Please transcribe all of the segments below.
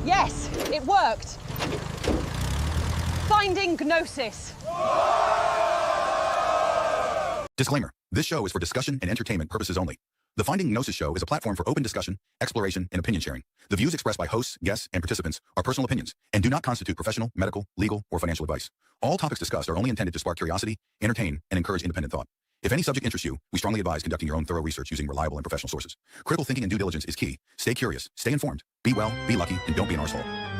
Yes, it worked. Finding Gnosis. Disclaimer. This show is for discussion and entertainment purposes only. The Finding Gnosis show is a platform for open discussion, exploration, and opinion sharing. The views expressed by hosts, guests, and participants are personal opinions and do not constitute professional, medical, legal, or financial advice. All topics discussed are only intended to spark curiosity, entertain, and encourage independent thought. If any subject interests you, we strongly advise conducting your own thorough research using reliable and professional sources. Critical thinking and due diligence is key. Stay curious, stay informed, be well, be lucky, and don't be an arsehole.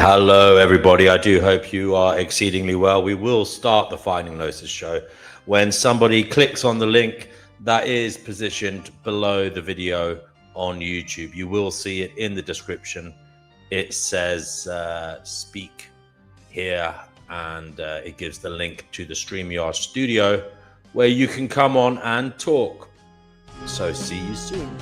Hello, everybody. I do hope you are exceedingly well. We will start the Finding Gnosis show when somebody clicks on the link that is positioned below the video on YouTube. You will see it in the description. It says speak here, and it gives the link to the StreamYard studio where you can come on and talk. So see you soon.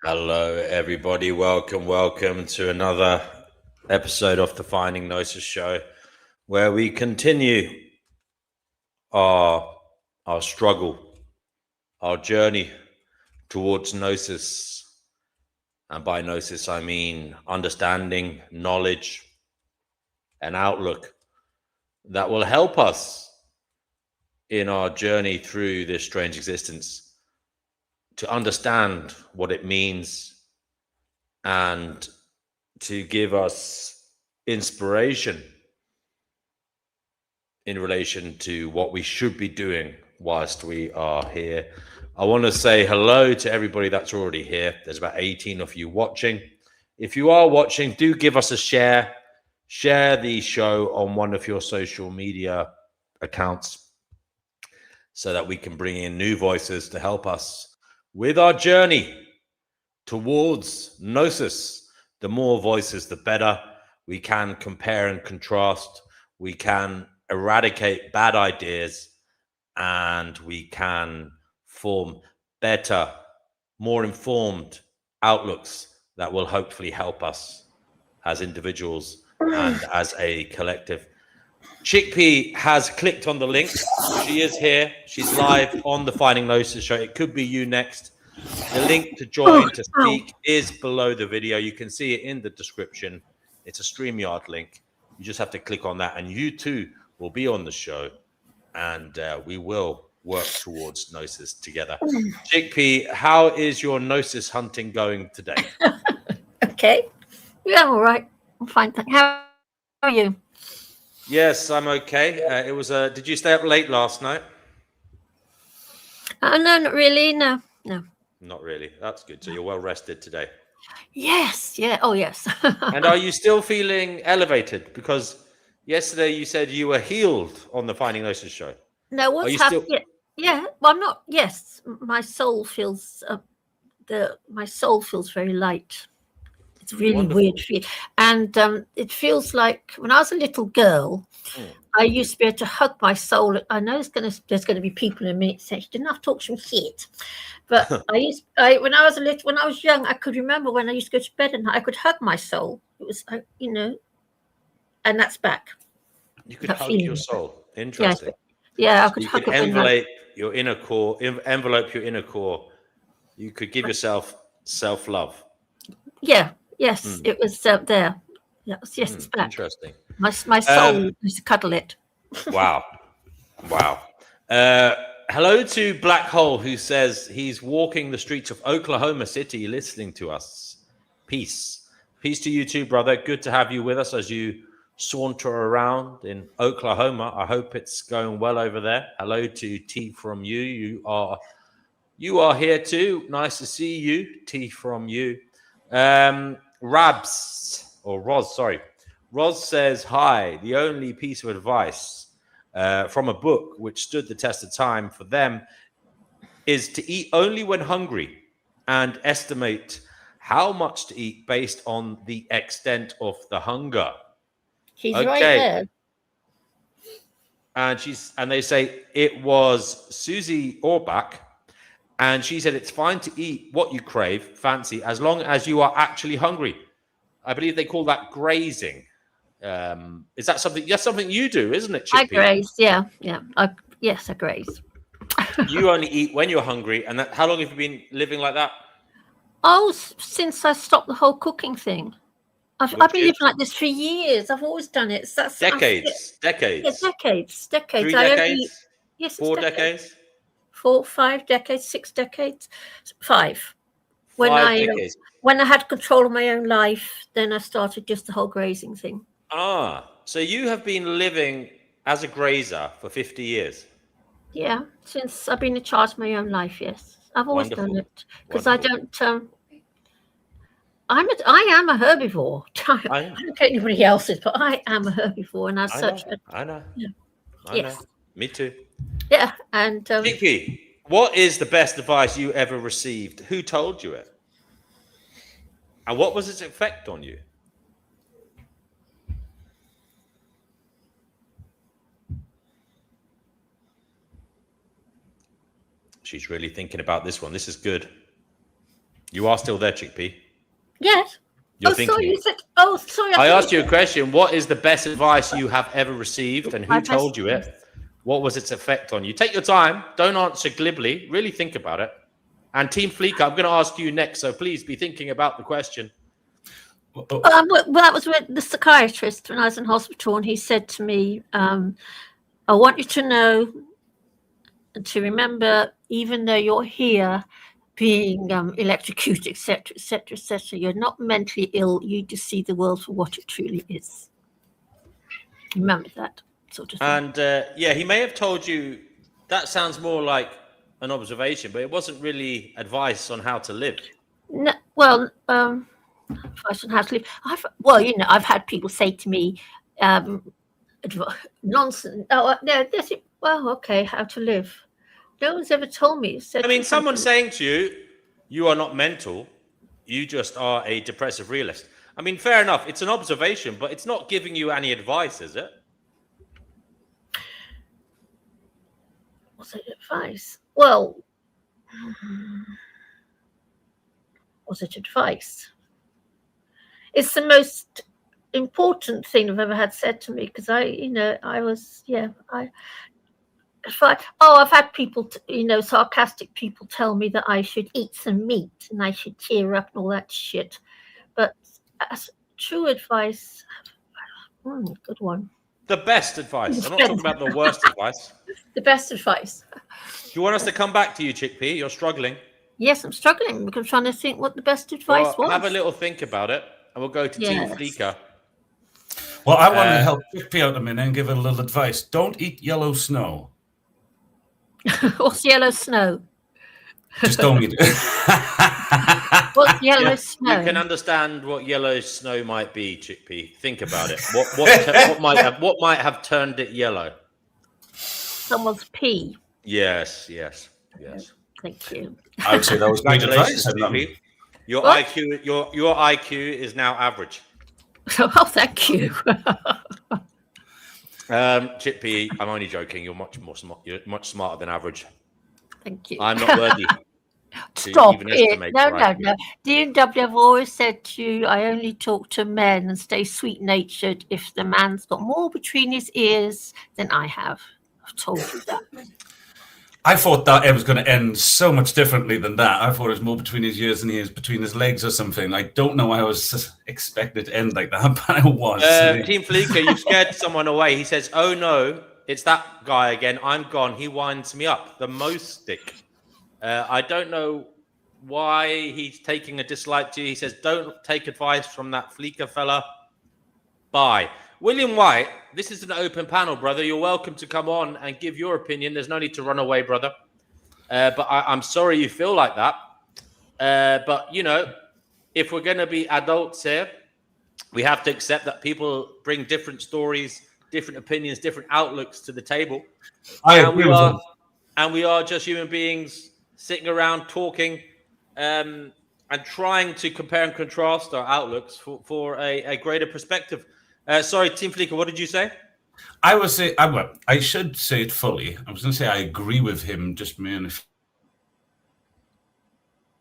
Hello, everybody. Welcome to another episode of the Finding Gnosis show, where we continue our struggle, our journey towards Gnosis. And by Gnosis, I mean understanding, knowledge, and outlook that will help us in our journey through this strange existence to understand what it means and to give us inspiration in relation to what we should be doing whilst we are here. I want to say hello to everybody that's already here. There's about 18 of you watching. If you are watching, do give us a share. Share the show on one of your social media accounts so that we can bring in new voices to help us with our journey towards Gnosis. The more voices, the better. We can compare and contrast. We can eradicate bad ideas, and we can form better, more informed outlooks that will hopefully help us as individuals and as a collective. Chickpea has clicked on the link. She is here. She's live on the Finding Gnosis show. It could be you next. The link to join to speak is below the video. You can see it in the description. It's a StreamYard link. You just have to click on that, and you too will be on the show, and we will work towards Gnosis together. Chickpea, how is your Gnosis hunting going today? Okay. Yeah, I'm all right. I'm fine. How are you? Yes, I'm okay. It was did you stay up late last night? No, not really. No. Not really. That's good. So you're well rested today. Yes. Yeah. Oh, yes. And are you still feeling elevated? Because yesterday you said you were healed on the Finding Gnosis show. No, Are what's you happening? still? Yeah. Well, I'm not. Yes, my soul feels my soul feels very light. It's really Wonderful. weird feel, and it feels like when I was a little girl, I used to be able to hug my soul. I know there's gonna be people in a minute saying, "You didn't have to talk some shit," but when I was young, I could remember when I used to go to bed and I could hug my soul. It was, and that's back. You could That hug feeling. your soul. Interesting. Yeah, I So could you hug could it when I. envelope your inner core. You could give yourself self-love. Yeah. Yes, it was there. Yes, it's back. Interesting. My soul used to cuddle it. Wow. Hello to Black Hole, who says he's walking the streets of Oklahoma City listening to us. Peace to you too, brother. Good to have you with us as you saunter around in Oklahoma. I hope it's going well over there. Hello to T from you. You are here too. Nice to see you, T from you. Roz says, hi, the only piece of advice from a book which stood the test of time for them is to eat only when hungry and estimate how much to eat based on the extent of the hunger. He's right there. And they say it was Susie Orbach, and she said it's fine to eat what you crave, fancy, as long as you are actually hungry. I believe they call that grazing. Is that something? That's something you do, isn't it, Chickpea? I graze. Yeah. Yes, I graze. You only eat when you're hungry, and how long have you been living like that? Oh, since I stopped the whole cooking thing. I've been living like this for years. I've always done it. Decades. Yeah, decades. 3 decades? Yes, 4 decades? 4, 5 decades, 6 decades, 5. 5 decades. When I had control of my own life, then I started just the whole grazing thing. So you have been living as a grazer for 50 years? Yeah, since I've been in charge of my own life, yes. I've always done it. Because I don't... I am a herbivore. I don't care anybody else's, but I am a herbivore, and as such... I know. Yeah. I know. Me too. Yeah, and... Chickpea, what is the best advice you ever received? Who told you it? And what was its effect on you? She's really thinking about this one. This is good. You are still there, Chickpea. Yes. You're thinking. Sorry, you said... sorry. I asked you a question. What is the best advice you have ever received, and who told you it? What was its effect on you? Take your time. Don't answer glibly. Really think about it. And Team Fleeca, I'm going to ask you next, so please be thinking about the question. Well, that was with the psychiatrist when I was in hospital, and he said to me, I want you to know and to remember, even though you're here being electrocuted, etc., you're not mentally ill. You just see the world for what it truly is. Remember that sort of thing. And he may have told you, that sounds more like an observation, but it wasn't really advice on how to live. No, well, advice on how to live. I've had people say to me, nonsense. Oh, no, that's it. Well, okay, how to live. No one's ever told me. Someone saying to you, you are not mental, you just are a depressive realist. I mean, fair enough. It's an observation, but it's not giving you any advice, is it? Was it advice? Well, was it advice? It's the most important thing I've ever had said to me, because I've had people, sarcastic people tell me that I should eat some meat and I should cheer up and all that shit. But as true advice, good one. The best advice. I'm not talking about the worst advice. The best advice. Do you want us to come back to you, Chickpea? You're struggling. Yes, I'm struggling because I'm trying to think what the best advice was. Have a little think about it, and we'll go to Team Fleeker. Well, I want to help Chickpea out a minute and give her a little advice. Don't eat yellow snow. What's yellow snow? Just don't eat it. What's yellow snow? You can understand what yellow snow might be, Chickpea. Think about it. What might have turned it yellow? Someone's pee. Yes. Thank you. I would say that was great advice. Your IQ is now average. Oh, thank you. Chickpea, I'm only joking. You're much more smart. You're much smarter than average. Thank you. I'm not worthy. Stop it. No. D&W, I've always said to you, I only talk to men and stay sweet-natured if the man's got more between his ears than I have. I've told you that. I thought that it was going to end so much differently than that. I thought it was more between his ears and he was between his legs or something. I don't know how I was expected to end like that, but I was. Team Fleeker, you've scared someone away. He says, oh no, it's that guy again. I'm gone. He winds me up. The most stick. I don't know why he's taking a dislike to you. He says, don't take advice from that Fleeker fella. Bye. William White, this is an open panel, brother. You're welcome to come on and give your opinion. There's no need to run away, brother. But I'm sorry you feel like that. But, if we're going to be adults here, we have to accept that people bring different stories, different opinions, different outlooks to the table. I agree with them. And we are just human beings sitting around talking and trying to compare and contrast our outlooks for a greater perspective. Sorry, Team Fleeker, what did you say? I would say, I should say it fully. I was going to say I agree with him just in a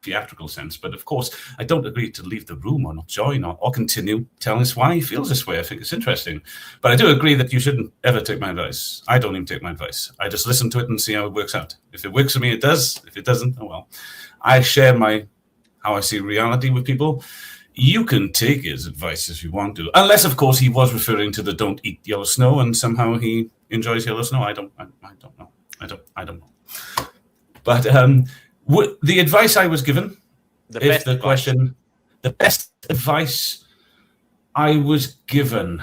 theatrical sense. But of course, I don't agree to leave the room or not join or continue telling us why he feels this way. I think it's interesting. But I do agree that you shouldn't ever take my advice. I don't even take my advice. I just listen to it and see how it works out. If it works for me, it does. If it doesn't, oh well. I share how I see reality with people. You can take his advice if you want to, unless, of course, he was referring to the don't eat yellow snow, and somehow he enjoys yellow snow. I don't know. I don't know. But the advice I was given, the best advice I was given,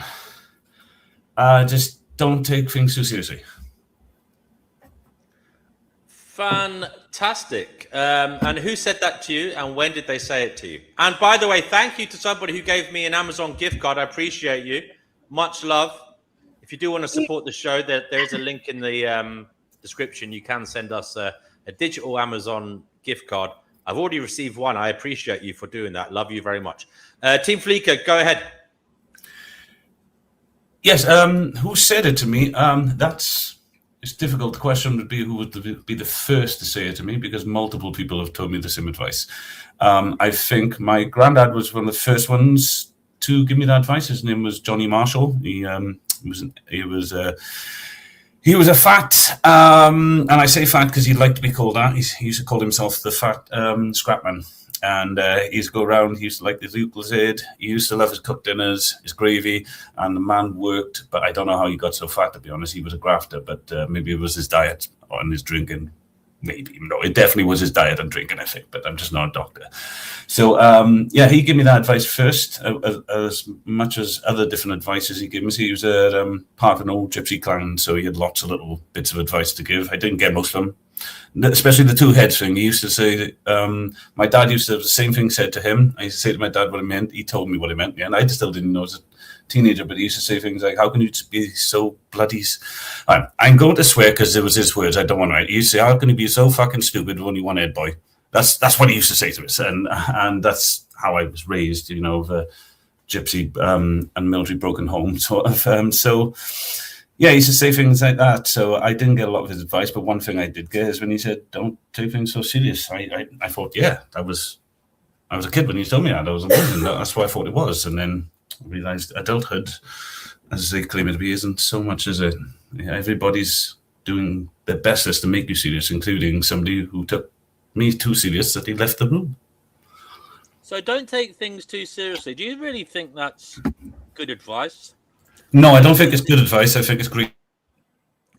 just don't take things too seriously. Fantastic. And who said that to you and when did they say it to you? And by the way, thank you to somebody who gave me an Amazon gift card. I appreciate you. Much love. If you do want to support the show, there is a link in the description. You can send us a digital Amazon gift card. I've already received one. I appreciate you for doing that. Love you very much. Team Fleeker, go ahead. Yes. Who said it to me? It's difficult. The question would be who would be the first to say it to me, because multiple people have told me the same advice. I think my granddad was one of the first ones to give me that advice. His name was Johnny Marshall. He was a fat, and I say fat because he liked to be called that. He used to call himself the fat scrapman. And he used to go around, he used to like his Euclid, he used to love his cooked dinners, his gravy, and the man worked, but I don't know how he got so fat, to be honest. He was a grafter, but maybe it was his diet and his drinking. Maybe. No, it definitely was his diet and drinking, I think, but I'm just not a doctor. So, he gave me that advice first, as much as other different advices he gave me. He was part of an old gypsy clan, so he had lots of little bits of advice to give. I didn't get most of them. Especially the two heads thing. He used to say, my dad used to have the same thing said to him. I used to say to my dad what it meant. He told me what it meant. Yeah, and I still didn't know as a teenager, but he used to say things like, how can you be so bloody... I'm going to swear because it was his words. I don't want to. He used to say, how can you be so fucking stupid with only one head, boy? That's what he used to say to us. And that's how I was raised, the gypsy and military broken home sort of. Yeah, he used to say things like that. So I didn't get a lot of his advice, but one thing I did get is when he said, don't take things so serious. I thought, yeah, I was a kid when he told me that. I was amazing. That's what I thought it was. And then I realized adulthood, as they claim it to be, isn't so much as it. Yeah, everybody's doing their bestest to make you serious, including somebody who took me too serious that he left the room. So don't take things too seriously. Do you really think that's good advice? No, I don't think it's good advice. I think it's great.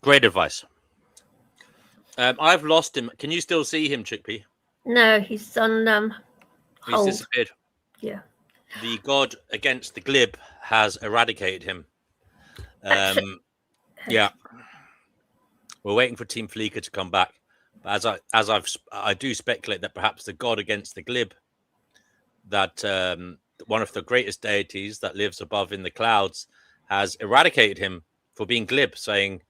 Great advice. I've lost him. Can you still see him, Chickpea? No, he's on He's hold. disappeared. Yeah. The god against the glib has eradicated him. Yeah. We're waiting for Team Fleeker to come back. But I do speculate that perhaps the god against the glib, that one of the greatest deities that lives above in the clouds, has eradicated him for being glib, saying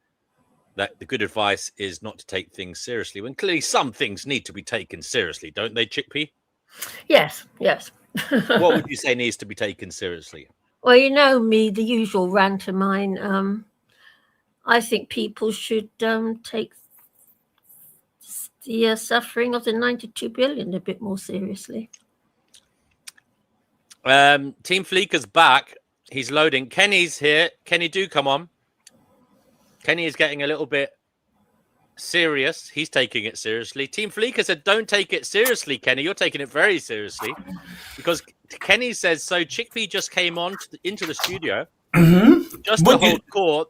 that the good advice is not to take things seriously, when clearly some things need to be taken seriously, don't they, Chickpea? Yes, yes. What would you say needs to be taken seriously? Well, you know me, the usual rant of mine. I think people should take the suffering of the 92 billion a bit more seriously. Team Fleeker's back. He's loading. Kenny's here. Kenny, do come on. Kenny is getting a little bit serious. He's taking it seriously. Team Fleeker said, don't take it seriously, Kenny. You're taking it very seriously. Because Kenny says, so Chickpea just came on into the studio just to hold court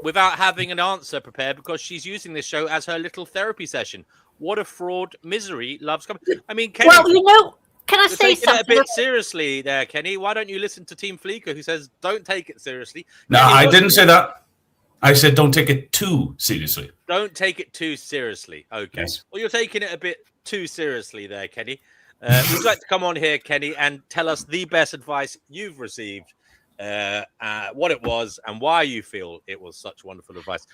without having an answer prepared, because she's using this show as her little therapy session. What a fraud. Misery loves coming. I mean, Kenny, well, you know, can I say taking something? It a bit seriously there, Kenny. Why don't you listen to Team Fleeker, who says, don't take it seriously? No, Kenny, I didn't say that. I said don't take it too seriously. Don't take it too seriously. Okay. Yes. Well, you're taking it a bit too seriously there, Kenny. Would you like to come on here, Kenny, and tell us the best advice you've received, what it was, and why you feel it was such wonderful advice?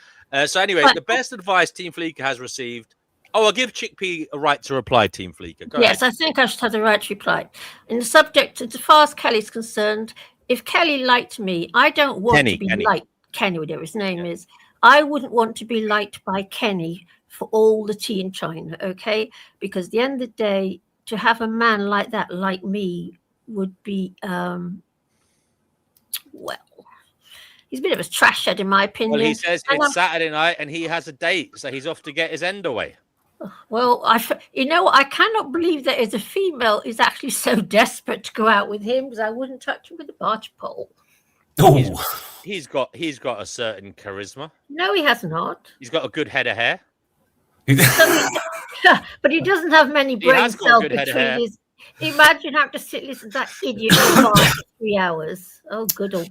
So anyway, the best advice Team Fleeker has received. Oh, I'll give Chickpea a right to reply, Team Fleeker. Go ahead. I think I should have the right to reply. In the subject, as far as Kelly's concerned, if Kelly liked me, I don't want to be liked. Kenny, whatever his name is, I wouldn't want to be liked by Kenny for all the tea in China, okay? Because at the end of the day, to have a man like that, like me, would be, well, he's a bit of a trash head, in my opinion. Well, he says it's Saturday night and he has a date, so he's off to get his end away. Well, you know, I cannot believe that as a female is actually so desperate to go out with him, because I wouldn't touch him with a barge pole. Oh, he's got a certain charisma. No, he has not. He's got a good head of hair. But he doesn't have many brain cells between his. Imagine having to listen to that idiot for 3 hours. Oh, good old.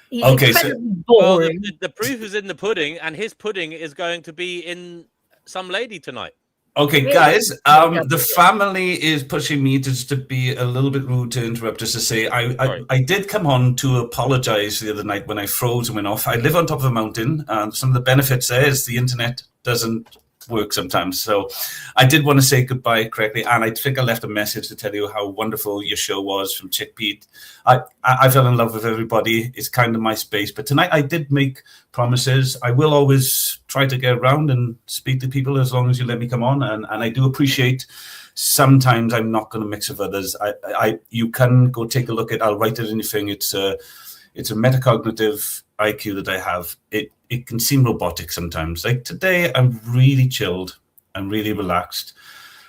He's incredibly boring. Well, the proof is in the pudding, and his pudding is going to be in some lady tonight. Okay, really? Guys, the family is pushing me just to be a little bit rude to interrupt, just to say I did come on to apologize the other night when I froze and went off. I live on top of a mountain, and some of the benefits there is the internet doesn't work sometimes. So I did want to say goodbye correctly, and I think I left a message to tell you how wonderful your show was from Chickpea. I fell in love with everybody. It's kind of my space. But tonight I did make promises. I will always try to get around and speak to people as long as you let me come on. And I do appreciate sometimes I'm not going to mix with others. You can go take a look at, I'll write it in your thing. It's a metacognitive IQ that I have. It can seem robotic sometimes. Like today, I'm really chilled. I'm really relaxed.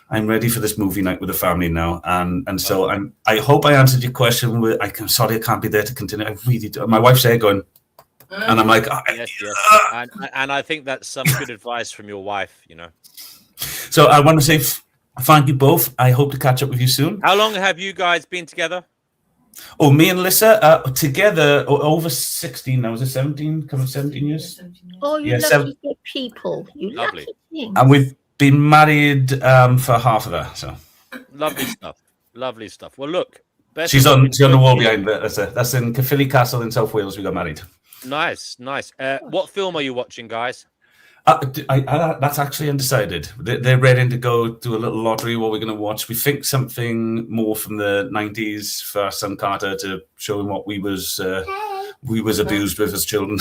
I'm ready for this movie night with the family now, and so I hope I answered your question. Sorry I can't be there to continue. I really do. My wife's there going, and I'm like, yes. And I think that's some good advice from your wife. You know. So I want to say thank you both. I hope to catch up with you soon. How long have you guys been together? Oh, me and Lissa together over 16 now. Is it 17? Coming 17 years? Oh, you lucky people. You lucky things. And we've been married for half of that. So lovely stuff. Lovely stuff. Well, look. She's on the wall behind there. That's in Caerphilly Castle in South Wales. We got married. Nice. What film are you watching, guys? That's actually undecided. They're ready to go do a little lottery. What we're going to watch? We think something more from the 90s for our son Carter to show him what we was abused with as children.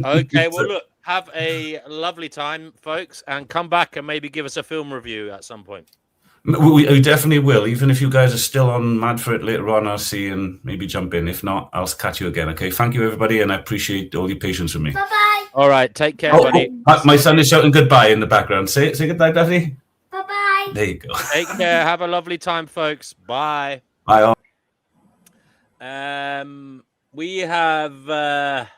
Okay, well look, have a lovely time, folks, and come back and maybe give us a film review at some point. We definitely will. Even if you guys are still on mad for it later on, I'll see you and maybe jump in. If not, I'll catch you again. Okay. Thank you, everybody, and I appreciate all your patience with me. Bye-bye. All right, take care, buddy. My son is shouting goodbye in the background. Say goodbye, Daddy. Bye-bye. There you go. Take care. Have a lovely time, folks. Bye. Bye all. We have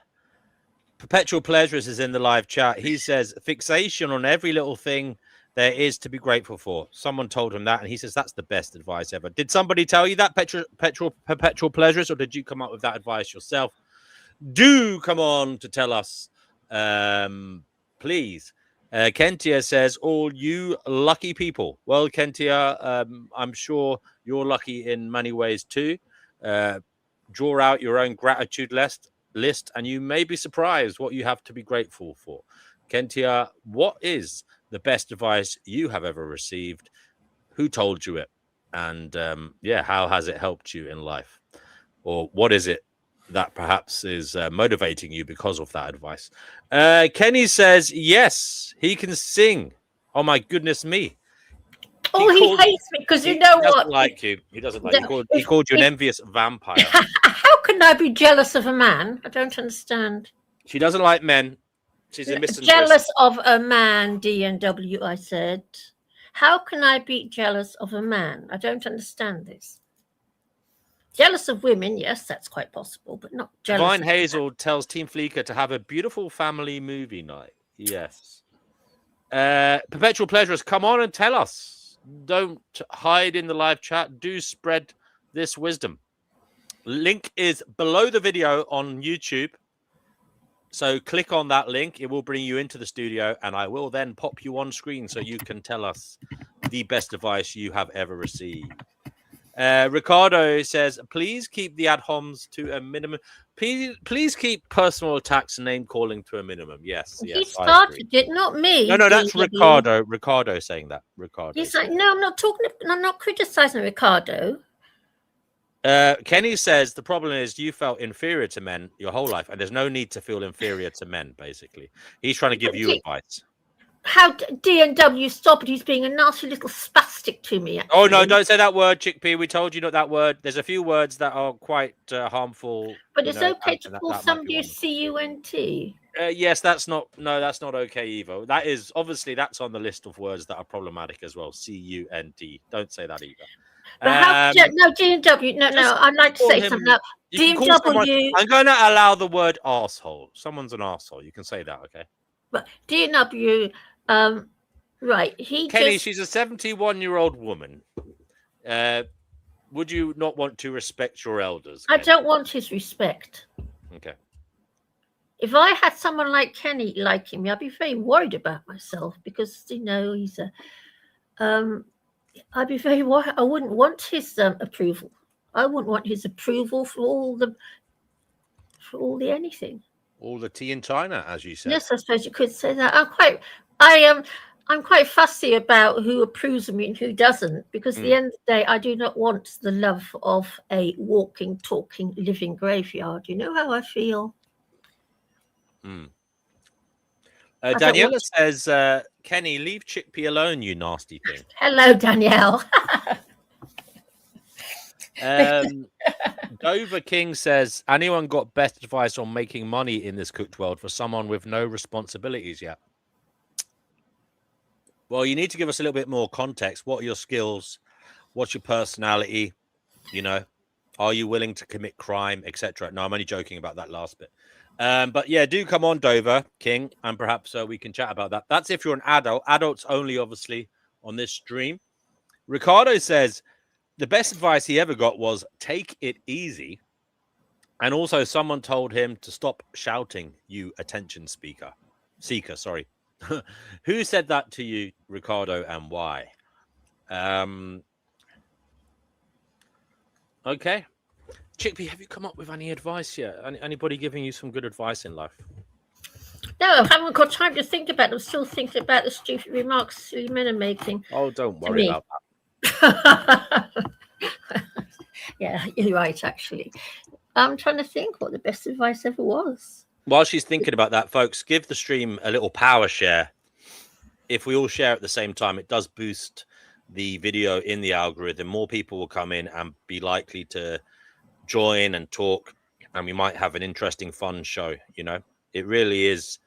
Perpetual Pleasures is in the live chat. He says fixation on every little thing there is to be grateful for. Someone told him that, and he says that's the best advice ever. Did somebody tell you that, Perpetual Pleasures, or did you come up with that advice yourself? Do come on to tell us, please. Kentia says, all you lucky people. Well, Kentia, I'm sure you're lucky in many ways too. Draw out your own gratitude list, and you may be surprised what you have to be grateful for. Kentia, what is the best advice you have ever received? Who told you it? And how has it helped you in life? Or what is it that perhaps is motivating you because of that advice? Kenny says, yes, he can sing. Oh, my goodness me. He hates me because you know what? He doesn't like you. He doesn't like you. He called you an envious vampire. How can I be jealous of a man? I don't understand. She doesn't like men. She's a misanthrope. Jealous of a man, D&W, I said. How can I be jealous of a man? I don't understand this. Jealous of women, yes, that's quite possible, but not jealous. Divine Hazel tells Team Fleeker to have a beautiful family movie night. Yes. Perpetual Pleasures, come on and tell us. Don't hide in the live chat. Do spread this wisdom. Link is below the video on YouTube. So click on that link. It will bring you into the studio, and I will then pop you on screen so you can tell us the best advice you have ever received. Ricardo says, please keep the ad homs to a minimum. Please keep personal attacks and name calling to a minimum. Yes. He started it, not me. No, that's Ricardo. Ricardo saying that. Ricardo. He's like, no, I'm not talking. I'm not criticizing Ricardo. Kenny says the problem is you felt inferior to men your whole life, and there's no need to feel inferior to men. Basically, he's trying to give you advice. How D&W stop it? He's being a nasty little spastic to me. Actually. Oh no! Don't say that word, Chickpea. We told you not that word. There's a few words that are quite harmful. But it's okay to call somebody a CUNT. Yes, that's not. No, that's not okay either. That is obviously that's on the list of words that are problematic as well. CUNT. Don't say that either. But no, D&W. No. I'd like to say something. D&W. I'm going to allow the word arsehole. Someone's an arsehole. You can say that, okay? But D&W. Right. Kenny, she's a 71-year-old woman. Would you not want to respect your elders? Kenny? I don't want his respect. Okay. If I had someone like Kenny liking me, I'd be very worried about myself because he's a. I'd be very worried. I wouldn't want his approval. I wouldn't want his approval for all the anything. All the tea in China, as you said. Yes, I suppose you could say that. I'm quite fussy about who approves of me and who doesn't, because at the end of the day, I do not want the love of a walking, talking, living graveyard. You know how I feel? Daniela says, Kenny, leave Chickpea alone, you nasty thing. Hello, Danielle. Dover King says, anyone got best advice on making money in this cooked world for someone with no responsibilities yet? Well, you need to give us a little bit more context. What are your skills? What's your personality? Are you willing to commit crime, etc.? No, I'm only joking about that last bit. But yeah, do come on, Dover King, and perhaps we can chat about that. That's if you're an adult. Adults only, obviously, on this stream. Ricardo says, the best advice he ever got was take it easy. And also someone told him to stop shouting, you attention seeker. Sorry. Who said that to you, Ricardo, and why? Okay. Chickpea, have you come up with any advice yet? Anybody giving you some good advice in life? No, I haven't got time to think about it. I'm still thinking about the stupid remarks silly men are making. Oh, don't worry about that. Yeah, you're right, actually. I'm trying to think what the best advice ever was. While she's thinking about that, folks, give the stream a little power share. If we all share at the same time, it does boost the video in the algorithm, more people will come in and be likely to join and talk, and we might have an interesting, fun show. You know, it really is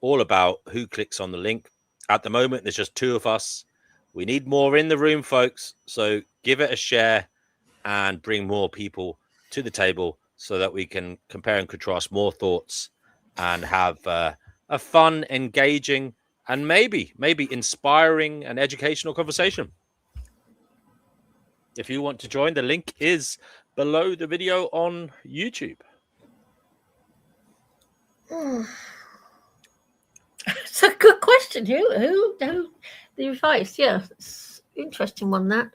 all about who clicks on the link. At the moment, there's just 2 of us. We need more in the room, folks. So give it a share and bring more people to the table so that we can compare and contrast more thoughts and have a fun, engaging, and maybe inspiring and educational conversation. If you want to join, the link is below the video on YouTube. It's a good question. Who the advice? Yeah, it's an interesting one. That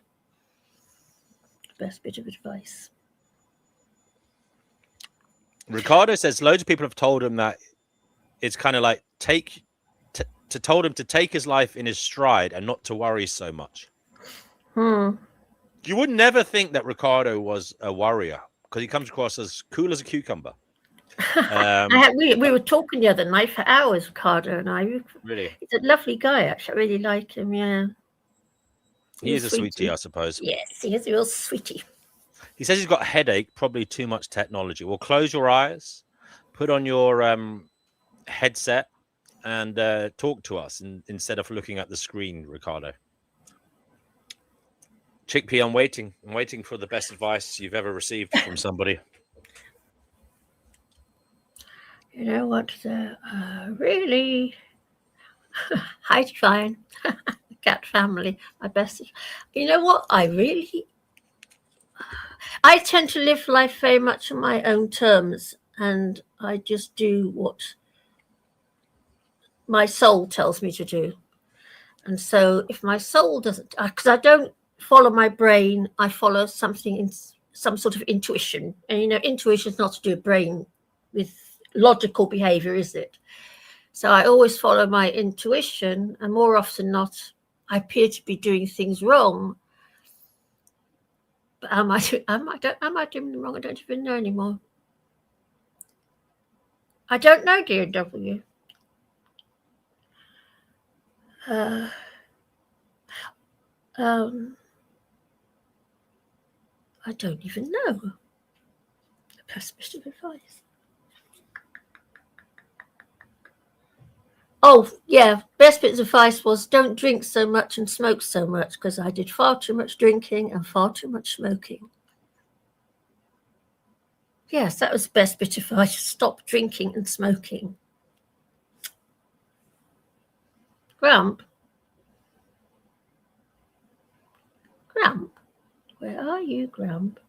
best bit of advice. Ricardo says loads of people have told him that it's kind of like told him to take his life in his stride and not to worry so much. You would never think that Ricardo was a worrier because he comes across as cool as a cucumber. We were talking the other night for hours, Ricardo and I. Really? He's a lovely guy, actually. I really like him, yeah. He is a sweetie, I suppose. Yes, he is a real sweetie. He says he's got a headache, probably too much technology. Well, close your eyes, put on your headset, and talk to us instead of looking at the screen, Ricardo. Chickpea, I'm waiting. I'm waiting for the best advice you've ever received from somebody. You know what? Really, hi, Divine, the cat family, my best. You know what? I tend to live life very much on my own terms, and I just do what my soul tells me to do. And so if my soul doesn't, because I don't follow my brain, I follow something, some sort of intuition. And, you know, intuition is not to do with brain, with logical behavior, is it? So I always follow my intuition, and more often than not, I appear to be doing things wrong. But am I doing them wrong? I don't even know anymore. I don't know, dear W. I don't even know. The best bit of advice. Oh, yeah. Best bit of advice was don't drink so much and smoke so much, because I did far too much drinking and far too much smoking. Yes, that was the best bit of advice. Stop drinking and smoking. Grump? Grump? Where are you, Grump?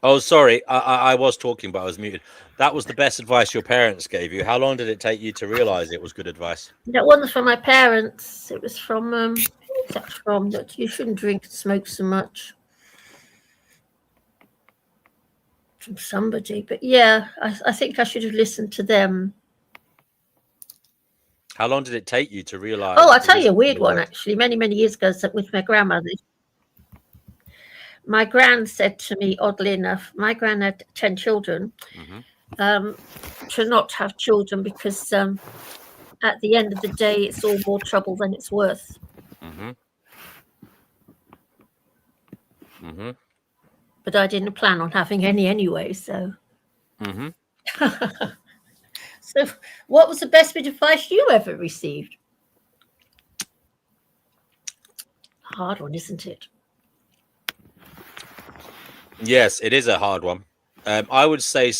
Oh, sorry. I was talking, but I was muted. That was the best advice your parents gave you. How long did it take you to realize it was good advice? That wasn't from my parents. It was from, who was that from? That you shouldn't drink and smoke so much. From somebody. But yeah, I think I should have listened to them. How long did it take you to realize? Oh, I'll tell you a weird one, actually. Many, many years ago, with my grandmother. My gran said to me, oddly enough, my gran had 10 children, to not have children because at the end of the day, it's all more trouble than it's worth. But I didn't plan on having any anyway, so. So what was the best bit of advice you ever received? Hard one, isn't it? Yes, it is a hard one. I would say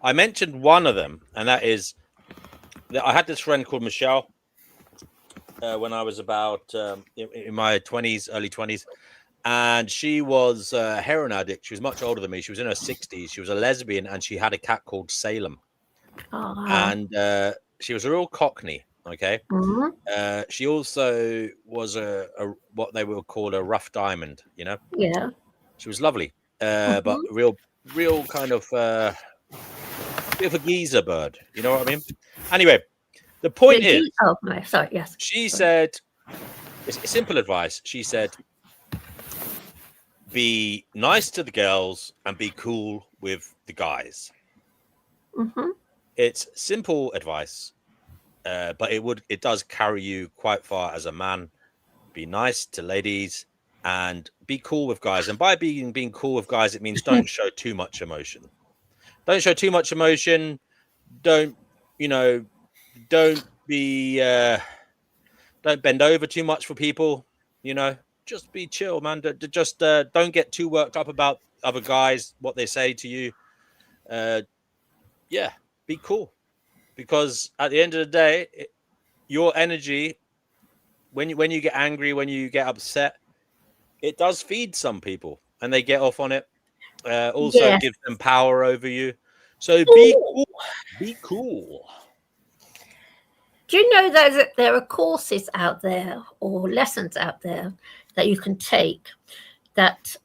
I mentioned one of them, and that is that I had this friend called Michelle when I was about in my 20s, early 20s, and she was a heroin addict. She was much older than me. She was in her 60s. She was a lesbian, and she had a cat called Salem. And she was a real cockney. Okay. She also was a what they would call a rough diamond. You know. Yeah. She was lovely. But real kind of bit of a geezer bird, you know what I mean? Anyway, the point is, sorry, yes. She said, it's simple advice. She said, be nice to the girls and be cool with the guys. It's simple advice, but it does carry you quite far as a man be nice to ladies, and be cool with guys. And by being cool with guys, it means don't show too much emotion. Don't show too much emotion. Don't don't be don't bend over too much for people. Just be chill, man. Just don't get too worked up about other guys, what they say to you. Yeah, be cool, because at the end of the day, your energy, when you get angry, when you get upset, it does feed some people, and they get off on it. Also, Yes. it gives them power over you. So be cool. Be cool. Do you know that there are courses out there or lessons out there that you can take that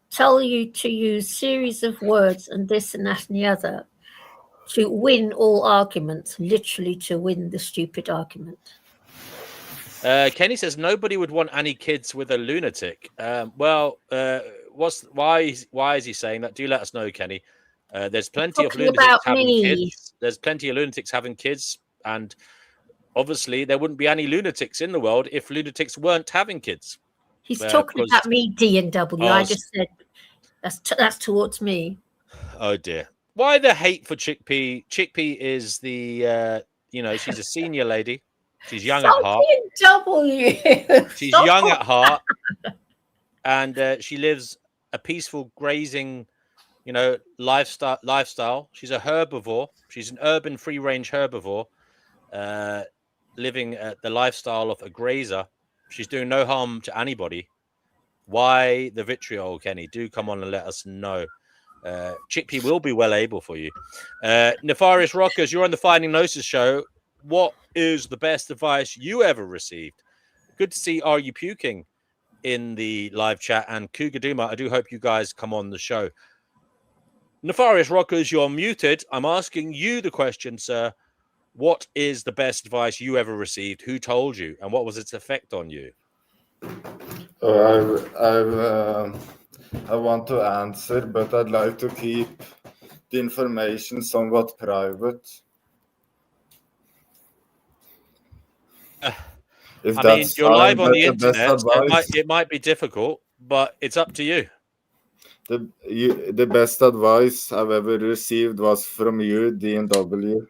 tell you to use series of words and this and that and the other to win all arguments, literally to win the stupid argument? Kenny says nobody would want any kids with a lunatic. Why is he saying that? Do let us know, Kenny. There's plenty of lunatics having kids. There's plenty of lunatics having kids, and obviously there wouldn't be any lunatics in the world if lunatics weren't having kids. He's talking about me, D&W. I just said that's towards me. Oh dear. Why the hate for Chickpea? Chickpea is the she's a senior lady. She's young at heart. She's young at heart, and she lives a peaceful grazing, lifestyle. She's a herbivore. She's an urban free-range herbivore, living the lifestyle of a grazer. She's doing no harm to anybody. Why the vitriol, Kenny? Do come on and let us know. Chickpea will be well able for you. Nefarious Rockers, you're on the Finding Gnosis show. What is the best advice you ever received? Good to see Are You Puking in the live chat, and Cougar Duma, I do hope you guys come on the show. Nefarious Rockers, you're muted. I'm asking you the question, sir. What is the best advice you ever received? Who told you, and what was its effect on you? I want to answer, but I'd like to keep the information somewhat private. You're live on the internet, so it might be difficult, but it's up to you. The best advice I've ever received was from you, D&W.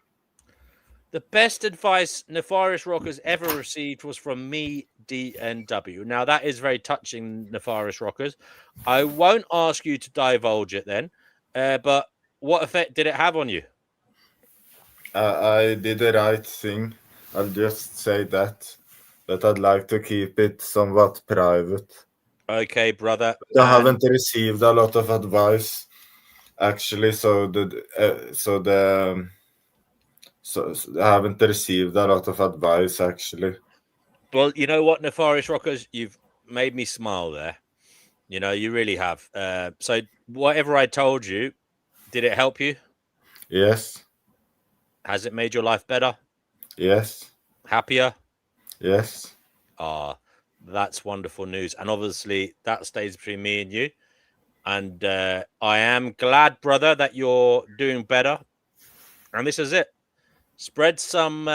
The best advice Nefarious Rockers ever received was from me, D&W. Now, that is very touching, Nefarious Rockers. I won't ask you to divulge it then, but what effect did it have on you? I did the right thing. I'll just say that. But I'd like to keep it somewhat private. Okay, brother. I haven't received a lot of advice, actually. So I haven't received a lot of advice, actually. Well, you know what, Nefarious Rockers, you've made me smile there. You really have. So whatever I told you, did it help you? Yes. Has it made your life better? Yes. Happier? Yes. That's wonderful news. And obviously that stays between me and you. And I am glad, brother, that you're doing better. And this is it. Spread some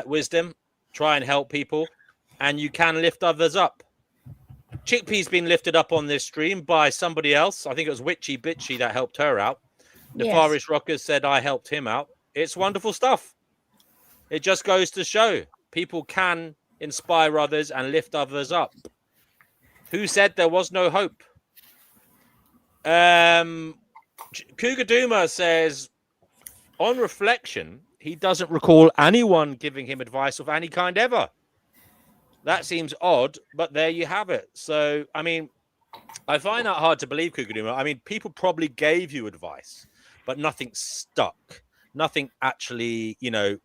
wisdom. Try and help people. And you can lift others up. Chickpea's been lifted up on this stream by somebody else. I think it was Witchy Bitchy that helped her out. Yes. Nefarious Rockers said I helped him out. It's wonderful stuff. It just goes to show people can inspire others and lift others up. Who said there was no hope? Cougar Duma says, on reflection, he doesn't recall anyone giving him advice of any kind ever. That seems odd, but there you have it. So, I find that hard to believe, Cougar Duma. People probably gave you advice, but nothing stuck. Nothing actually,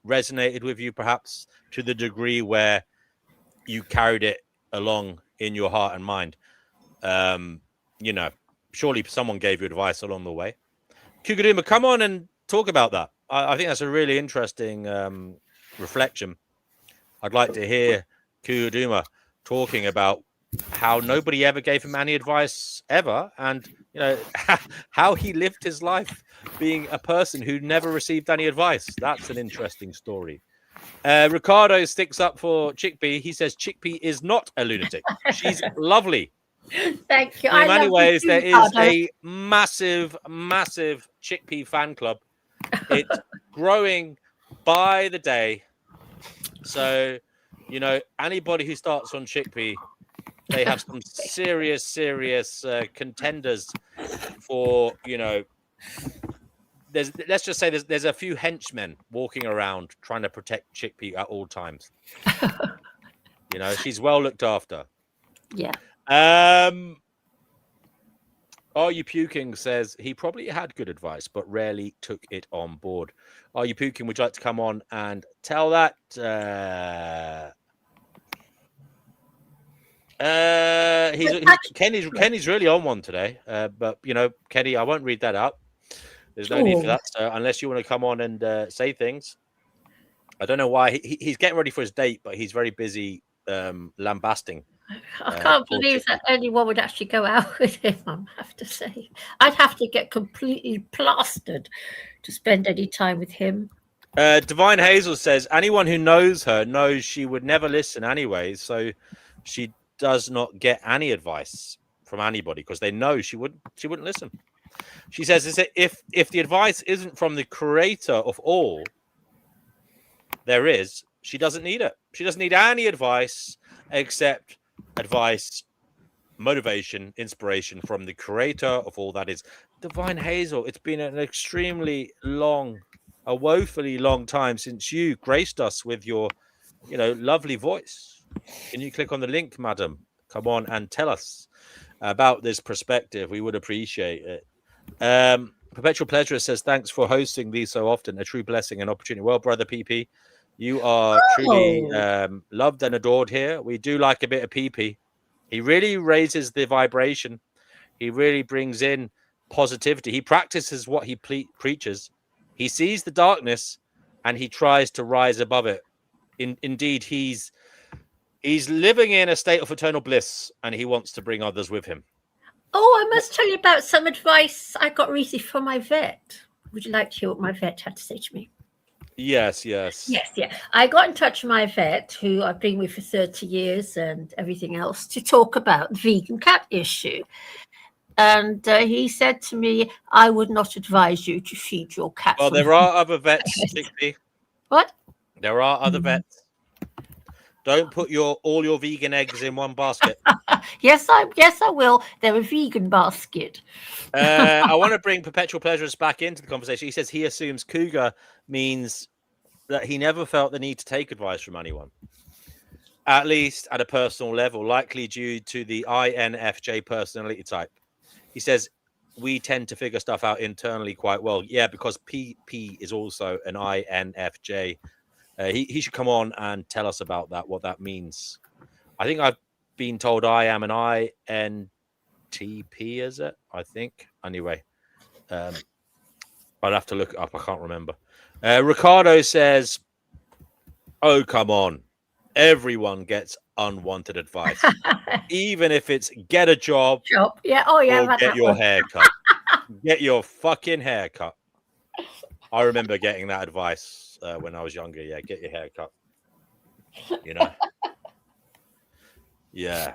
resonated with you, perhaps to the degree where you carried it along in your heart and mind. Surely someone gave you advice along the way. Cougar Duma, come on and talk about that. I think that's a really interesting reflection. I'd like to hear Cougar Duma talking about how nobody ever gave him any advice ever, and how he lived his life being a person who never received any advice. That's an interesting story. Ricardo sticks up for Chickpea. He says Chickpea is not a lunatic. She's lovely. Thank you. In I many love ways, you, there is Ricardo. a massive Chickpea fan club. It's growing by the day. So, anybody who starts on Chickpea, they have some serious contenders for, let's just say there's a few henchmen walking around trying to protect Chickpea at all times. She's well looked after. Yeah. Are You Puking says he probably had good advice, but rarely took it on board. Are You Puking? Would you like to come on and tell that? Kenny's really on one today. But Kenny, I won't read that out. There's no need for that, unless you want to come on and say things. I don't know why he's getting ready for his date, but he's very busy lambasting. I can't believe that anyone would actually go out with him, I have to say. I'd have to get completely plastered to spend any time with him. Divine Hazel says, anyone who knows her knows she would never listen anyway, so she does not get any advice from anybody because they know she wouldn't listen. She says, is that if the advice isn't from the creator of all there is, she doesn't need it. She doesn't need any advice except advice, motivation, inspiration from the creator of all that is. Divine Hazel, it's been an extremely long, a woefully long time since you graced us with your, lovely voice. Can you click on the link, madam? Come on and tell us about this perspective. We would appreciate it. Perpetual Pleasure says, thanks for hosting these so often. A true blessing and opportunity. Well, brother PP, you are truly loved and adored here. We do like a bit of PP. He really raises the vibration. He really brings in positivity. He practices what he preaches. He sees the darkness and he tries to rise above it. Indeed, he's living in a state of eternal bliss and he wants to bring others with him. Oh, I must tell you about some advice I got recently from my vet. Would you like to hear what my vet had to say to me? Yes. I got in touch with my vet, who I've been with for 30 years and everything else, to talk about the vegan cat issue. And he said to me, I would not advise you to feed your cat. Well, there are other vets, Chickpea. What? There are other vets. Don't put all your vegan eggs in one basket. Yes, I will. They're a vegan basket. I want to bring Perpetual Pleasures back into the conversation. He says he assumes cougar means that he never felt the need to take advice from anyone, at least at a personal level, likely due to the INFJ personality type. He says we tend to figure stuff out internally quite well. Yeah, because PP is also an INFJ. He should come on and tell us about that, what that means. I think I've been told I am an INTP, is it? I think. Anyway, I'd have to look it up. I can't remember. Ricardo says, oh, come on. Everyone gets unwanted advice. Even if it's get a job. Yeah. Oh, yeah. Or get your hair cut. Get your fucking hair cut. I remember getting that advice when I was younger. Yeah, get your hair cut. Yeah.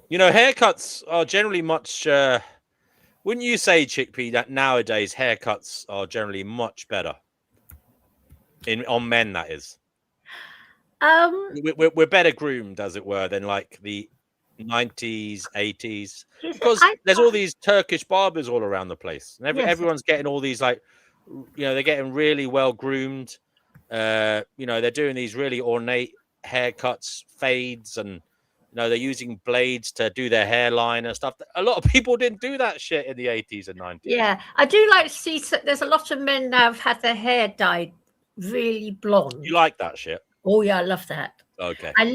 Haircuts are generally much... wouldn't you say, Chickpea, that nowadays haircuts are generally much better? On men, that is. We're better groomed, as it were, than like the 90s, 80s. Because there's all these Turkish barbers all around the place. And everyone's getting all these, like, they're getting really well groomed. They're doing these really ornate haircuts, fades, and they're using blades to do their hairline and stuff. A lot of people didn't do that shit in the 80s and 90s. Yeah, I do like to see. There's a lot of men now have had their hair dyed really blonde. You like that shit? Oh yeah, I love that. Okay. I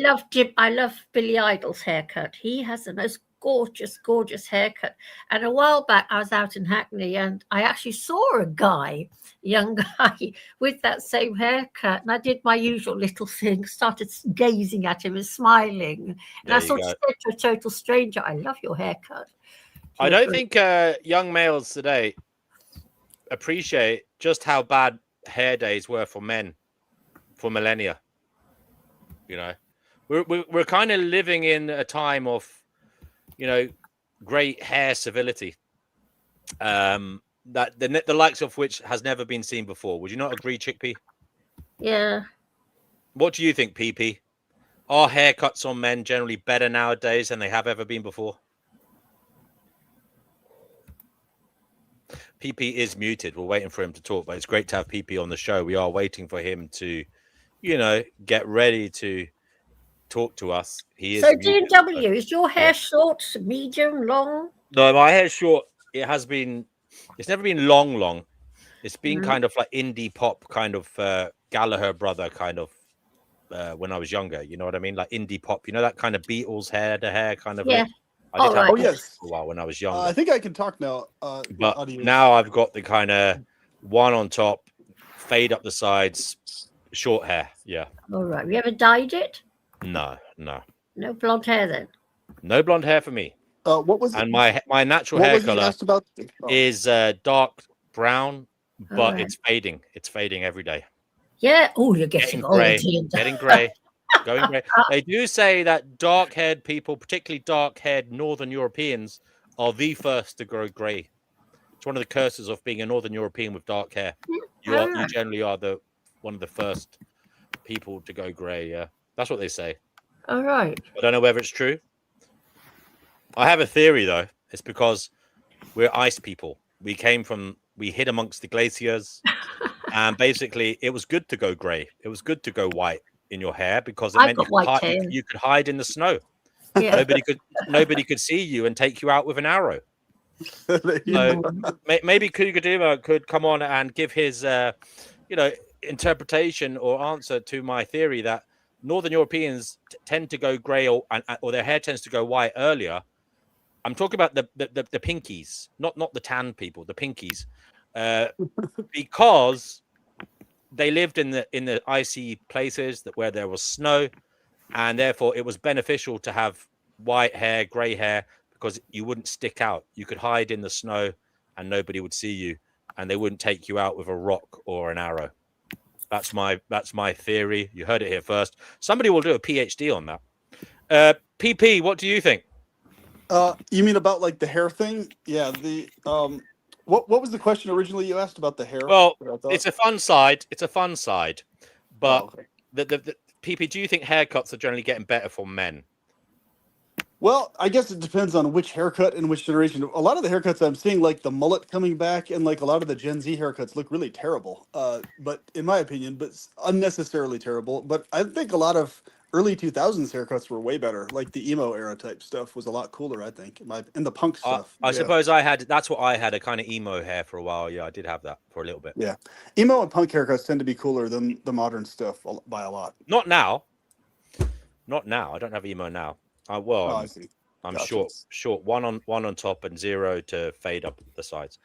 love Billy Idol's haircut. He has the most gorgeous haircut. And a while back, I was out in Hackney and I actually saw a young guy with that same haircut. And I did my usual little thing, started gazing at him and smiling. And I sort of said to a total stranger, I love your haircut. I don't think young males today appreciate just how bad hair days were for men for millennia. You know, we're kind of living in a time of, you know, great hair civility. That the likes of which has never been seen before. Would you not agree, Chickpea? Yeah. What do you think, PP? Are haircuts on men generally better nowadays than they have ever been before? PP is muted. We're waiting for him to talk, but it's great to have PP on the show. We are waiting for him to, you know, get ready to talk to us. He is So muted. DW, is your hair Yeah. short, medium, long? No, my hair's short. It has been. It's never been long. It's been kind of like indie pop, kind of Gallagher brother, kind of when I was younger. You know what I mean? Like indie pop. You know that kind of Beatles hair, the hair kind of. Yeah. Look? I did have Right. Oh, that yes. for a while when I was younger. I think I can talk now. But audio. now I've got the kind of one on top, fade up the sides, short hair. Yeah. All right. You ever dyed it? No. No blonde hair then? No blonde hair for me. What was And my natural what hair was he color asked about? is dark brown, but Alright. it's fading. It's fading every day. Yeah. Oh, you're getting old. gray. Linda. Getting grey. Going grey. They do say that dark-haired people, particularly dark-haired Northern Europeans, are the first to grow grey. It's one of the curses of being a Northern European with dark hair. You generally are one of the first people to go grey. Yeah, that's what they say. All right. I don't know whether it's true. I have a theory though. It's because we're ice people. We hid amongst the glaciers, and basically it was good to go grey. It was good to go white in your hair because it I've meant got white hair. you could hide in the snow. Yeah. Nobody could see you and take you out with an arrow. Yeah. So maybe Kugaduma could come on and give his, interpretation or answer to my theory that Northern Europeans tend to go grey or their hair tends to go white earlier. I'm talking about the pinkies, not the tan people, the pinkies, because they lived in the icy places where there was snow, and therefore it was beneficial to have white hair, grey hair, because you wouldn't stick out. You could hide in the snow and nobody would see you, and they wouldn't take you out with a rock or an arrow. That's my theory. You heard it here first. Somebody will do a PhD on that. PP, what do you think? You mean about like the hair thing? Yeah. What was the question originally you asked about the hair? Well, it's a fun side. But okay. the PP, do you think haircuts are generally getting better for men? Well, I guess it depends on which haircut and which generation. A lot of the haircuts I'm seeing, like the mullet coming back, and like a lot of the Gen Z haircuts look really terrible. But in my opinion, but unnecessarily terrible. But I think a lot of early 2000s haircuts were way better. Like the emo era type stuff was a lot cooler, I think. And the punk stuff. I suppose that's what I had, a kind of emo hair for a while. Yeah, I did have that for a little bit. Yeah. Emo and punk haircuts tend to be cooler than the modern stuff by a lot. Not now. I don't have emo now. I see. I'm Gotcha. short, one on top and zero to fade up the sides.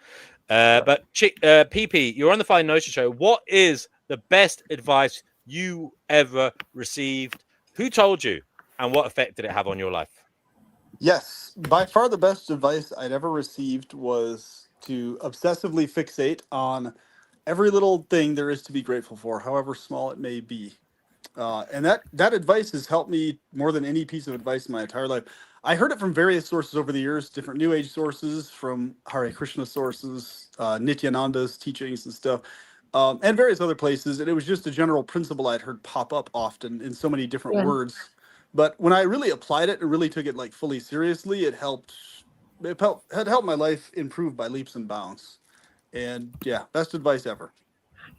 But PP, you're on the Fine Gnosis show. What is the best advice you ever received? Who told you, and what effect did it have on your life? Yes, by far the best advice I'd ever received was to obsessively fixate on every little thing there is to be grateful for, however small it may be. And that advice has helped me more than any piece of advice in my entire life. I heard it from various sources over the years, different New Age sources, from Hare Krishna sources, Nityananda's teachings and stuff, and various other places. And it was just a general principle I'd heard pop up often in so many different words. But when I really applied it and really took it like fully seriously, it helped my life improve by leaps and bounds. And yeah, best advice ever.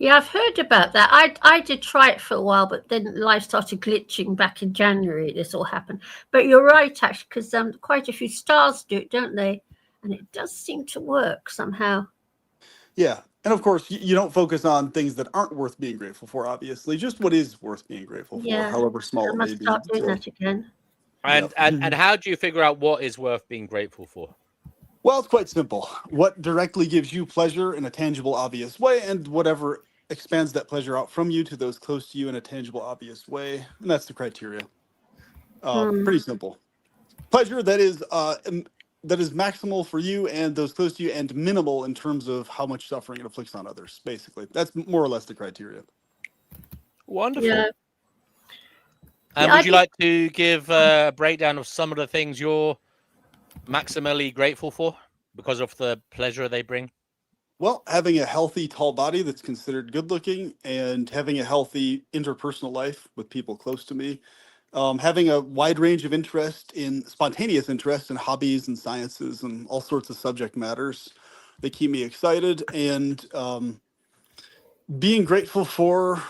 Yeah, I've heard about that. I did try it for a while, but then life started glitching back in January. This all happened. But you're right, actually, because quite a few stars do it, don't they? And it does seem to work somehow. Yeah. And of course, you don't focus on things that aren't worth being grateful for, obviously. Just what is worth being grateful for, however small I it may must be. start doing that again. And how do you figure out what is worth being grateful for? Well, it's quite simple. What directly gives you pleasure in a tangible, obvious way, and whatever expands that pleasure out from you to those close to you in a tangible, obvious way. And that's the criteria. Pretty simple. Pleasure that is maximal for you and those close to you, and minimal in terms of how much suffering it afflicts on others, basically. That's more or less the criteria. Wonderful. Yeah. And Yeah, would you like to give a breakdown of some of the things you're maximally grateful for because of the pleasure they bring? Well, having a healthy, tall body that's considered good looking, and having a healthy interpersonal life with people close to me. Having a wide range of interest in spontaneous interest in hobbies and sciences and all sorts of subject matters. They keep me excited, and being grateful for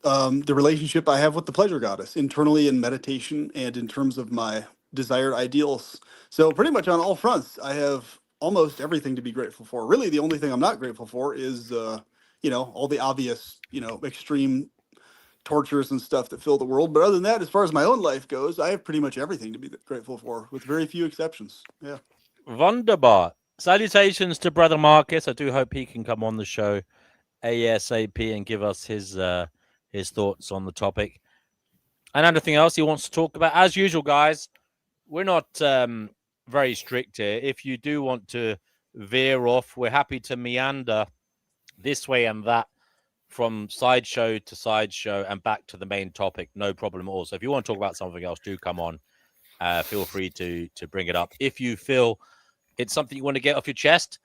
the relationship I have with the pleasure goddess internally in meditation and in terms of my desired ideals. So pretty much on all fronts, I have almost everything to be grateful for. Really, the only thing I'm not grateful for is, all the obvious, extreme tortures and stuff that fill the world. But other than that, as far as my own life goes, I have pretty much everything to be grateful for, with very few exceptions. Yeah. Wunderbar. Salutations to Brother Marcus. I do hope he can come on the show ASAP and give us his thoughts on the topic. And anything else he wants to talk about. As usual, guys, we're not very strict here. If you do want to veer off, we're happy to meander this way and that from sideshow to sideshow and back to the main topic. No problem at all. So if you want to talk about something else, do come on. Feel free to bring it up. If you feel it's something you want to get off your chest,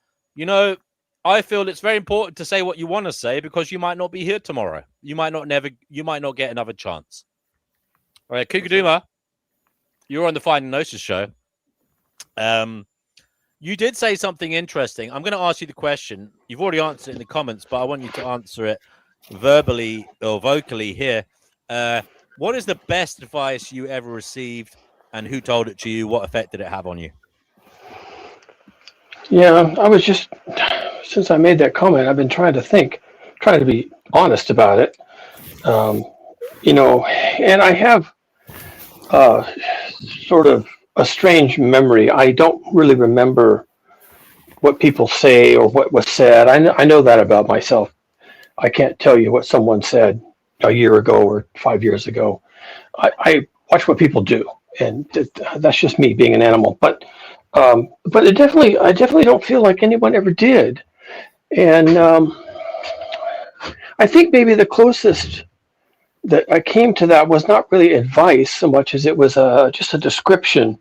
I feel it's very important to say what you want to say, because you might not be here tomorrow. You might not get another chance. All right, Kukaduma, you're on the Finding Gnosis show. You did say something interesting. I'm going to ask you the question. You've already answered it in the comments, but I want you to answer it verbally or vocally here. What is the best advice you ever received, and who told it to you? What effect did it have on you? Yeah, I was just, since I made that comment, I've been trying to be honest about it. And I have sort of a strange memory. I don't really remember what people say or what was said. I know that about myself. I can't tell you what someone said a year ago or 5 years ago. I watch what people do, and that's just me being an animal. But I definitely don't feel like anyone ever did. And I think maybe the closest that I came to that was not really advice so much as it was just a description.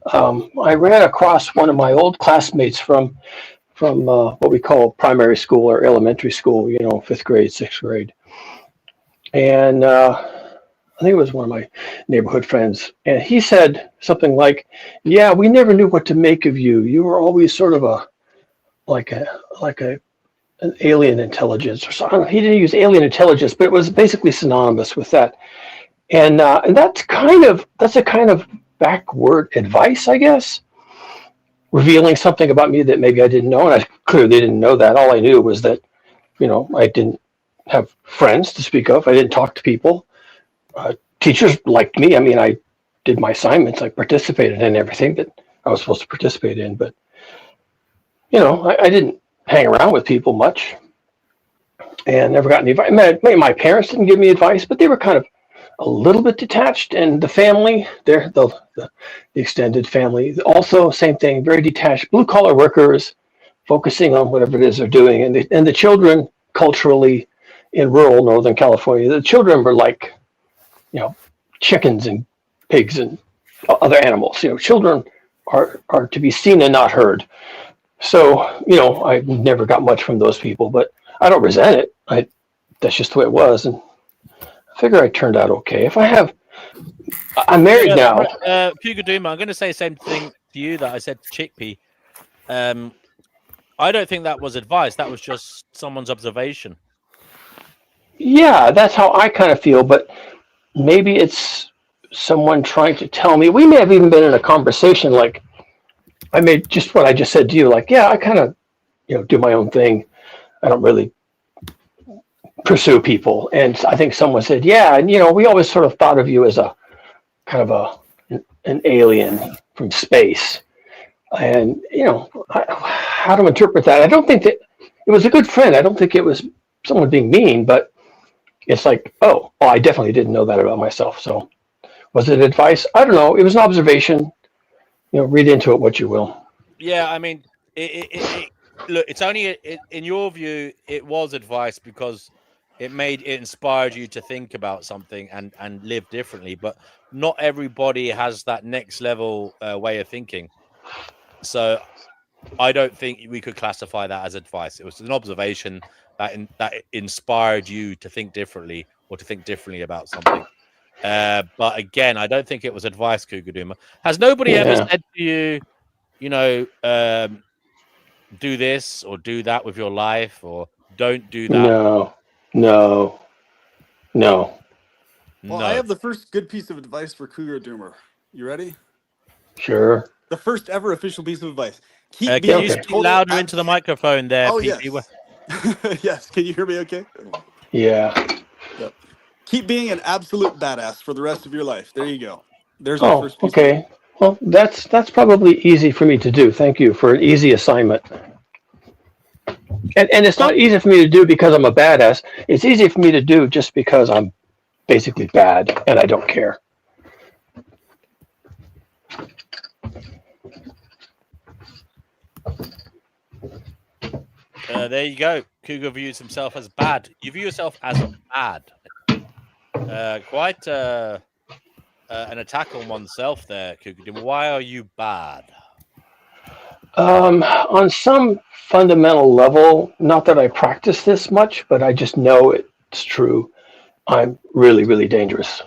I ran across one of my old classmates from what we call primary school or elementary school, 5th grade, 6th grade. And I think it was one of my neighborhood friends. And he said something like, yeah, we never knew what to make of you. You were always sort of an alien intelligence or something. He didn't use alien intelligence, but it was basically synonymous with that. And that's a kind of backward advice, I guess, revealing something about me that maybe I didn't know. And I clearly didn't know that. All I knew was that, I didn't have friends to speak of. I didn't talk to people. Teachers liked me. I mean, I did my assignments. I participated in everything that I was supposed to participate in. But, I didn't hang around with people much and never got any advice. My parents didn't give me advice, but they were kind of a little bit detached. And the family, the extended family, also same thing, very detached, blue collar workers, focusing on whatever it is they're doing. And the children culturally in rural Northern California, the children were like, chickens and pigs and other animals. Children are to be seen and not heard. So, I never got much from those people, but I don't resent it. That's just the way it was. And I figure I turned out okay. I'm married now. Pugaduma, I'm going to say the same thing to you that I said to Chickpea. I don't think that was advice. That was just someone's observation. Yeah, that's how I kind of feel, but maybe it's someone trying to tell me. We may have even been in a conversation like I made just what I just said to you. Like, yeah, I kind of, do my own thing. I don't really pursue people. And I think someone said, yeah, and we always sort of thought of you as a kind of an alien from space. And how to interpret that? I don't think that it was a good friend. I don't think it was someone being mean, but it's like, oh, I definitely didn't know that about myself. So was it advice? I don't know. It was an observation. Read into it what you will. Yeah, I mean, look, it's only in your view, it was advice because it inspired you to think about something and live differently. But not everybody has that next level way of thinking. So I don't think we could classify that as advice. It was an observation that inspired you to think differently or to think differently about something. But again, I don't think it was advice, Kugaduma. Has nobody ever said to you, do this or do that with your life, or don't do that? No. Well, I have the first good piece of advice for Cougar Doomer. You ready? Sure. The first ever official piece of advice. Can you speak louder into the microphone there, PP? Yes. Yes. Can you hear me okay? Yeah. Yep. Keep being an absolute badass for the rest of your life. There you go. There's my first piece. Okay. Well, that's probably easy for me to do. Thank you for an easy assignment. And it's not easy for me to do because I'm a badass. It's easy for me to do just because I'm basically bad and I don't care. There you go. Cougar views himself as bad. You view yourself as bad. Quite an attack on oneself there, Cougar. Why are you bad? On some fundamental level, not that I practice this much, but I just know it's true. I'm really, really dangerous.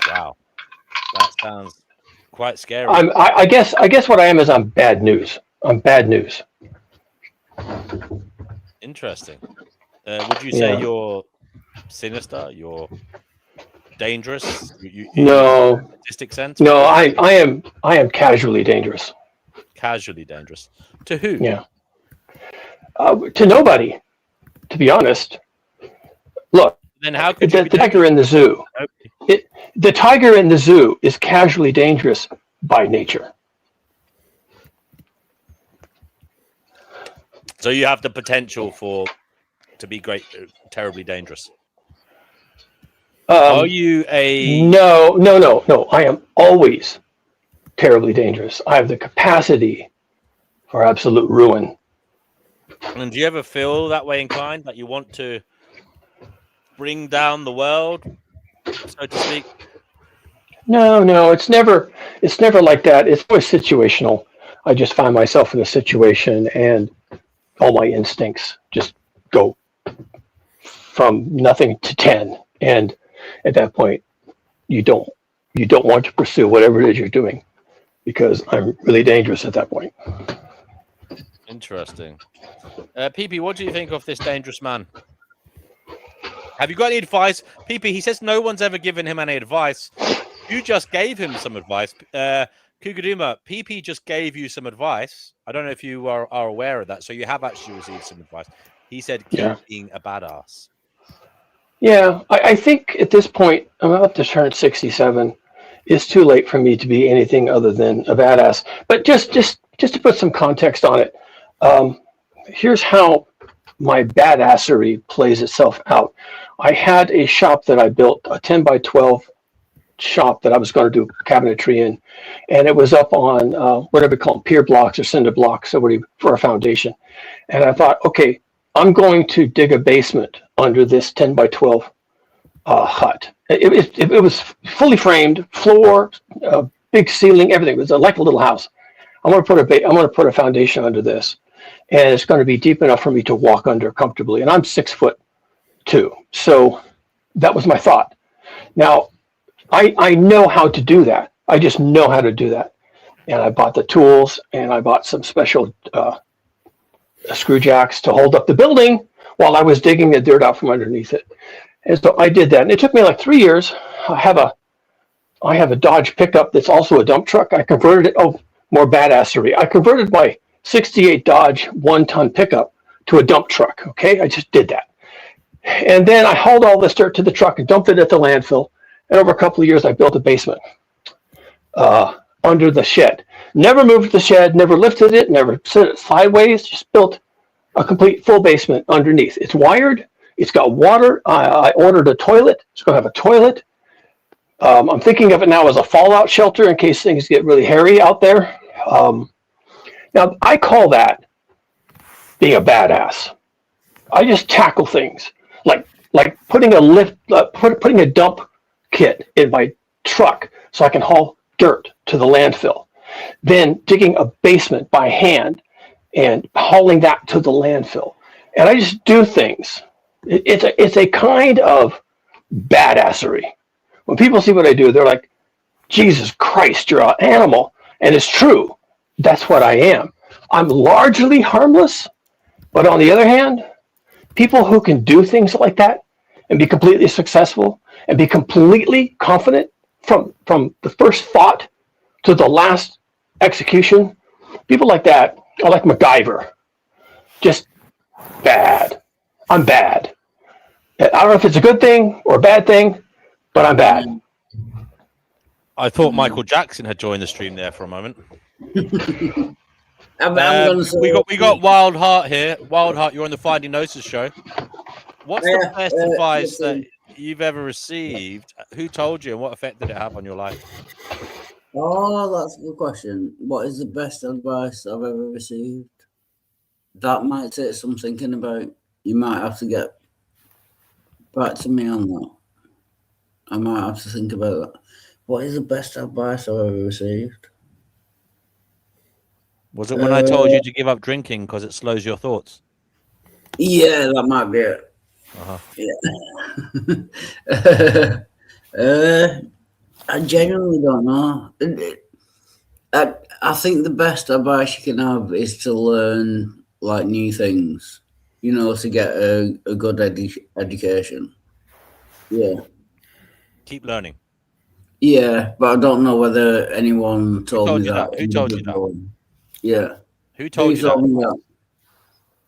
Wow, that sounds quite scary. I guess what I am is I'm bad news. I'm bad news. Interesting. Would you say you're sinister? You're dangerous? No. In a statistic sense? No, I am casually dangerous. Casually dangerous. To who? Yeah. To nobody, to be honest. Look, then how could the tiger in the zoo? The tiger in the zoo is casually dangerous by nature. So you have the potential to be terribly dangerous. Are you a... No. I am always terribly dangerous. I have the capacity for absolute ruin. And do you ever feel that way inclined, that you want to bring down the world, so to speak? No, it's never like that. It's always situational. I just find myself in a situation and all my instincts just go from nothing to 10. And at that point, you don't want to pursue whatever it is you're doing because I'm really dangerous at that point. Interesting. PP, what do you think of this dangerous man? Have you got any advice? PP, he says no one's ever given him any advice. You just gave him some advice. Kugaduma, PP just gave you some advice. I don't know if you are aware of that. So you have actually received some advice. He said, keep being a badass. Yeah, I think at this point, I'm about to turn 67. It's too late for me to be anything other than a badass. But just to put some context on it, here's how my badassery plays itself out. I had a shop that I built, a 10 by 12 shop that I was going to do cabinetry in, and it was up on whatever we call them, pier blocks or cinder blocks for a foundation. And I thought, okay, I'm going to dig a basement under this 10 by 12 hut. It was fully framed, floor, big ceiling, everything. It was like a little house. I'm going to put a foundation under this, and it's going to be deep enough for me to walk under comfortably. And I'm 6'2", so that was my thought. Now, I know how to do that. I just know how to do that. And I bought the tools, and I bought some special screw jacks to hold up the building while I was digging the dirt out from underneath it. And so I did that, and it took me like 3 years. I have a Dodge pickup that's also a dump truck. I converted it. Oh, more badassery. I converted my 68 Dodge 1-ton pickup to a dump truck. Okay, I just did that. And then I hauled all this dirt to the truck and dumped it at the landfill. And over a couple of years, I built a basement under the shed. Never moved the shed, never lifted it, never set it sideways, just built a complete full basement underneath. It's wired. It's got water. I ordered a toilet. It's going to have a toilet. I'm thinking of it now as a fallout shelter in case things get really hairy out there. Now, I call that being a badass. I just tackle things like putting a putting a dump kit in my truck so I can haul dirt to the landfill. Then digging a basement by hand and hauling that to the landfill. And I just do things. It's a kind of badassery. When people see what I do, they're like, Jesus Christ, you're an animal. And it's true. That's what I am. I'm largely harmless, but on the other hand, people who can do things like that and be completely successful and be completely confident from the first thought to the last execution, people like that are like MacGyver. Just bad. I'm bad. I don't know if it's a good thing or a bad thing, but I'm bad. I thought Michael Jackson had joined the stream there for a moment. I'm gonna say, we got Wild Heart here. Wild Heart, you're on the Finding Gnosis show. What's the best advice that you've ever received? Who told you, and what effect did it have on your life? Oh, that's a good question. What is the best advice I've ever received? That might take some thinking about. You might have to get back to me on that. I might have to think about that. What is the best advice I've ever received? Was it when I told you to give up drinking because it slows your thoughts? Yeah, that might be it. Yeah. I genuinely don't know. I think the best advice you can have is to learn like new things, you know, to get a good education. Yeah. Keep learning. Yeah, but I don't know whether anyone told me that. Who told you that? Yeah. Who told you that? Me that?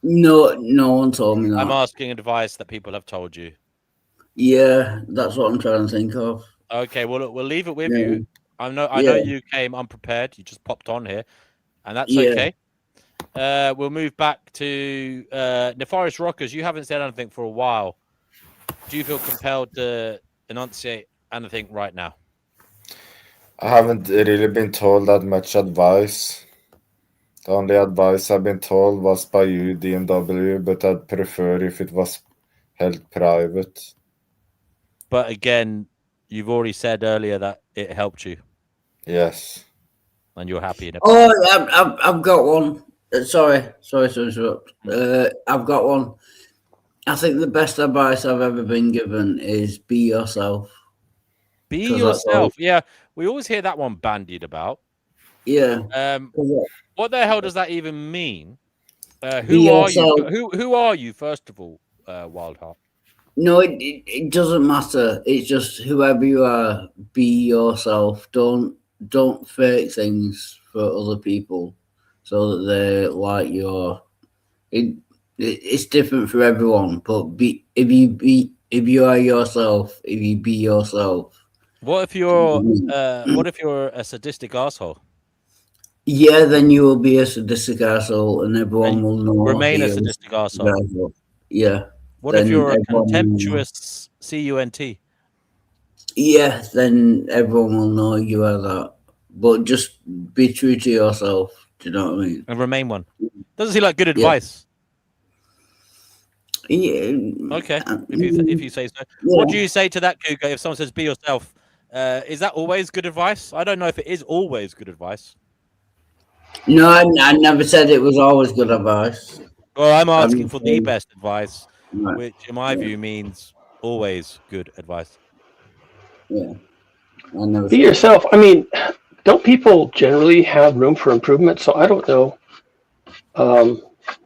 No one told me that. I'm asking advice that people have told you. Yeah, that's what I'm trying to think of. Okay, well, look, we'll leave it with you. I know you came unprepared. You just popped on here, and that's okay. We'll move back to Nefarious Rockers. You haven't said anything for a while. Do you feel compelled to enunciate anything right now? I haven't really been told that much advice. The only advice I've been told was by you, DMW, but I'd prefer if it was held private. But again, you've already said earlier that it helped you. Yes. And you're happy in it. Oh, I've got one. Sorry to interrupt. I've got one. I think the best advice I've ever been given is be yourself. Be yourself. Yeah, we always hear that one bandied about. Yeah. What the hell does that even mean? Who are you? Who are you, first of all, Wildheart? No, it doesn't matter. It's just whoever you are, be yourself. Don't fake things for other people so that they like your. It's different for everyone, but if you are yourself, if you be yourself. What if you're a sadistic asshole? Yeah, then you will be a sadistic asshole, and everyone will know. Remain a sadistic asshole. Yeah. What if you're a contemptuous cunt? Yeah, then everyone will know you are that. But just be true to yourself. Do you know what I mean? And remain one. Doesn't seem like good advice. Yeah. Okay, if you say so. Yeah. What do you say to that, Cougar, if someone says be yourself? Is that always good advice? I don't know if it is always good advice. No, I never said it was always good advice. Well, I'm asking for the best advice, which in my view means always good advice. Yeah. Be yourself. I mean, don't people generally have room for improvement? So I don't know.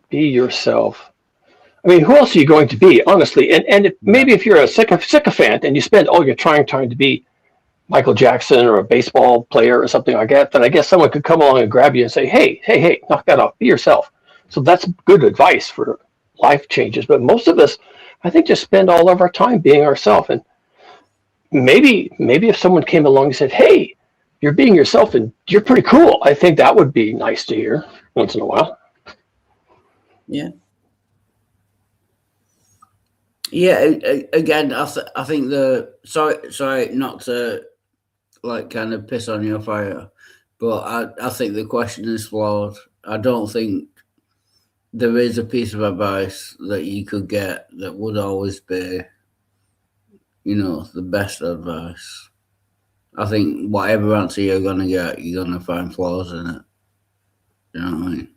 Be yourself. I mean, who else are you going to be, honestly? And maybe if you're a sycophant and you spend all your time trying to be Michael Jackson or a baseball player or something like that, then I guess someone could come along and grab you and say, hey, knock that off. Be yourself. So that's good advice for life changes. But most of us, I think, just spend all of our time being ourselves. And maybe if someone came along and said, hey, you're being yourself and you're pretty cool, I think that would be nice to hear once in a while. Yeah. Yeah, again, I think sorry not to like kind of piss on your fire, but I think the question is flawed. I don't think there is a piece of advice that you could get that would always be, the best advice. I think whatever answer you're going to get, you're going to find flaws in it. You know what I mean?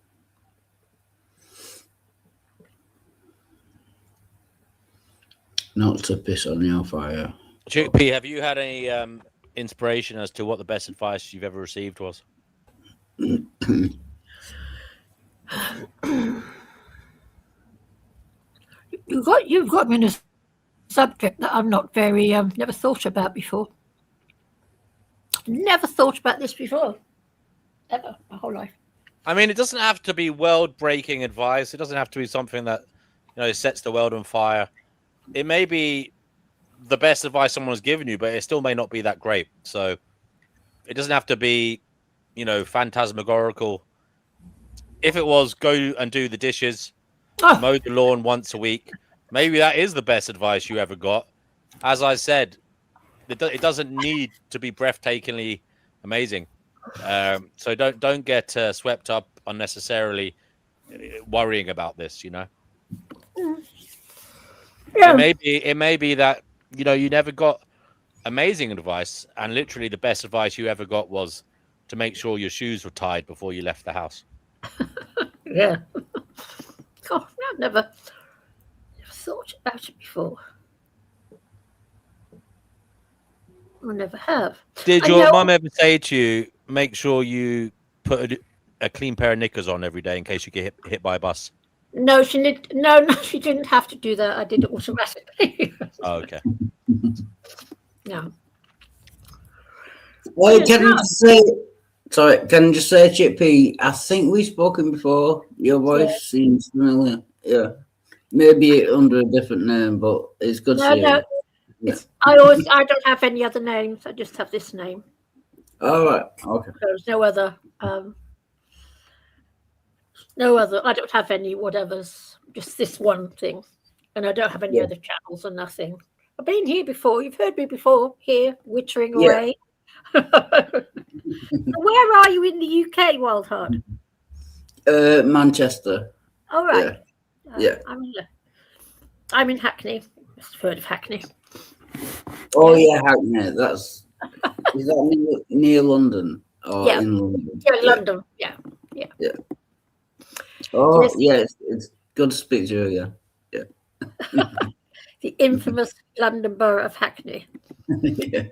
Not to piss on your fire. Chickpea, have you had any inspiration as to what the best advice you've ever received was? You've got me in a subject that I've not very never thought about before. Never thought about this before, ever, my whole life. I mean, it doesn't have to be world-breaking advice. It doesn't have to be something that sets the world on fire. It may be the best advice someone's given you, but it still may not be that great. So it doesn't have to be, phantasmagorical. If it was go and do the dishes, mow the lawn once a week, maybe that is the best advice you ever got. As I said, it doesn't need to be breathtakingly amazing. So don't get swept up unnecessarily worrying about this. Yeah. It may be that you never got amazing advice, and literally the best advice you ever got was to make sure your shoes were tied before you left the house. Yeah. God, I've never thought about it before. I never have. Did your mum ever say to you, make sure you put a clean pair of knickers on every day in case you get hit by a bus? No, she didn't have to do that. I did it automatically. Oh, okay. No. Well, can I just say, Chippy, I think we've spoken before. Your voice seems familiar. Yeah. Maybe under a different name, but it's good to see you. Yeah. I don't have any other names. I just have this name. All right. Okay. There's no other. I don't have any whatevers. Just this one thing, and I don't have any other channels or nothing. I've been here before. You've heard me before. Here, wittering away. Where are you in the UK, Wildheart? Manchester. All right. Yeah. I'm in Hackney. I've heard of Hackney. Oh yeah, Hackney. Is that near London or in London? Yeah, London. Yeah. Oh it's good to speak to you again. Yeah. The infamous London borough of Hackney. Yeah.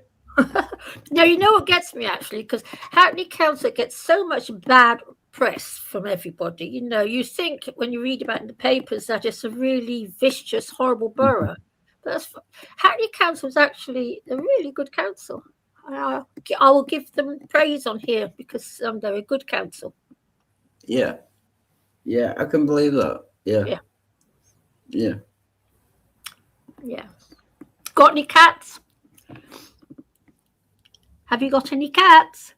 Now, you know what gets me, actually, because Hackney Council gets so much bad press from everybody. You think when you read about it in the papers that it's a really vicious, horrible borough. But Hackney Council is actually a really good council. I will give them praise on here because they're a good council. Yeah. Yeah, I can believe that. Yeah. Got any cats? Have you got any cats?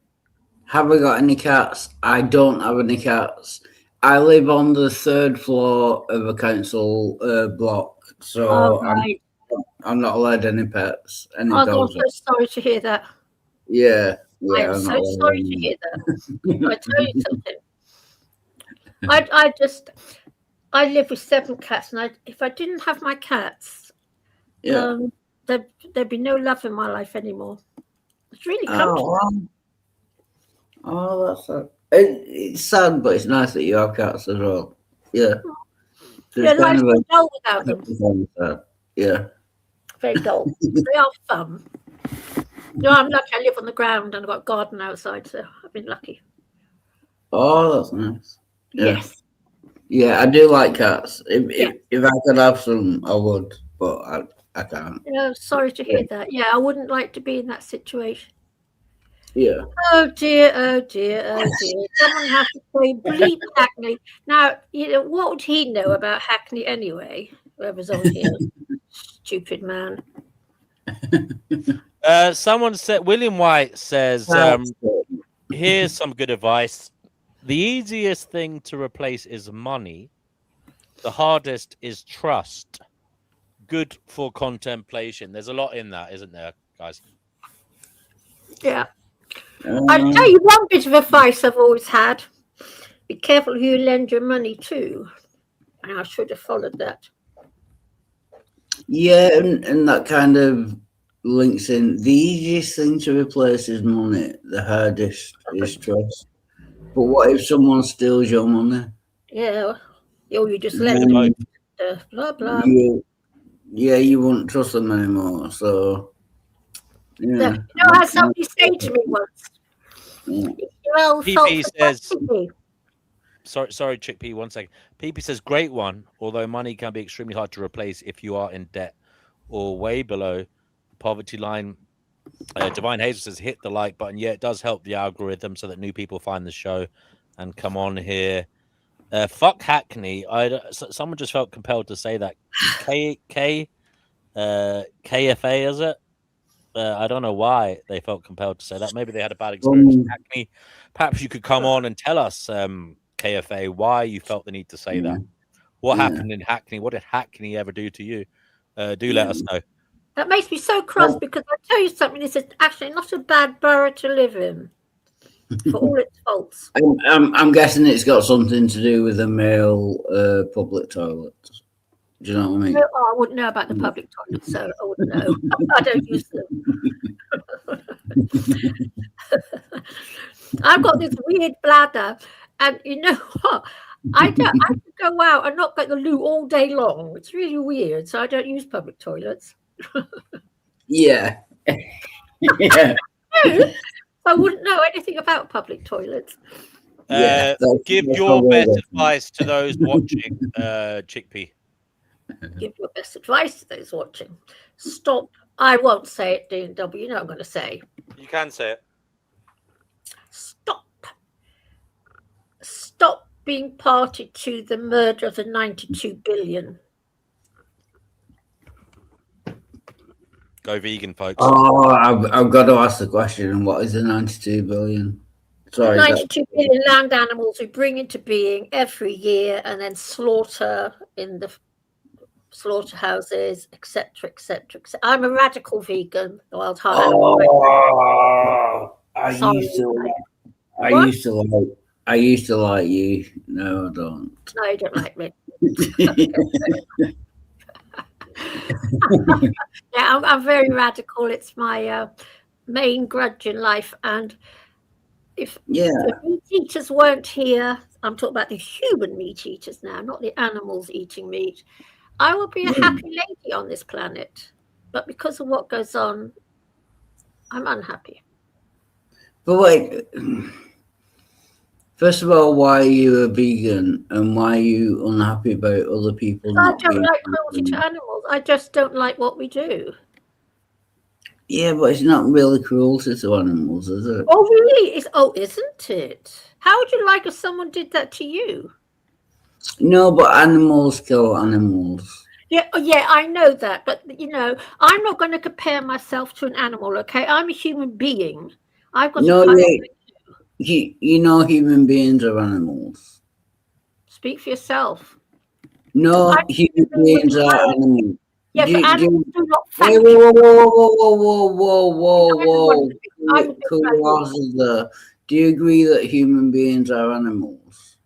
Have I got any cats? I don't have any cats. I live on the 3rd floor of a council block, so I'm not allowed any pets. Any dogs. I'm so sorry to hear that. Yeah. I'm so sorry to hear that. I tell you something. I live with 7 cats, and if I didn't have my cats, there'd be no love in my life anymore. It's really comfortable. Oh, that's sad. It's sad, but it's nice that you have cats as well. Yeah. Life's very dull without them. Yeah. Very dull. They are fun. No, I'm lucky. I live on the ground and I've got a garden outside, so I've been lucky. Oh, that's nice. Yeah. Yes. Yeah, I do like cats. If I could have some, I would, but I can't. Sorry to hear that. Yeah, I wouldn't like to be in that situation. Yeah. Oh dear. Someone has to say bleep Hackney. Now, what would he know about Hackney anyway? Whoever's on here. Stupid man. Someone said, William White says, here's some good advice. The easiest thing to replace is money. The hardest is trust. Good for contemplation. There's a lot in that, isn't there, guys? Yeah. I'll tell you one bit of advice I've always had. Be careful who you lend your money to. and I should have followed that. Yeah, and that kind of links in. The easiest thing to replace is money. The hardest is trust. But what if someone steals your money? Yeah, you just let Do them. both. Blah blah. You wouldn't trust them anymore. So, yeah. I had somebody say to me once, "Well, PP says, sorry, Chick P, 1 second. PP says, great one, although money can be extremely hard to replace if you are in debt or way below the poverty line. Divine Hazel says, hit the like button. Yeah, it does help the algorithm so that new people find the show and come on here. Fuck Hackney. Someone just felt compelled to say that. KFA, is it? I don't know why they felt compelled to say that. Maybe they had a bad experience with Hackney. Perhaps you could come on and tell us, KFA, why you felt the need to say that. What happened in Hackney? What did Hackney ever do to you? Do let us know. That makes me so cross because I tell you something. This is actually not a bad borough to live in, for all its faults. I'm guessing it's got something to do with the male public toilets. Do you know what I mean? No, I wouldn't know about the public toilets, so I wouldn't know. I don't use them. I've got this weird bladder, and you know what? I could go out and not get the loo all day long. It's really weird, so I don't use public toilets. Yeah. Yeah. I wouldn't know anything about public toilets. Give your best advice to those watching, Chickpea. Give your best advice to those watching. Stop. I won't say it, D&W. You know what I'm going to say. You can say it. Stop being party to the murder of the 92 billion. Go vegan, folks. Oh, I've got to ask the question. What is the 92 billion? Sorry, 92 billion land animals we bring into being every year and then slaughter in the slaughterhouses, etc., etc., etc. I'm a radical vegan. I used to like you. No, I don't. No, you don't like me. Yeah, I'm very radical. It's my main grudge in life. And if the meat eaters weren't here, I'm talking about the human meat eaters now, not the animals eating meat, I would be a happy lady on this planet. But because of what goes on, I'm unhappy. But wait, first of all, why are you a vegan and why are you unhappy about other people? I don't like cruelty to animals. I just don't like what we do. Yeah, but it's not really cruelty to animals, is it? Oh, really? Isn't it? How would you like if someone did that to you? No, but animals kill animals. Yeah, I know that. But, I'm not going to compare myself to an animal, okay? I'm a human being. I've got you know human beings are animals. Speak for yourself. No, human beings are animals. Yeah, but animals do not thank Whoa. Do you agree that human beings are animals?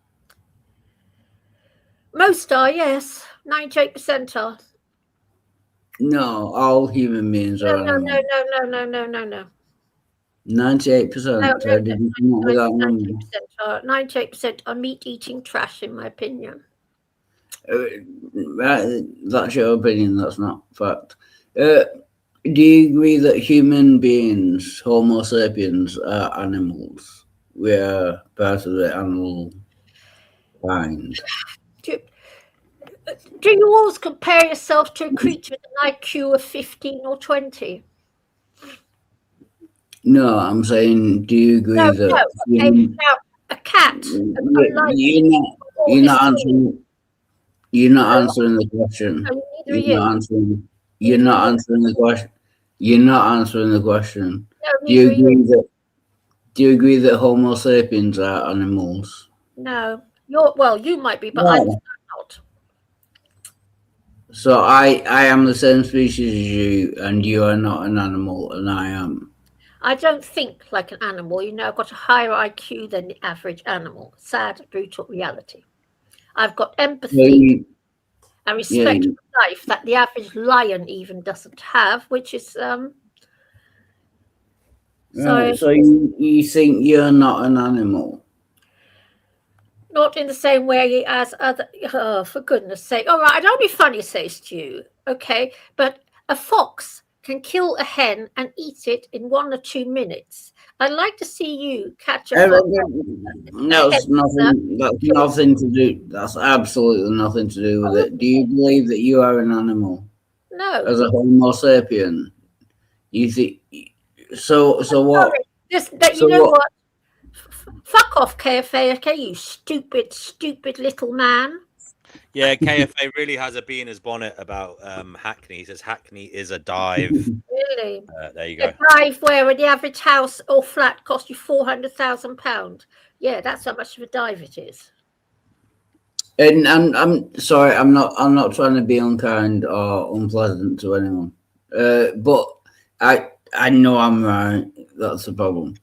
Most are, yes. 98% are. No, all human beings are animals. No. 98%. No, Did you come up with that number? 98% are meat-eating trash, in my opinion. That's your opinion. That's not fact. Do you agree that human beings, Homo sapiens, are animals? We are part of the animal kind. Do you always compare yourself to a creature with an IQ of 15 or 20? No, I'm saying, do you agree that? No. Okay. Now, a cat. You're not answering the question. No, You're not answering the question. You're not answering the question. No, do you agree that Homo sapiens are animals? No. You might be, but I'm not. So I am the same species as you, and you are not an animal, and I am. I don't think like an animal. I've got a higher IQ than the average animal. Sad, brutal reality. I've got So empathy you, and yeah. respect for life that the average lion even doesn't have, which is Right. So you think you're not an animal? not in the same way as other. Oh, for goodness sake! All right, I don't be funny, says to you, okay? But a fox can kill a hen and eat it in 1 or 2 minutes. I'd like to see you catch a fox. That's nothing. That's nothing to do. That's absolutely nothing to do with it. Do you believe that you are an animal No. as a Homo sapien? You think so? So what? Sorry. Just that So you know what? what? Fuck off, KFA, okay, you stupid, stupid little man. Yeah, KFA really has a bee in his bonnet about Hackney. He says Hackney is a dive. Really? There you go. A dive where the average house or flat cost you £400,000. Yeah, that's how much of a dive it is. And I'm sorry. I'm not trying to be unkind or unpleasant to anyone. But I know I'm right. That's the problem.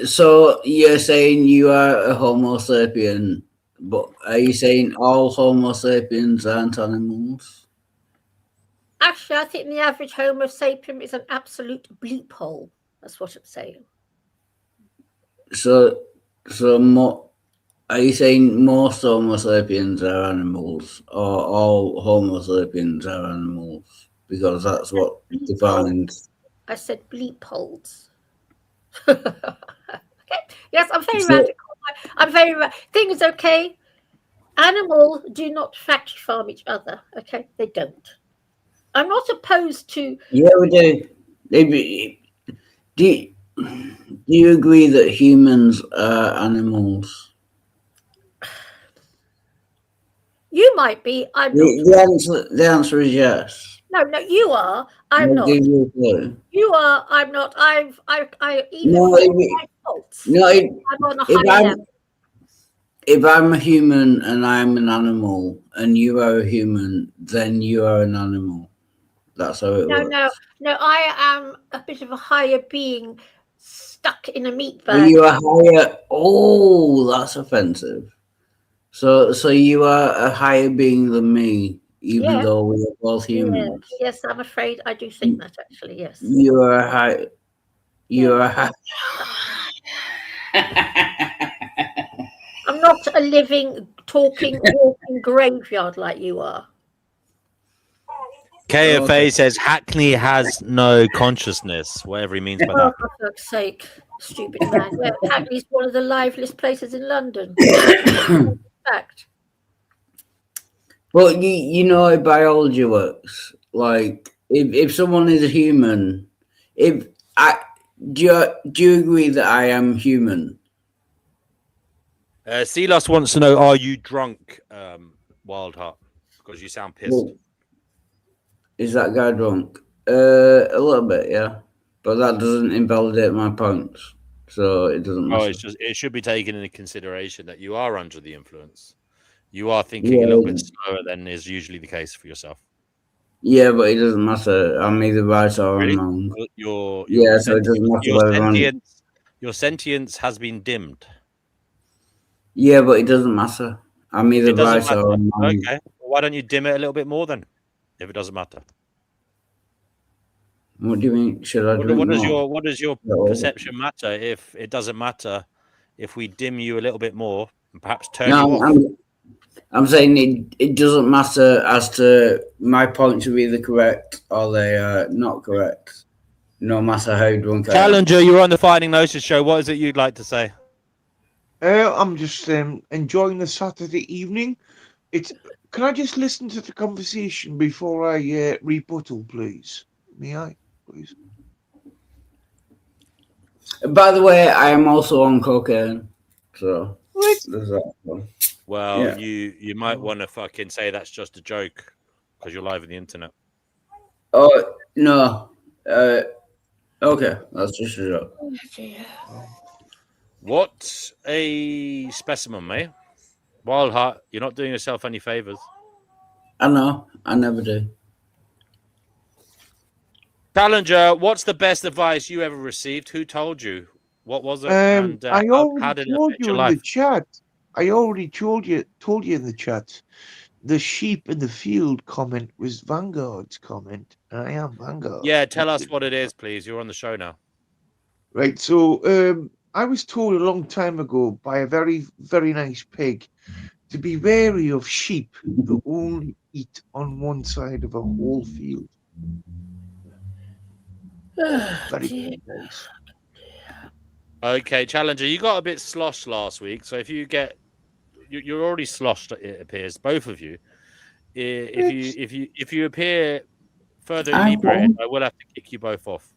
So you're saying you are a Homo sapien, but are you saying all Homo sapiens aren't animals? Actually, I think the average Homo sapien is an absolute bleep hole. That's what I'm saying. So more. Are you saying most Homo sapiens are animals, or all Homo sapiens are animals? Because that's what defines. I said bleep holes. Okay. Yes, I'm very So, radical. I'm very. Thing is, okay. Animals do not factory farm each other. Okay, they don't. I'm not opposed to. yeah, we do. Do you agree that humans are animals? You might be. I'm not. The answer is yes. No, you are. I'm I'll not. give you a clue. You are. I'm not. I even No, my faults. no. I'm on a If higher I'm level. if I'm a human and I'm an animal, and you are a human, then you are an animal. That's how it works. No. I am a bit of a higher being stuck in a meat Well, bag. you are higher. Oh, that's offensive. So you are a higher being than me, even Yeah. though we are both humans. Yes, I'm afraid I do think that actually. Yes. You are a high. You are a high. I'm not a living, talking, walking graveyard like you are. KFA says Hackney has no consciousness, whatever he means by Oh, that. for fuck's sake, stupid man. Yeah, Hackney's one of the liveliest places in London. Fact. But you know how biology works. Like if someone is a human, if I do you agree that I am human? Silas wants to know: are you drunk, Wildheart? Because you sound pissed. Well, is that guy drunk? A little bit, yeah. But that doesn't invalidate my points, so it doesn't matter. Oh, it should be taken into consideration that you are under the influence. You are thinking a little bit slower than is usually the case for yourself. Yeah, but it doesn't matter. I'm either right or Really? wrong. So it doesn't matter your sentience has been dimmed. Yeah, but it doesn't matter. I'm either It doesn't right matter. or wrong. Okay. Well, why don't you dim it a little bit more then? If it doesn't matter. What do you mean? Should I drink more? What does your perception matter if it doesn't matter if we dim you a little bit more and perhaps turn you off? I'm saying it doesn't matter as to my points are either correct or they are not correct. No matter how drunk I am. Challenger, you're on the Finding Gnosis show. What is it you'd like to say? I'm just enjoying the Saturday evening. Can I just listen to the conversation before I rebuttal, please? May I, please? By the way, I am also on cocaine. So What? there's that one. Well, Yeah. you might want to fucking say that's just a joke because you're live on the internet. Oh no. Okay, that's just a joke. What a specimen, mate. Wildheart, you're not doing yourself any favors. I know, I never do. Challenger, what's the best advice you ever received? Who told you? What was it? I already how did it told affect you your in life? the chat. I already told you in the chat. The sheep in the field comment was Vanguard's comment, and I am Vanguard. Yeah, tell us what it is, please. You're on the show now. Right, so I was told a long time ago by a very, very nice pig to be wary of sheep who only eat on one side of a whole field. Very good advice. Okay, Challenger, you got a bit sloshed last week, so if you get, you're already sloshed. It appears, both of you. If you appear further inebriated, I will have to kick you both off.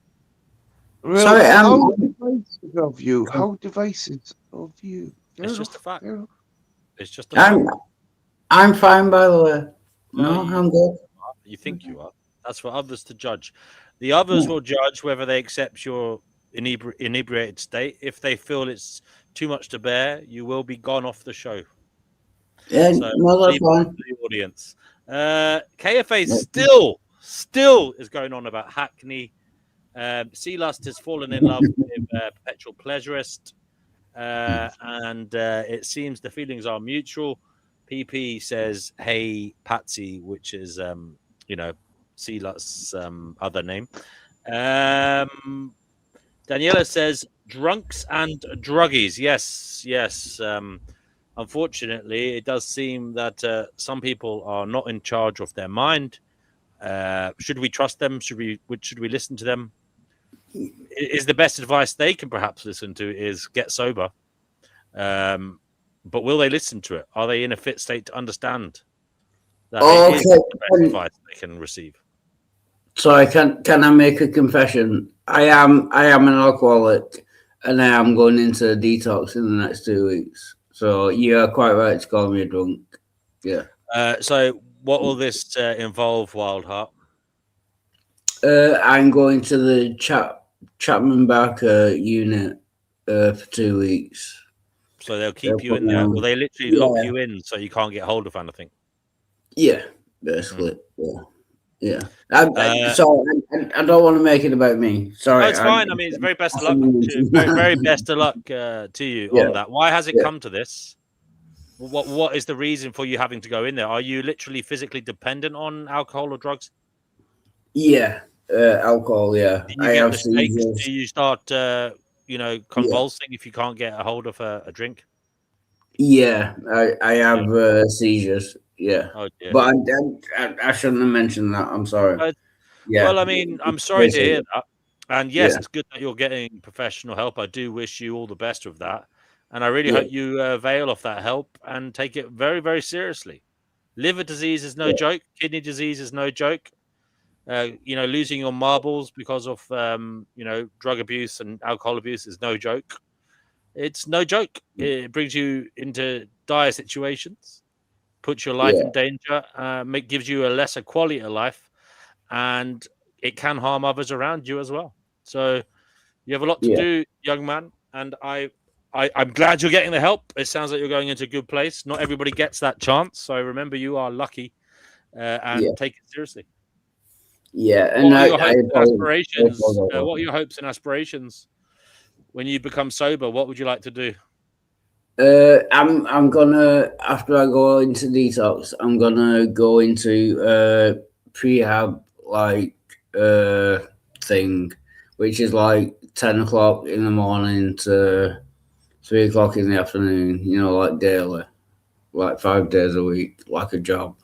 Well, Sorry, how divisive of you? How divisive of you? It's just a fact. It's just a fact. I'm fine, by the way. No, Well, I'm good. You think you are. That's for others to judge. The others will judge whether they accept your inebriated state. If they feel it's too much to bear, you will be gone off the show. Yeah, so no, that's leave fine. it to the audience. KFA still is going on about Hackney. Sea Lust has fallen in love with Perpetual Pleasurist, and it seems the feelings are mutual. PP says, "Hey Patsy," which is Sea Lust's other name. Daniela says, "Drunks and druggies." Yes. Unfortunately, it does seem that some people are not in charge of their mind. Should we trust them? Should we listen to them? Is the best advice they can perhaps listen to is get sober. But will they listen to it? Are they in a fit state to understand that it is the best advice they can receive? Sorry, can I make a confession? I am an alcoholic, and I am going into detox in the next 2 weeks. So you are quite right to call me a drunk. Yeah. So what will this involve, Wildheart? I'm going to the Chapman Barker unit for 2 weeks. So they'll keep you in there. Will they literally lock you in so you can't get hold of anything? Yeah, basically. Yeah. Sorry, I don't want to make it about me. Sorry. No, it's fine. I mean, it's very best of luck. Very best of luck to you on that. Why has it come to this? What is the reason for you having to go in there? Are you literally physically dependent on alcohol or drugs? Yeah, alcohol. Yeah, Do you get the shakes? Do you start, convulsing if you can't get a hold of a drink? Yeah, I have seizures. Yeah, oh, dear. But I shouldn't have mentioned that. I'm sorry. Well, I mean, I'm sorry to hear that. And yes, it's good that you're getting professional help. I do wish you all the best with that. And I really hope you avail of that help and take it very, very seriously. Liver disease is no joke. Kidney disease is no joke. Losing your marbles because of, drug abuse and alcohol abuse is no joke. It's no joke. It brings you into dire situations, puts your life in danger, gives you a lesser quality of life, and it can harm others around you as well. So you have a lot to do, young man, and I'm glad you're getting the help. It sounds like you're going into a good place. Not everybody gets that chance, so remember you are lucky, and take it seriously. Yeah, and what are your hopes and aspirations when you become sober? What would you like to do? I'm gonna, after I go into detox, I'm gonna go into prehab thing, which is like 10 o'clock in the morning to 3 o'clock in the afternoon, like daily, like 5 days a week, like a job.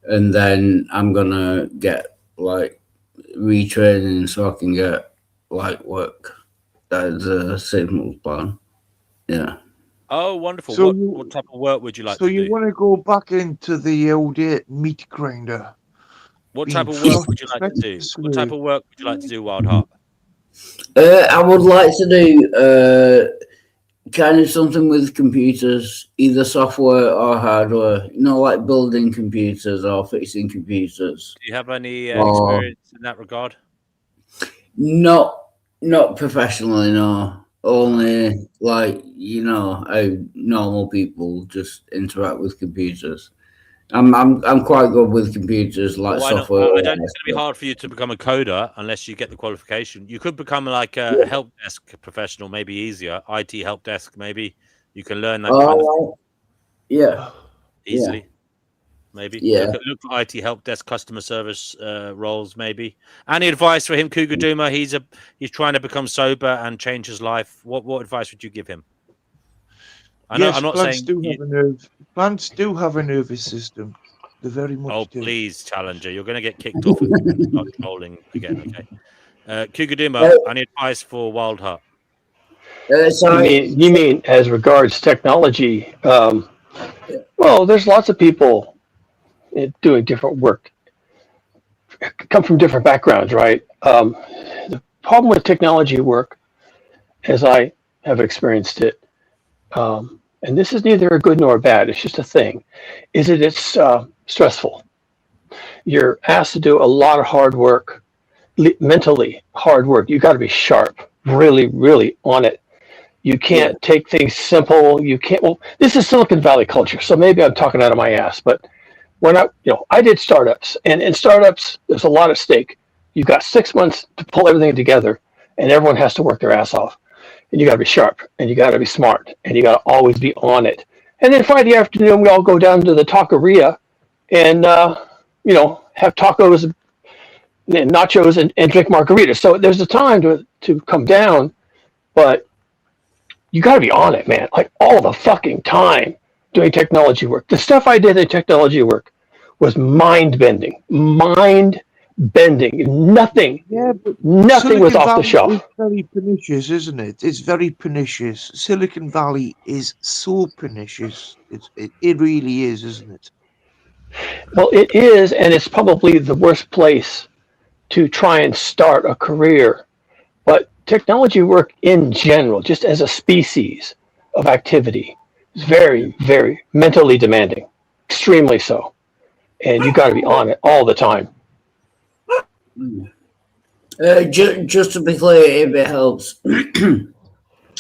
And then I'm gonna get retraining so I can get work. That's a 6 month plan. Yeah. Oh, wonderful. So what type of work would you like to do? So you want to go back into the old meat grinder? What type of work would you like to do? What type of work would you like to do, Wildheart? I would like to do kind of something with computers, either software or hardware, like building computers or fixing computers. Do you have any experience in that regard? Not professionally, no. Only how normal people just interact with computers. I'm quite good with computers, like software. I don't think it's going to be hard for you to become a coder unless you get the qualification. You could become like a help desk professional, maybe easier. IT help desk, maybe you can learn that kind of thing. Yeah. easily. Maybe Yeah. look for IT help desk, customer service roles. Maybe. Any advice for him, Cougar Duma? He's trying to become sober and change his life. What advice would you give him? I know Yes, I'm not plants saying. do have a nerve. Plants do have a nervous system. They very much Oh, do. please, Challenger, you're going to get kicked off if you start trolling again. Okay. Cougar Duma, Uh, any advice for Wild Heart? sorry. You mean as regards technology? Well, there's lots of people doing different work, come from different backgrounds, right? The problem with technology work, as I have experienced it, and this is neither a good nor a bad, it's just a thing, is that it's stressful. You're asked to do a lot of hard work, mentally hard work. You got to be sharp, really, really on it. You can't take things simple. You can't. Well, this is Silicon Valley culture, so maybe I'm talking out of my ass. But when I did startups, and in startups, there's a lot at stake. You've got 6 months to pull everything together, and everyone has to work their ass off. And you got to be sharp, and you got to be smart, and you got to always be on it. And then Friday afternoon, we all go down to the taqueria, and have tacos and nachos and drink margaritas. So there's a time to come down, but you got to be on it, man. Like all the fucking time doing technology work. The stuff I did in technology work was mind bending. Nothing was Silicon off the Valley shelf. is very pernicious, isn't it? It's very pernicious. Silicon Valley is so pernicious. It really is, isn't it? Well, it is, and it's probably the worst place to try and start a career. But technology work in general, just as a species of activity, is very, very mentally demanding, extremely so. And you got to be on it all the time. Just to be clear, if it helps,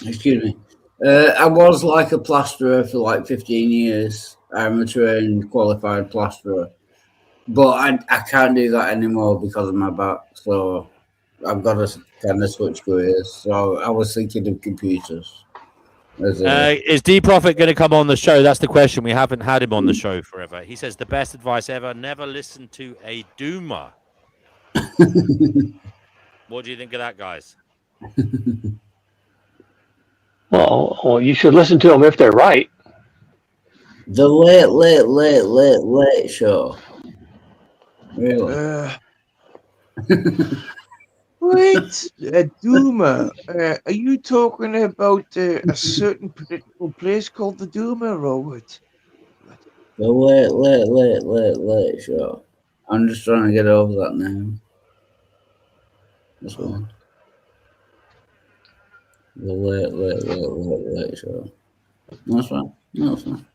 excuse me. I was like a plasterer for like 15 years. I'm a trained, qualified plasterer. But I can't do that anymore because of my back. So I've got to kind of switch careers. So I was thinking of computers. Is D Prophet going to come on the show? That's the question. We haven't had him on the show forever. He says the best advice ever: never listen to a doomer. What do you think of that, guys? Well, you should listen to them if they're right. The late show. Really? Wait, Duma. Are you talking about a certain political place called the Duma, Robert? The late show. I'm just trying to get over that now. This one. The late show. That's fine. No, it's fine.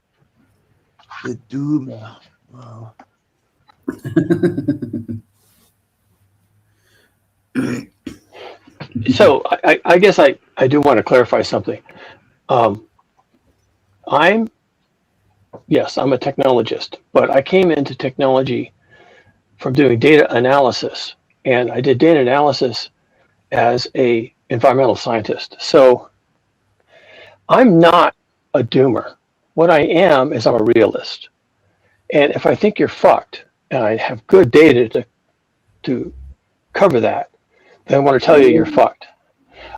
The Duma. Wow. So I guess I do want to clarify something. I'm a technologist, but I came into technology from doing data analysis, and I did data analysis as a environmental scientist. So I'm not a doomer. What I am is I'm a realist. And if I think you're fucked, and I have good data to cover that, then I want to tell you you're fucked.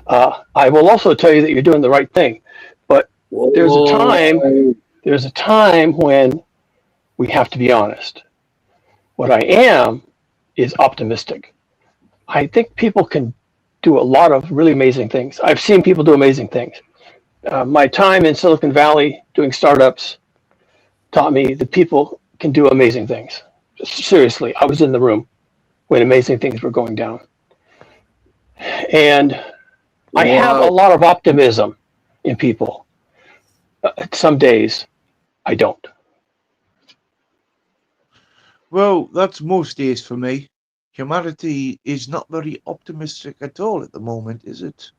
I will also tell you that you're doing the right thing, but there's a time when we have to be honest. What I am is optimistic. I think people can do a lot of really amazing things. I've seen people do amazing things. My time in Silicon Valley doing startups taught me that people can do amazing things. Seriously, I was in the room when amazing things were going down. And I have a lot of optimism in people. Some days I don't. Well, that's most days for me. Humanity is not very optimistic at all at the moment, is it?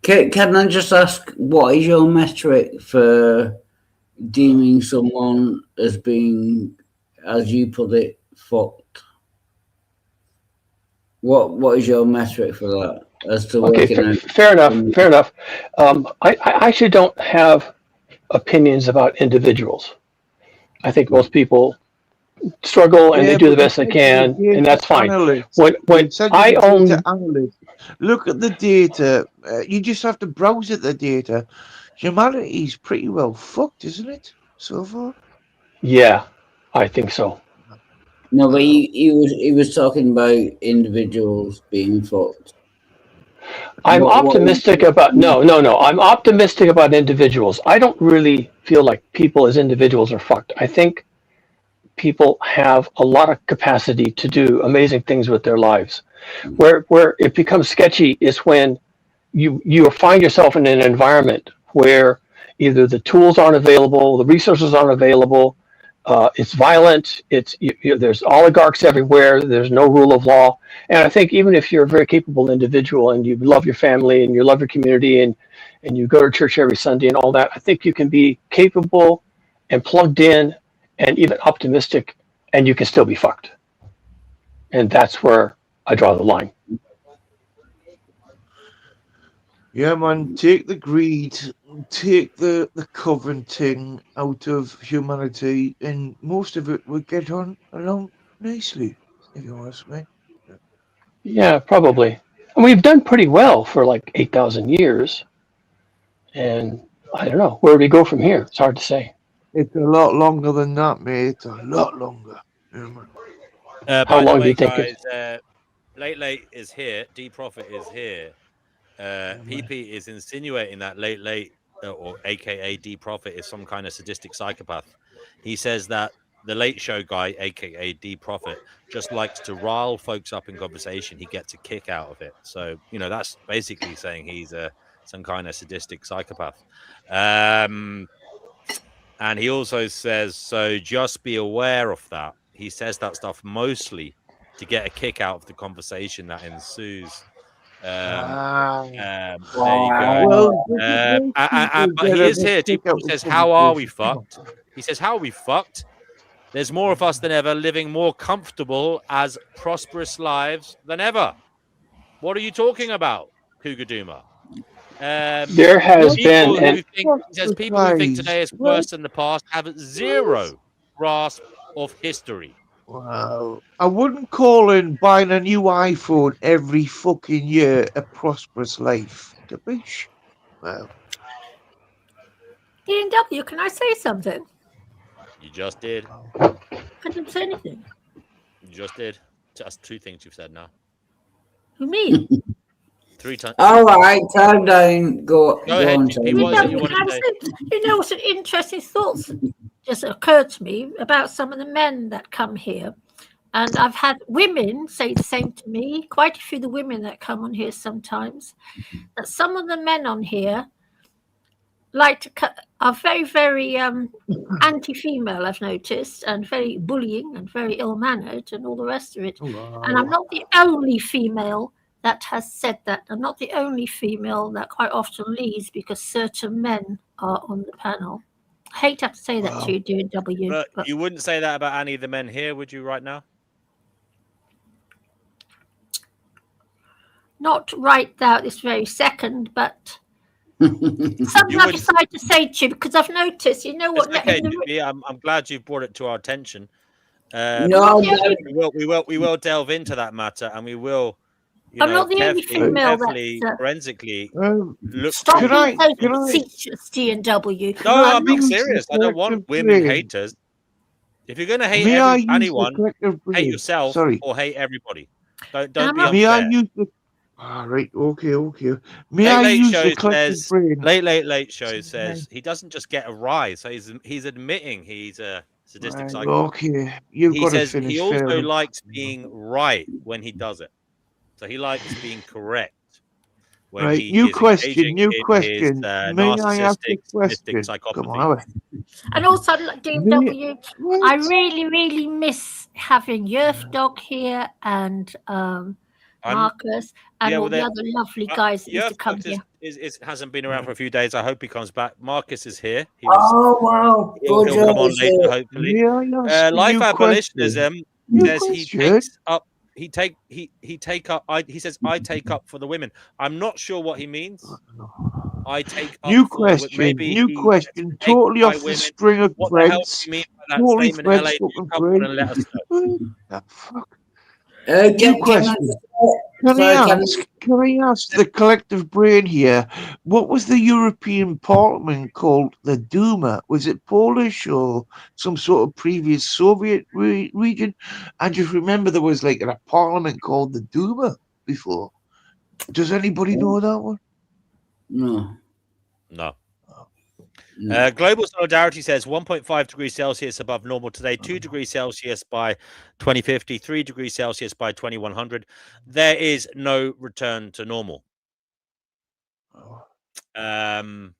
Can I just ask, what is your metric for deeming someone as being, as you put it, fucked? What is your metric for that? As to Okay, fair enough. I actually don't have opinions about individuals. I think most people struggle and they Yeah, do the but you best they said you're a can, and data that's fine. analyst. When You said you're I a data own, analyst. Look at the data. You just have to browse at the data. Humanity's pretty well fucked, isn't it? So far. yeah, I think so. No, but he was talking about individuals being fucked. I'm optimistic about no. I'm optimistic about individuals. I don't really feel like people as individuals are fucked. I think people have a lot of capacity to do amazing things with their lives. Where it becomes sketchy is when you find yourself in an environment where either the tools aren't available, the resources aren't available, it's violent, there's oligarchs everywhere, there's no rule of law. And I think even if you're a very capable individual and you love your family and you love your community and you go to church every Sunday and all that, I think you can be capable and plugged in and even optimistic, and you can still be fucked. And that's where I draw the line. Yeah, man. Take the greed, take the coveting out of humanity, and most of it will get on along nicely, if you ask me. Yeah, probably. And we've done pretty well for like 8,000 years. And I don't know, where do we go from here? It's hard to say. It's a lot longer than that, mate. A lot longer. Yeah, man. How By the long do way, you think guys, it? Late is here. D Profit is here. PP is insinuating that Late or AKA D Profit is some kind of sadistic psychopath. He says that the Late Show guy, AKA D Profit, just likes to rile folks up in conversation. He gets a kick out of it. So that's basically saying he's some kind of sadistic psychopath. And he also says, so just be aware of that. He says that stuff mostly to get a kick out of the conversation that ensues. There you go. Well, most people But get he a is here. kick out He of says, how are we conversation. Come on. fucked? He says, how are we fucked? There's more of us than ever living more comfortable as prosperous lives than ever. What are you talking about, Cougar Duma? There has been, and He says people who think today is worse than the past have zero grasp of history. Well, I wouldn't call in buying a new iPhone every fucking year a prosperous life. To be well, D&W, can I say something? You just did. I didn't say anything. You just did. That's two things you've said now. Who, me? 3 times. All right, calm down. Go ahead, on. GP. What is it you want to say? You know, some interesting thoughts just occurred to me about some of the men that come here. And I've had women say the same to me, quite a few of the women that come on here sometimes, that some of the men on here are very, very anti-female, I've noticed, and very bullying and very ill-mannered and all the rest of it. wow. And I'm not the only female that has said that. I'm not the only female that quite often leaves because certain men are on the panel. I hate to have to say that to you, dear W. But you wouldn't say that about any of the men here, would you, right now? Not right now this very second, but something I decided to say to you because I've noticed, you know what? Okay, I'm glad you've brought it to our attention. No, we will delve into that matter, and we will, I'm not the only female carefully, forensically look. Stop being so can I- facetious, D&W. No, I'm being serious. I don't want women haters. If you're going to hate anyone, hate yourself or hate everybody. Don't be unfair. May I use the right, okay. May I use the collective brain? Late Show says he doesn't just get a rise, so he's admitting he's a sadistic psychopath. Okay, you've got to finish. He also likes being right when he does it. So he likes being correct. When Right, he new is question. His, May I ask a question? Psychopathy. Come on, and also, D&W, I really, really miss having Yerf Dog here and Marcus and all the other lovely guys that used to come here. Hasn't been around for a few days. I hope he comes back. Marcus is here. Wow. He'll come on later, hopefully. Life abolitionism says he takes up. He says I take up for the women. I'm not sure what he means. I take up New for question. maybe New he gets question. taken Totally by off the women. string of What the hell do threads. you mean by that Totally statement, threads LA? fucking Come on break. and let us know. What the fuck? New Can I question. Can I ask the collective brain here, what was the European Parliament called? The Duma? Was it Polish or some sort of previous Soviet region? I just remember there was like a parliament called the Duma before. Does anybody know that one? No. No. No. Global Solidarity says 1.5 degrees Celsius above normal today, 2 degrees Celsius by 2050, 3 degrees Celsius by 2100. There is no return to normal. And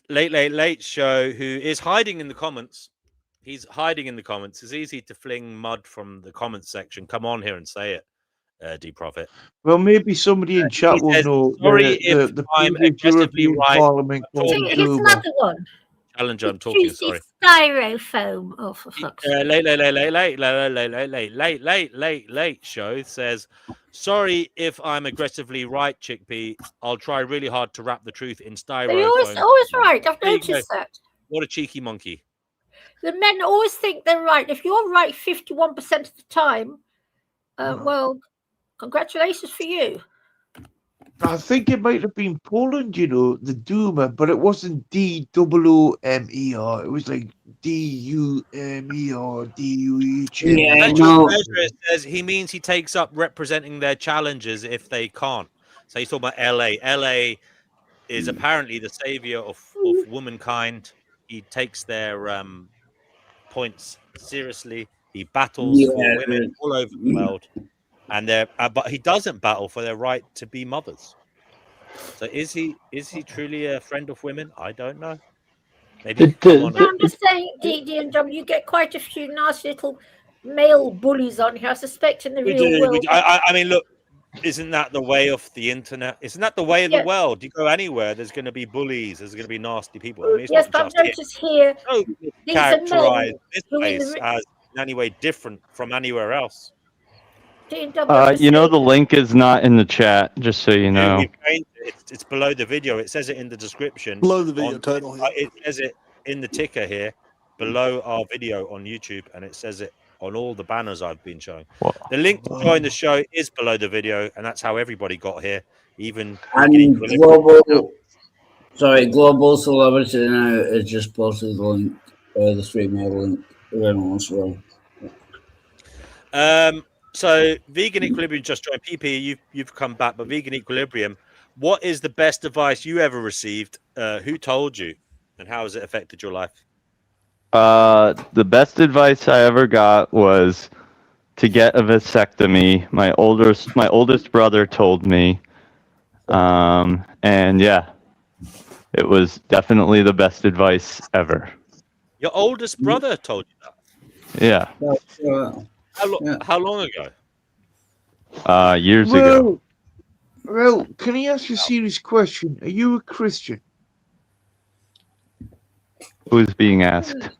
Late Show, who is hiding in the comments, he's hiding in the comments. It's easy to fling mud from the comments section. Come on here and say it, D-Prophet. Well, maybe somebody in chat will says, know sorry if the I'm previous aggressively European right. Parliament called the Here's Duma. another one. Challenger, I'm The talking, juicy sorry. styrofoam. Oh, for fuck's sake. Late Show says, sorry if I'm aggressively right, Chickpea. I'll try really hard to wrap the truth in They're styrofoam. always right. I've There you go. noticed that. What a cheeky monkey. The men always think they're right. If you're right 51% of the time, well, congratulations for you. I think it might have been Poland, you know, the Duma, but it wasn't D-O-O-M-E-R. It was like D-U-M-E-R, D-U-H-M. Yeah, Special no. Treasurer says he means he takes up representing their challenges if they can't. So he's talking about LA. LA is apparently the savior of womankind. He takes their points seriously. He battles for women all over the world, and but he doesn't battle for their right to be mothers. So is he truly a friend of women? I don't know. Maybe he could come on. I'm just saying, DD&W, you get quite a few nice little male bullies on here. I suspect in the real world. I mean, look, isn't that the way of the internet? Isn't that the way of the world? You go anywhere, there's going to be bullies. There's going to be nasty people. I mean, it's not Yes, but just I've noticed here, these are characterize men this who place as in any way different from anywhere else. You know, the link is not in the chat, just so you know. We've changed it. It's below the video. It says it in the description. Below the video title. It says it in the ticker here, below our video on YouTube, and it says it on all the banners I've been showing. The link to join the show is below the video, and that's how everybody got here. Even Global Celebrity now is just posted the link, the streamer link. Everyone wants to So Vegan Equilibrium just joined. PP, you've come back, but Vegan Equilibrium, what is the best advice you ever received? Who told you, and how has it affected your life? The best advice I ever got was to get a vasectomy. My oldest brother told me, and yeah, it was definitely the best advice ever. Your oldest brother told you that? Yeah. How long ago? Years ago. Well, can I ask you a serious question? Are you a Christian? Who's being asked?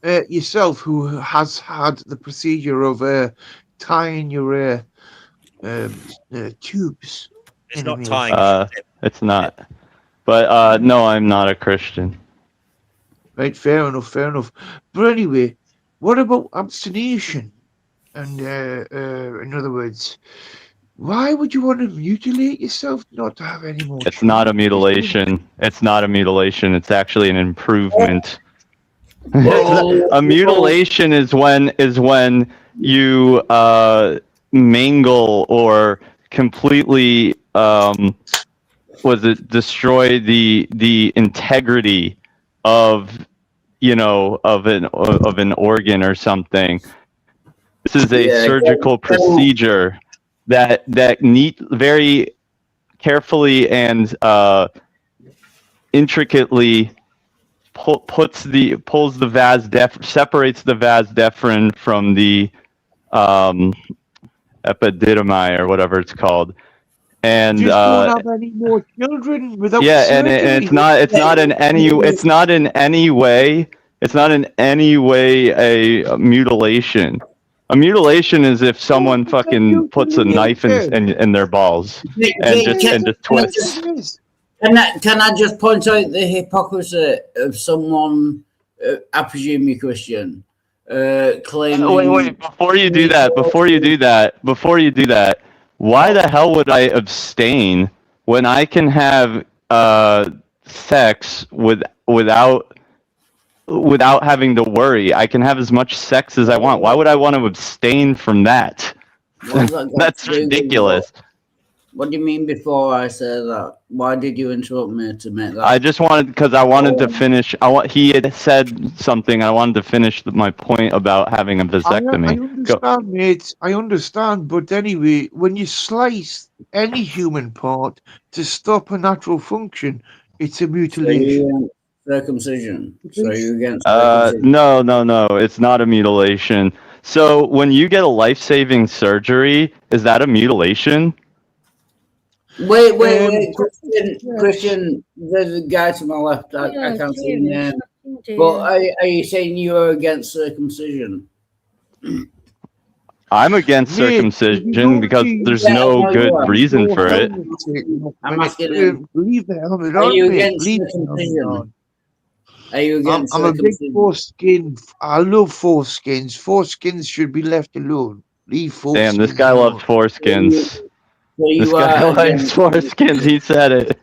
Yourself, who has had the procedure of tying your tubes. It's not tying. It's not. But no, I'm not a Christian. Right, fair enough. But anyway, what about abstination? And in other words, why would you want to mutilate yourself not to have any more? It's not a mutilation. It's not a mutilation. It's actually an improvement. A mutilation is when you mangle or completely destroy the integrity of an organ or something. This is a surgical procedure that very carefully and intricately separates the vas deferens from the epididymi or whatever it's called. And just don't have any more children without and it's not in any way a mutilation. A mutilation is if someone fucking puts a knife Mutilation. in their balls and just twists. Can I just point out the hypocrisy of someone? I presume you're Christian. Claiming. Wait! Before you do that, why the hell would I abstain when I can have sex without having to worry? I can have as much sex as I want. Why would I want to abstain from that? That's ridiculous. What do you mean before I say that? Why did you interrupt me to make that? I just wanted because I wanted to finish. He had said something. I wanted to finish my point about having a vasectomy. I understand, mate. I understand, but anyway, when you slice any human part to stop a natural function, it's a mutilation. Circumcision. So you're against circumcision? No. It's not a mutilation. So when you get a life-saving surgery, is that a mutilation? Wait. Christian, there's a guy to my left. I can't see him there. But are you saying you are against circumcision? I'm against circumcision because there's no good reason for it. I'm asking him. Leave the helmet Are on, you mate. against Leave the circumcision? helmet on. Are you against I'm a big circumcision? foreskin. I love foreskins. Foreskins should be left alone. Leave foreskins. Damn, this guy loves foreskins. This guy likes foreskins. He said it.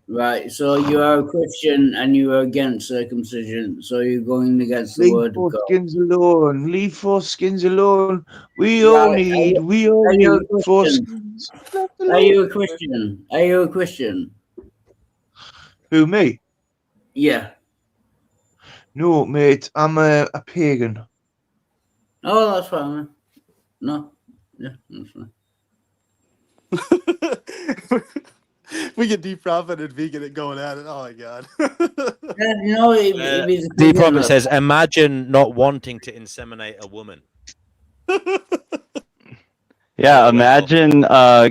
Right, so you are a Christian and you are against circumcision, so you're going against the word of God. Leave foreskins alone. Leave foreskins alone. We all need foreskins. Are you a Christian? Are you a Christian? Who, me? Yeah. No, mate. I'm a pagan. Oh, that's fine. No. Yeah, that's fine. We get Deep Prophet and Vegan it going at it. Oh my god. Deep Prophet says, imagine not wanting to inseminate a woman. Yeah, imagine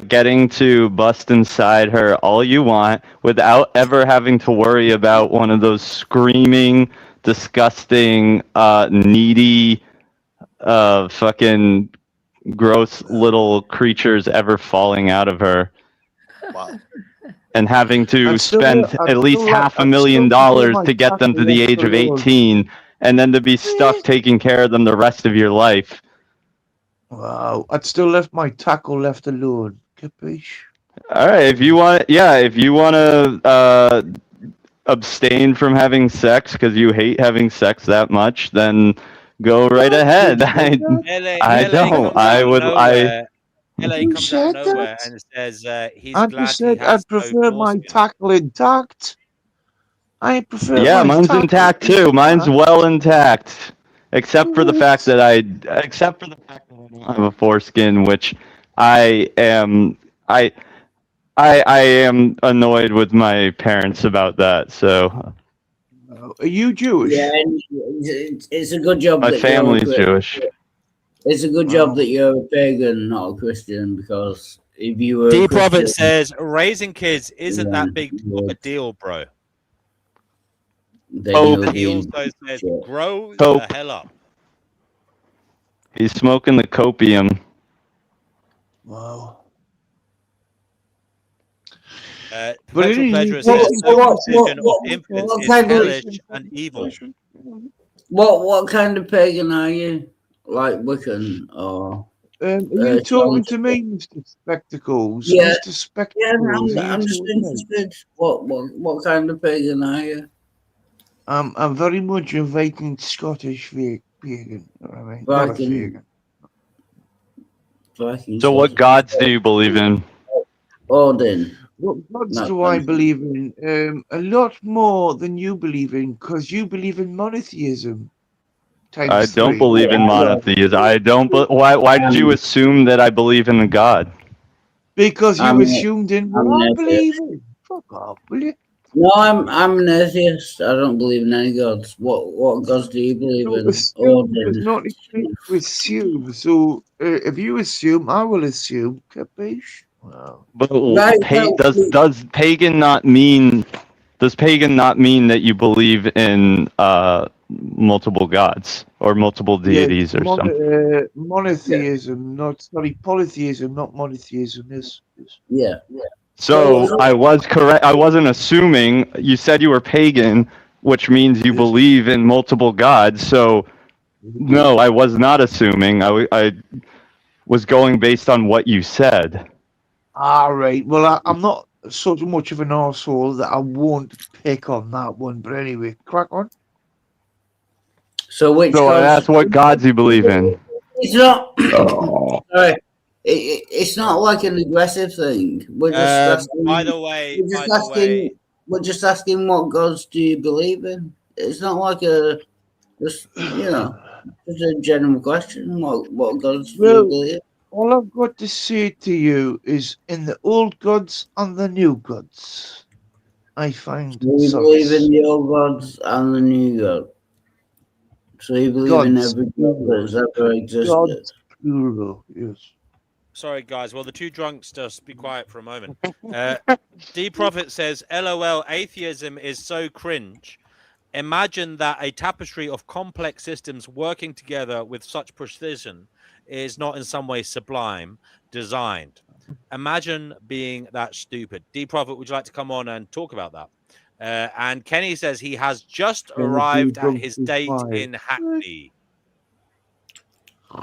getting to bust inside her all you want without ever having to worry about one of those screaming, disgusting, needy, fucking gross little creatures ever falling out of her. Wow. And having to spend at least $500,000 to get them to the age of 18 and then to be stuck taking care of them the rest of your life. Wow, I'd still left my tackle left alone. Capiche? All right, if you want to abstain from having sex because you hate having sex that much, then go right ahead. I don't. LA comes out of nowhere and says he's glad said he has I'd prefer my tackle intact. I prefer mine's intact too. Mine's well intact. Except for the fact that I don't have a foreskin, which I am annoyed with my parents about that. So, are you Jewish? Yeah, it's a good job. My family's Jewish. It's a good job that you're a pagan, not a Christian, because if you were Deep Prophet says raising kids isn't that big of a deal, bro. He also says grow the hell up. He's smoking the copium. Wow. Perpetual Pleasure says circumcision of infants is hellish and evil. What kind of pagan are you? Like Wiccan or? Are you talking to me, Mr. Spectacles? Yeah. Mr. Spectacles. Yeah, I'm just interested. What kind of pagan are you? I'm very much a Viking Scottish pagan. I mean, not a pagan. So, what gods do you believe in? Odin. What gods do I believe in? A lot more than you believe in, because you believe in monotheism. I don't believe in monotheism. I don't. Why did you assume that I believe in a god? Because you assumed in what I believe in. Fuck off, will you? No, I'm an atheist. I don't believe in any gods. What gods do you believe in? There's not anything to assume. So if you assume, I will assume. Capiche? Wow. But does pagan not mean? Does pagan not mean that you believe in multiple gods or multiple deities or something. Monotheism, polytheism, not monotheism. Yes. Yeah. So I was correct. I wasn't assuming. You said you were pagan, which means you believe in multiple gods. So no, I was not assuming. I was going based on what you said. All right. Well, I'm not so much of an arsehole that I won't pick on that one. But anyway, crack on. So which So I gods? asked what gods you believe in. It's not. Sorry. It's not like an aggressive thing. We're just asking. By the way, We're just asking what gods do you believe in? It's not like just a general question. What gods do you believe? All I've got to say to you is, in the old gods and the new gods, I find We believe in the old gods and the new god. So you believe in every god that's ever existed. Gods, plural, yes. Sorry, guys. Well, the two drunks, just be quiet for a moment. D Prophet says, LOL, atheism is so cringe. Imagine that a tapestry of complex systems working together with such precision is not in some way sublime designed. Imagine being that stupid. D Prophet, would you like to come on and talk about that? And Kenny says he has just arrived at his date in Hackney.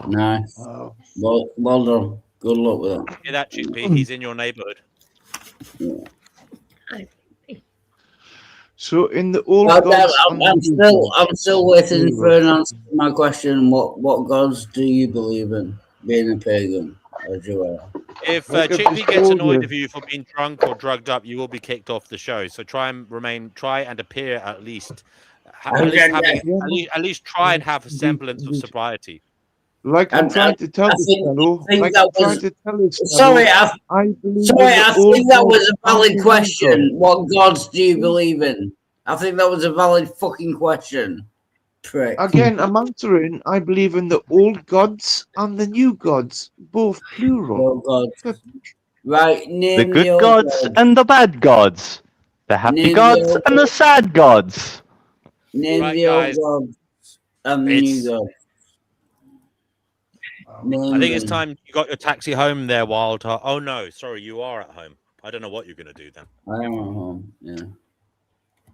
Nice. Well done. Good luck with that. Hear that, Chippy? He's in your neighborhood. Yeah. So in the old gods, I'm still waiting for an answer to my question. What gods do you believe in? Being a pagan, as you are. If Chippy gets annoyed of you for being drunk or drugged up, you will be kicked off the show. So try and appear at least. At least try and have a semblance of sobriety. Like I'm trying to tell this fellow. Sorry, I think that was a valid question. What gods do you believe in? I think that was a valid fucking question. Prick. Again, I'm answering. I believe in the old gods and the new gods, both plural. Gods. Right, the good gods and the bad gods, the happy gods and the sad gods. Name the old gods and the new gods. I think it's time you got your taxi home there, Wild Heart. Oh no, sorry, you are at home. I don't know what you're going to do then. I am at home, yeah.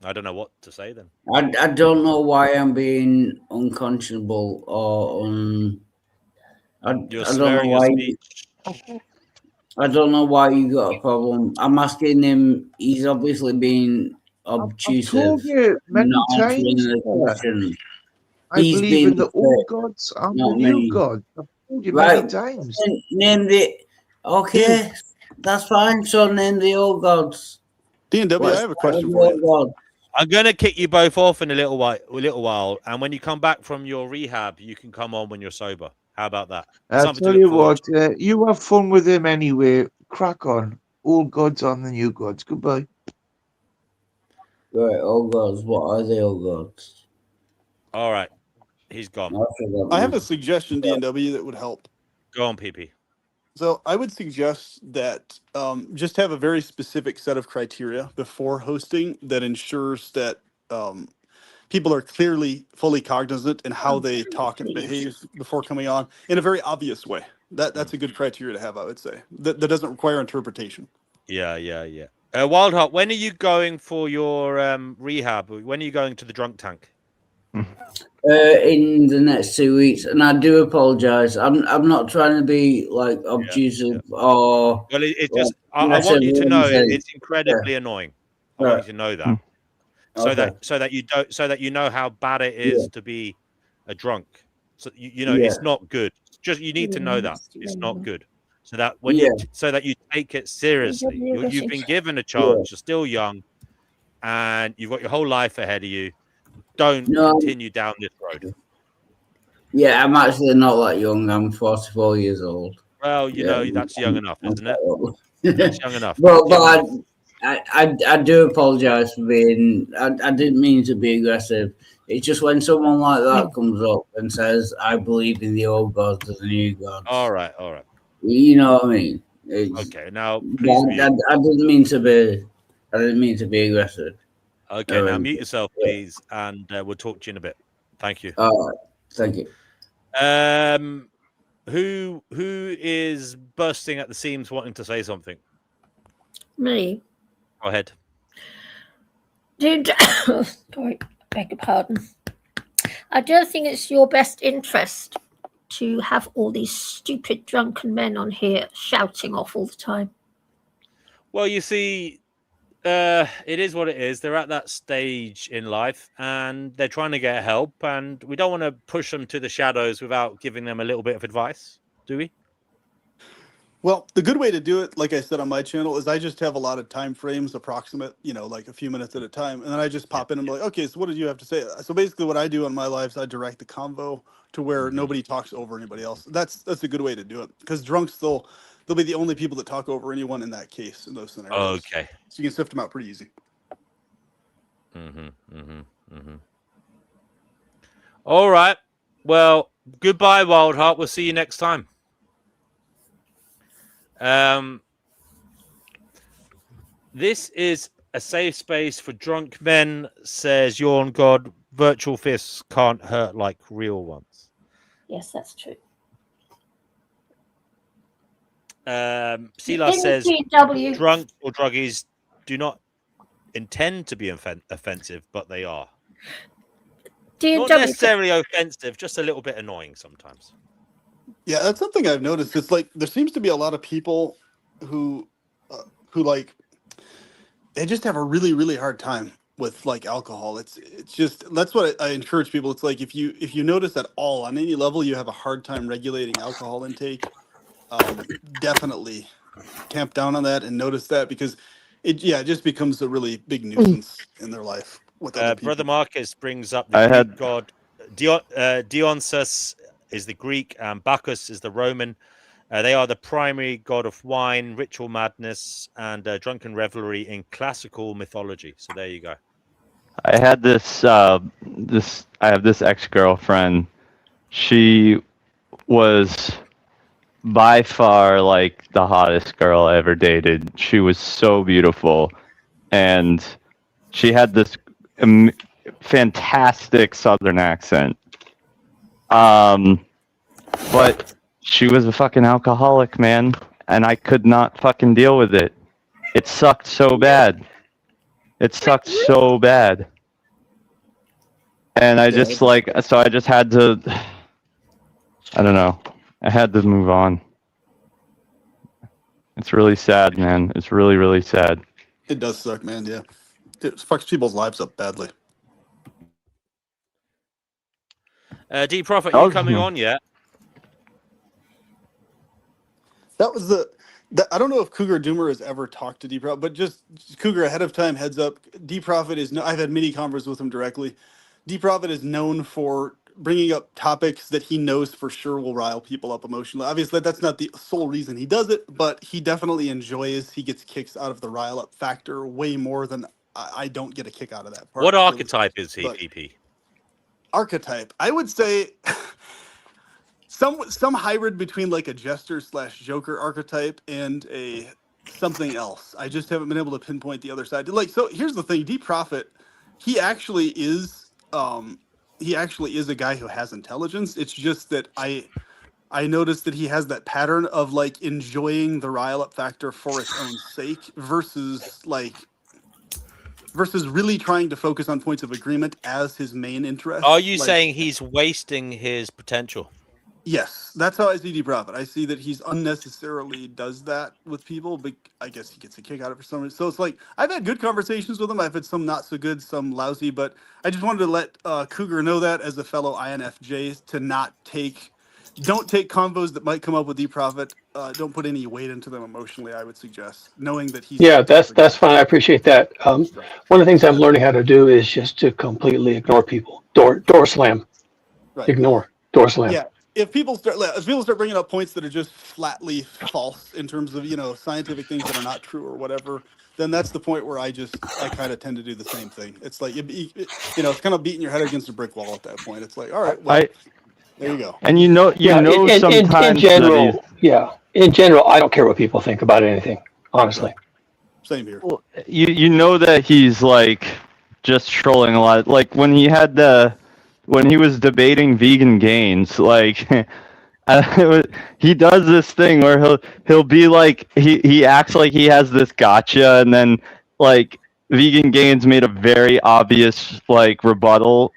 I don't know what to say then. I don't know why I'm being unconscionable or I don't know why. I don't know why you got a problem. I'm asking him. He's obviously being obtrusive. I've told you many times. I believe in the old gods and the new gods. I've told you many times. Name the. Okay, that's fine. So name the old gods. D&W, I have a question for you. I'm gonna kick you both off in a little while, and when you come back from your rehab, you can come on when you're sober. How about that? I'll tell you what. You have fun with him anyway. Crack on. Old gods on the new gods. Goodbye. Right, old gods. What are the old gods? All right, he's gone. I have a suggestion, D&W, that would help. Go on, PP. So I would suggest that just have a very specific set of criteria before hosting that ensures that people are clearly fully cognizant in how they talk and behave before coming on in a very obvious way. That's a good criteria to have, I would say. That doesn't require interpretation. Yeah. Wildheart, when are you going for your rehab? When are you going to the drunk tank? In the next 2 weeks, and I do apologize. I'm not trying to be like obtrusive or. Well, it's just I want you to know it's incredibly annoying. I want you to know that, so that you know how bad it is to be a drunk. So you know it's not good. Just you need to know that it's not good. So that when you take it seriously, you've been given a chance. You're still young, and you've got your whole life ahead of you. Don't continue down this road. Yeah, I'm actually not that young. I'm 44 years old. Well, you know that's young enough, isn't it? That's young enough. But I do apologize for being. I didn't mean to be aggressive. It's just when someone like that comes up and says, "I believe in the old gods and the new gods." All right. You know what I mean? Okay. Now, I didn't mean to be. I didn't mean to be aggressive. Okay, now mute yourself, please, and we'll talk to you in a bit. Thank you. All right. Thank you. Who is bursting at the seams, wanting to say something? Me. Go ahead. Dude, sorry, beg your pardon. I don't think it's your best interest to have all these stupid drunken men on here shouting off all the time. Well, you see, it is what it is. They're at that stage in life and they're trying to get help, and we don't want to push them to the shadows without giving them a little bit of advice, do we? Well, the good way to do it, like I said on my channel, is I just have a lot of time frames, approximate, like a few minutes at a time. And then I just pop in and be like, okay, so what did you have to say? So basically what I do on my lives, I direct the convo to where nobody talks over anybody else. That's a good way to do it, because drunks, they'll be the only people that talk over anyone in that case, in those scenarios. Okay. So you can sift them out pretty easy. All right. Well, goodbye, Wildheart. We'll see you next time. This is a safe space for drunk men, says Yawn God. Virtual fists can't hurt like real ones. Yes, that's true. Silas says NGW. drunk or druggies do not intend to be offensive, but they are. Not necessarily offensive, just a little bit annoying sometimes. Yeah, that's something I've noticed. It's like there seems to be a lot of people who like, they just have a really, really hard time with like alcohol. It's just, that's what I encourage people. It's like if you notice at all on any level you have a hard time regulating alcohol intake, definitely tamp down on that and notice that, because it just becomes a really big nuisance in their life with other people. Brother Marcus brings up the Greek god Dionysus is the Greek, and Bacchus is the Roman. They are the primary god of wine, ritual madness, and drunken revelry in classical mythology. So there you go. I had I have this ex-girlfriend. She was by far like the hottest girl I ever dated. She was so beautiful, and she had this fantastic Southern accent. But she was a fucking alcoholic, man, and I could not fucking deal with it. It sucked so bad. It sucked so bad. And I just so I just had to, I don't know. I had to move on. It's really sad, man. It's really, really sad. It does suck, man. Yeah. It fucks people's lives up badly. D Prophet, you coming on yet? That was I don't know if Cougar Doomer has ever talked to D Prophet, but just Cougar, ahead of time, heads up. D Prophet is I've had many conversations with him directly. D Prophet is known for bringing up topics that he knows for sure will rile people up emotionally. Obviously, that's not the sole reason he does it, but he definitely enjoys. He gets kicks out of the rile up factor way more than I don't get a kick out of that part. What archetype is he, PP? Archetype, I would say some hybrid between like a jester / Joker archetype and a something else. I just haven't been able to pinpoint the other side. Like, so here's the thing: D Prophet, he actually is a guy who has intelligence. It's just that I noticed that he has that pattern of like enjoying the rile up factor for its own sake versus really trying to focus on points of agreement as his main interest. Are you saying he's wasting his potential? Yes, that's how I see D Prophet. I see that he's unnecessarily does that with people, but I guess he gets a kick out of it for some reason. So it's like, I've had good conversations with him. I've had some not so good, some lousy, but I just wanted to let Cougar know that as a fellow INFJ, to don't take convos that might come up with D Prophet. Don't put any weight into them emotionally, I would suggest, knowing that he's... Yeah, that's fine. I appreciate that. One of the things I'm learning how to do is just to completely ignore people. Door slam. Right. Ignore. Door slam. Yeah. If people start bringing up points that are just flatly false in terms of, scientific things that are not true or whatever, then that's the point where I kind of tend to do the same thing. It's like, it's kind of beating your head against a brick wall at that point. It's like, all right, well, there you go. And sometimes in general, I don't care what people think about anything, honestly. Same here. Well, you know that he's like just trolling a lot. Like when he had the when he was debating vegan gains, like he does this thing where he'll be like he acts like he has this gotcha, and then like vegan gains made a very obvious like rebuttal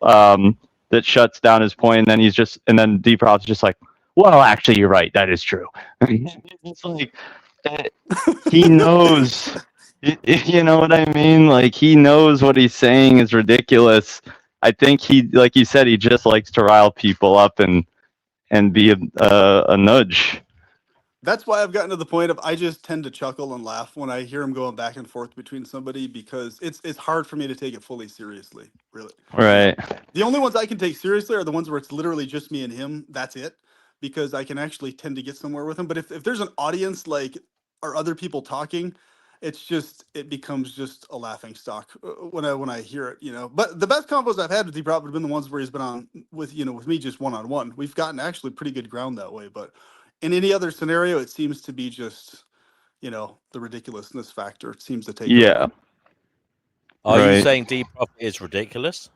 that shuts down his point, and then Deprop's just like, well, actually, you're right, that is true. It's like he knows. You know what I mean? Like, he knows what he's saying is ridiculous. I think he, like you said, he just likes to rile people up and be a nudge. That's why I've gotten to the point of I just tend to chuckle and laugh when I hear him going back and forth between somebody, because it's hard for me to take it fully seriously, really. Right. The only ones I can take seriously are the ones where it's literally just me and him. That's it, because I can actually tend to get somewhere with him. But if there's an audience, like, or other people talking, it becomes just a laughing stock when I hear it, you know. But the best combos I've had with Deprop have been the ones where he's been on with me just one-on-one. We've gotten actually pretty good ground that way. But in any other scenario, it seems to be just, the ridiculousness factor seems to take over. Are you saying Deprop is ridiculous?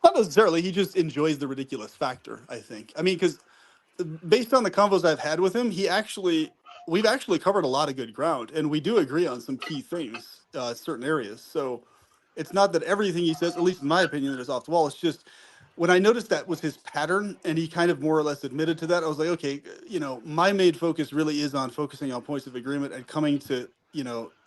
Not necessarily. He just enjoys the ridiculous factor, I think. I mean, because based on the convos I've had with him, we've actually covered a lot of good ground, and we do agree on some key things, certain areas. So it's not that everything he says, at least in my opinion, that is off the wall. It's just when I noticed that was his pattern, and he kind of more or less admitted to that, I was like, okay, my main focus really is on focusing on points of agreement and coming to,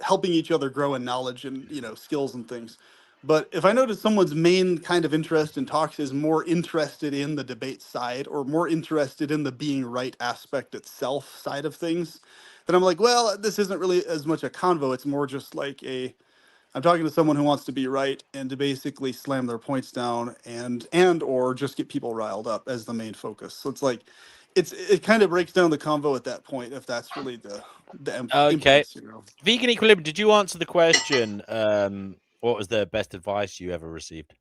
helping each other grow in knowledge and, skills and things. But if I notice someone's main kind of interest in talks is more interested in the debate side, or more interested in the being right aspect itself side of things, then I'm like, well, this isn't really as much a convo. It's more just like I'm talking to someone who wants to be right and to basically slam their points down and or just get people riled up as the main focus. So it's like, it kind of breaks down the convo at that point, if that's really the Okay. impetus, Vegan Equilibrium, did you answer the question? What was the best advice you ever received?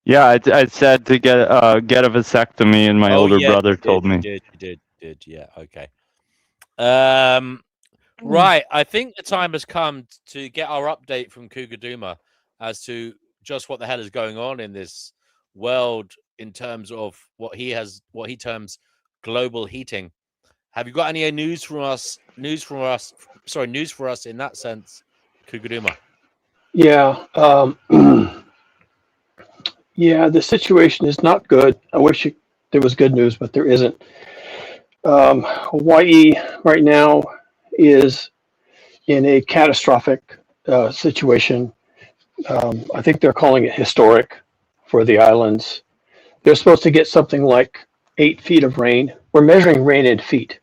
Yeah, I said to get a vasectomy, and my older brother told me. You did. Yeah, okay. Right. I think the time has come to get our update from Cougar Duma as to just what the hell is going on in this world in terms of what he terms global heating. Have you got any news for us in that sense, Cougar Duma? Yeah. Yeah, the situation is not good. I wish there was good news, but there isn't. Hawaii right now is in a catastrophic situation. I think they're calling it historic for the islands. They're supposed to get something like 8 feet of rain. We're measuring rain in feet.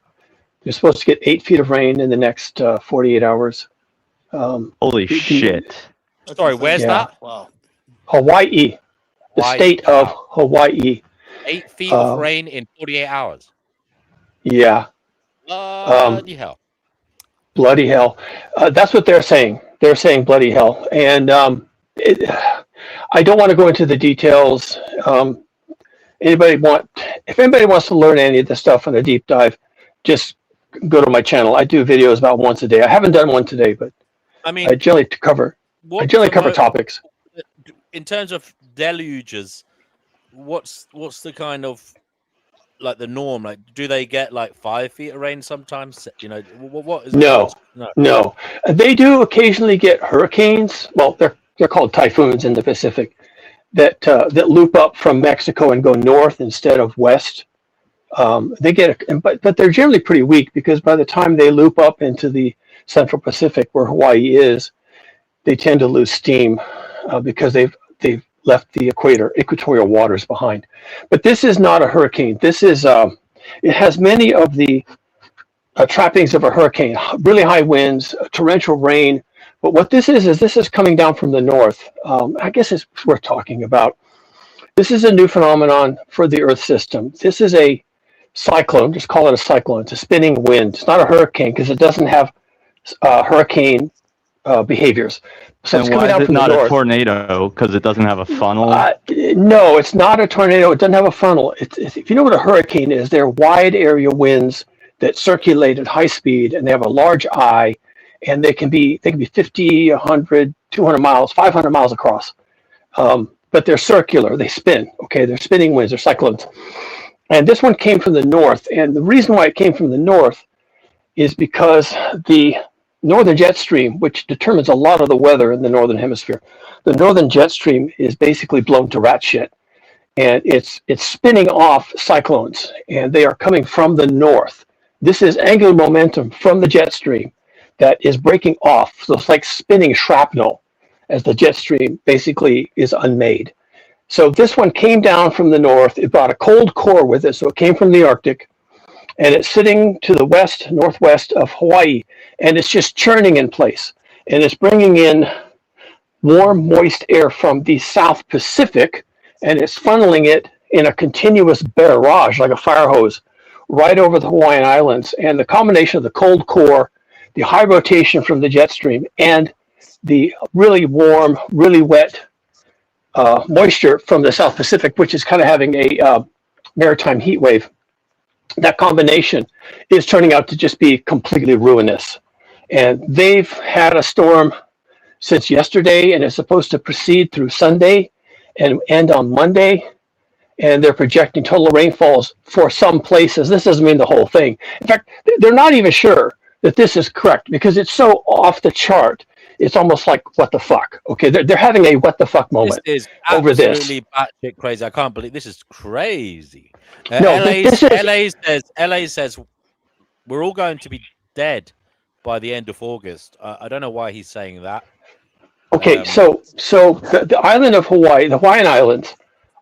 They're supposed to get 8 feet of rain in the next 48 hours. Holy shit. Sorry, where's that? Wow. Hawaii. The state of Hawaii. 8 feet of rain in 48 hours. Yeah. Bloody hell. Bloody hell. That's what they're saying. They're saying bloody hell. And I don't want to go into the details. If anybody wants to learn any of this stuff on a deep dive, just go to my channel. I do videos about once a day. I haven't done one today, but I generally cover topics. In terms of deluges, what's the kind of like the norm? Like, do they get like 5 feet of rain sometimes? What is no. They do occasionally get hurricanes. Well, they're called typhoons in the Pacific that loop up from Mexico and go north instead of west. They get but they're generally pretty weak, because by the time they loop up into the Central Pacific where Hawaii is, they tend to lose steam because they've left the equatorial waters behind. But this is not a hurricane. This is it has many of the trappings of a hurricane: really high winds, torrential rain. But what this is coming down from the north. I guess it's worth talking about. This is a new phenomenon for the Earth system. This is a cyclone. Just call it a cyclone. It's a spinning wind. It's not a hurricane because it doesn't have hurricane behaviors. So and why is it not a tornado? Because it doesn't have a funnel? No, it's not a tornado. It doesn't have a funnel. If you know what a hurricane is, they're wide area winds that circulate at high speed, and they have a large eye, and they can be 50, 100, 200 miles, 500 miles across. but they're circular. They spin. Okay, they're spinning winds. They're cyclones. And this one came from the north. And the reason why it came from the north is because the northern jet stream, which determines a lot of the weather in the northern hemisphere, the northern jet stream is basically blown to rat shit, and it's spinning off cyclones, and they are coming from the north. This is angular momentum from the jet stream that is breaking off. So it's like spinning shrapnel as the jet stream basically is unmade. So this one came down from the north. It brought a cold core with it, so it came from the Arctic, and it's sitting to the west, northwest of Hawaii, and it's just churning in place. And it's bringing in warm, moist air from the South Pacific, and it's funneling it in a continuous barrage, like a fire hose, right over the Hawaiian Islands. And the combination of the cold core, the high rotation from the jet stream, and the really warm, really wet moisture from the South Pacific, which is kind of having a maritime heat wave, that combination is turning out to just be completely ruinous. And they've had a storm since yesterday, and it's supposed to proceed through Sunday and end on Monday. And they're projecting total rainfalls for some places. This doesn't mean the whole thing. In fact, they're not even sure that this is correct because it's so off the chart. It's almost like, what the fuck? Okay, they're having a what the fuck moment over this. This is absolutely batshit crazy. I can't believe this is crazy. No, this is... LA says we're all going to be dead by the end of August. I don't know why he's saying that. Okay, so the island of Hawaii, the Hawaiian Islands,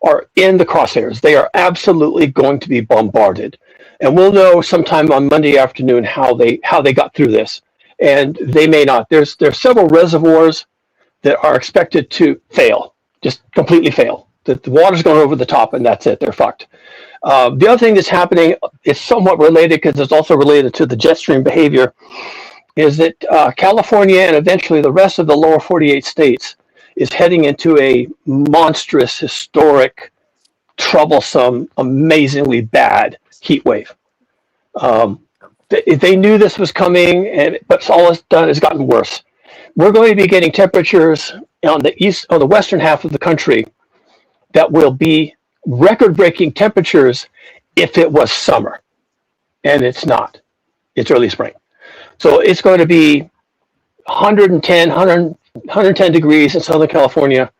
are in the crosshairs. They are absolutely going to be bombarded, and we'll know sometime on Monday afternoon how they got through this. And they may not. There's several reservoirs that are expected to fail, just completely fail. The water's going over the top, and that's it. They're fucked. The other thing that's happening is somewhat related because it's also related to the jet stream behavior. Is that California and eventually the rest of the lower 48 states is heading into a monstrous, historic, troublesome, amazingly bad heat wave. They knew this was coming, but all it's done is gotten worse. We're going to be getting temperatures on the western half of the country that will be record-breaking temperatures if it was summer, and it's not. It's early spring. So it's going to be 110 degrees in Southern California.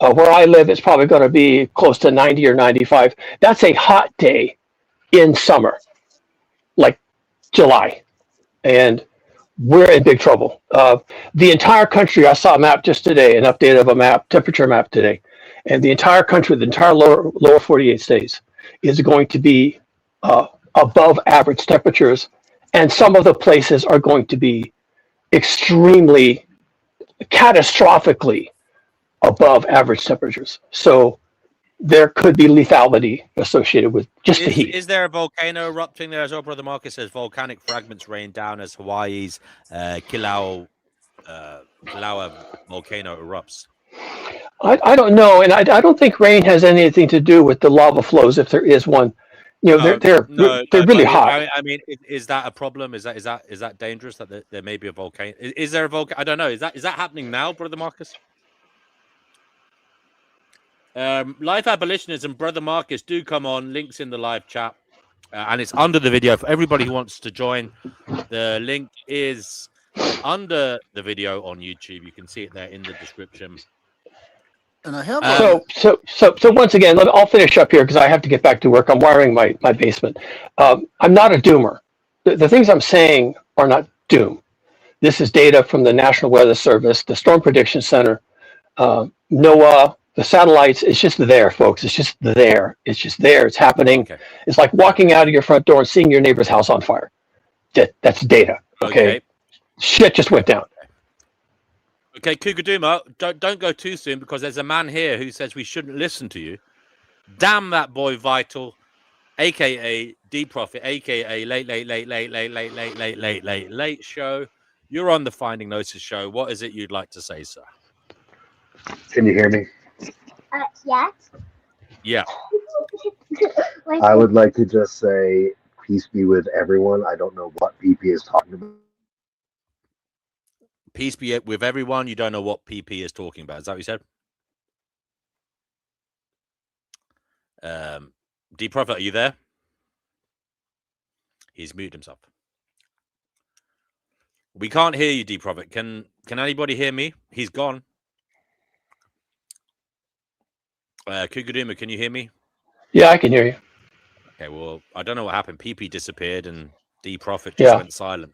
Where I live, it's probably going to be close to 90 or 95. That's a hot day in summer, like July. And we're in big trouble. The entire country, I saw a map just today, an update of a map, temperature map today. And the entire country, the entire lower 48 states is going to be above average temperatures. And some of the places are going to be extremely, catastrophically above average temperatures. So there could be lethality associated with just the heat. Is there a volcano erupting there as well? Brother Marcus says volcanic fragments rain down as Hawaii's Kilauea volcano erupts. I don't know, and I don't think rain has anything to do with the lava flows, if there is one. You know, they're really hot. I mean, is that a problem? Is that dangerous that there may be a volcano? Is there a volcano? I don't know. Is that happening now, Brother Marcus? Life abolitionism, Brother Marcus, do come on. Links in the live chat, and it's under the video for everybody who wants to join. The link is under the video on YouTube. You can see it there in the description. And I have so once again, I'll finish up here because I have to get back to work. I'm wiring my basement. I'm not a doomer. The things I'm saying are not doom. This is data from the National Weather Service, the Storm Prediction Center, NOAA, the satellites. It's just there, folks. It's just there. It's just there. It's happening. Okay. It's like walking out of your front door and seeing your neighbor's house on fire. That's data. Okay. Shit just went down. Okay, Kugaduma, don't go too soon because there's a man here who says we shouldn't listen to you. Damn that boy Vital, aka D Prophet, aka late show. You're on the Finding Gnosis show. What is it you'd like to say, sir? Can you hear me? Yes. Yeah. I would like to just say peace be with everyone. I don't know what PP is talking about. Peace be with everyone. You don't know what PP is talking about. Is that what you said? D Prophet, are you there? He's muted himself. We can't hear you, D Prophet. Can anybody hear me? He's gone. Kuguduma, can you hear me? Yeah, I can hear you. Okay, well, I don't know what happened. PP disappeared and D Prophet just went silent.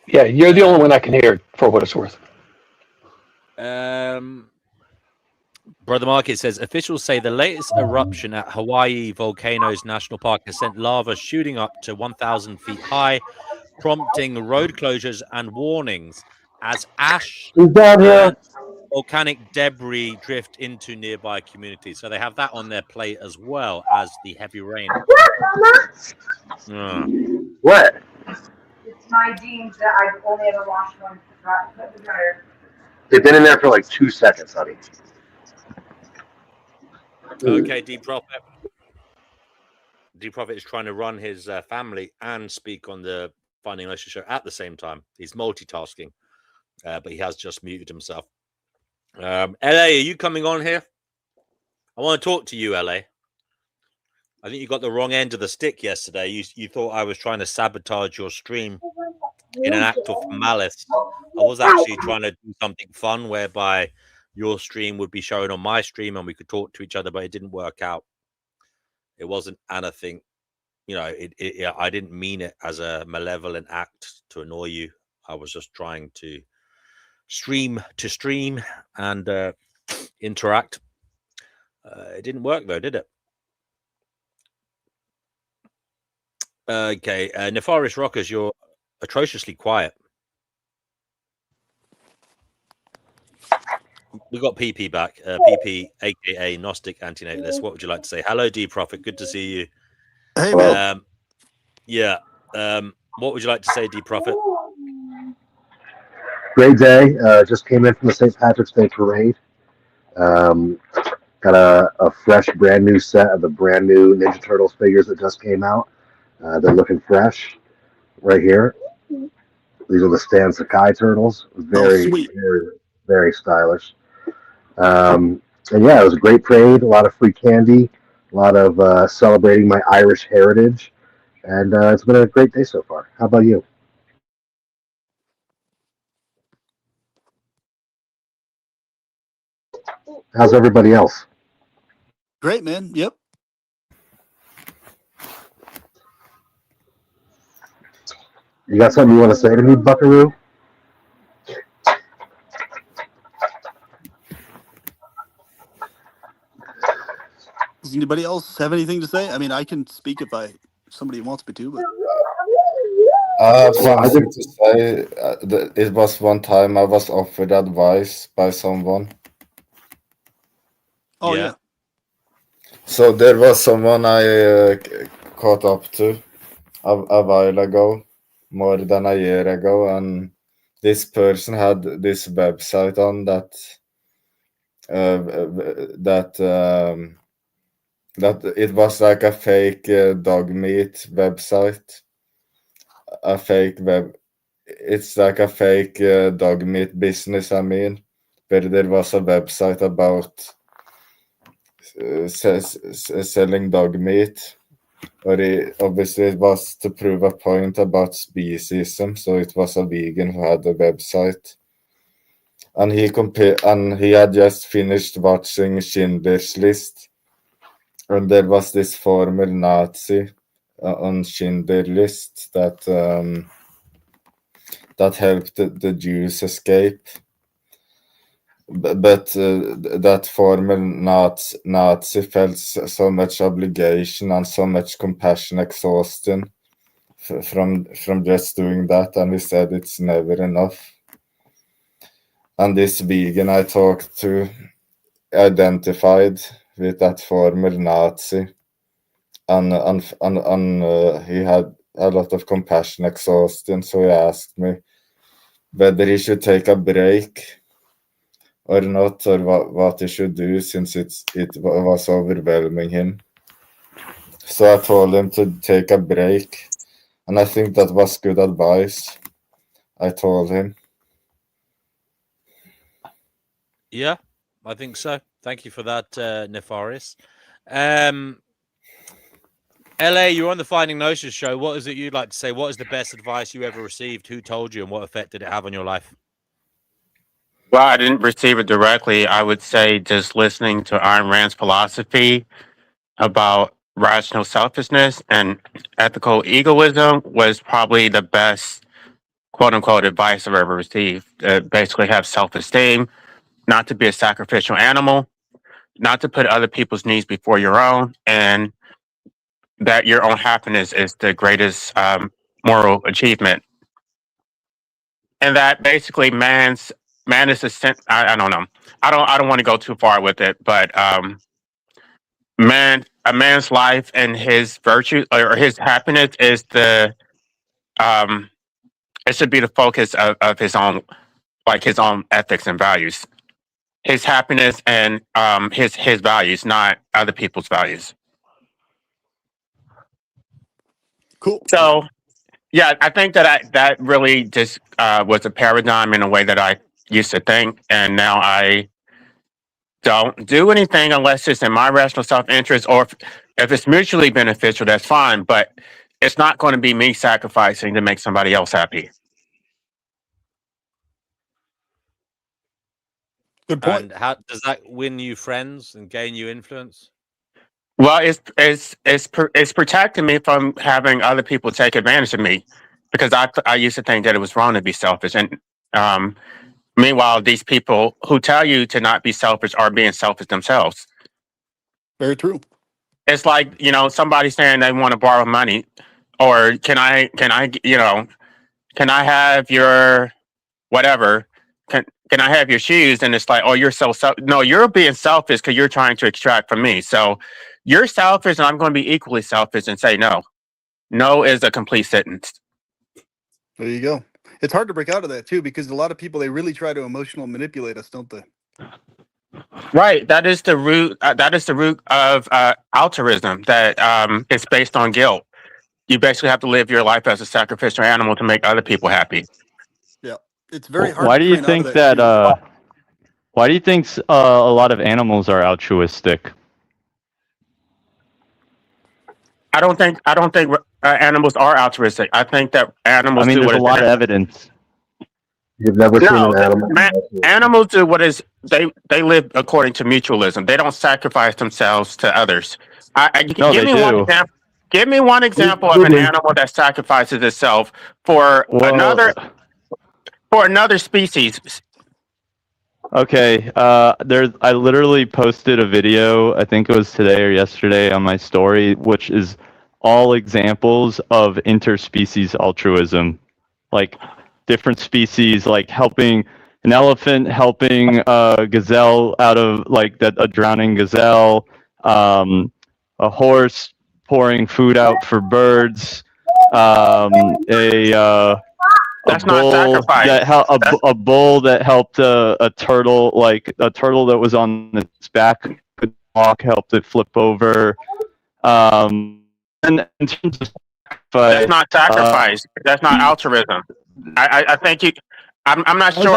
Yeah, you're the only one I can hear, for what it's worth. Brother Market says officials say the latest eruption at Hawaii Volcanoes National Park has sent lava shooting up to 1,000 feet high, prompting road closures and warnings as ash Who's down here? and volcanic debris drift into nearby communities. So they have that on their plate as well as the heavy rain. What? It's my jeans that I've only ever washed once. Put the dryer. They've been in there for like 2 seconds, honey. Okay, D Prophet. D Prophet is trying to run his family and speak on the Finding Gnosis show at the same time. He's multitasking, but he has just muted himself. LA, are you coming on here? I want to talk to you, LA. I think you got the wrong end of the stick yesterday. You thought I was trying to sabotage your stream in an act of malice. I was actually trying to do something fun whereby your stream would be shown on my stream and we could talk to each other, but it didn't work out. It wasn't anything, you know, I didn't mean it as a malevolent act to annoy you. I was just trying to stream and interact. It didn't work though, did it? Okay, Nefarious Rockers, you're atrociously quiet. We got PP back. PP, aka Gnostic Antinatalist. What would you like to say? Hello, D Prophet. Good to see you. Hey, man. Yeah. What would you like to say, D Prophet? Great day. Just came in from the St. Patrick's Day parade. Got a fresh, brand new set of the brand new Ninja Turtles figures that just came out. They're looking fresh right here. These are the Stan Sakai turtles. Very, very, very stylish. And yeah, it was a great parade. A lot of free candy. A lot of celebrating my Irish heritage. And it's been a great day so far. How about you? How's everybody else? Great, man. Yep. You got something you want to say to me, Buckaroo? Does anybody else have anything to say? I mean, I can speak if somebody wants me to, but I have something to say. It was one time I was offered advice by someone. Oh, yeah. So there was someone I caught up to a while ago, more than a year ago, and this person had this website on that it was like a fake dog meat website. A fake it's like a fake dog meat business, I mean, where there was a website about selling dog meat, or obviously it was to prove a point about speciesism, so it was a vegan who had the website, and he had just finished watching Schindler's List, and there was this former Nazi on Schindler's List that helped the Jews escape. But that former Nazi felt so much obligation and so much compassion exhaustion from just doing that, and he said it's never enough. And this vegan I talked to identified with that former Nazi, and he had a lot of compassion exhaustion, so he asked me whether he should take a break or not, or what he should do, since it was overwhelming him. So I told him to take a break, and I think that was good advice. I told him. Yeah, I think so. Thank you for that, Nefarious. LA, you're on the Finding Gnosis show. What is it you'd like to say? What is the best advice you ever received? Who told you, and what effect did it have on your life? Well, I didn't receive it directly. I would say just listening to Ayn Rand's philosophy about rational selfishness and ethical egoism was probably the best quote unquote advice I've ever received. Basically, have self esteem, not to be a sacrificial animal, not to put other people's needs before your own, and that your own happiness is the greatest moral achievement. And that basically man is I don't know. I don't want to go too far with it, but a man's life and his virtue or his happiness is it should be the focus of his own, like his own ethics and values. His happiness and his values, not other people's values. Cool. So yeah, I think that really just was a paradigm in a way that I used to think, and now I don't do anything unless it's in my rational self-interest, or if it's mutually beneficial, that's fine. But it's not going to be me sacrificing to make somebody else happy. Good point. And how does that win you friends and gain you influence? Well, it's protecting me from having other people take advantage of me, because I used to think that it was wrong to be selfish, and meanwhile, these people who tell you to not be selfish are being selfish themselves. Very true. It's like, somebody saying they want to borrow money, or can I have your whatever? Can I have your shoes? And it's like, oh, you're no, you're being selfish because you're trying to extract from me. So you're selfish, and I'm going to be equally selfish and say no. No is a complete sentence. There you go. It's hard to break out of that too, because a lot of people, they really try to emotional manipulate us, don't they? Right. That is the root. That is the root of altruism. That it's based on guilt. You basically have to live your life as a sacrificial animal to make other people happy. Yeah, it's very hard. Why do you think that? Why do you think a lot of animals are altruistic? I don't think animals are altruistic. I think that animals. There's a lot of evidence. You've never seen an animal. Animals do what is they live according to mutualism. They don't sacrifice themselves to others. Give me one example of an animal that sacrifices itself for another species. Okay, I literally posted a video, I think it was today or yesterday, on my story, which is all examples of interspecies altruism. Like different species, like helping an elephant, helping a gazelle out of a drowning gazelle, a horse pouring food out for birds, That's not sacrifice. A bull that helped a turtle, a turtle that was on its back could walk, helped it flip over. And in terms of that's not sacrifice. That's not altruism. I think you. I'm not sure.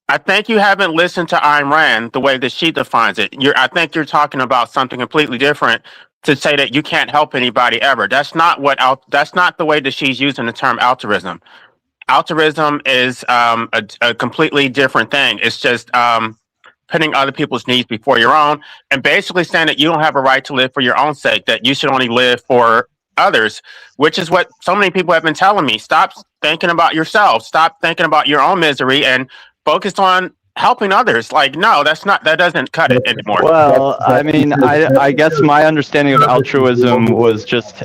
I think you haven't listened to Ayn Rand the way that she defines it. I think you're talking about something completely different. To say that you can't help anybody ever. That's not the way that she's using the term altruism. Altruism is a completely different thing. It's just putting other people's needs before your own, and basically saying that you don't have a right to live for your own sake, that you should only live for others, which is what so many people have been telling me. Stop thinking about yourself. Stop thinking about your own misery and focus on helping others. No, that doesn't cut it anymore. Well, I guess my understanding of altruism was just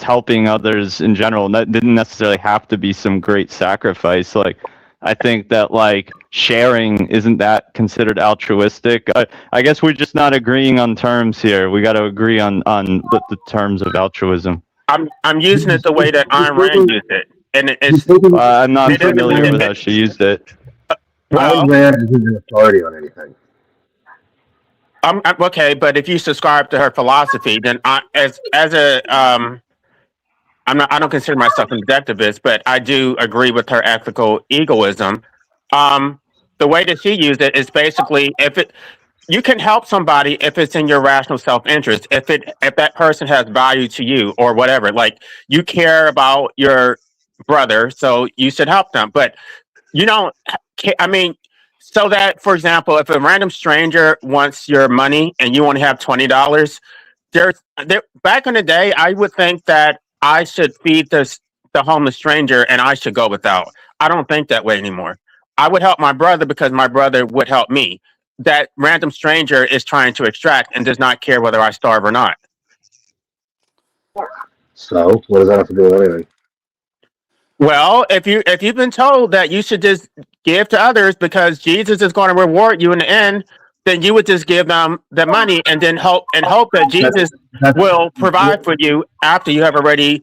helping others in general. That didn't necessarily have to be some great sacrifice. I think that sharing, isn't that considered altruistic? I guess we're just not agreeing on terms here. We got to agree on the terms of altruism. I'm using it the way that Ayn Rand used it, and it's. I'm not familiar with how she used it. Ayn Rand isn't an authority on anything. Okay, but if you subscribe to her philosophy, then I don't consider myself an objectivist, but I do agree with her ethical egoism. The way that she used it is basically you can help somebody if it's in your rational self-interest, if that person has value to you or whatever. Like, you care about your brother, so you should help them. But you don't I mean, so that, for example, if a random stranger wants your money and you only have $20, there back in the day, I would think that I should feed the homeless stranger and I should go without. I don't think that way anymore. I would help my brother because my brother would help me. That random stranger is trying to extract and does not care whether I starve or not. So what does that have to do with anything? Well, if you've been told that you should just give to others because Jesus is going to reward you in the end, then you would just give them the money and then hope that Jesus will provide for you after you have already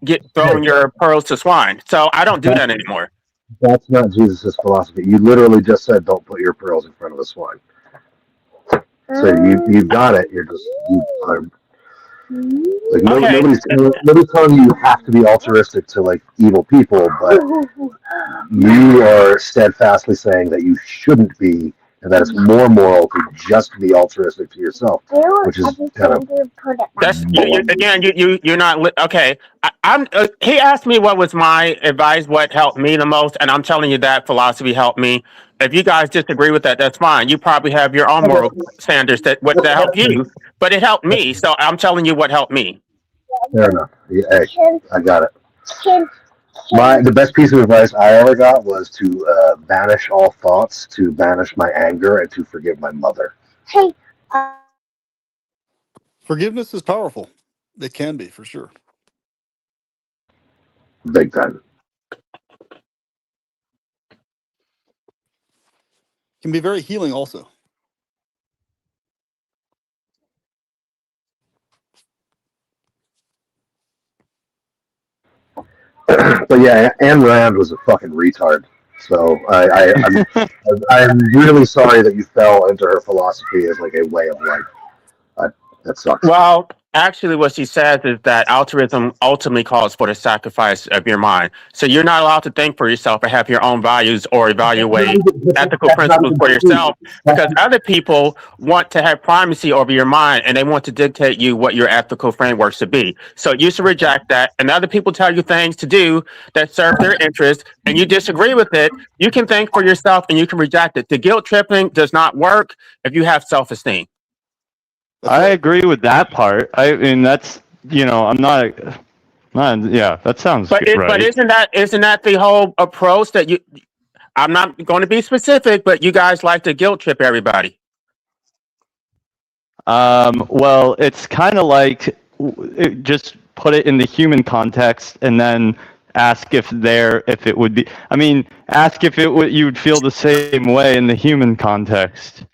get thrown your pearls to swine. So I don't do that anymore. That's not Jesus' philosophy. You literally just said, "Don't put your pearls in front of the swine." So you got it. You're just like Okay. nobody's telling you have to be altruistic to like evil people, but you are steadfastly saying that you shouldn't be, and that it's more moral to just be altruistic to yourself, which is kind of That's you're not okay. I'm he asked me what was my advice, what helped me the most, and I'm telling you that philosophy helped me. If you guys disagree with that, that's fine. You probably have your own moral standards that help you, but it helped me. So I'm telling you what helped me. fair enough. Yeah, hey, I got it. The best piece of advice I ever got was to banish all thoughts, to banish my anger, and to forgive my mother. Forgiveness is powerful. It can be, for sure. Big time. Can be very healing also. But yeah, Anne Rand was a fucking retard. So I'm really sorry that you fell into her philosophy as like a way of life. That sucks. Well, actually, what she says is that altruism ultimately calls for the sacrifice of your mind. So you're not allowed to think for yourself or have your own values or evaluate ethical principles for yourself because other people want to have primacy over your mind and they want to dictate you what your ethical framework should be. So you should reject that. And other people tell you things to do that serve their interests and you disagree with it. You can think for yourself and you can reject it. The guilt tripping does not work if you have self-esteem. I agree with that part. I mean, that's, I'm not, yeah, that sounds right. But isn't that the whole approach that I'm not going to be specific, but you guys like to guilt trip everybody. Well, it's kind of like just put it in the human context and then ask if it would be, ask if you'd feel the same way in the human context.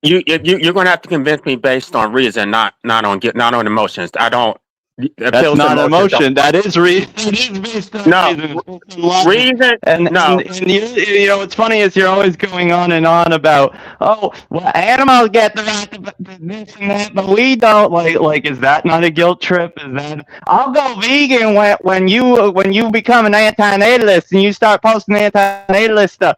You're going to have to convince me based on reason, not on emotions. I don't. That's not emotion. That is reason. It is based on reason. And what's funny is you're always going on and on about, animals get the right to this and that, but we don't. Like, is that not a guilt trip? Is that I'll go vegan when you become an anti-natalist and you start posting anti-natalist stuff.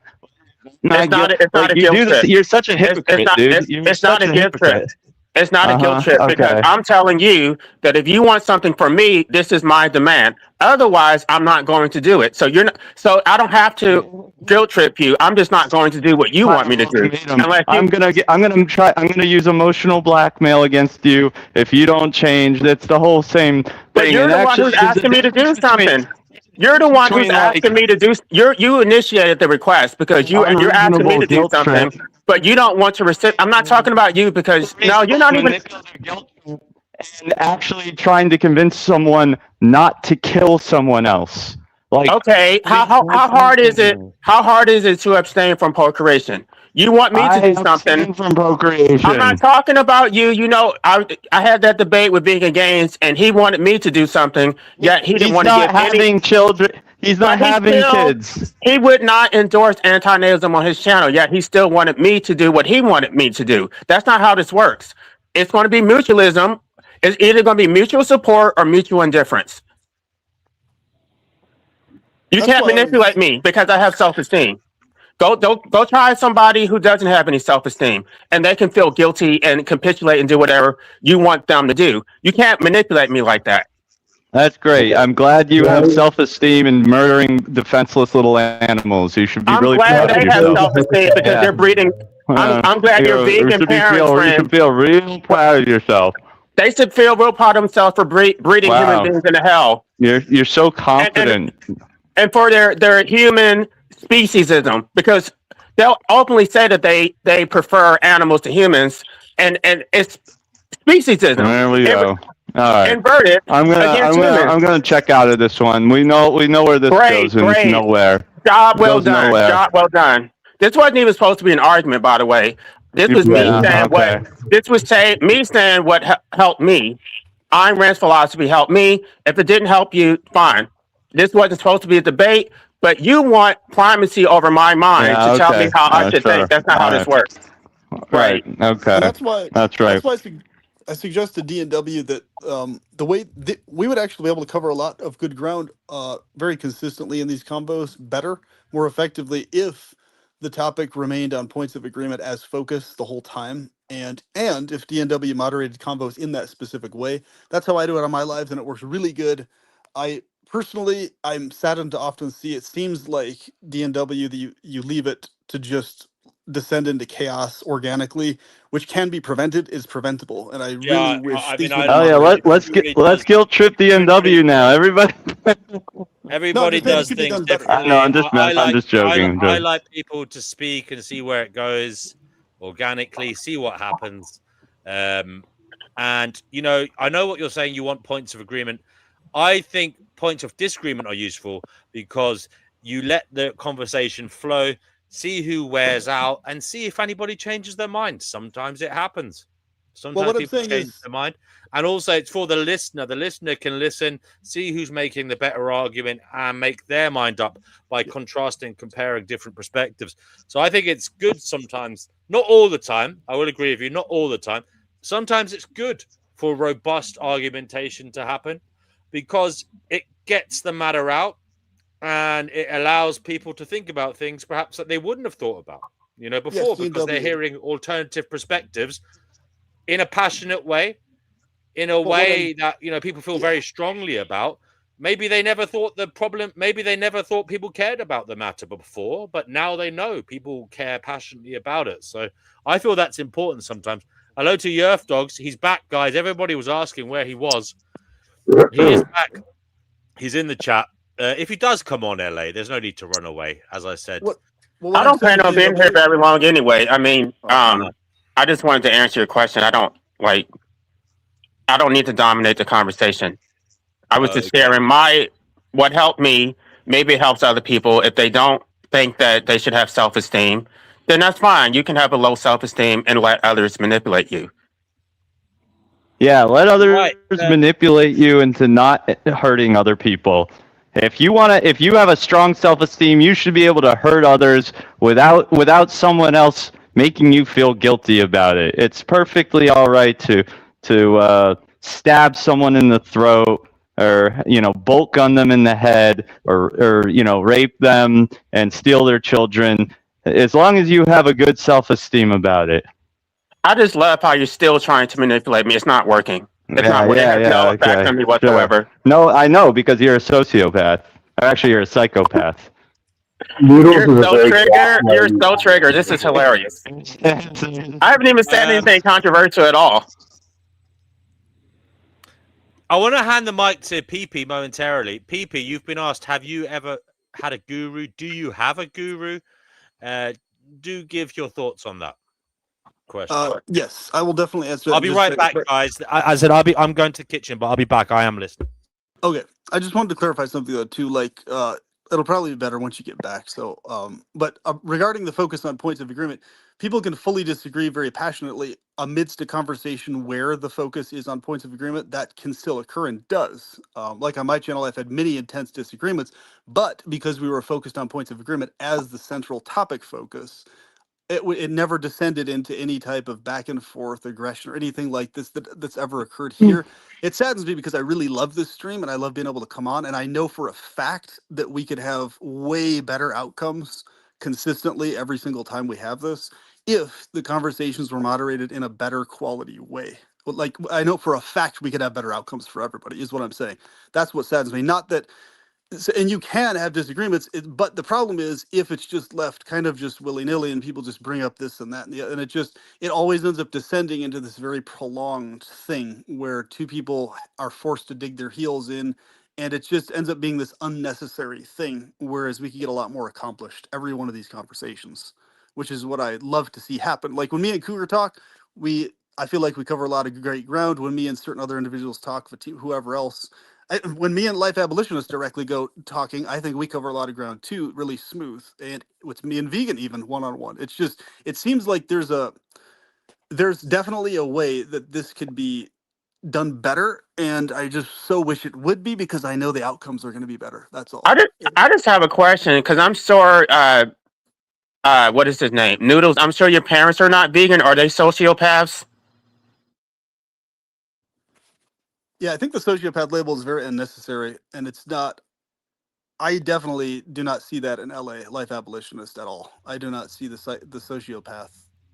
It's not a guilt trip. You're such a hypocrite, dude. It's not a guilt trip. It's not a guilt trip because I'm telling you that if you want something from me, this is my demand. Otherwise, I'm not going to do it. So So I don't have to guilt trip you. I'm just not going to do what you want me to do. I'm gonna use emotional blackmail against you if you don't change. That's the whole same thing. But you're the one who's asking me to do something. You're the one who's asking me to do. You initiated the request because you're asking me to do something, but you don't want to receive. I'm not talking about you because no, you're not even. And actually trying to convince someone not to kill someone else. Like, okay, how hard is it? How hard is it to abstain from procreation? You want me to do something from procreation. I'm not talking about you. I had that debate with Vegan Gaines, and he wanted me to do something. Yet he didn't want to give having children. He's not having kids. He would not endorse anti-natalism on his channel. Yet he still wanted me to do what he wanted me to do. That's not how this works. It's going to be mutualism. It's either going to be mutual support or mutual indifference. You can't manipulate me because I have self-esteem. Go try somebody who doesn't have any self-esteem, and they can feel guilty and capitulate and do whatever you want them to do. You can't manipulate me like that. That's great. I'm glad you have self-esteem in murdering defenseless little animals. You should be I'm really glad proud of they have yourself. self-esteem because they're breeding. I'm glad your You vegan should be parents, you should friend, feel real proud of yourself. they should feel real proud of themselves for breeding human Wow, beings into hell, you're so and confident. and for their human speciesism, because they'll openly say that they prefer animals to humans, and it's speciesism, There we go. All right. inverted against humans. I'm gonna check out of this one. We know where this goes, Great, and it's great. nowhere. Job It well goes done. nowhere. Job well done. This wasn't even supposed to be an argument, by the way. This was me Yeah. saying what. Okay. This was me saying what helped me. Ayn Rand's philosophy helped me. If it didn't help you, fine. This wasn't supposed to be a debate, but you want primacy over my mind Yeah. to tell me Okay. how I should Sure. think. That's not how All this right. works. Right. Okay. And that's why That's right. I suggest to D&W that the way we would actually be able to cover a lot of good ground very consistently in these combos better, more effectively if the topic remained on points of agreement as focus the whole time. And if D&W moderated combos in that specific way. That's how I do it on my lives, and it works really good. I personally, I'm saddened to often see it seems like D&W that you leave it to just descend into chaos organically, which can be prevented, is preventable. And I really wish these would be Oh yeah. moderated. Let's guilt trip the NW now, everybody. No, I'm Everybody just saying it does could be things done better. differently. No, I'm just joking. I like people to speak and see where it goes organically, see what happens. And I know what you're saying. You want points of agreement. I think points of disagreement are useful because you let the conversation flow, see who wears out, and see if anybody changes their mind. Sometimes it happens. Sometimes what I'm people saying change is- their mind. And also, it's for the listener. The listener can listen, see who's making the better argument, and make their mind up by contrasting, comparing different perspectives. So I think it's good sometimes, not all the time. I will agree with you, not all the time. Sometimes it's good for robust argumentation to happen because it gets the matter out and it allows people to think about things perhaps that they wouldn't have thought about, before, because they're hearing alternative perspectives in a passionate way, in a way that people feel very strongly about. Maybe they never thought maybe they never thought people cared about the matter before, but now they know people care passionately about it. So I feel that's important sometimes. Hello to Yerf Dogs. He's back, guys. Everybody was asking where he was. He is back. He's in the chat. If he does come on, LA, there's no need to run away, as I said. I don't plan on being here very long anyway. I mean, I just wanted to answer your question. I don't need to dominate the conversation. I was just sharing what helped me. Maybe it helps other people. If they don't think that they should have self-esteem, then that's fine. You can have a low self-esteem and let others manipulate you. Yeah, let others manipulate you into not hurting other people. If you have a strong self-esteem, you should be able to hurt others without someone else making you feel guilty about it. It's perfectly all right to stab someone in the throat, or bolt gun them in the head, or rape them and steal their children, as long as you have a good self-esteem about it. I just love how you're still trying to manipulate me. It's not working. It's not working. It has no effect on me whatsoever. Sure. No, I know, because you're a sociopath. Actually, you're a psychopath. You're so triggered. This is hilarious. I haven't even said anything controversial at all. I want to hand the mic to PP momentarily. PP, you've been asked, have you ever had a guru? Do you have a guru? Do give your thoughts on that question. Yes, I will definitely answer that. I'll be right back, guys. I said I'm going to the kitchen, but I'll be back. I am listening. Okay, I just wanted to clarify something though too. Like, it'll probably be better once you get back. So, but regarding the focus on points of agreement, people can fully disagree very passionately amidst a conversation where the focus is on points of agreement. That can still occur and does. Like on my channel, I've had many intense disagreements, but because we were focused on points of agreement as the central topic focus, it never descended into any type of back and forth aggression or anything like this that's ever occurred here. It saddens me because I really love this stream and I love being able to come on, and I know for a fact that we could have way better outcomes consistently every single time we have this if the conversations were moderated in a better quality way. Like, I know for a fact we could have better outcomes for everybody, is what I'm saying. That's what saddens me. Not that, and you can have disagreements, but the problem is if it's just left kind of just willy-nilly and people just bring up this and that and the other, and it always ends up descending into this very prolonged thing where two people are forced to dig their heels in, and it just ends up being this unnecessary thing, whereas we could get a lot more accomplished every one of these conversations, which is what I love to see happen. Like when me and Cougar talk, I feel like we cover a lot of great ground. When me and certain other individuals talk, whoever else, when me and Life Abolitionists directly go talking, I think we cover a lot of ground too, really smooth. And with me and Vegan, even one-on-one, it's just, it seems like there's definitely a way that this could be done better, and I just so wish it would be, because I know the outcomes are going to be better. That's all. I just have a question because I'm sure. What is his name? Noodles. I'm sure your parents are not vegan. Are they sociopaths? Yeah, I think the sociopath label is very unnecessary, and it's not. I definitely do not see that in LA, Life Abolitionist, at all. I do not see the sociopath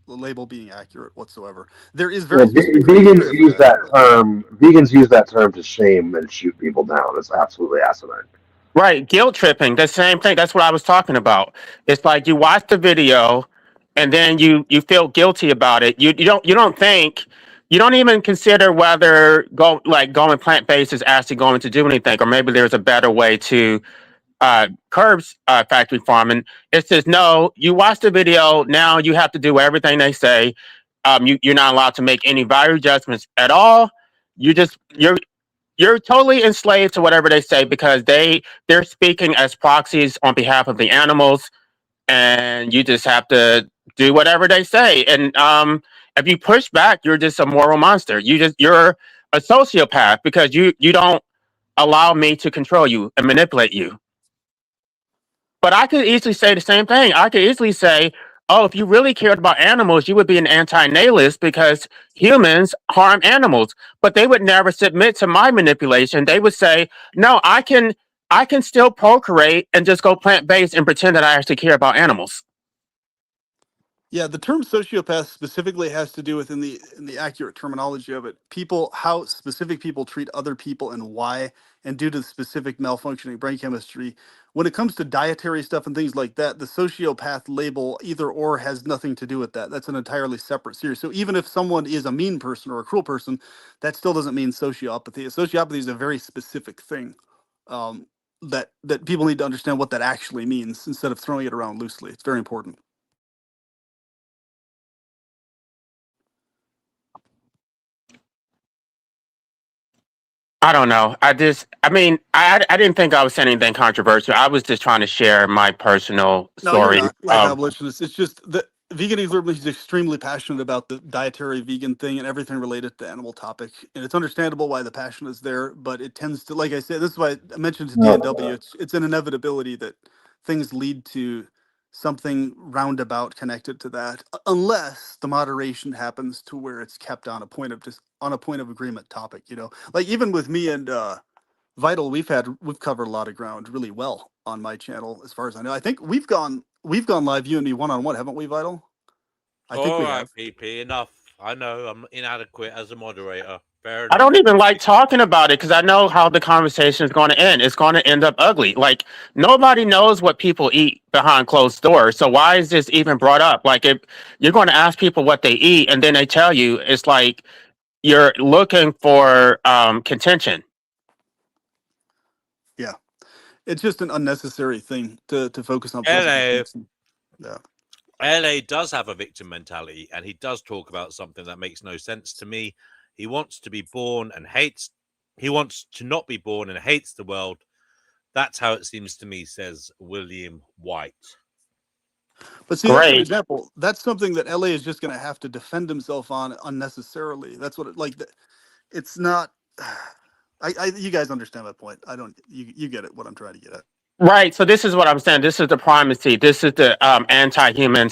label being accurate whatsoever. There is very specific vegans criteria for use that. that term. Vegans use that term to shame and shoot people down. It's absolutely asinine. Right, guilt tripping. The same thing. That's what I was talking about. It's like you watch the video, and then you feel guilty about it. You don't think. You don't even consider whether going plant based is actually going to do anything, or maybe there's a better way to curbs factory farming. It says no. You watch the video. Now you have to do everything they say. You're not allowed to make any value judgments at all. You're totally enslaved to whatever they say because they're speaking as proxies on behalf of the animals, and you just have to do whatever they say. And if you push back, you're just a moral monster. You're a sociopath because you don't allow me to control you and manipulate you. But I could easily say the same thing. I could easily say, oh, if you really cared about animals, you would be an anti-natalist because humans harm animals. But they would never submit to my manipulation. They would say, no, I can still procreate and just go plant-based and pretend that I actually care about animals. Yeah, the term sociopath specifically has to do with in the accurate terminology of it, how specific people treat other people and why, and due to the specific malfunctioning brain chemistry. When it comes to dietary stuff and things like that, the sociopath label either or has nothing to do with that. That's an entirely separate series. So even if someone is a mean person or a cruel person, that still doesn't mean sociopathy. Sociopathy is a very specific thing, that people need to understand what that actually means instead of throwing it around loosely. It's very important. I don't know. I didn't think I was saying anything controversial. I was just trying to share my personal No, you're story not life of. abolitionist. It's just that veganism, he's extremely passionate about the dietary vegan thing and everything related to animal topic. And it's understandable why the passion is there, but it tends to, like I said, this is why I mentioned to DNW, it's an inevitability that things lead to something roundabout connected to that, unless the moderation happens to where it's kept on a point of agreement topic, like even with me and Vital, we've covered a lot of ground really well on my channel, as far as I know. I think we've gone live, you and me, one-on-one, haven't we, Vital? I think All we right, have. PP, enough. I know I'm inadequate as a moderator. Fair I enough. don't even like talking about it because I know how the conversation is going to end. It's going to end up ugly. Like nobody knows what people eat behind closed doors. So why is this even brought up? Like if you're going to ask people what they eat and then they tell you, it's like you're looking for contention. Yeah, it's just an unnecessary thing to focus on personal LA, things. Yeah. LA does have a victim mentality, and he does talk about something that makes no sense to me. He wants to be born and hates. He wants to not be born and hates the world. That's how it seems to me, says William White. But see, that's an Great. example. That's something that LA is just going to have to defend himself on unnecessarily. That's what it's not. You guys understand my point. I don't. You get it. What I'm trying to get at. Right. So this is what I'm saying. This is the primacy. This is the anti-human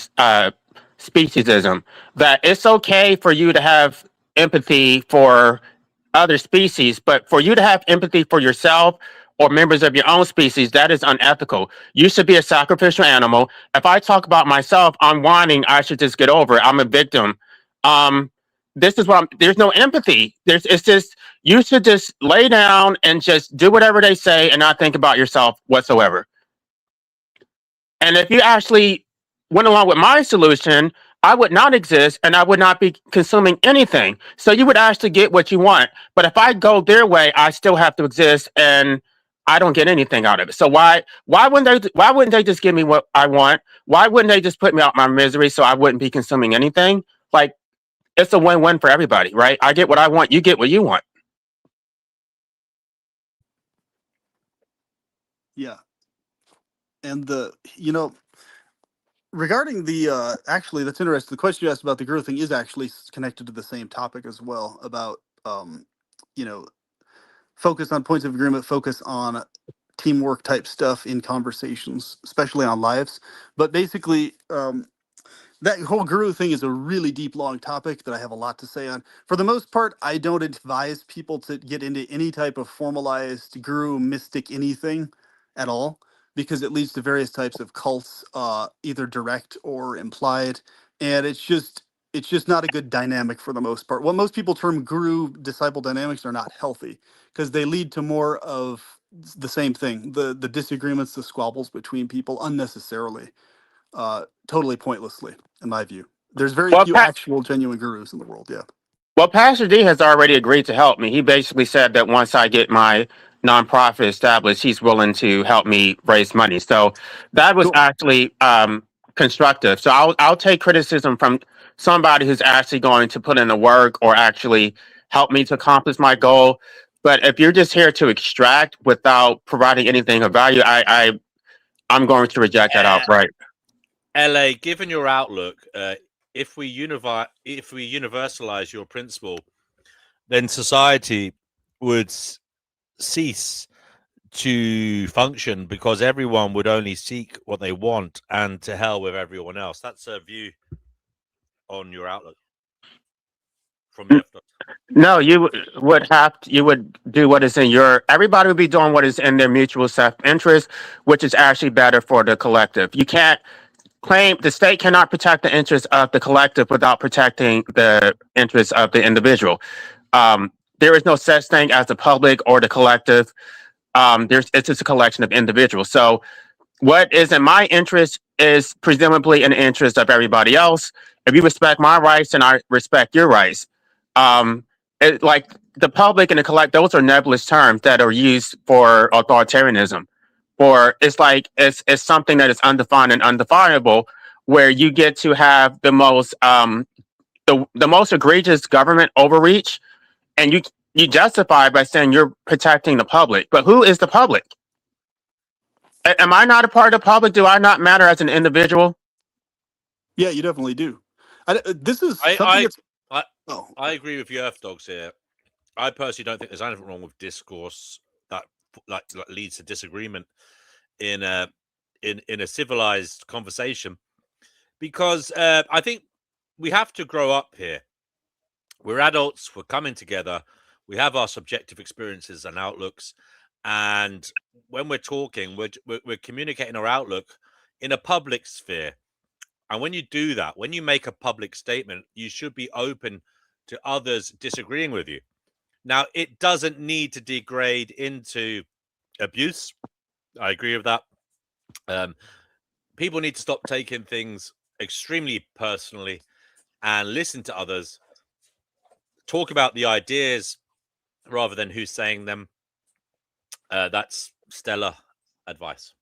speciesism. That it's okay for you to have empathy for other species, but for you to have empathy for yourself or members of your own species, that is unethical. You should be a sacrificial animal. If I talk about myself, I'm whining, I should just get over it. I'm a victim. This is what there's no empathy. It's just, you should just lay down and just do whatever they say and not think about yourself whatsoever. And if you actually went along with my solution, I would not exist and I would not be consuming anything. So you would actually get what you want. But if I go their way, I still have to exist and I don't get anything out of it. So why wouldn't they just give me what I want? Why wouldn't they just put me out my misery so I wouldn't be consuming anything? Like, it's a win-win for everybody, right? I get what I want, you get what you want. Yeah. And regarding the actually, that's interesting. The question you asked about the guru thing is actually connected to the same topic as well, about you know, focus on points of agreement, focus on teamwork type stuff in conversations, especially on lives. But basically, that whole guru thing is a really deep, long topic that I have a lot to say on. For the most part, I don't advise people to get into any type of formalized guru, mystic, anything at all, because it leads to various types of cults, either direct or implied, and it's just not a good dynamic for the most part. What most people term guru disciple dynamics are not healthy, because they lead to more of the same thing, the disagreements, the squabbles between people unnecessarily, totally pointlessly, in my view. There's very Well, few actual genuine gurus in the world. Yeah. Well, Pastor D has already agreed to help me. He basically said that once I get my nonprofit established, he's willing to help me raise money. So that was Cool. actually constructive. So I'll take criticism from somebody who's actually going to put in the work or actually help me to accomplish my goal. But if you're just here to extract without providing anything of value, I'm going to reject that outright. LA, given your outlook, if we universalize your principle, then society would cease to function because everyone would only seek what they want, and to hell with everyone else. That's a view on your outlook from the left. No, you would do what is in your, everybody would be doing what is in their mutual self-interest, which is actually better for the collective. You can't claim, the state cannot protect the interests of the collective without protecting the interests of the individual. There is no such thing as the public or the collective. It's just a collection of individuals. So what is in my interest is presumably in the interest of everybody else. If you respect my rights, and I respect your rights. Like the public and the collect, those are nebulous terms that are used for authoritarianism. Or it's like it's something that is undefined and undefinable, where you get to have the most egregious government overreach, and you justify by saying you're protecting the public. But who is the public? Am I not a part of the public? Do I not matter as an individual? Yeah, you definitely do. This is something I agree with you, Earth Dogs here. I personally don't think there's anything wrong with discourse that leads to disagreement in a civilized conversation, because I think we have to grow up here. We're adults. We're coming together. We have our subjective experiences and outlooks, and when we're talking, we're communicating our outlook in a public sphere. And when you do that, when you make a public statement, you should be open to others disagreeing with you. Now, it doesn't need to degrade into abuse. I agree with that. People need to stop taking things extremely personally and listen to others, talk about the ideas rather than who's saying them. That's stellar advice.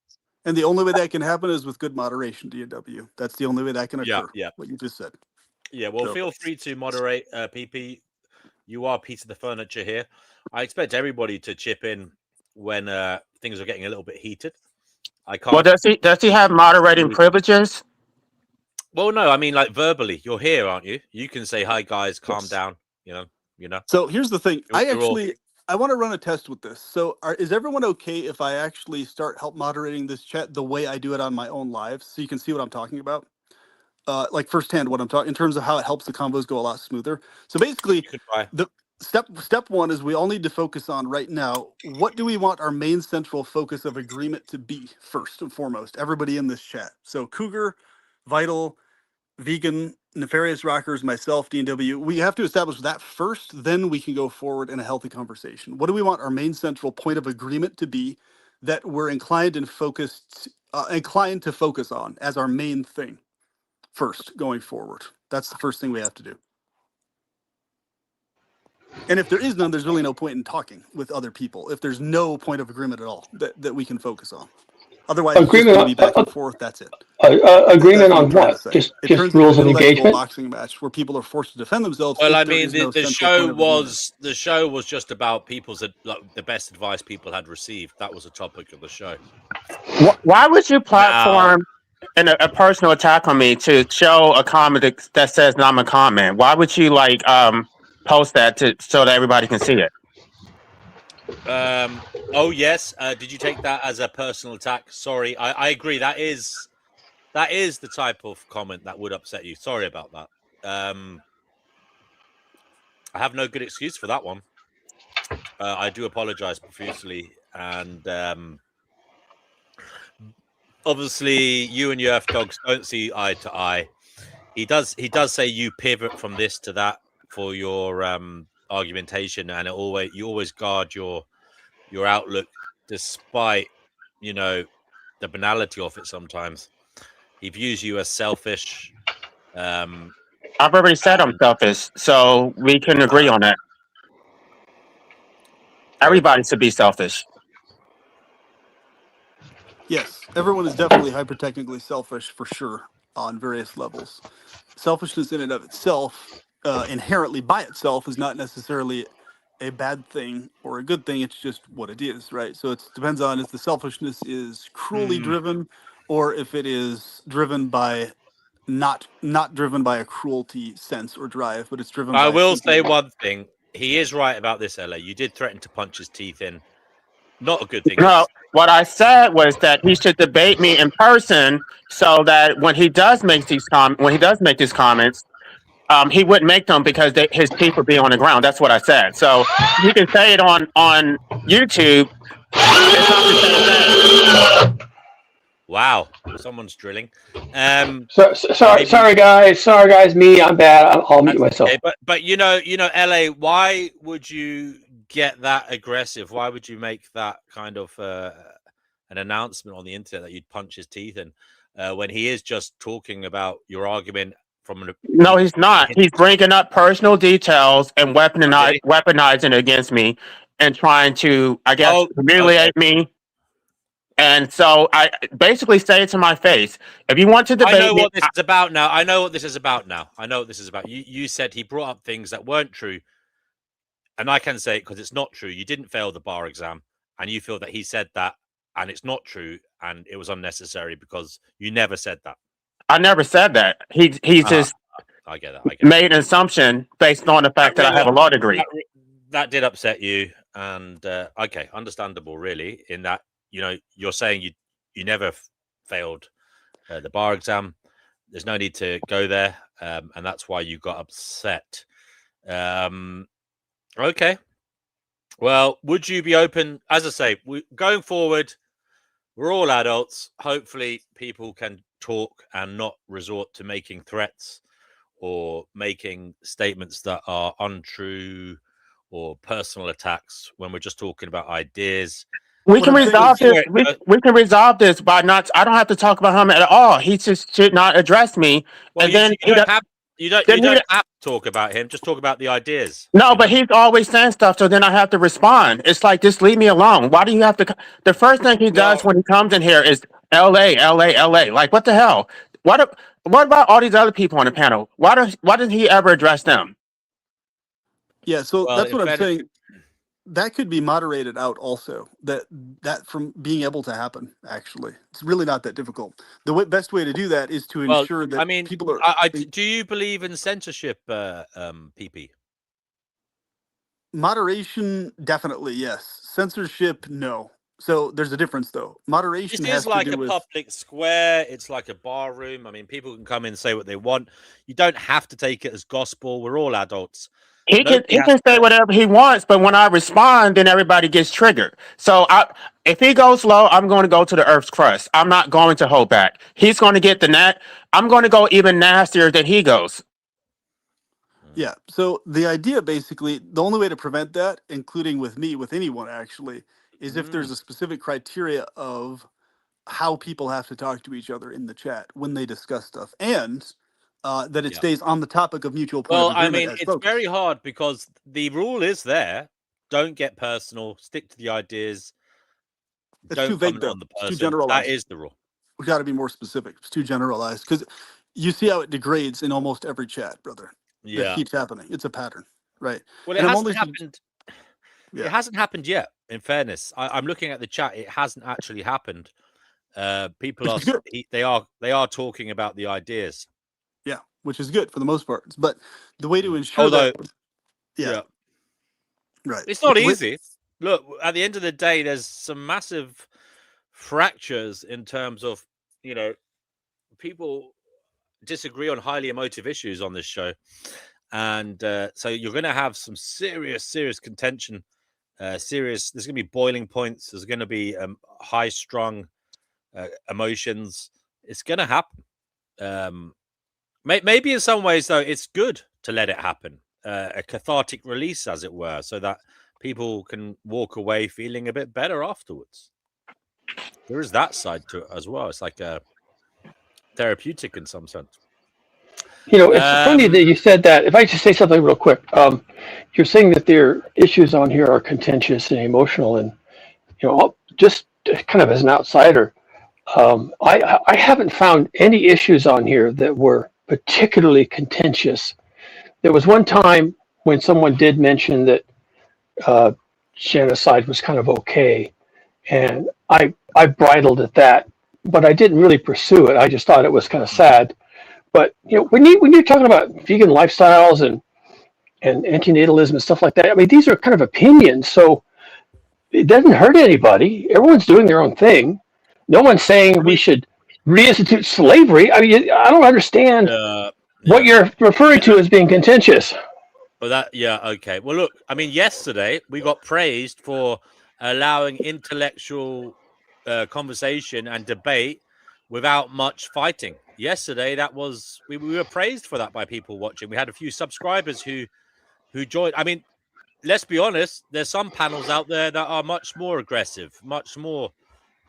And the only way that can happen is with good moderation, DW. That's the only way that can occur. Yeah. What you just said. Yeah, well, feel free to moderate, PP. You are a piece of the furniture here. I expect everybody to chip in when things are getting a little bit heated. I can't. Well, does he have moderating privileges? Well, no, I mean, like verbally, you're here, aren't you? You can say, "Hi, guys, calm down." You know. So here's the thing. I want to run a test with this. So is everyone okay if I actually start moderating this chat the way I do it on my own live, so you can see what I'm talking about? Like firsthand what I'm talking in terms of how it helps the combos go a lot smoother. So basically, step one is we all need to focus on right now, what do we want our main central focus of agreement to be first and foremost, everybody in this chat. So Cougar, Vital, Vegan, Nefarious Rockers, myself, D&W, we have to establish that first, then we can go forward in a healthy conversation. What do we want our main central point of agreement to be that we're inclined to focus on as our main thing first going forward? That's the first thing we have to do. And if there is none, there's really no point in talking with other people if there's no point of agreement at all that we can focus on. Otherwise, it's just going to be back and forth. That's it. Agreement That's what on I'm trying to what? say. Just turns rules into of an intellectual engagement. boxing match where people are forced to defend themselves. Well, I there mean, is no the central point of show was just about people's the best advice people had received. That was the topic of the show. Why would you platform a personal attack on me to show a comment that says I'm a comment? Why would you like post that so that everybody can see it? Oh yes. Did you take that as a personal attack? Sorry, I agree. That is the type of comment that would upset you. Sorry about that. I have no good excuse for that one. I do apologize profusely, and obviously you and your Earth dogs don't see eye to eye. He does say you pivot from this to that for your argumentation, and you always guard your outlook despite the banality of it. Sometimes he views you as selfish. I've already said I'm selfish, so we can agree on that. Everybody should be selfish. Yes, everyone is definitely hyper-technically selfish for sure on various levels. Selfishness in and of itself, inherently by itself, is not necessarily a bad thing or a good thing. It's just what it is, right? So it depends on if the selfishness is cruelly driven or if it is driven by not driven by a cruelty sense or drive, but it's driven by I will simply say one thing. He is right about this, LA. You did threaten to punch his teeth in. Not a good thing. No, what I said was that he should debate me in person so that when he does make these comments, he wouldn't make them because his teeth would be on the ground. That's what I said. So you can say it on YouTube. It's not the same thing. Wow, someone's drilling. Sorry guys, me. I'm bad. I'll mute myself. Okay, but LA. Why would you get that aggressive? Why would you make that kind of an announcement on the internet that you'd punch his teeth in when he is just talking about your argument from an? No, he's not. He's bringing up personal details and weaponizing it against me and trying to, I guess, humiliate me. And so I basically say it to my face. If you want to debate I know what this is about now. I know what this is about now. I know what this is about. You said he brought up things that weren't true. And I can say it because it's not true. You didn't fail the bar exam. And you feel that he said that and it's not true. And it was unnecessary because you never said that. I never said that. He just I get that. made an assumption based on the fact that I have a law degree. That did upset you. And okay, understandable, really, in that, you're saying you never failed the bar exam. There's no need to go there. And that's why you got upset. Okay. Well, would you be open? As I say, going forward, we're all adults. Hopefully, people can talk and not resort to making threats or making statements that are untrue or personal attacks when we're just talking about ideas. We can resolve this. We can resolve this by not. I don't have to talk about him at all. He just should not address me. Well, and then you don't have to talk about him. Just talk about the ideas. No, but he's always saying stuff, so then I have to respond. It's like, just leave me alone. Why do you have to? The first thing he does when he comes in here is LA. Like, what the hell? What about all these other people on the panel? Why doesn't he ever address them? Yeah, so that's what I'm saying. That could be moderated out also. That from being able to happen. Actually, it's really not that difficult. The best way to do that is to ensure that people are. Do you believe in censorship, PP? Moderation, definitely yes. Censorship, no. So there's a difference, though. Moderation This is like a public square. It's like a bar room. I mean, people can come in and say what they want. You don't have to take it as gospel. We're all adults. He can Nobody has say to. whatever he wants, but when I respond, then everybody gets triggered. So if he goes low, I'm going to go to the Earth's crust. I'm not going to hold back. He's going to get the net. I'm going to go even nastier than he goes. Yeah. So the idea basically, the only way to prevent that, including with me, with anyone actually, is if there's a specific criteria of how people have to talk to each other in the chat when they discuss stuff, and that it Yeah. stays on the topic of mutual point Well, of I agreement mean, as it's very focus. hard because the rule is there. Don't get personal. Stick to the ideas. It's too Don't vague comment though. on the It's too person. That generalized. is the rule. We got to be more specific. It's too generalized because you see how it degrades in almost every chat, brother. That Yeah. keeps happening. It's a pattern, right? Well, And I'm only It hasn't happened yet. In fairness, I'm looking at the chat. It hasn't actually happened. People which are is good. they are talking about the ideas. Yeah, which is good for the most part. But the way to ensure Although, that, yeah, right. it's not The way- easy. Look, at the end of the day, there's some massive fractures in terms of, people disagree on highly emotive issues on this show, and so you're going to have some serious contention. There's going to be boiling points. There's going to be high strung emotions. It's going to happen. Maybe in some ways, though, it's good to let it happen, a cathartic release, as it were, so that people can walk away feeling a bit better afterwards. There is that side to it as well. It's like a therapeutic in some sense. It's funny that you said that. If I just say something real quick, you're saying that their issues on here are contentious and emotional, and just kind of as an outsider, I haven't found any issues on here that were particularly contentious. There was one time when someone did mention that genocide was kind of okay, and I bridled at that, but I didn't really pursue it. I just thought it was kind of sad. But when you're talking about vegan lifestyles and antinatalism and stuff like that, I mean, these are kind of opinions, so it doesn't hurt anybody. Everyone's doing their own thing. No one's saying we should reinstitute slavery. I mean, I don't understand what you're referring to as being contentious. Well, okay. Well, look, I mean, yesterday we got praised for allowing intellectual conversation and debate without much fighting. Yesterday, we were praised for that by people watching. We had a few subscribers who joined. I mean, let's be honest. There's some panels out there that are much more aggressive, much more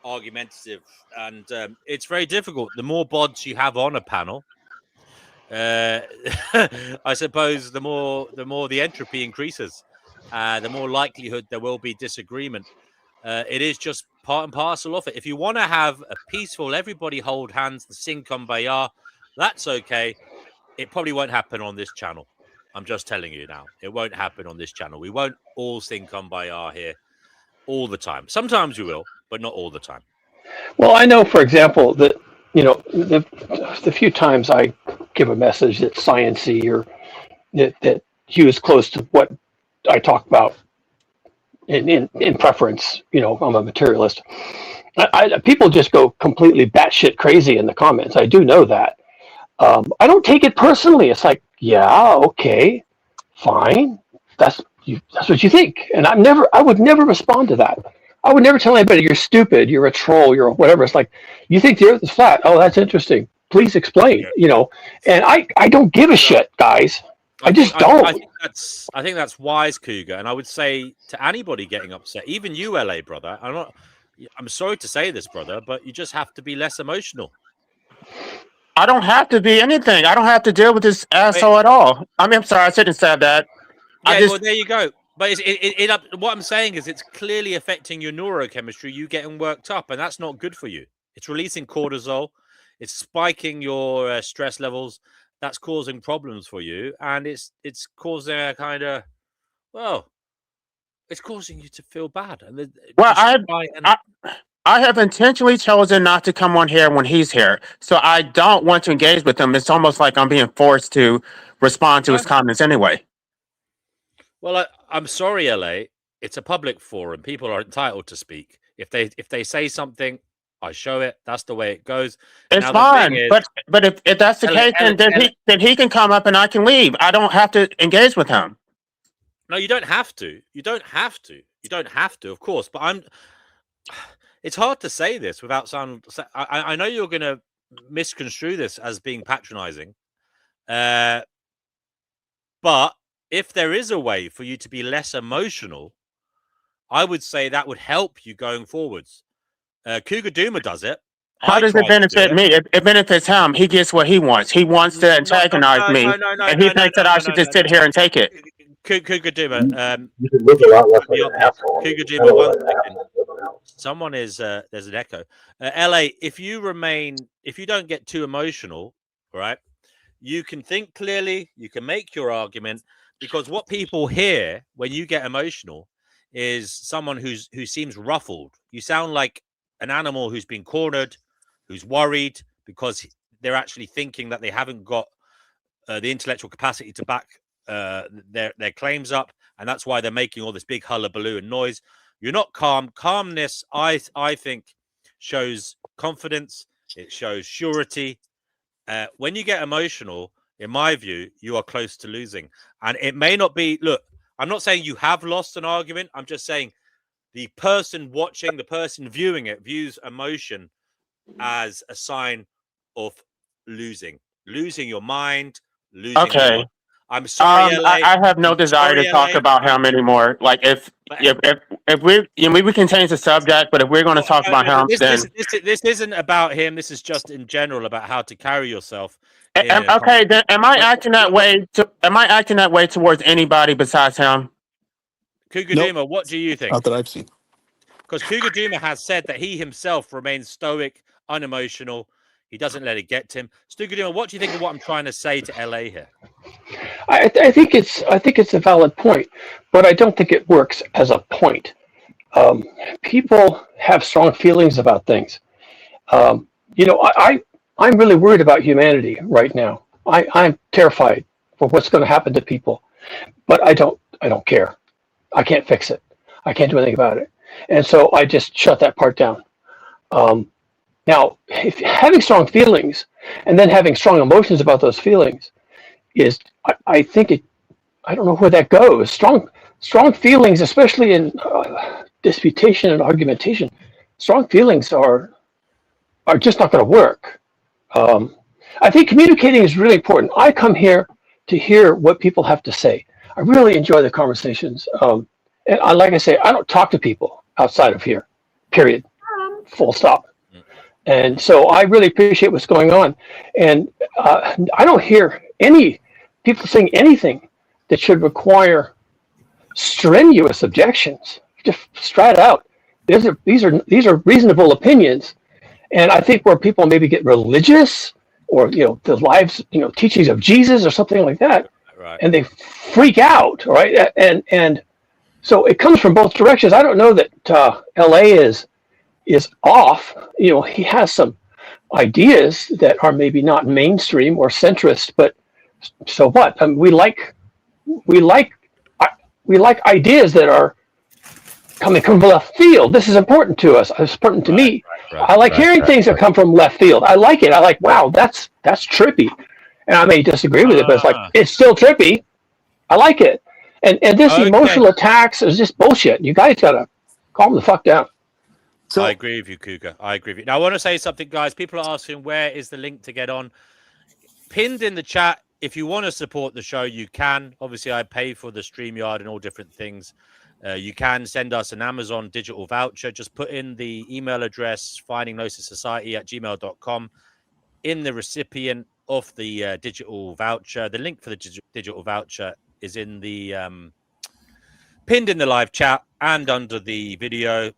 argumentative, and it's very difficult. The more bods you have on a panel, I suppose the more the entropy increases, the more likelihood there will be disagreement. It is just part and parcel of it. If you want to have a peaceful, everybody hold hands, the sing kumbaya, that's okay. It probably won't happen on this channel. I'm just telling you now. It won't happen on this channel. We won't all sing kumbaya here all the time. Sometimes we will, but not all the time. Well, I know, for example, that the few times I give a message that's science-y or that hews close to what I talk about in preference, I'm a materialist. People just go completely batshit crazy in the comments. I do know that. I don't take it personally. It's like, yeah, okay, fine. That's what you think, and I would never respond to that. I would never tell anybody you're stupid, you're a troll, you're whatever. It's like, you think the earth is flat. Oh, that's interesting. Please explain, and I don't give a shit, guys. I just don't. I think that's wise, Cougar. And I would say to anybody getting upset, even you, LA brother, I'm sorry to say this, brother, but you just have to be less emotional. I don't have to be anything. I don't have to deal with this asshole at all. I mean, I'm sorry, I shouldn't say that. Yeah, well, there you go. But what I'm saying is it's clearly affecting your neurochemistry, you getting worked up, and that's not good for you. It's releasing cortisol. It's spiking your stress levels. That's causing problems for you. And it's causing a kind of, it's causing you to feel bad. And I have intentionally chosen not to come on here when he's here. So I don't want to engage with him. It's almost like I'm being forced to respond to his comments anyway. Well, I'm sorry, LA. It's a public forum. People are entitled to speak. If they say something, I show it. That's the way it goes. It's fine. But if that's the case, then he can come up and I can leave. I don't have to engage with him. No, you don't have to. You don't have to. You don't have to, of course. But it's hard to say this without sound. I know you're going to misconstrue this as being patronizing. But if there is a way for you to be less emotional, I would say that would help you going forwards. Cougar Doomer does it. How does it benefit me? It benefits him. He gets what he wants. He wants to antagonize me, and he thinks that I should just sit here and take it. Cougar Doomer, You can look a lot less like an asshole. Cougar Doomer, 1 second. Someone is there's an echo. LA, if you don't get too emotional, right? You can think clearly, you can make your argument, because what people hear when you get emotional is someone who seems ruffled. You sound like an animal who's been cornered, who's worried because they're actually thinking that they haven't got the intellectual capacity to back their claims up, and that's why they're making all this big hullabaloo and noise. You're not calm. Calmness, I think, shows confidence. It shows surety. When you get emotional, in my view, you are close to losing. And it may not be, look, I'm not saying you have lost an argument. I'm just saying the person watching, the person viewing it, views emotion as a sign of losing your mind, losing your mind. I'm sorry, LA. I have no desire to talk about him anymore. Like if we can change the subject, but if we're going to talk about him, then this isn't about him. This is just in general about how to carry yourself. Okay, then am I acting that way? Am I acting that way towards anybody besides him? Cougar Doomer, what do you think? Not that I've seen. Because Cougar Doomer has said that he himself remains stoic, unemotional. He doesn't let it get to him. Cougar Doomer, what do you think of what I'm trying to say to LA here? I think it's a valid point, but I don't think it works as a point. People have strong feelings about things. I'm really worried about humanity right now. I'm terrified for what's going to happen to people, but I don't care. I can't fix it. I can't do anything about it, and so I just shut that part down. Now, if having strong feelings and then having strong emotions about those feelings is, I think I don't know where that goes. Strong feelings, especially in disputation and argumentation, strong feelings are just not going to work. I think communicating is really important. I come here to hear what people have to say. I really enjoy the conversations. And like I say, I don't talk to people outside of here, period, full stop. And so I really appreciate what's going on. And I don't hear any people saying anything that should require strenuous objections. Just straight out. These are reasonable opinions. And I think where people maybe get religious or, the lives, teachings of Jesus or something like that, right, and they freak out, right? And so it comes from both directions. I don't know that LA is off. He has some ideas that are maybe not mainstream or centrist, but so what? I mean, we like ideas that are coming from left field. This is important to us. It's important to me. I like hearing things that come from left field. I like it. I like, wow, that's trippy. And I may disagree with it, but it's still trippy. I like it. And this emotional attacks is just bullshit. You guys gotta calm the fuck down. So, I agree with you, Cougar. I agree with you. Now, I want to say something, guys. People are asking, where is the link to get on? Pinned in the chat. If you want to support the show, you can. Obviously, I pay for the StreamYard and all different things. You can send us an Amazon digital voucher. Just put in the email address, findinggnosissociety@gmail.com, in the recipient of the digital voucher. The link for the digital voucher is in the pinned in the live chat and under the video.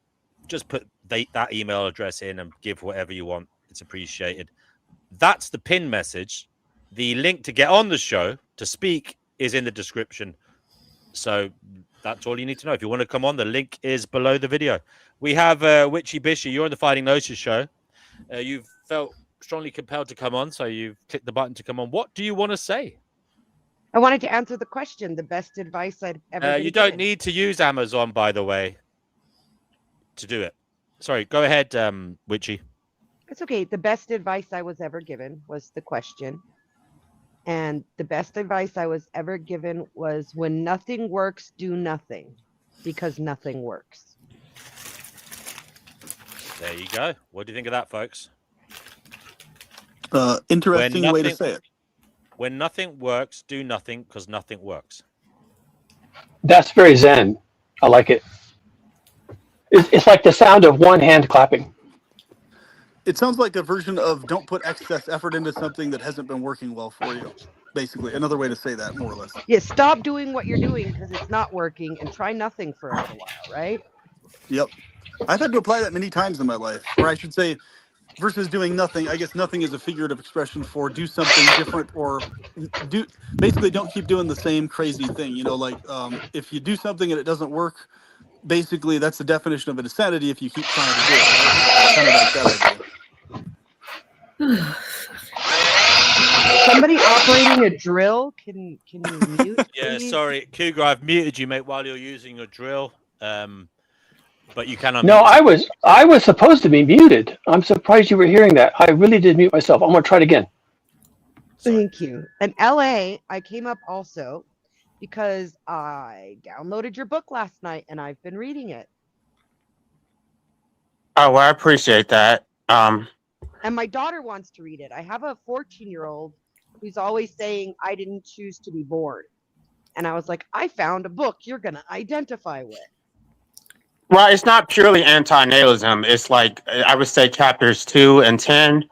Just put that email address in and give whatever you want. It's appreciated. That's the pin message. The link to get on the show to speak is in the description. So that's all you need to know. If you want to come on, the link is below the video. We have Witchy Bishy. You're on the Fighting Gnosis show. You've felt strongly compelled to come on, so you've clicked the button to come on. What do you want to say? I wanted to answer the question, the best advice I'd ever You don't need to use Amazon, by the way, to do it. Sorry, go ahead, Witchy. It's okay. The best advice I was ever given was the question. And the best advice I was ever given was, when nothing works, do nothing, because nothing works. There you go. What do you think of that, folks? Interesting way to say it. When nothing works, do nothing, because nothing works. That's very zen. I like it. It's like the sound of one hand clapping. It sounds like a version of don't put excess effort into something that hasn't been working well for you. Basically, another way to say that, more or less. Yeah, stop doing what you're doing because it's not working, and try nothing for a little while, right? Yep. I've had to apply that many times in my life, or I should say, versus doing nothing. I guess nothing is a figurative expression for do something different, or basically don't keep doing the same crazy thing. Like if you do something and it doesn't work, basically that's the definition of insanity if you keep trying to do it, right? Kind of like that idea. Somebody operating a drill, can you mute? Yeah, please? sorry, Cougar, I've muted you, mate, while you're using your drill. But you can unmute. No, I was supposed to be muted. I'm surprised you were hearing that. I really did mute myself. I'm going to try it again. Thank you. And LA, I came up also because I downloaded your book last night and I've been reading it. Oh, well, I appreciate that. And my daughter wants to read it. I have a 14-year-old who's always saying, I didn't choose to be born. And I was like, I found a book you're going to identify with. Well, it's not purely anti-natalism. It's like, I would say chapters 2 and 10.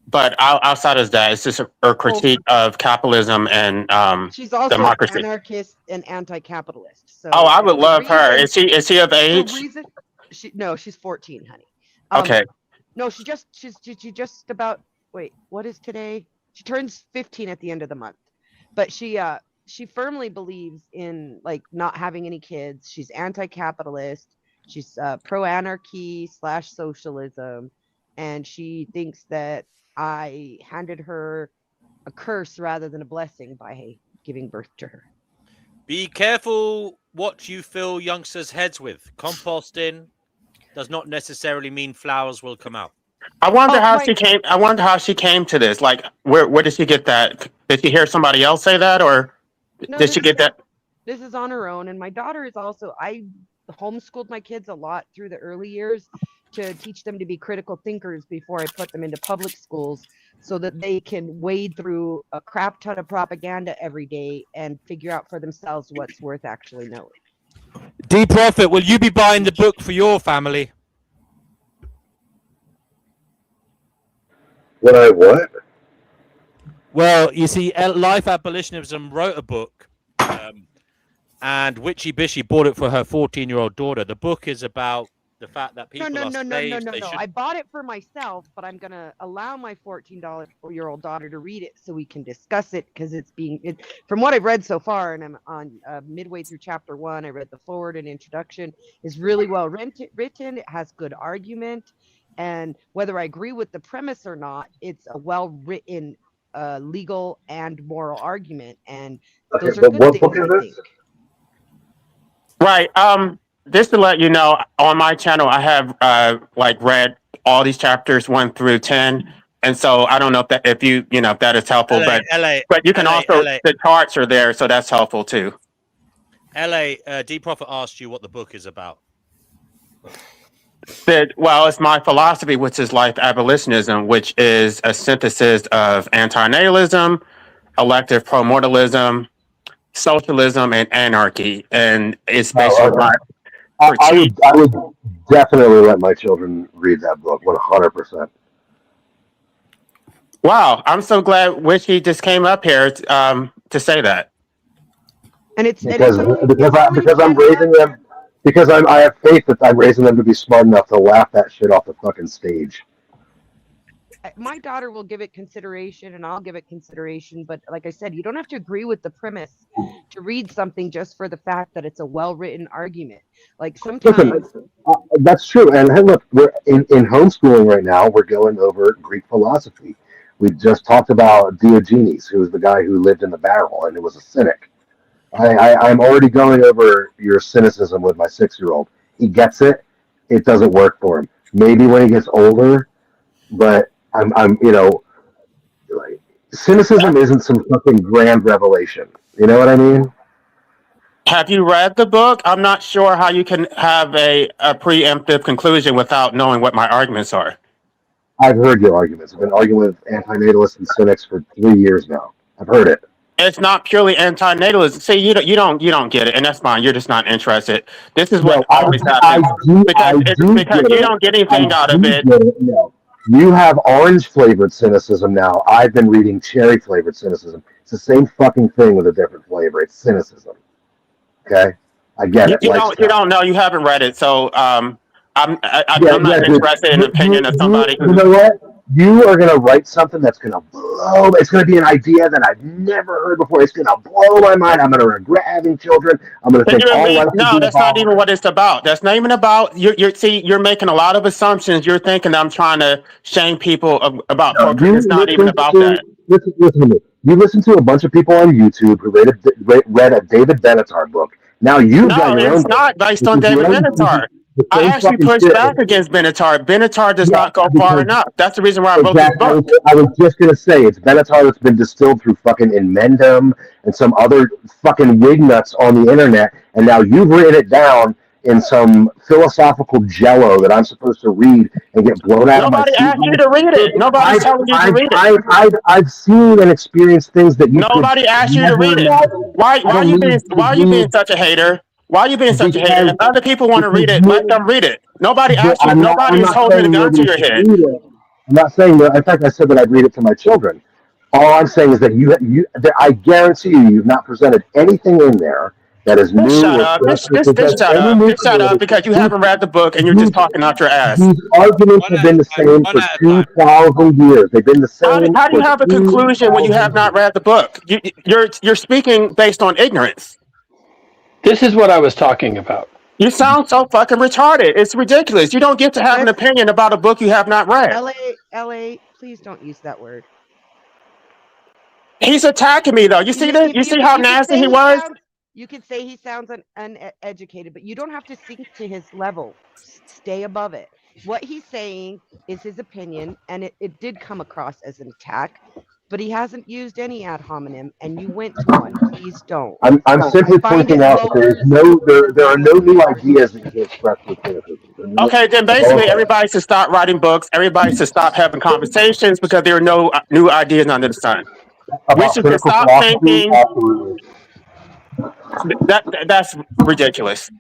But outside of that, it's just a critique of capitalism and she's also democracy. an anarchist and anti-capitalist. So I would love her. Is she of age? No, she's 14, honey. Okay. No, she just about, wait, what is today? She turns 15 at the end of the month. But she firmly believes in like not having any kids. She's anti-capitalist. She's pro-anarchy / socialism. And she thinks that I handed her a curse rather than a blessing by giving birth to her. Be careful what you fill youngsters' heads with. Composting does not necessarily mean flowers will come out. I wonder how she came. I wonder how she came to this. Like, where did she get that? Did she hear somebody else say that, or did she get that? This is on her own. And my daughter is also. I homeschooled my kids a lot through the early years to teach them to be critical thinkers before I put them into public schools, so that they can wade through a crap ton of propaganda every day and figure out for themselves what's worth actually knowing. D Prophet, will you be buying the book for your family? Would I what? Well, you see, Life Abolitionism wrote a book, and Witchy Bishy bought it for her 14-year-old daughter. The book is about the fact that people No. are slaves. I bought it for myself, but I'm gonna allow my 14-year-old daughter to read it so we can discuss it, because from what I've read so far, and I'm on midway through chapter 1. I read the forward and introduction. Is really well written. It has good argument, and whether I agree with the premise or not, it's a well written legal and moral argument, and those are good what things, book is I this? think. Right. Just to let you know, on my channel, I have read all these chapters 1 through 10, and so I don't know if that is helpful. But you can also the charts are there, so that's helpful too. D Prophet asked you what the book is about. Well, it's my philosophy, which is life abolitionism, which is a synthesis of anti-natalism, elective pro-mortalism, socialism, and anarchy, and it's basically I would definitely let my children read that book 100%. Wow, I'm so glad Witchy just came up here to say that. And it's because I'm raising them, because I have faith that I'm raising them to be smart enough to laugh that shit off the fucking stage. My daughter will give it consideration, and I'll give it consideration. But like I said, you don't have to agree with the premise to read something just for the fact that it's a well-written argument. Like sometimes. Listen, that's true. And hey, look, we're in homeschooling right now. We're going over Greek philosophy. We just talked about Diogenes, who was the guy who lived in the barrel and it was a cynic. I'm already going over your cynicism with my 6-year-old. He gets it. It doesn't work for him. Maybe when he gets older, but I'm like, cynicism isn't some fucking grand revelation. You know what I mean? Have you read the book? I'm not sure how you can have a preemptive conclusion without knowing what my arguments are. I've heard your arguments. I've been arguing with antinatalists and cynics for 3 years now. I've heard it. It's not purely antinatalism. See, you don't get it, and that's fine. You're just not interested. This is what No, always I happens do because get you it. don't get I anything out of do it. get it. No. You have orange flavored cynicism now. I've been reading cherry flavored cynicism. It's the same fucking thing with a different flavor. It's cynicism. Okay? I get it. You Life's don't tough. know. You haven't read it, so I'm Yeah, not dude. interested in the opinion of somebody You who. know what? You are going to write something that's going to blow. It's going to be an idea that I've never heard before. It's going to blow my mind. I'm going to regret having children. I'm going to think all life will No, be that's not about. even what it's about. That's not even about. You're making a lot of assumptions. You're thinking I'm trying to shame people about No, procreation. It's not even about that. listen to me. You listen to a bunch of people on YouTube who read a David Benatar book. Now you've got No, your own it's book, not based which on is David Benatar. the I same actually fucking pushed shit. back against Benatar. Benatar does Yeah, not go far because enough. That's the reason why I wrote this exactly. book. I was just gonna say it's Benatar that's been distilled through fucking Inmendum and some other fucking wig nuts on the internet, and now you've written it down in some philosophical jello that I'm supposed to read and get blown out of my Nobody seat. asked you to read it. Nobody's telling you to read it. I've seen and experienced things that you could Nobody asked you to never read it. imagine. Why I don't need to are you being read such a hater? Why are you being such a hater? because If other people want to read it, let you. them read it. Nobody But asked you. I'm Nobody is not holding a saying gun to nobody your should head. read it. I'm not saying that. In fact, I said that I'd read it to my children. All I'm saying is that that I guarantee you've not presented anything in there that is Just new shut or up. fresh or Just presents shut any up. new Just shut up information. because you haven't read the book and you're These, just talking out your ass. these arguments have been the same for 2,000 years. They've been the same How do you for have a conclusion when you have 2,000 not years. read the book? You're speaking based on ignorance. This is what I was talking about. You sound so fucking retarded. It's ridiculous. You don't get to have an opinion about a book you have not read. LA, please don't use that word. He's attacking me though. You see this? You see how nasty he was? You could say he sounds uneducated, but you don't have to sink to his level. Stay above it. What he's saying is his opinion, and it did come across as an attack, but he hasn't used any ad hominem, and you went to one. Please don't. I'm simply pointing out that there are no new ideas that you can express with criticism. Okay, then That's all I'm basically saying. everybody should stop writing books. Everybody should stop having conversations because there are no new ideas under the sun. We About should just critical stop philosophy, thinking. absolutely. That's ridiculous.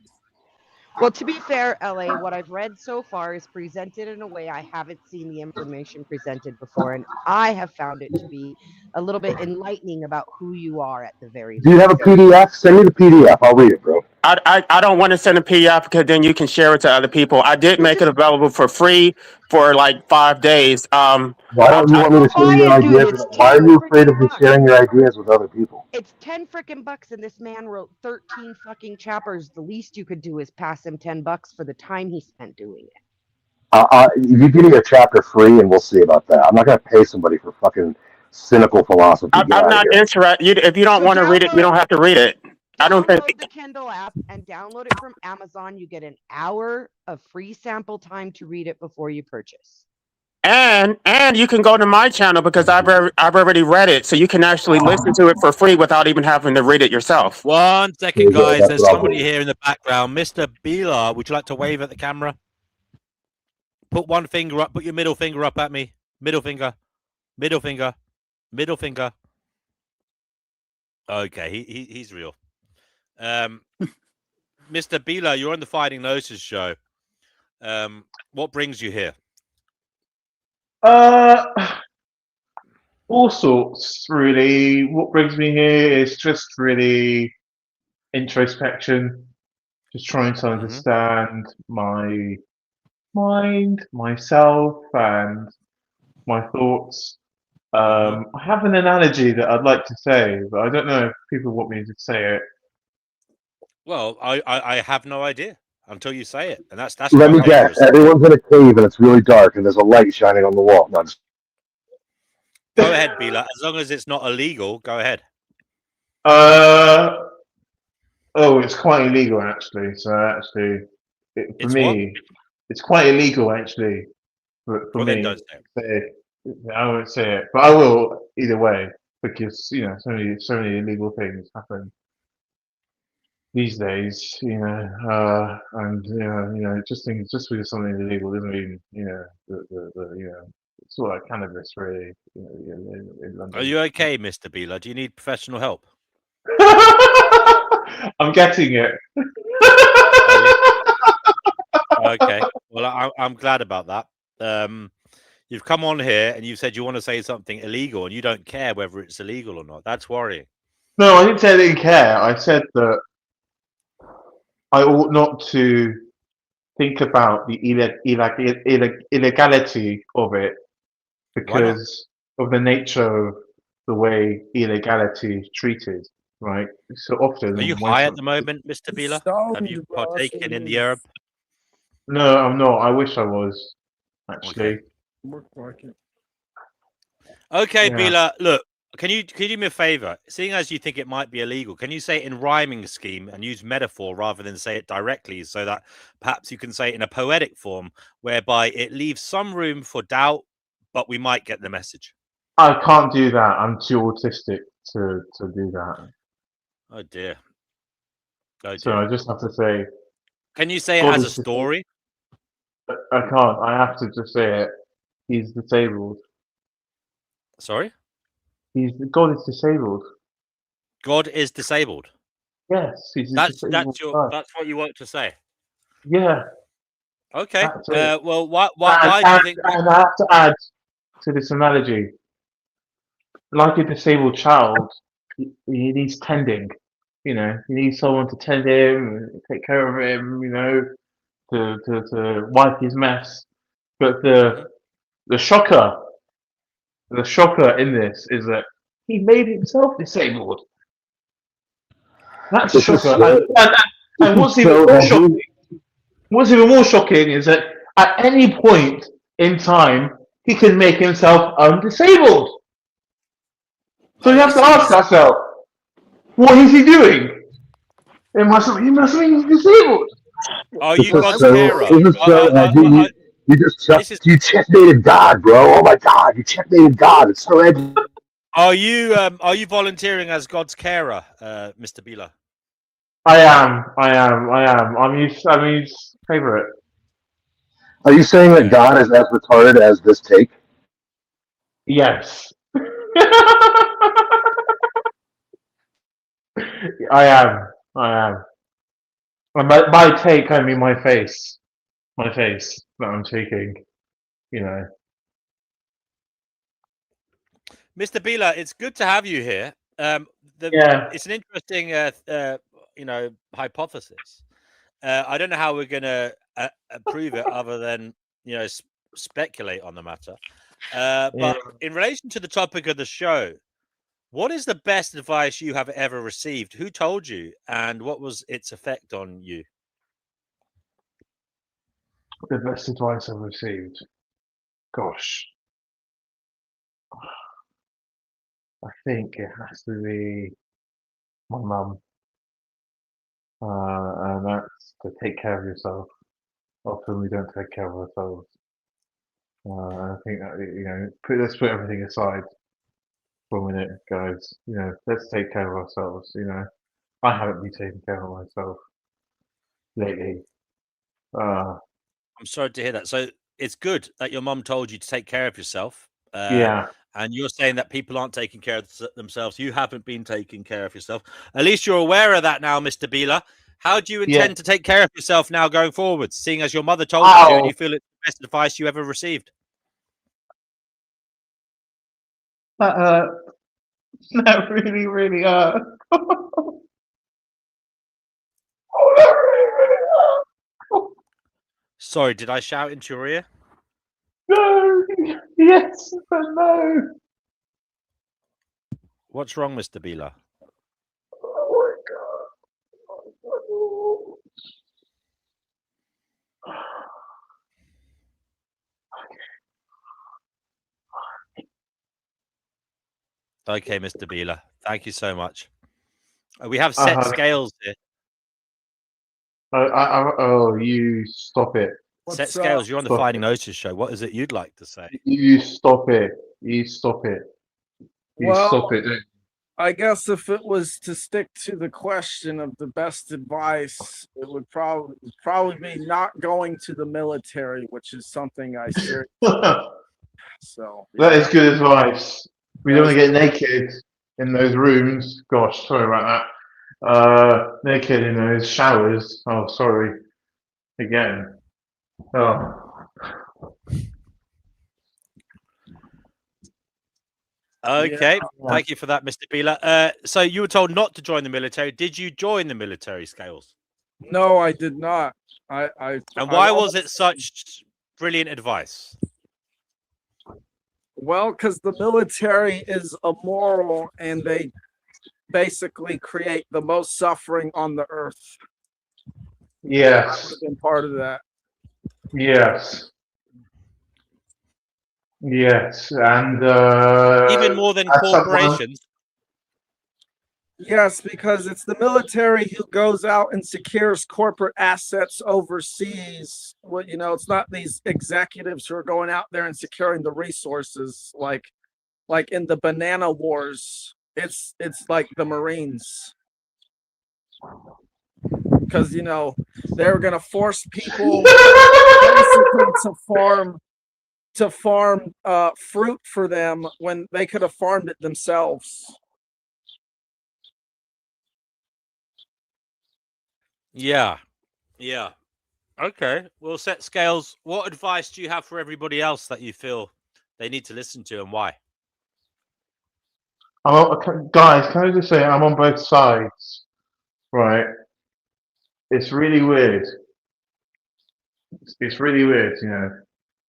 Well, to be fair, LA, what I've read so far is presented in a way I haven't seen the information presented before, and I have found it to be a little bit enlightening about who you are at the very Do you have a least. PDF? Send me the PDF. I'll read it, bro. I don't want to send a PDF because then you can share it to other people. I did make it available for free for like 5 days. Why don't you want me to share your ideas? Why are you afraid of me sharing your ideas with other people? It's 10 freaking bucks, and this man wrote 13 fucking chapters. The least you could do is pass him 10 bucks for the time he spent doing it. You give me a chapter free, and we'll see about that. I'm not going to pay somebody for fucking cynical philosophy. Get I'm out of not here. interested. If you don't want to read it, you don't have to read it. I don't think. Download the Kindle app and download it from Amazon. You get an hour of free sample time to read it before you purchase. And you can go to my channel because I've already read it, so you can actually listen to it for free without even having to read it yourself. 1 second, guys. There's somebody here in the background. Mr. Bila, would you like to wave at the camera? Put one finger up. Put your middle finger up at me. Middle finger. Middle finger. Middle finger. Okay, he's real. Mr. Bila, you're on the Fighting Gnosis show. What brings you here? All sorts, really. What brings me here is just really introspection, just trying to understand my mind, myself, and my thoughts. I have an analogy that I'd like to say, but I don't know if people want me to say it. Well, I have no idea until you say it, and that's Let me quite guess. dangerous. Everyone's in a cave, and it's really dark, and there's a light shining on the wall. No, Go ahead, Bila. As long as it's not illegal, go ahead. Oh, it's quite illegal actually. So actually, for me, it's quite illegal actually. For me, Don't say it. I won't say it, but I will either way because so many illegal things happen these days. And just because something illegal doesn't mean it's all like cannabis really. In Are London. you okay, Mr. Beeler? Do you need professional help? I'm getting it. Okay. Well, I'm glad about that. You've come on here and you've said you want to say something illegal and you don't care whether it's illegal or not. That's worrying. No, I didn't say I didn't care. I said that I ought not to think about the illegality of it because of the nature of the way illegality is treated, right? So often, Are you when high at the moment, Mr. Beeler? Have you partaken in the herb? No, I'm not. I wish I was, actually. Okay, Yeah. Beeler, look, can you do me a favor? Seeing as you think it might be illegal, can you say it in rhyming scheme and use metaphor rather than say it directly so that perhaps you can say it in a poetic form whereby it leaves some room for doubt, but we might get the message? I can't do that. I'm too autistic to do that. Oh dear. Oh So dear. I just have to say. Can you say it God as a is story? I can't. I have to just say it. He's disabled. Sorry? God is disabled. God is disabled. Yes, he's a disabled guy. That's what you want to say. Yeah. Okay. That's it. Well, why do you think? And I have to add to this analogy, like a disabled child, he needs tending. He needs someone to tend him, take care of him. To wipe his mess. But the shocker, in this is that he made himself disabled. That's the This is shocker. so. And This is so heavy. what's even more shocking is that at any point in time, he can make himself undisabled. So you have to ask ourselves, what is he doing? He must mean he's disabled. Are This you is God's so. carer? This is so heavy. You checkmated God, bro. Oh my God, you checkmated God. It's so heavy. Are you volunteering as God's carer, Mr. Beeler? I am. I'm his favorite. Are you saying that God is as retarded as this take? Yes. I am. And my take, I mean my face. My face that I'm taking. Mr. Beeler, it's good to have you here. Yeah. It's an interesting, hypothesis. I don't know how we're going to prove it other than speculate on the matter. But in relation to the topic of the show, what is the best advice you have ever received? Who told you, and what was its effect on you? The best advice I've received. Gosh. I think it has to be my mum. And that's to take care of yourself. Often we don't take care of ourselves. I think that, let's put everything aside for a minute, guys. Let's take care of ourselves. I haven't been taking care of myself lately. I'm sorry to hear that. So it's good that your mum told you to take care of yourself. Yeah. And you're saying that people aren't taking care of themselves. You haven't been taking care of yourself. At least you're aware of that now, Mr. Beeler. How do you intend to take care of yourself now going forward, seeing as your mother told you to and you feel it's the best advice you ever received? That really, really hurt. Sorry, did I shout into your ear? No. Yes, but no. What's wrong, Mr. Beeler? Oh Okay, Mr. Beeler. Thank you so much. We have set scales here. Oh, you stop it. Set Scales, you're on the Stop Finding it. Gnosis show. What is it you'd like to say? You stop it. You stop it. You stop Well, it. I guess if it was to stick to the question of the best advice, it would probably be not going to the military, which is something I seriously. So That is yeah. good advice. We don't want to Yes. get naked in those rooms. Gosh, sorry about that. Naked in those showers. Oh, sorry. Again. Oh. Okay, Yeah. thank you for that, Mr. Beeler. So you were told not to join the military. Did you join the military, Scales? No, I did not. And why was it such brilliant advice? Well, because the military is immoral and they basically create the most suffering on the earth. I would Yes. have been part of that. Yes. Yes. And Even more than as someone, corporations. Yes, because it's the military who goes out and secures corporate assets overseas. Well, it's not these executives who are going out there and securing the resources like in the banana wars. It's like the Marines. Because they're gonna force people basically to farm fruit for them when they could have farmed it themselves. Yeah. Okay. Well, Set Scales, what advice do you have for everybody else that you feel they need to listen to, and why? guys, can I just say I'm on both sides, right? It's really weird. It's really weird,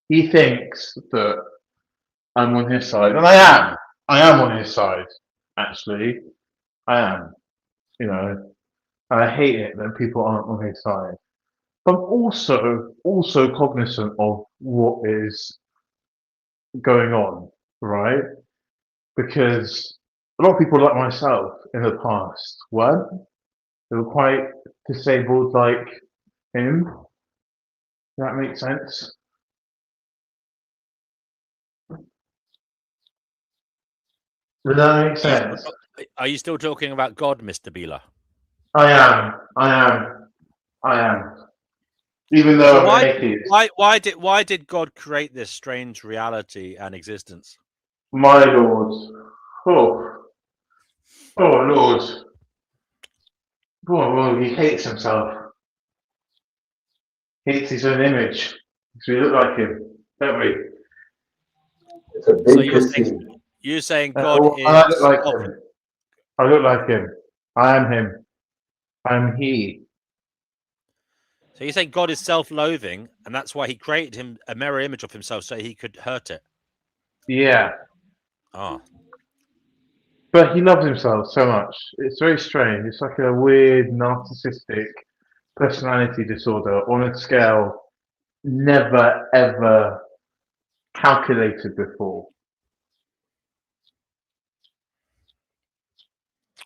He thinks that I'm on his side, and I am. I am on his side, actually. I am, And I hate it when people aren't on his side. But I'm also cognizant of what is going on, right? Because a lot of people like myself in the past weren't. They were quite disabled like him. Does that make sense? Does that make sense? Are you still talking about God, Mr. Beeler? I am. Even though I'm an atheist. Why did God create this strange reality and existence? My Lord. Oh Lord. Oh, he hates himself. Hates his own image. Because we look like him, don't we? It's a big you're saying God I look is like him. I look like him. I am him. I'm he. So you say God is self-loathing, and that's why he created him a mirror image of himself so he could hurt it. Yeah. Ah. But he loves himself so much. It's very strange. It's like a weird narcissistic personality disorder on a scale never ever calculated before.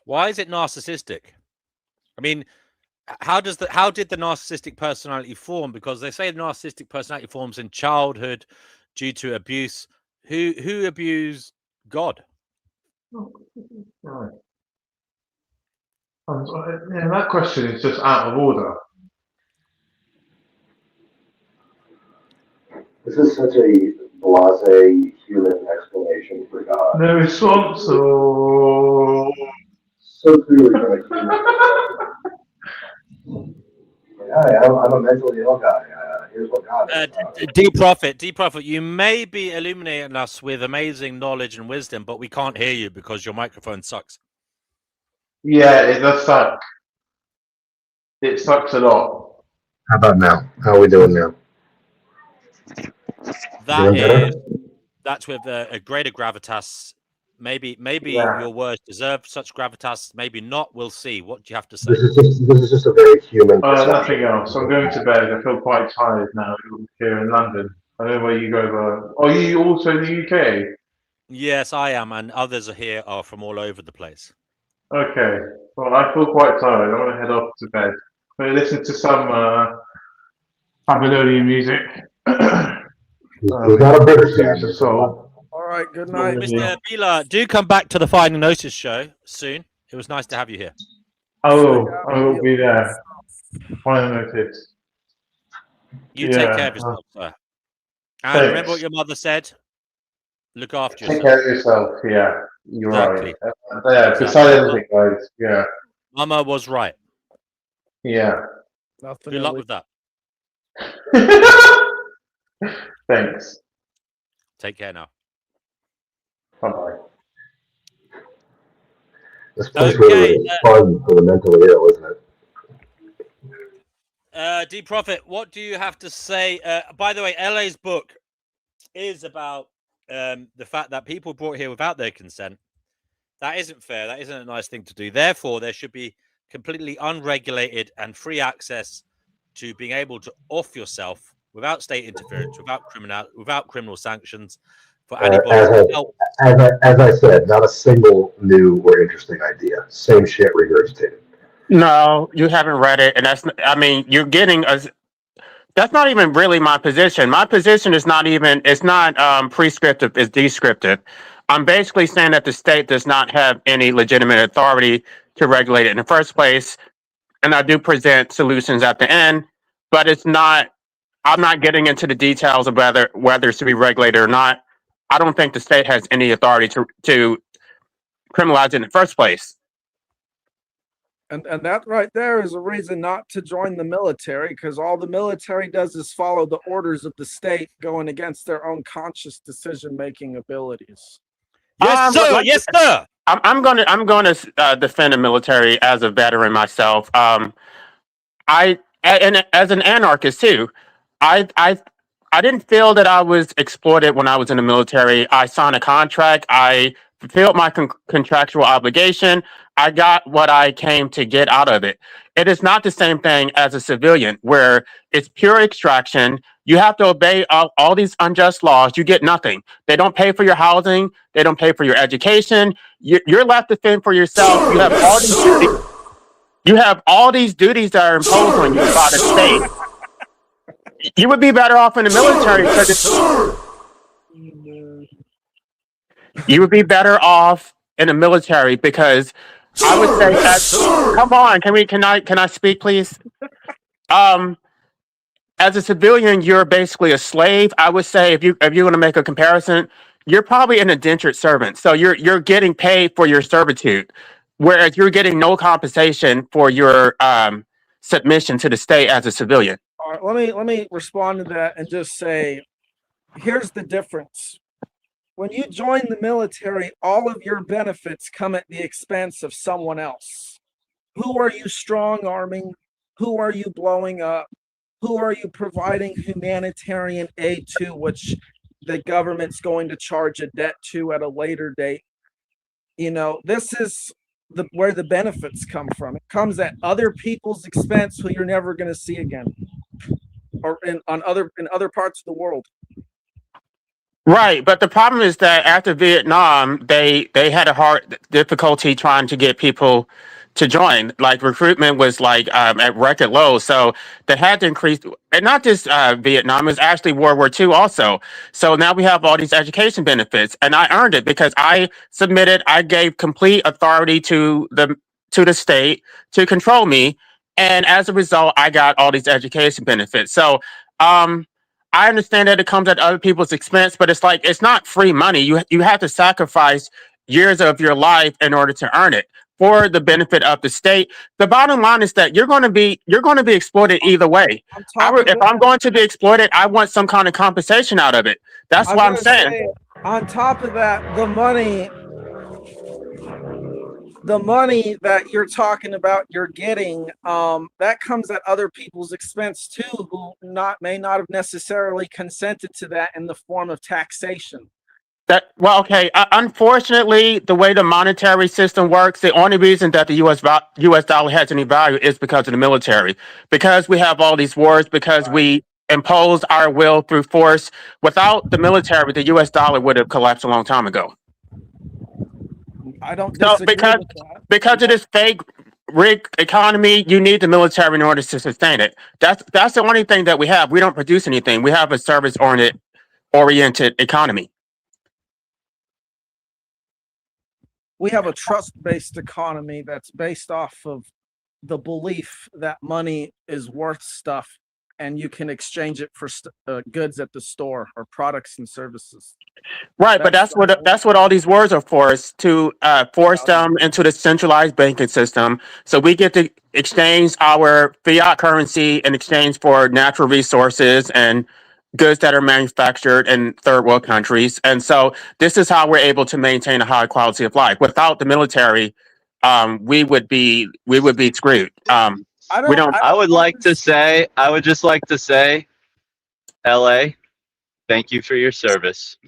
Why is it narcissistic? I mean, how did the narcissistic personality form? Because they say the narcissistic personality forms in childhood due to abuse. Who abused God? Right. Yeah, that question is just out of order. This is such a blasé human explanation for God. No response. So clearly from a human perspective. Hi, I'm a mentally ill guy. Here's what God is. D-Prophet, you may be illuminating us with amazing knowledge and wisdom, but we can't hear you because your microphone sucks. Yeah, it does suck. It sucks a lot. How about now? How are we doing now? That's with a greater gravitas. Maybe Yeah. your words deserve such gravitas. Maybe not. We'll see. What do you have to say? This is just a very human. Nothing else. I'm going to bed. I feel quite tired now here in London. I don't know where you guys are. Are you also in the UK? Yes, I am, and others here are from all over the place. Okay. Well, I feel quite tired. I want to head off to bed. I'm going to listen to some Babylonian music. He's not a British guy. So, all right, good night. Mr. Bila, do come back to the Finding Gnosis show soon. It was nice to have you here. I will be there. Fine noted. You take care of yourself, sir. And Thanks. remember what your mother said. Look after yourself. Take care of yourself. Yeah, you're Exactly. right. Yeah, Exactly. beside everything, guys. Yeah. Mama was right. Yeah. Nothing Good luck with that. Thanks. Take care now. Bye-bye. This place really is fun for the mentally ill, isn't it? D Prophet, what do you have to say? By the way, LA's book is about the fact that people brought here without their consent. That isn't fair. That isn't a nice thing to do. Therefore, there should be completely unregulated and free access to being able to off yourself without state interference, without criminal sanctions for anybody. As I said, not a single new or interesting idea. Same shit regurgitated. No, you haven't read it, and you're getting a. That's not even really my position. My position is not even. It's not prescriptive. It's descriptive. I'm basically saying that the state does not have any legitimate authority to regulate it in the first place, and I do present solutions at the end, but it's not. I'm not getting into the details of whether it should be regulated or not. I don't think the state has any authority to criminalize it in the first place. And that right there is a reason not to join the military, because all the military does is follow the orders of the state, going against their own conscious decision-making abilities. Yes, sir. Yes, sir. I'm going to defend the military as a veteran myself. And as an anarchist too, I didn't feel that I was exploited when I was in the military. I signed a contract. I fulfilled my contractual obligation. I got what I came to get out of it. It is not the same thing as a civilian, where it's pure extraction. You have to obey all these unjust laws. You get nothing. They don't pay for your housing. They don't pay for your education. You're left to fend for yourself. You have all these duties. You have all these duties that are imposed on you by the state. You would be better off in the military because you would be better off in the military because I would say that. Come on, can I speak, please? As a civilian, you're basically a slave. I would say if you're going to make a comparison, you're probably an indentured servant. So you're getting paid for your servitude, whereas you're getting no compensation for your submission to the state as a civilian. All right, let me respond to that and just say, here's the difference. When you join the military, all of your benefits come at the expense of someone else. Who are you strong-arming? Who are you blowing up? Who are you providing humanitarian aid to, which the government's going to charge a debt to at a later date? This is where the benefits come from. It comes at other people's expense who you're never going to see again, or in other parts of the world. Right, but the problem is that after Vietnam, they had a hard difficulty trying to get people to join. Like recruitment was at record lows, so they had to increase. And not just Vietnam, it was actually World War II also. So now we have all these education benefits, and I earned it because I gave complete authority to the state to control me, and as a result, I got all these education benefits. So I understand that it comes at other people's expense, but it's not free money. You have to sacrifice years of your life in order to earn it for the benefit of the state. The bottom line is that you're going to be exploited either way. If I'm going to be exploited, I want some kind of compensation out of it. That's what I'm saying. On top of that, the money that you're talking about you're getting, that comes at other people's expense too, who may not have necessarily consented to that in the form of taxation. Unfortunately, the way the monetary system works, the only reason that the U.S. dollar has any value is because of the military. Because we have all these wars, because we imposed our will through force. Without the military, the U.S. dollar would have collapsed a long time ago. I don't disagree with that. Because of this fake rig economy, you need the military in order to sustain it. That's the only thing that we have. We don't produce anything. We have a service oriented economy. We have a trust-based economy that's based off of the belief that money is worth stuff and you can exchange it for goods at the store or products and services. Right, but that's what all these words are for, is to force them into the centralized banking system, so we get to exchange our fiat currency in exchange for natural resources and goods that are manufactured in third world countries. And so this is how we're able to maintain a high quality of life. Without the military, we would be screwed. We don't. I would just like to say, LA, thank you for your service.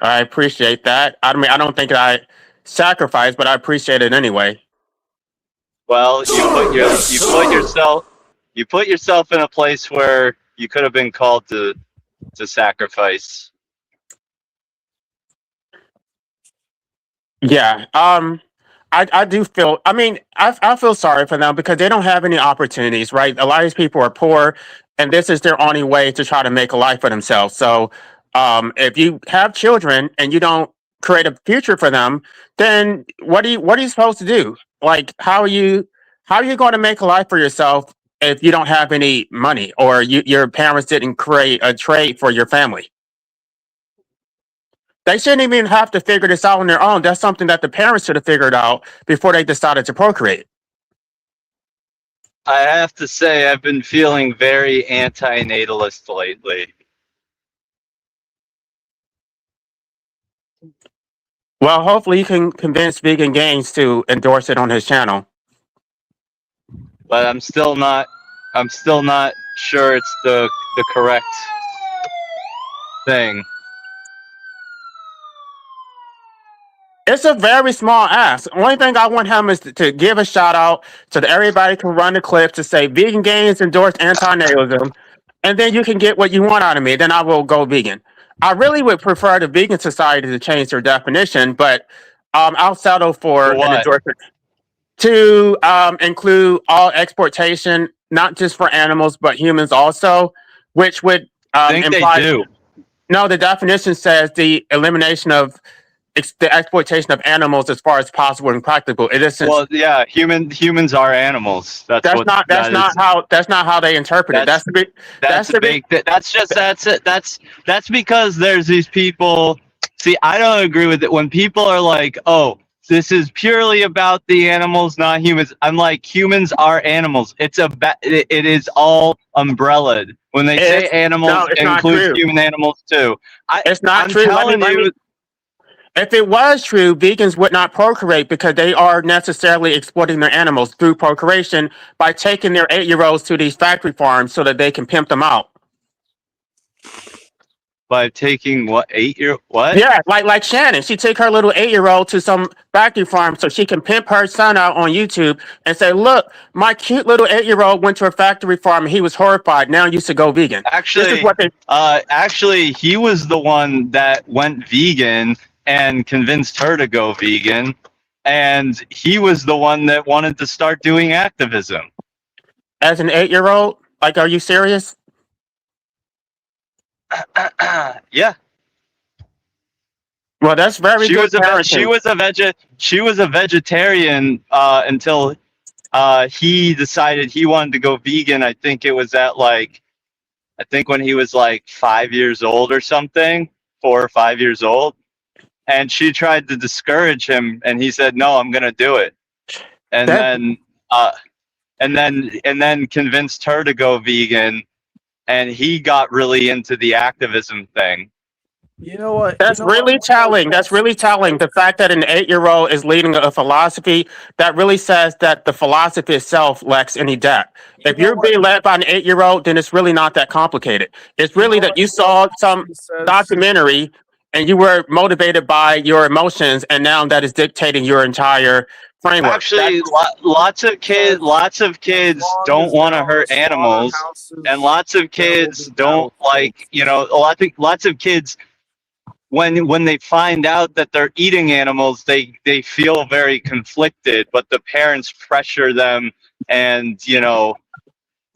I appreciate that. I mean, I don't think I sacrifice, but I appreciate it anyway. Well, you put yourself in a place where you could have been called to sacrifice. Yeah. I do feel, I mean, I feel sorry for them because they don't have any opportunities, right? A lot of these people are poor and this is their only way to try to make a life for themselves. So if you have children and you don't create a future for them, then what are you supposed to do? Like, how are you going to make a life for yourself if you don't have any money, or your parents didn't create a trade for your family? They shouldn't even have to figure this out on their own. That's something that the parents should have figured out before they decided to procreate. I have to say, I've been feeling very anti-natalist lately. Well, hopefully you can convince Vegan Gains to endorse it on his channel. But I'm still not sure it's the correct thing. It's a very small ask. Only thing I want him is to give a shout out so that everybody can run the clip to say Vegan Gains endorse anti-natalism, and then you can get what you want out of me. Then I will go vegan. I really would prefer the Vegan Society to change their definition, but I'll settle for an endorsement to include all exportation, not just for animals but humans also, which would imply. They do. No, the definition says the elimination of the exploitation of animals as far as possible and practical. It isn't. Well, yeah, humans are animals. That's not how they interpret it. That's because there's these people. See, I don't agree with it when people are like, "Oh, this is purely about the animals, not humans." I'm like, humans are animals. It is all umbrellaed. When they say animals, it includes human animals too. It's not I'm true. telling you. If it was true, vegans would not procreate because they are necessarily exploiting their animals through procreation by taking their 8-year-olds to these factory farms so that they can pimp them out. By taking what? Yeah, like Shannon. She took her little 8-year-old to some factory farm so she can pimp her son out on YouTube and say, "Look, my cute little 8-year-old went to a factory farm and he was horrified. Now you should go vegan." Actually, he was the one that went vegan and convinced her to go vegan, and he was the one that wanted to start doing activism. As an 8-year-old? Like, are you serious? Yeah. Well, that's very good parenting. She was a vegetarian until he decided he wanted to go vegan. I think it was when he was like 5 years old or something, 4 or 5 years old. And she tried to discourage him, and he said, "No, I'm gonna do it." And then convinced her to go vegan, and he got really into the activism thing. You know what? That's really telling. That's really telling. The fact that an 8-year-old is leading a philosophy, that really says that the philosophy itself lacks any depth. If you're being led by an 8-year-old, then it's really not that complicated. It's really that you saw some documentary and you were motivated by your emotions, and now that is dictating your entire framework. Actually, lots of kids don't want to hurt animals, and lots of kids don't like. Lots of kids when they find out that they're eating animals, they feel very conflicted, but the parents pressure them, and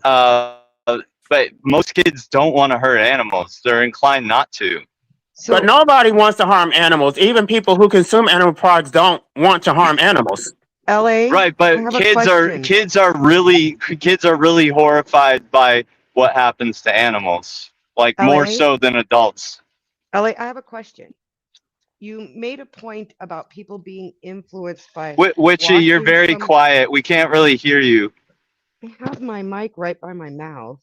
but most kids don't want to hurt animals. They're inclined not to. But nobody wants to harm animals. Even people who consume animal products don't want to harm animals. LA, Right, I but have a kids are really horrified by what happens to animals, like more LA, so than adults. LA, I have a question. You made a point about people being influenced by Witchy, you're watching very some. quiet. We can't really hear you. I have my mic right by my mouth.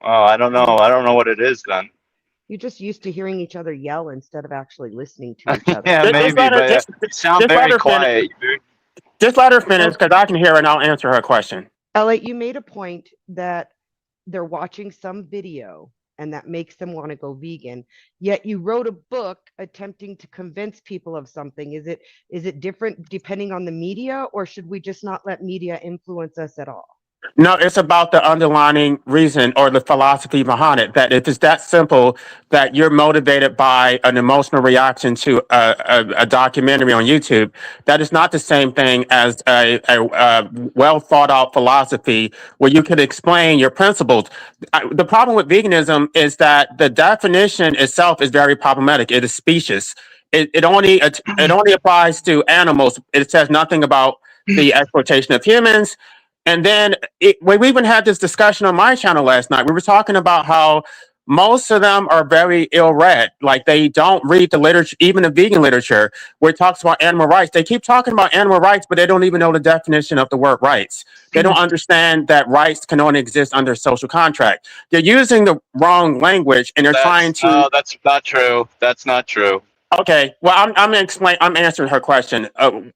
Oh, I don't know. I don't know what it is then. You're just used to hearing each other yell instead of actually listening to each other. Yeah, maybe, but you sound Just let very her finish. quiet. Just let her finish because I can hear her and I'll answer her question. Elliot, you made a point that they're watching some video and that makes them want to go vegan. Yet you wrote a book attempting to convince people of something. Is it different depending on the media, or should we just not let media influence us at all? No, it's about the underlying reason or the philosophy behind it. That if it's that simple, that you're motivated by an emotional reaction to a documentary on YouTube, that is not the same thing as a well thought out philosophy where you can explain your principles. The problem with veganism is that the definition itself is very problematic. It is specious. It only applies to animals. It says nothing about the exploitation of humans. And then we even had this discussion on my channel last night. We were talking about how most of them are very ill-read. Like they don't read the literature, even the vegan literature, where it talks about animal rights. They keep talking about animal rights, but they don't even know the definition of the word rights. They don't understand that rights can only exist under social contract. They're using the wrong language, and they're trying to. Oh, that's not true. That's not true. Okay, well, I'm answering her question.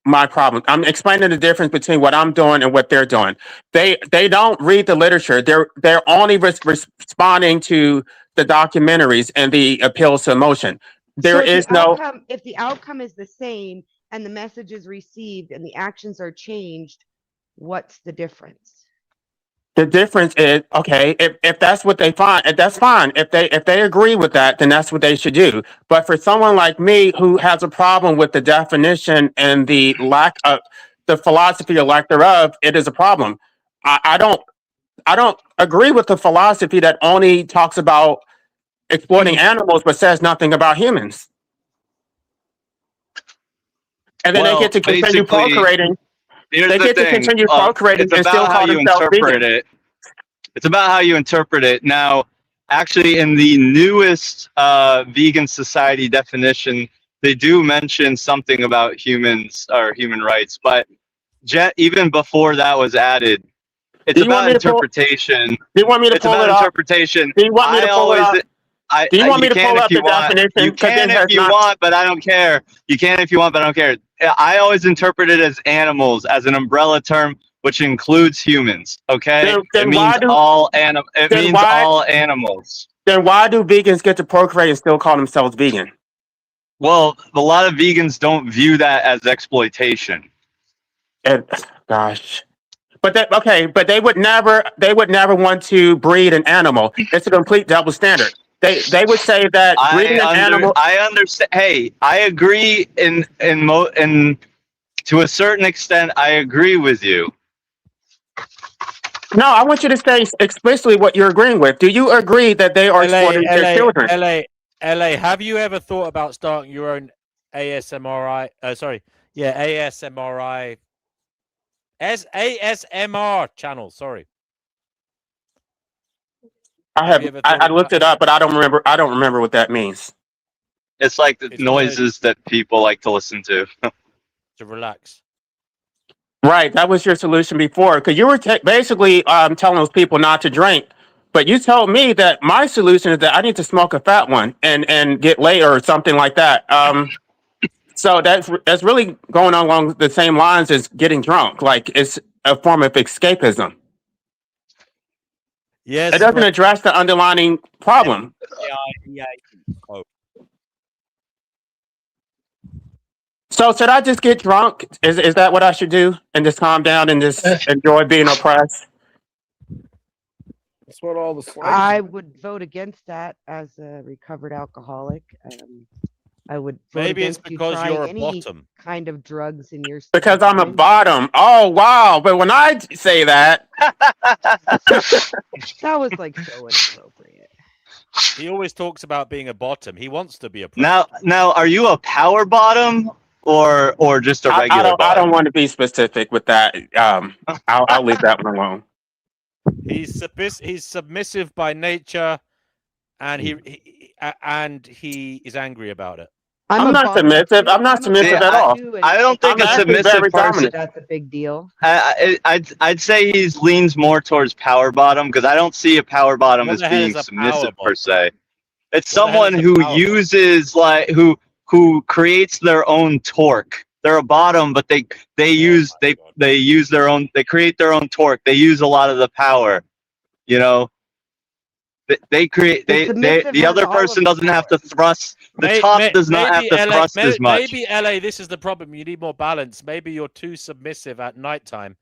My problem. I'm explaining the difference between what I'm doing and what they're doing. They don't read the literature. They're only responding to the documentaries and the appeals to emotion. There is no. If the outcome is the same and the message is received and the actions are changed, what's the difference? The difference is okay. If that's what they find, that's fine. If they agree with that, then that's what they should do. But for someone like me who has a problem with the definition and the lack of the philosophy or lack thereof, it is a problem. I don't agree with the philosophy that only talks about exploiting animals but says nothing about humans. And then they get to continue procreating. They get to continue procreating and still call themselves vegan. It's about how you interpret it. Now, actually, in the newest vegan society definition, they do mention something about humans or human rights, but even before that was added, it's about interpretation. Do you want me to pull it up? Interpretation. Do you want me to pull it up? Do you want me to pull up the definition? You can if you want, but I don't care. You can if you want, but I don't care. I always interpret it as animals, as an umbrella term, which includes humans. Okay, it means all animals. Then why do vegans get to procreate and still call themselves vegan? Well, a lot of vegans don't view that as exploitation. Gosh. But they would never want to breed an animal. It's a complete double standard. They would say that breeding an animal. I understand. Hey, I agree in to a certain extent. I agree with you. No, I want you to say explicitly what you're agreeing with. Do you agree that they are exploiting their children? LA, have you ever thought about starting your own ASMR channel? Sorry. I looked it up, but I don't remember what that means. It's like the noises that people like to listen to. To relax. Right, that was your solution before, because you were basically telling those people not to drink, but you told me that my solution is that I need to smoke a fat one and get laid or something like that. So that's really going along the same lines as getting drunk. Like it's a form of escapism. Yes, it doesn't address the underlying problem. So should I just get drunk? Is that what I should do? And just calm down and just enjoy being oppressed? That's what all the I would vote against that as a recovered alcoholic. I would vote Maybe it's against you because trying you're a any bottom. kind of drugs in your Because spare I'm a time. bottom. Oh wow! But when I say that, That was like so inappropriate. He always talks about being a bottom. He wants to be a pro. Now, are you a power bottom or just a regular I bottom? don't want to be specific with that. I'll leave that one alone. He's submissive by nature, and he is angry about it. I'm not submissive. I'm not submissive at all. I don't think I'm a actually submissive very person. dominant. That's a big deal. I'd say he leans more towards power bottom because I don't see a power bottom What as the hell being is a submissive power per se. It's What the hell someone is a who power bottom? uses who creates their own torque. They're a bottom, but they use their own. They create their own torque. They use a lot of the power. You know, they create. The other person doesn't have to thrust. The top does not have to thrust as much. Maybe LA, this is the problem. You need more balance. Maybe you're too submissive at nighttime,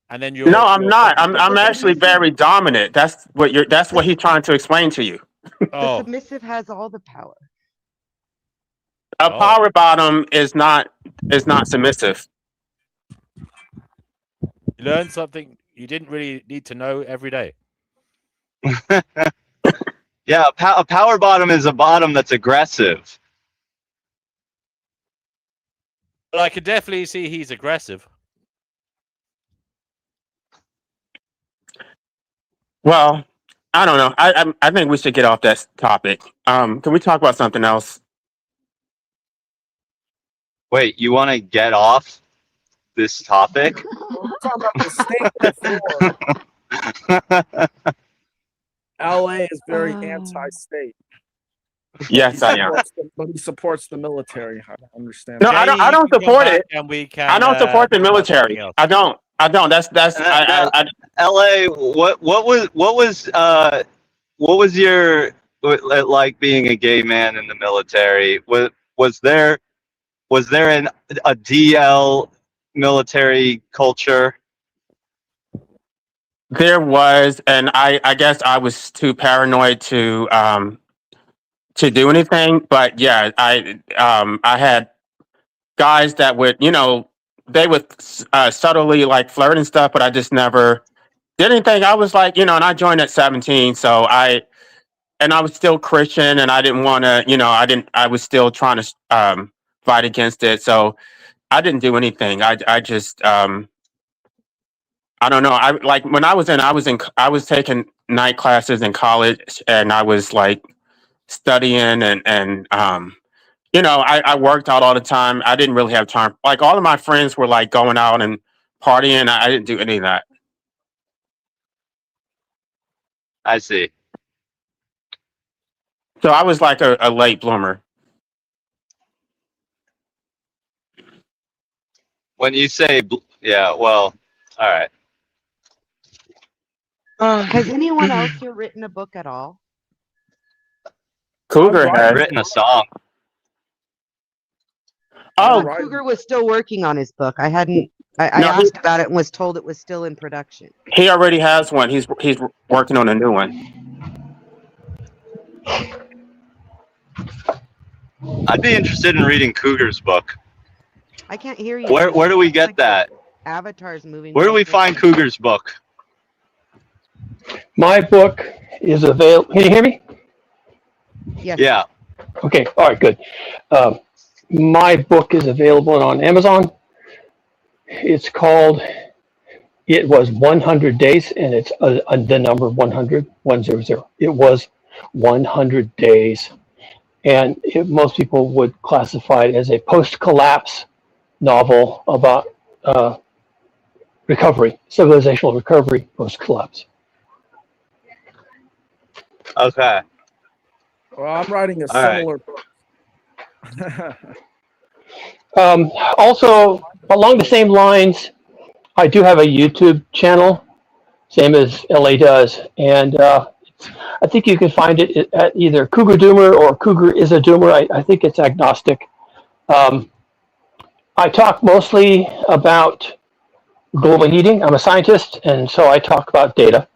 and then you're. No, I'm not. I'm actually very dominant. That's what he's trying to explain to you. The submissive has all the power. A power bottom is not submissive. You learn something you didn't really need to know every day. Yeah, a power bottom is a bottom that's aggressive. But I could definitely see he's aggressive. Well, I don't know. I think we should get off that topic. Can we talk about something else? Wait, you want to get off this topic? We're talking about the state before. LA is very anti-state. Yes, I am. But he supports the military. I don't understand. No, I don't support it. I don't support the military. I don't. That's LA. What was your like being a gay man in the military? Was there a DL military culture? There was, and I guess I was too paranoid to do anything. But yeah, I had guys that would, they would subtly like flirt and stuff, but I just never did anything. I was like, and I joined at 17, so I was still Christian, and I didn't want to, I was still trying to fight against it, so I didn't do anything. I just I don't know. When I was taking night classes in college, and I was like studying and I worked out all the time. I didn't really have time. Like all of my friends were like going out and partying. I didn't do any of that. I see. So I was like a late bloomer. When you say, yeah, well, all right. Has anyone else here written a book at all? Cougar had written a song. Oh, Cougar was still working on his book. I asked about it and was told it was still in production. He already has one. He's working on a new one. I'd be interested in reading Cougar's book. I can't hear you. Where do we get that? Avatar's moving. Where do we find Cougar's book? My book is available. Can you hear me? Yes. Yeah. Okay. All right. Good. My book is available on Amazon. It's called It Was 100 Days, and it's the number 100, 100. It was 100 days. And most people would classify it as a post-collapse novel about recovery, civilizational recovery post-collapse. Okay. Well, I'm writing a All right. similar book. Also, along the same lines, I do have a YouTube channel, same as LA does, and I think you can find it at either Cougar Doomer or Cougar is a Doomer. I think it's agnostic. I talk mostly about global heating. I'm a scientist, and so I talk about data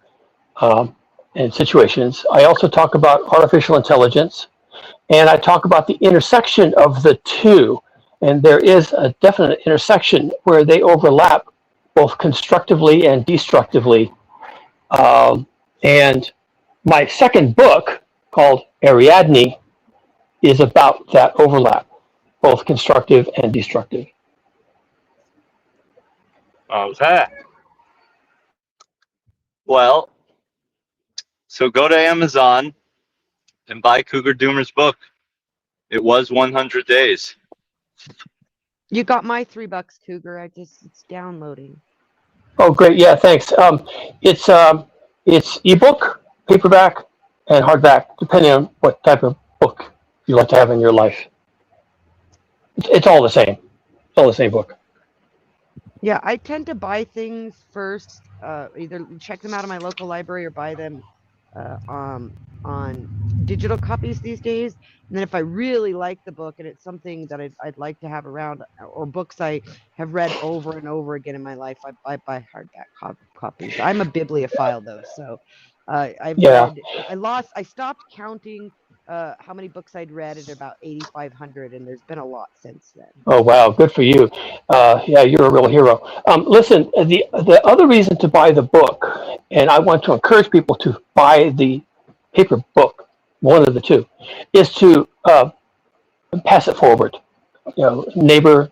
and situations. I also talk about artificial intelligence and I talk about the intersection of the two. And there is a definite intersection where they overlap both constructively and destructively. And my second book, called Ariadne, is about that overlap, both constructive and destructive. Okay. Well, so go to Amazon and buy Cougar Doomer's book. It was 100 days. You got my $3, Cougar. It's downloading. Oh, great! Yeah, thanks. It's ebook, paperback, and hardback, depending on what type of book you like to have in your life. It's all the same. It's all the same book. Yeah, I tend to buy things first, either check them out of my local library or buy them on digital copies these days. And then if I really like the book and it's something that I'd like to have around, or books I have read over and over again in my life, I buy hardback copies. I'm a bibliophile though, so I stopped counting how many books I'd read at about 8,500, and there's been a lot since then. Oh wow, good for you. Yeah, you're a real hero. Listen, the other reason to buy the book, and I want to encourage people to buy the paper book, one of the two, is to pass it forward. Neighbor,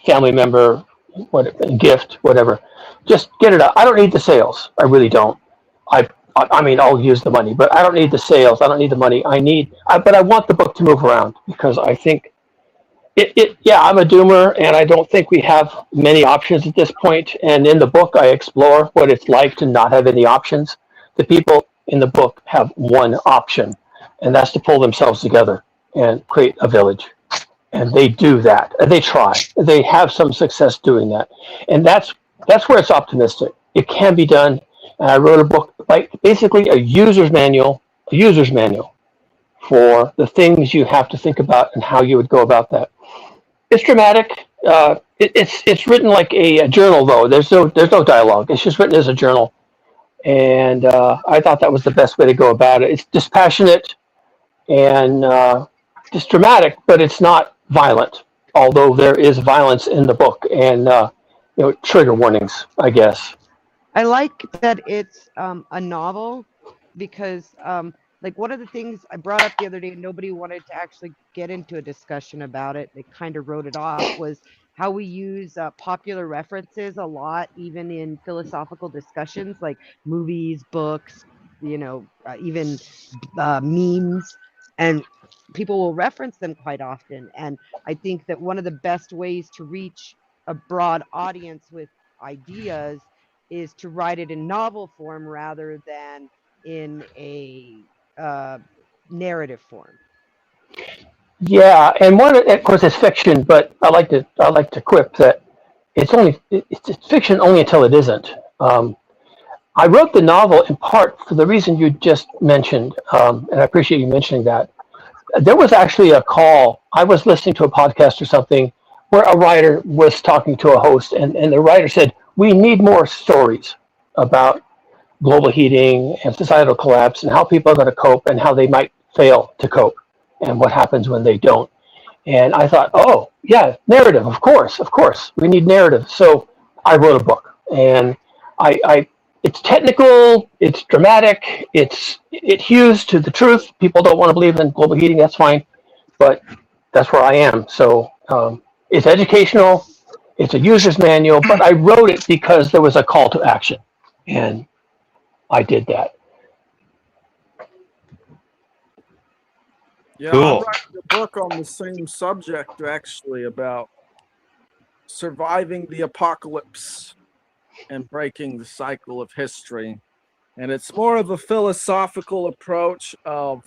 family member, gift, whatever. Just get it out. I don't need the sales. I really don't. I mean, I'll use the money, but I don't need the sales. I don't need the money. But I want the book to move around, because I think I'm a doomer, and I don't think we have many options at this point. And in the book, I explore what it's like to not have any options. The people in the book have one option, and that's to pull themselves together and create a village. And they do that. They try. They have some success doing that. And that's where it's optimistic. It can be done. And I wrote a book, like basically a user's manual for the things you have to think about and how you would go about that. It's dramatic. It's written like a journal, though. There's no dialogue. It's just written as a journal. And I thought that was the best way to go about it. It's dispassionate and just dramatic, but it's not violent. Although there is violence in the book, and trigger warnings, I guess. I like that it's a novel, because like one of the things I brought up the other day, and nobody wanted to actually get into a discussion about it, they kind of wrote it off, was how we use popular references a lot, even in philosophical discussions, like movies, books, even memes, and people will reference them quite often. And I think that one of the best ways to reach a broad audience with ideas is to write it in novel form rather than in a narrative form. Yeah, and one, of course, is fiction, but I like to quip that it's fiction only until it isn't. I wrote the novel in part for the reason you just mentioned, and I appreciate you mentioning that. There was actually a call. I was listening to a podcast or something where a writer was talking to a host, and the writer said, we need more stories about global heating and societal collapse and how people are going to cope and how they might fail to cope and what happens when they don't. And I thought, oh, yeah, narrative, of course. We need narrative. So I wrote a book, and it's technical, it's dramatic, it hews to the truth. People don't want to believe in global heating, that's fine, but that's where I am. So it's educational, it's a user's manual, but I wrote it because there was a call to action, and I did that. Yeah, Cool. I'm writing a book on the same subject, actually, about surviving the apocalypse and breaking the cycle of history. And it's more of a philosophical approach of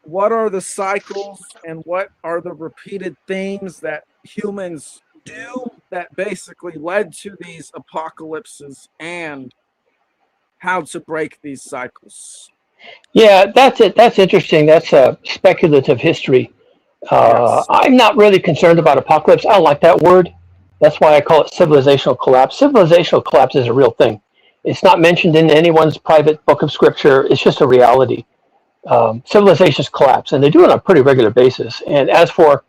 what are the cycles and what are the repeated themes that humans do that basically led to these apocalypses, and how to break these cycles. Yeah, that's it. That's interesting. That's a speculative history. Yes. I'm not really concerned about apocalypse. I don't like that word. That's why I call it civilizational collapse. Civilizational collapse is a real thing. It's not mentioned in anyone's private book of scripture. It's just a reality. civilizations collapse, and they do it on a pretty regular basis. And as for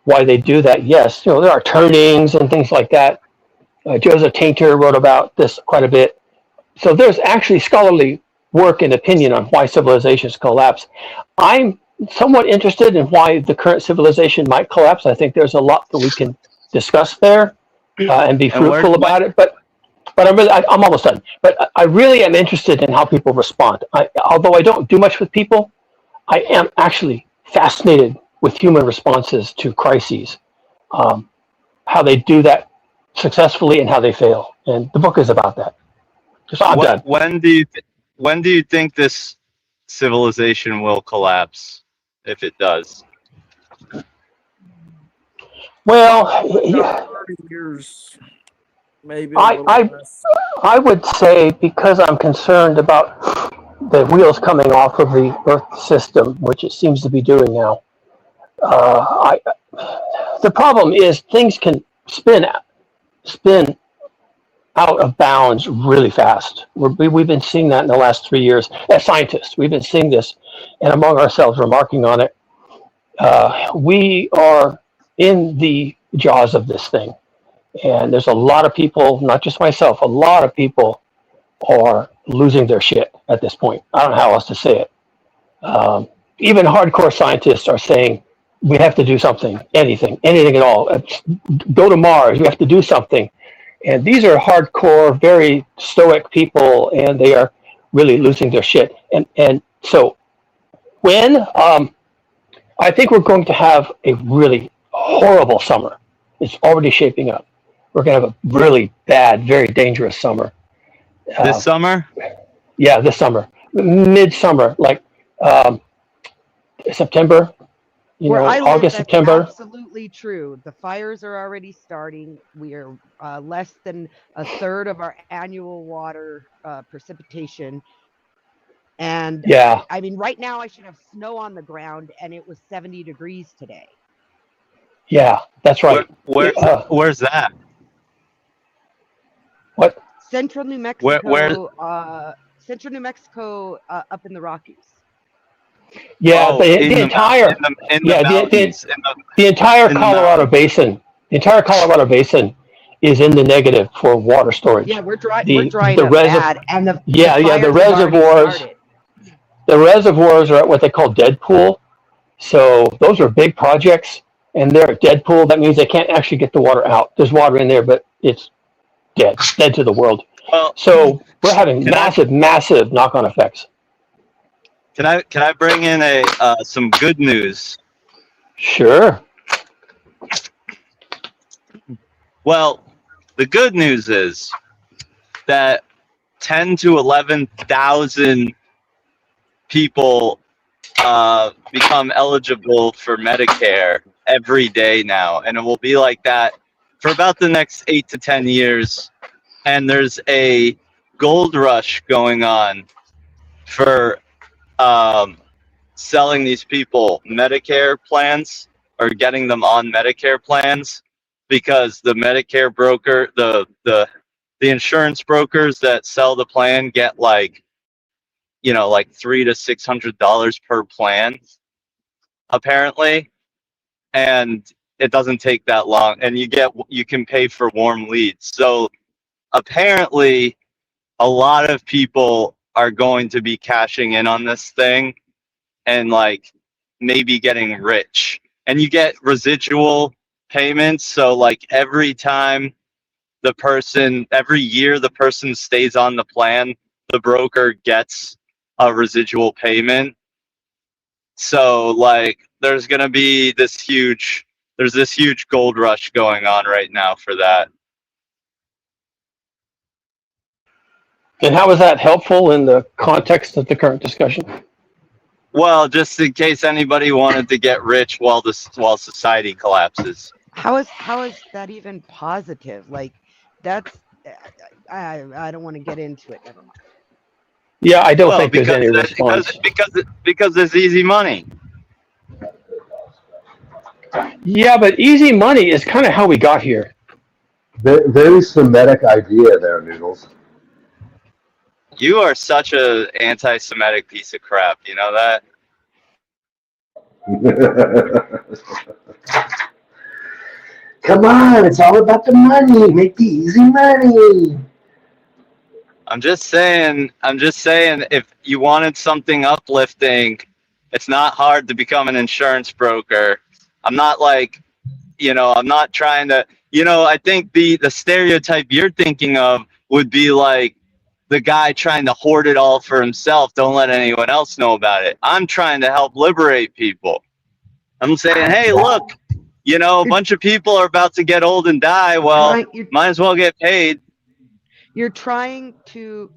why they do that, yes, there are turnings and things like that. Joseph Tainter wrote about this quite a bit. So there's actually scholarly work and opinion on why civilizations collapse. I'm somewhat interested in why the current civilization might collapse. I think there's a lot that we can discuss there and be fruitful about it. But I'm almost done. But I really am interested in how people respond. Although I don't do much with people, I am actually fascinated with human responses to crises, how they do that successfully and how they fail. And the book is about that. So I'm done. When do you think this civilization will collapse, if it does? Well, 30 years, maybe. I would say, because I'm concerned about the wheels coming off of the Earth system, which it seems to be doing now. The problem is things can spin out of bounds really fast. We've been seeing that in the last 3 years. As scientists, we've been seeing this, and among ourselves, remarking on it. We are in the jaws of this thing, and there's a lot of people, not just myself, a lot of people are losing their shit at this point. I don't know how else to say it. Even hardcore scientists are saying we have to do something, anything at all. Go to Mars, we have to do something. And these are hardcore, very stoic people, and they are really losing their shit. And so when I think we're going to have a really horrible summer. It's already shaping up. We're going to have a really bad, very dangerous summer. This summer? Yeah, this summer. Midsummer, like September, Where I live, August, that's September. absolutely true. The fires are already starting. We are less than a third of our annual water precipitation. And yeah, I mean, right now I should have snow on the ground, and it was 70 degrees today. Yeah, that's right. Where's that? What? Central New Mexico. Where? Central New Mexico, up in the Rockies. Yeah, the entire the entire Colorado Basin. The entire Colorado Basin is in the negative for water storage. Yeah, we're drying up bad, and the the reservoirs are at what they call dead pool. So those are big projects, and they're at dead pool. That means they can't actually get the water out. There's water in there, but it's dead to the world. Well, so we're having massive knock-on effects. Can I bring in some good news? Sure. Well, the good news is that 10 to 11,000 people become eligible for Medicare every day now, and it will be like that for about the next 8 to 10 years. And there's a gold rush going on for selling these people Medicare plans or getting them on Medicare plans, because the Medicare broker, the insurance brokers that sell the plan get like $300 to $600 per plan, apparently, and it doesn't take that long, and you can pay for warm leads. So apparently, a lot of people are going to be cashing in on this thing and like maybe getting rich. And you get residual payments. So like every year the person stays on the plan, the broker gets a residual payment. So like there's this huge gold rush going on right now for that. And how is that helpful in the context of the current discussion? Well, just in case anybody wanted to get rich while society collapses. How is that even positive? Like, that's I don't want to get into it. Never mind. Yeah, I don't think there's any response. Because there's easy money. Yeah, but easy money is kind of how we got here. Very Semitic idea there, Noodles. You are such a anti-Semitic piece of crap. You know that? Come on, it's all about the money. Make the easy money. I'm just saying, if you wanted something uplifting, it's not hard to become an insurance broker. I'm not like, I'm not trying to, I think the stereotype you're thinking of would be like the guy trying to hoard it all for himself. Don't let anyone else know about it. I'm trying to help liberate people. I'm saying, hey, look, a bunch of people are about to get old and die. Well, might as well get paid. You're trying to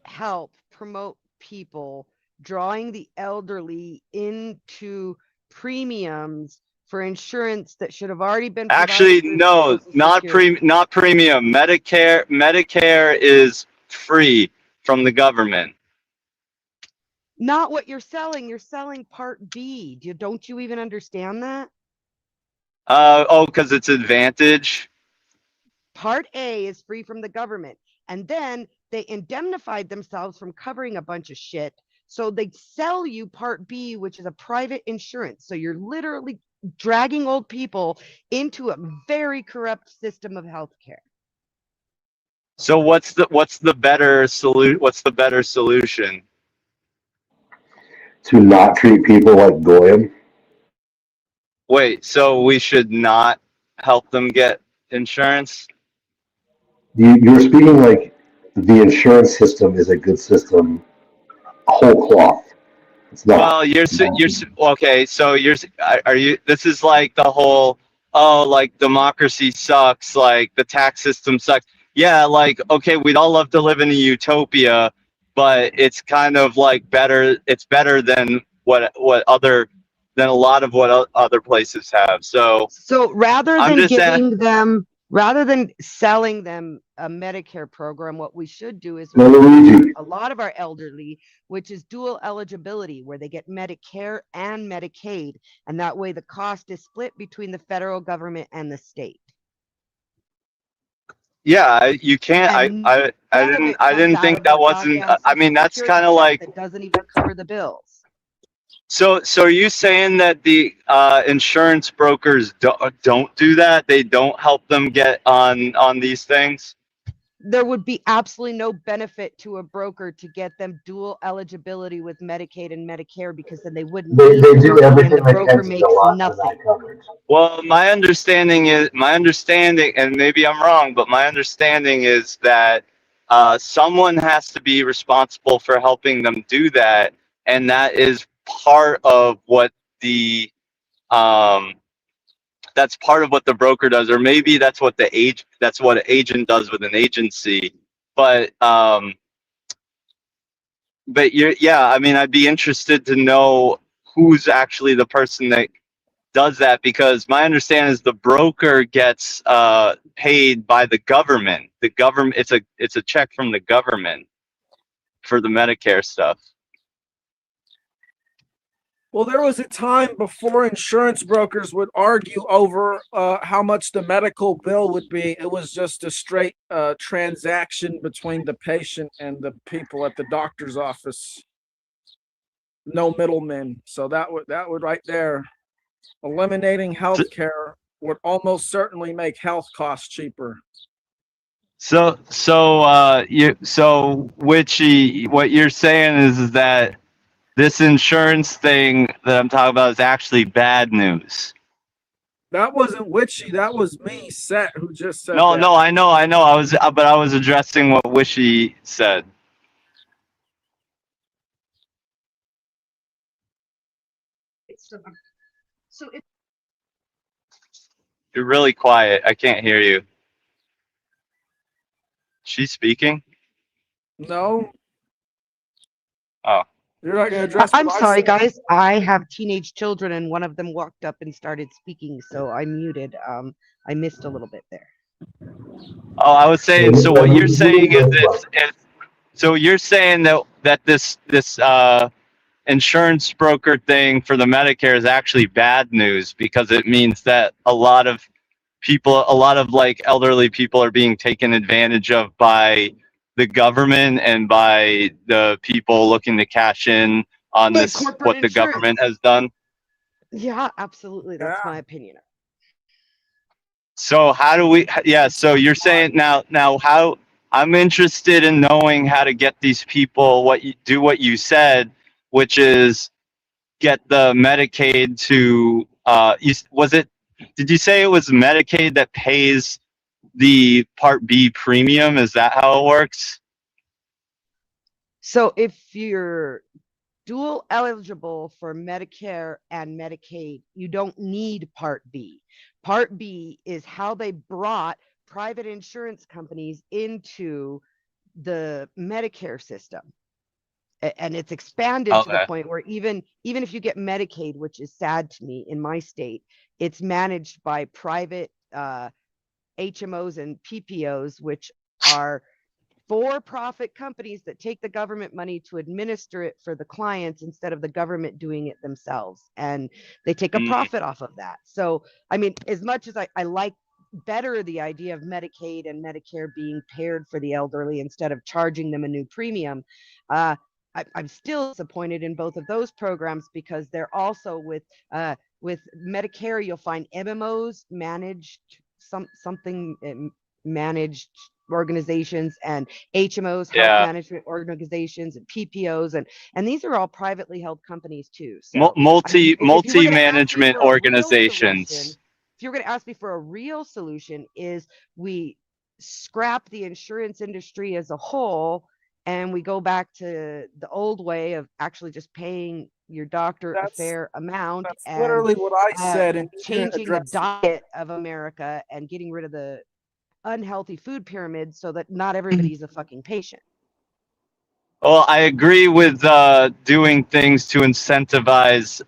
help promote people, drawing the elderly into premiums for insurance that should have already been Actually, provided no, through not Social Security. not premium. Medicare is free from the government. Not what you're selling. You're selling Part B. Don't you even understand that? Because it's Advantage. Part A is free from the government. And then they indemnified themselves from covering a bunch of shit. So they sell you Part B, which is a private insurance. So you're literally dragging old people into a very corrupt system of healthcare. So what's the better solution? To not treat people like goyim. Wait, so we should not help them get insurance? You're speaking like the insurance system is a good system, whole cloth. It's not. Well, okay. So are you? This is like the whole, like democracy sucks, like the tax system sucks. Yeah, like okay, we'd all love to live in a utopia, but it's kind of like better. It's better than what than a lot of what other places have. So rather I'm than just giving them, rather than selling them a Medicare program, what we should do is a lot of our elderly, which is dual eligibility, where they get Medicare and Medicaid, and that way the cost is split between the federal government and the state. yeah, you can't. I didn't think that wasn't. I mean, that's kind of like. It doesn't even cover the bills. So are you saying that the insurance brokers don't do that? They don't help them get on these things? There would be absolutely no benefit to a broker to get them dual eligibility with Medicaid and Medicare, because then they wouldn't. They do everything and the they broker can to makes go after nothing. that coverage. Well, my understanding, and maybe I'm wrong, but my understanding is that someone has to be responsible for helping them do that, and that is part of what the that's part of what the broker does, or maybe that's what an agent does with an agency. But I mean, I'd be interested to know who's actually the person that does that, because my understanding is the broker gets paid by the government. The government, it's a check from the government for the Medicare stuff. Well, there was a time before insurance brokers would argue over how much the medical bill would be. It was just a straight transaction between the patient and the people at the doctor's office. No middlemen. So that would right there, eliminating healthcare would almost certainly make health costs cheaper. Witchy, what you're saying is that this insurance thing that I'm talking about is actually bad news. That wasn't Witchy. That was me, Set, who just said No, that. no, I know. I was addressing what Wishy said. You're really quiet. I can't hear you. She's speaking? No. Oh. You're not going to address I'm sorry, guys. I have teenage children, and one of them walked up and started speaking, so I muted. I missed a little bit there. Oh, I was saying. So what you're saying is so you're saying that this insurance broker thing for the Medicare is actually bad news, because it means that a lot of like elderly people are being taken advantage of by the government and by the people looking to cash in on what the government has done. Yeah, absolutely. That's my opinion. So how do we? Yeah. So you're saying now how? I'm interested in knowing how to get these people what you said, which is get the Medicaid to. Was it? Did you say it was Medicaid that pays the Part B premium? Is that how it works? So if you're dual eligible for Medicare and Medicaid, you don't need Part B. Part B is how they brought private insurance companies into the Medicare system. And it's expanded to the Okay. point where even if you get Medicaid, which is sad to me in my state, it's managed by private HMOs and PPOs, which are for-profit companies that take the government money to administer it for the clients instead of the government doing it themselves. And they take a profit off of that. So, I mean, as much as I like better the idea of Medicaid and Medicare being paired for the elderly instead of charging them a new premium, I'm still disappointed in both of those programs because they're also with Medicare, you'll find MMOs, managed organizations, and HMOs, health management organizations, and PPOs, and these are all privately held companies too. So Multi management organizations. organizations. If you're going to ask me for a real solution, is we scrap the insurance industry as a whole and we go back to the old way of actually just paying your doctor a fair amount. That's and literally what I said. And changing the diet of America and getting rid of the unhealthy food pyramid so that not everybody's a fucking patient. Well, I agree with doing things to incentivize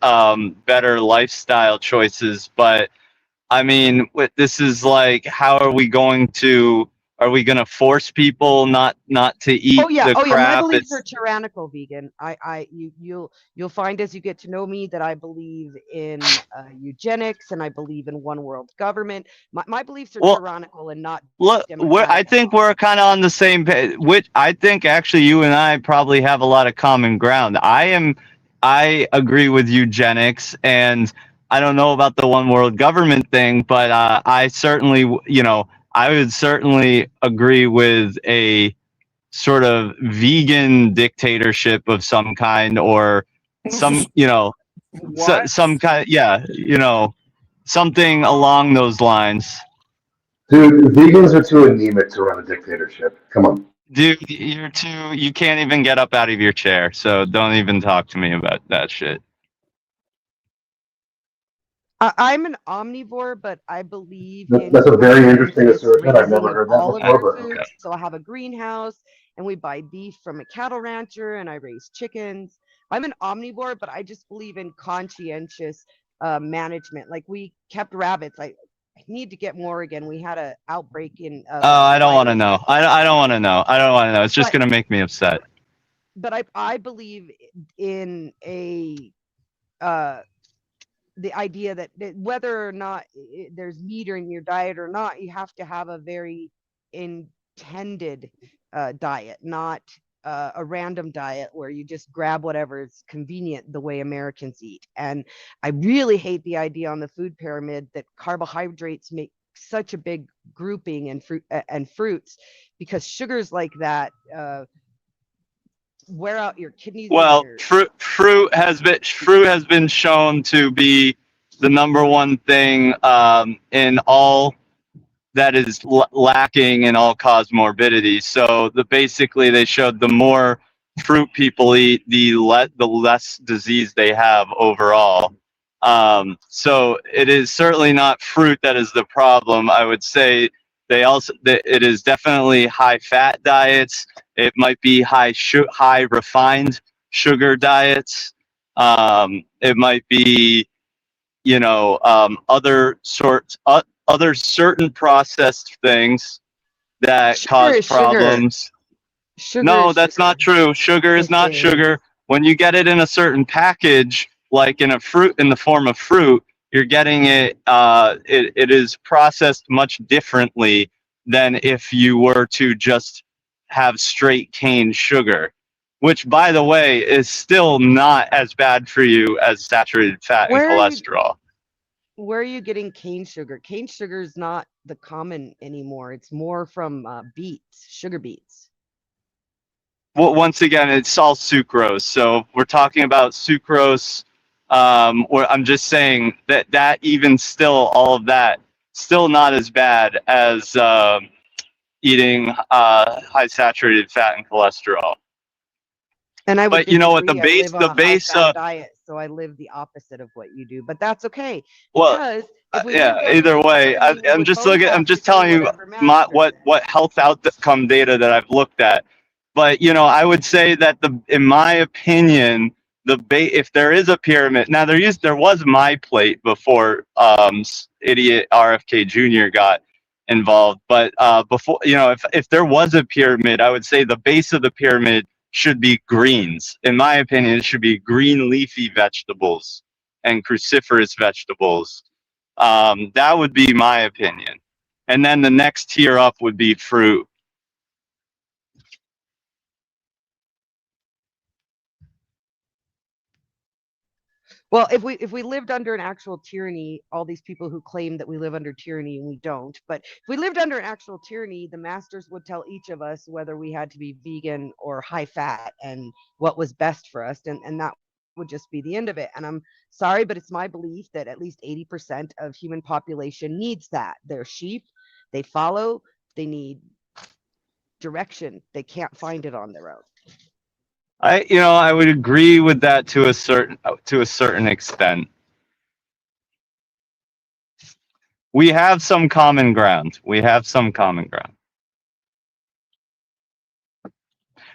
better lifestyle choices, but I mean, this is like, how are we going to? Are we going to force people not to eat the My crap? beliefs are tyrannical, vegan. You'll find as you get to know me that I believe in eugenics and I believe in one world government. My beliefs are tyrannical and not democratic. I think we're kind of on the same page. Which I think actually you and I probably have a lot of common ground. I agree with eugenics, and I don't know about the one world government thing, but I certainly, I would certainly agree with a sort of vegan dictatorship of some kind, or some, some kind, something along those lines. Dude, vegans are too anemic to run a dictatorship. Come on. Dude, you can't even get up out of your chair, so don't even talk to me about that shit. I'm an omnivore, but I believe That's a very interesting assertion. I've never heard that before. But foods. Okay. So I have a greenhouse and we buy beef from a cattle rancher and I raise chickens. I'm an omnivore, but I just believe in conscientious management. Like we kept rabbits. I need to get more again. We had an outbreak in. I don't want to know. I don't want to know. I don't want to know. It's just going to make me upset. But I believe in the idea that whether or not there's meat in your diet or not, you have to have a very intended diet, not a random diet where you just grab whatever is convenient the way Americans eat. And I really hate the idea on the food pyramid that carbohydrates make such a big grouping and fruits, because sugars like that wear out your kidneys. Well, fruit has been shown to be the number one thing in all that is lacking in all cause morbidity. So basically they showed the more fruit people eat, the less disease they have overall. So it is certainly not fruit that is the problem. I would say it is definitely high fat diets. It might be high refined sugar diets. It might be, other certain processed things that cause problems. No, that's not true. Sugar is not sugar. When you get it in a certain package, like in the form of fruit, you're getting it. It is processed much differently than if you were to just have straight cane sugar. which, by the way, is still not as bad for you as saturated fat and Where are you cholesterol. where are you getting cane sugar? Cane sugar is not the common anymore. It's more from beets, sugar beets. Well, once again, it's all sucrose. So we're talking about sucrose. Where I'm just saying that even still, all of that still not as bad as eating high saturated fat and cholesterol. And I would But you know what? disagree. I live a high fat diet, so I live the opposite of what you do. But that's okay, well, because if we yeah. lived under Either way, tyranny, we I'm would just both looking. I'm have to just do telling you whatever masters what health outcome data that I've looked at. But you know, I would say that in my opinion, if there is a pyramid, now there was my plate before idiot RFK Jr. got involved. But before, you know, if there was a pyramid, I would say the base of the pyramid should be greens. In my opinion, it should be green leafy vegetables and cruciferous vegetables. That would be my opinion. And then the next tier up would be fruit. Well, if we lived under an actual tyranny, all these people who claim that we live under tyranny and we don't, but if we lived under an actual tyranny, the masters would tell each of us whether we had to be vegan or high fat and what was best for us, and that would just be the end of it. And I'm sorry, but it's my belief that at least 80% of human population needs that. They're sheep, they follow, they need direction. They can't find it on their own. I would agree with that to a certain extent. We have some common ground.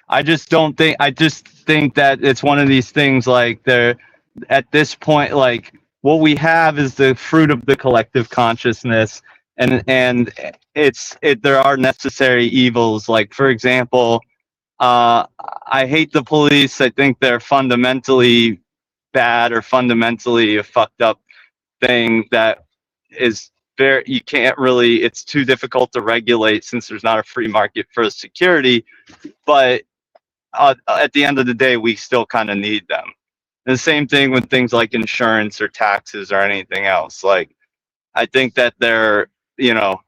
I just think that it's one of these things like at this point, like what we have is the fruit of the collective consciousness, and there are necessary evils. Like, for example, I hate the police. I think they're fundamentally bad or fundamentally a fucked up thing that is you can't really, it's too difficult to regulate since there's not a free market for security. But at the end of the day, we still kind of need them. And the same thing with things like insurance or taxes or anything else. Like, I think that they're, you know,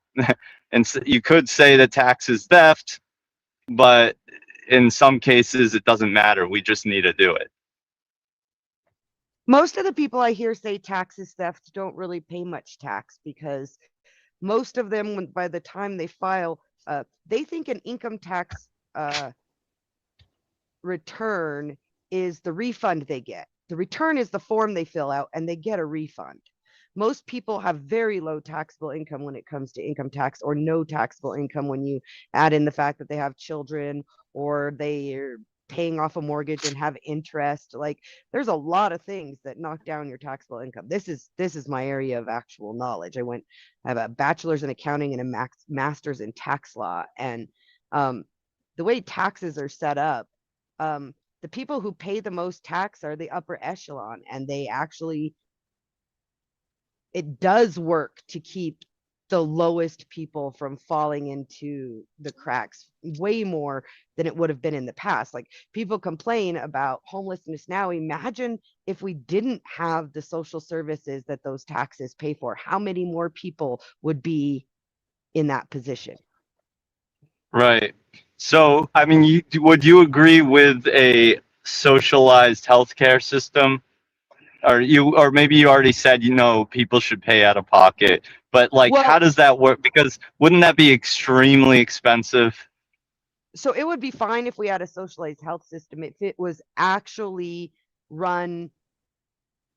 and you could say that tax is theft, but in some cases it doesn't matter. We just need to do it. Most of the people I hear say tax is theft don't really pay much tax, because most of them, by the time they file, they think an income tax return is the refund they get. The return is the form they fill out and they get a refund. Most people have very low taxable income when it comes to income tax, or no taxable income when you add in the fact that they have children or they're paying off a mortgage and have interest. Like, there's a lot of things that knock down your taxable income. This is my area of actual knowledge. I have a bachelor's in accounting and a master's in tax law. And the way taxes are set up, the people who pay the most tax are the upper echelon, and it does work to keep the lowest people from falling into the cracks way more than it would have been in the past. Like, people complain about homelessness now. Imagine if we didn't have the social services that those taxes pay for, how many more people would be in that position? Right. So, I mean, would you agree with a socialized healthcare system? Or maybe you already said, people should pay out of pocket, but like, Well, how does that work? Because wouldn't that be extremely expensive? So it would be fine if we had a socialized health system if it was actually run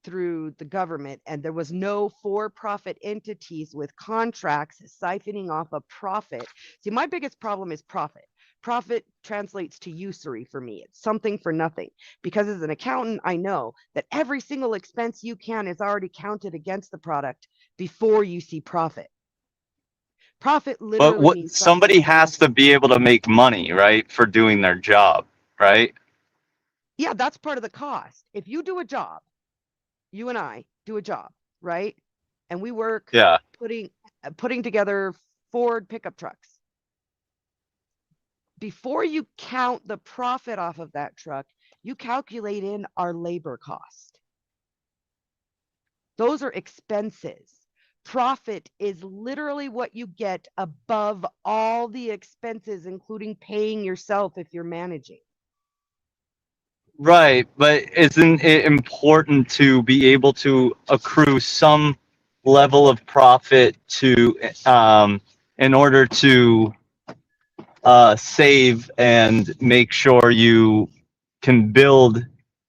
through the government and there was no for-profit entities with contracts siphoning off a profit. See, my biggest problem is profit. Profit translates to usury for me. It's something for nothing. Because as an accountant, I know that every single expense you can is already counted against the product before you see profit. Profit literally But means somebody has to be able to make money, right, for doing their job, right? Yeah, that's part of the cost. If you do a job, you and I do a job, right? And we work putting together Ford pickup trucks. before you count the profit off of that truck, you calculate in our labor cost. Those are expenses. Profit is literally what you get above all the expenses, including paying yourself if you're managing. Right, but isn't it important to be able to accrue some level of profit to in order to save and make sure you can build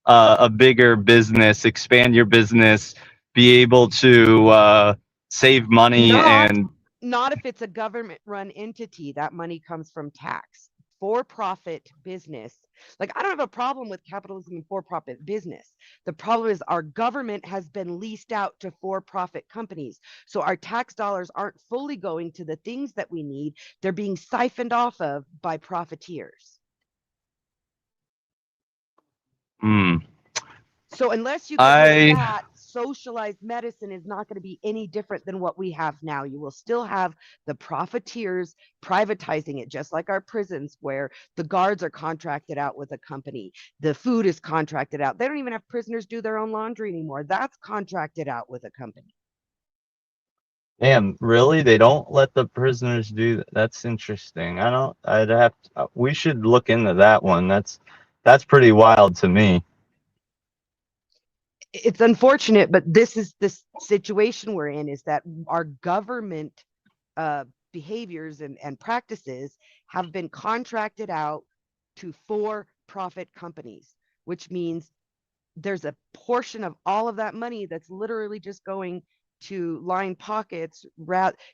a bigger business, expand your business, be able to save money and Not if it's a government-run entity. That money comes from tax. For-profit business. Like, I don't have a problem with capitalism and for-profit business. The problem is our government has been leased out to for-profit companies. So our tax dollars aren't fully going to the things that we need. They're being siphoned off of by profiteers. So unless you get rid of that, socialized medicine is not going to be any different than what we have now. You will still have the profiteers privatizing it, just like our prisons, where the guards are contracted out with a company. The food is contracted out. They don't even have prisoners do their own laundry anymore. That's contracted out with a company. damn, really? They don't let the prisoners do that? That's interesting. We should look into that one. That's pretty wild to me. It's unfortunate, but this is the situation we're in, is that our government behaviors and practices have been contracted out to for-profit companies, which means there's a portion of all of that money that's literally just going to line pockets,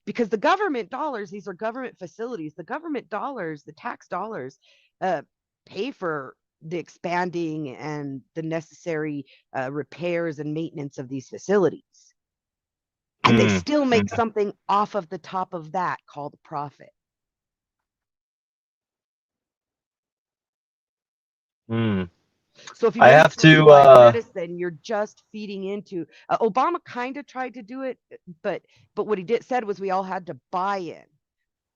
because the government dollars, these are government facilities, the government dollars, the tax dollars pay for the expanding and the necessary repairs and maintenance of these facilities. And they still make something off of the top of that called profit. So if you I want have socialized to medicine, you're just feeding into Obama kind of tried to do it, but what he said was we all had to buy in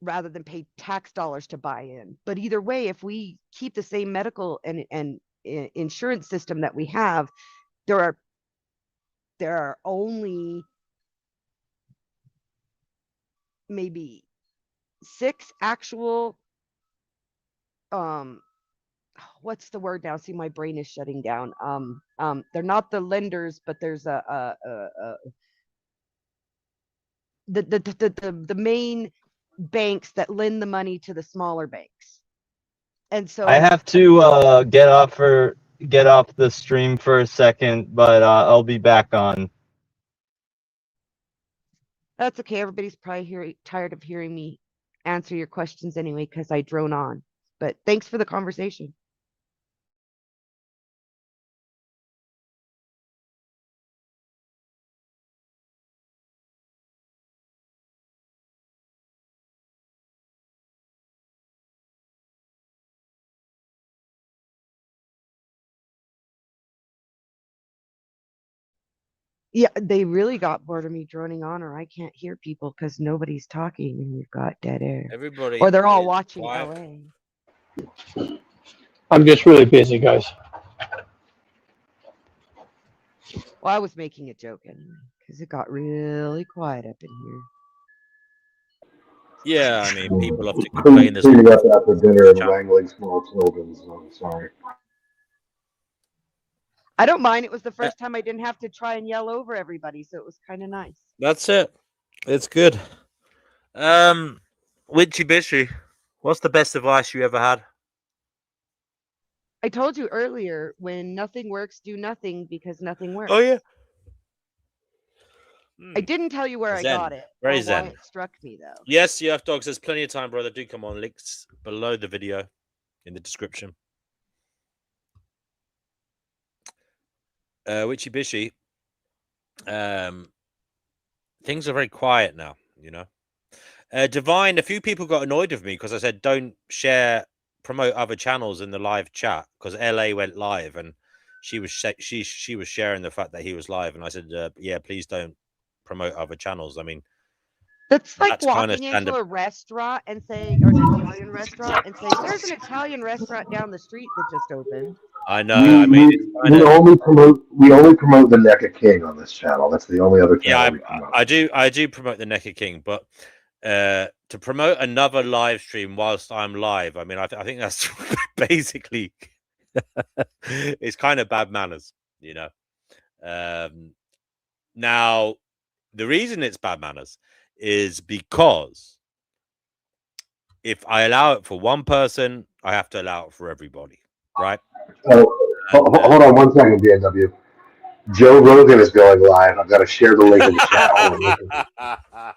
rather than pay tax dollars to buy in. But either way, if we keep the same medical and insurance system that we have, there are only maybe 6 actual what's the word now? See, my brain is shutting down. They're not the lenders, but there's the main banks that lend the money to the smaller banks. And so I have to get off the stream for a second, but I'll be back on. That's okay. Everybody's probably tired of hearing me answer your questions anyway, because I drone on. But thanks for the conversation. Yeah, they really got bored of me droning on, or I can't hear people because nobody's talking and we've got dead air. Everybody Or they're all is watching quiet. LA. I'm just really busy, guys. Well, I was making a joke anyway, because it got really quiet up in here. Yeah, I mean, people often Cleaning complain. There's up after dinner and wrangling small children, so I'm sorry. I don't mind. It was the first time I didn't have to try and yell over everybody, so it was kind of nice. That's it. It's good. Witchy Bishy, what's the best advice you ever had? I told you earlier, when nothing works, do nothing, because nothing works. Oh, yeah. I didn't tell you where I got it Very or zen. why it struck me, though. Yes, you have dogs. There's plenty of time, brother. Do come on. Links below the video in the description. Witchy Bishy. Things are very quiet now, you know. Divine, a few people got annoyed with me because I said don't promote other channels in the live chat, because LA went live and she was sharing the fact that he was live, and I said, yeah, please don't promote other channels. I mean, That's like That's kind of walking into standard. a restaurant and saying, or an Italian restaurant, and saying, "There's an Italian restaurant down the street that just opened." I know. I mean, it's kind We of. only promote the NECA King on this channel. That's the only other channel we promote. I do promote the NECA King, but to promote another live stream whilst I'm live, I mean, I think that's basically it's kind of bad manners, you know. Now, the reason it's bad manners is because if I allow it for one person, I have to allow it for everybody, right? Oh, hold on 1 second, BMW. Joe Rogan is going live. I've got to share the link in the chat.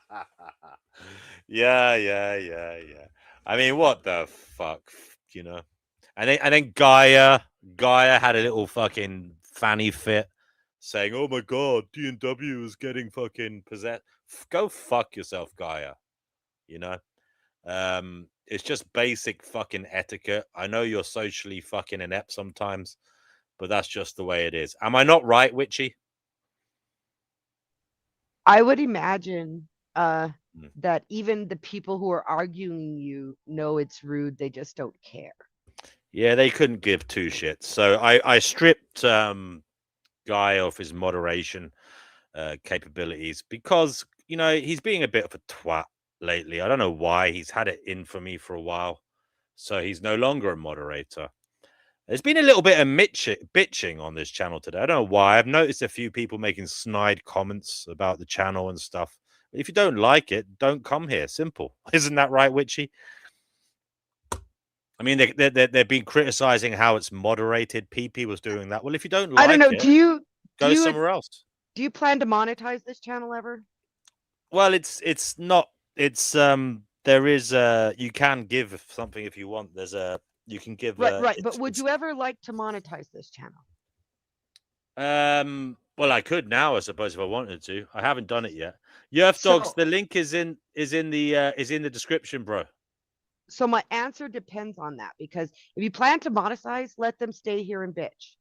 Yeah. I mean, what the fuck, you know? And then Gaia had a little fucking fanny fit, saying, "Oh my god, D&W is getting fucking possessed." Go fuck yourself, Gaia. You know, it's just basic fucking etiquette. I know you're socially fucking inept sometimes, but that's just the way it is. Am I not right, Witchy? I would imagine that even the people who are arguing you know it's rude. They just don't care. Yeah, they couldn't give two shits. So I stripped Guy of his moderation capabilities because, you know, he's being a bit of a twat lately. I don't know why. He's had it in for me for a while. So he's no longer a moderator. There's been a little bit of bitching on this channel today. I don't know why. I've noticed a few people making snide comments about the channel and stuff. If you don't like it, don't come here. Simple. Isn't that right, Witchy? I mean, they've been criticizing how it's moderated. PP was doing that. Well, if you don't like it, I don't know. Go somewhere else. Do you plan to monetize this channel ever? Well, it's not. It's there is you can give something if you want. There's a you can give right. But would you ever like to monetize this channel? Well, I could now, I suppose, if I wanted to. I haven't done it yet. Yerf Dogs, the link is in the description, bro. So my answer depends on that, because if you plan to monetize, let them stay here and bitch,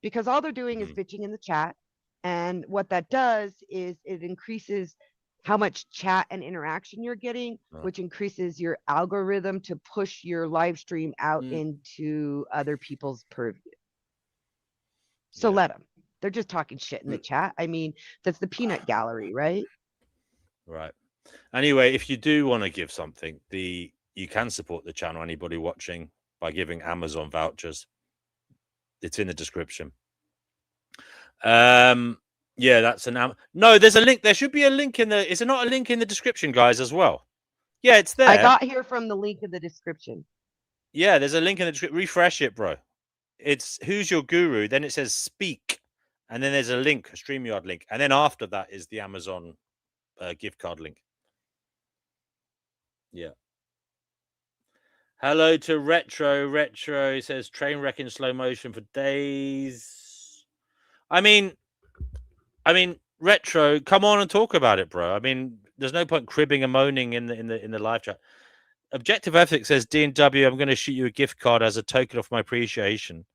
because all they're doing is bitching in the chat. And what that does is it increases how much chat and interaction you're getting, which increases your algorithm to push your live stream out into other people's purview. So let them. They're just talking shit in the chat. I mean, that's the peanut gallery, right? Right. Anyway, if you do want to give something, you can support the channel, anybody watching, by giving Amazon vouchers. It's in the description. Yeah, that's no, there's a link. There should be a link in the. Is there not a link in the description, guys, as well? Yeah, it's there. I got here from the link in the description. Yeah, there's a link in the description. Refresh it, bro. It's who's your guru. Then it says speak, and then there's a link, a StreamYard link, and then after that is the Amazon gift card link. Yeah. Hello to Retro. Retro says train wreck in slow motion for days. I mean, Retro, come on and talk about it, bro. I mean, there's no point cribbing and moaning in the live chat. Objective Ethics says, D&W, I'm going to shoot you a gift card as a token of my appreciation.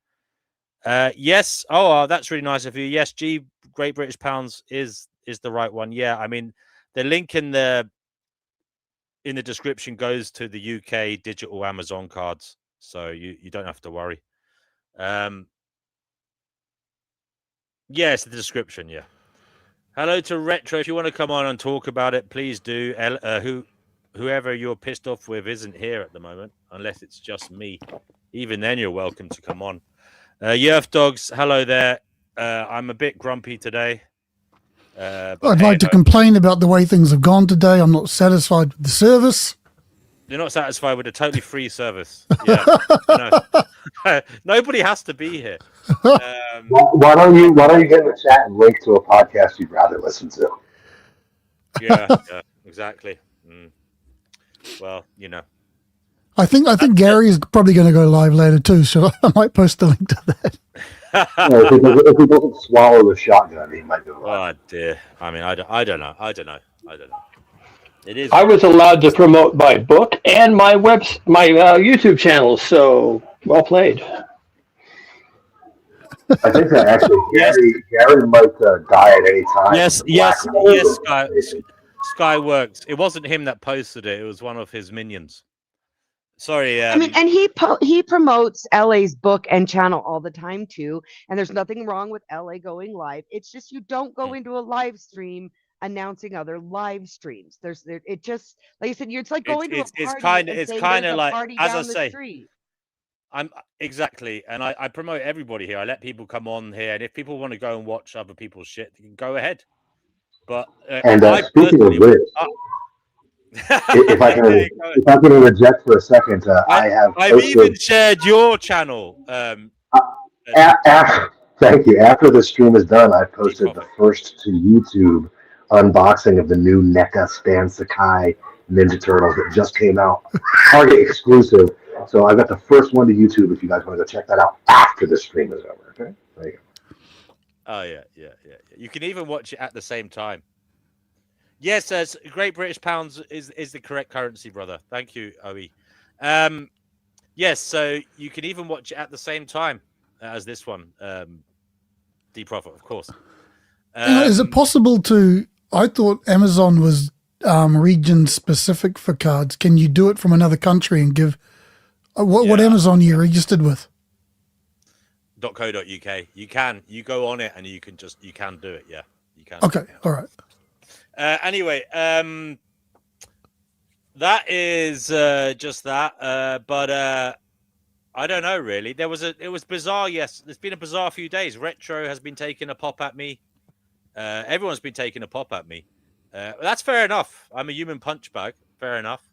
Yes. Oh, that's really nice of you. Yes, Great British Pounds is the right one. Yeah, I mean, the link in the description goes to the UK digital Amazon cards, so you don't have to worry. Yes, the description. Yeah. Hello to Retro. If you want to come on and talk about it, please do. Whoever you're pissed off with isn't here at the moment, unless it's just me. Even then, you're welcome to come on. Yerf Dogs, hello there. I'm a bit grumpy today. I'd like to complain about the way things have gone today. I'm not satisfied with the service. You're not satisfied with a totally free service. Yeah, I know. Nobody has to be here. Why don't you get in the chat and link to a podcast you'd rather listen to? Yeah, exactly. Well, you know. I think Gary is probably going to go live later too, so I might post the link to that. If he doesn't swallow the shotgun, he might go live. Oh dear. I mean, I don't know. It is. I was allowed to promote my book and my YouTube channel, so well played. I think that actually Gary might die at any time. Yes, guys. Skyworks. It wasn't him that posted it. It was one of his minions. Sorry. I mean, and he promotes LA's book and channel all the time too. And there's nothing wrong with LA going live. It's just you don't go into a live stream announcing other live streams. It just like you said, it's like going to a party and saying there's a like, party as down I the say, street. I'm exactly, and I promote everybody here. I let people come on here, and if people want to go and watch other people's shit, you can go ahead. But and speaking of which, if I can interject for a second, I've even shared your channel. Thank you. After the stream is done, I posted the first to YouTube unboxing of the new NECA Stan Sakai Ninja Turtles that just came out, Target exclusive. So I got the first one to YouTube. If you guys want to go check that out after the stream is over, okay? There you go. Oh yeah. You can even watch it at the same time. Yes, Great British Pounds is the correct currency, brother. Thank you, Owie. Yes, so you can even watch it at the same time as this one. D-Profit, of course. Is it possible to? I thought Amazon was region specific for cards. Can you do it from another country and give? What Amazon are you registered with? .co.uk. You can. You go on it and you can do it. Yeah, you can. Okay, all right. Anyway, that is just that. But I don't know really. It was bizarre. Yes, it's been a bizarre few days. Retro has been taking a pop at me. Everyone's been taking a pop at me. That's fair enough. I'm a human punch bag. Fair enough.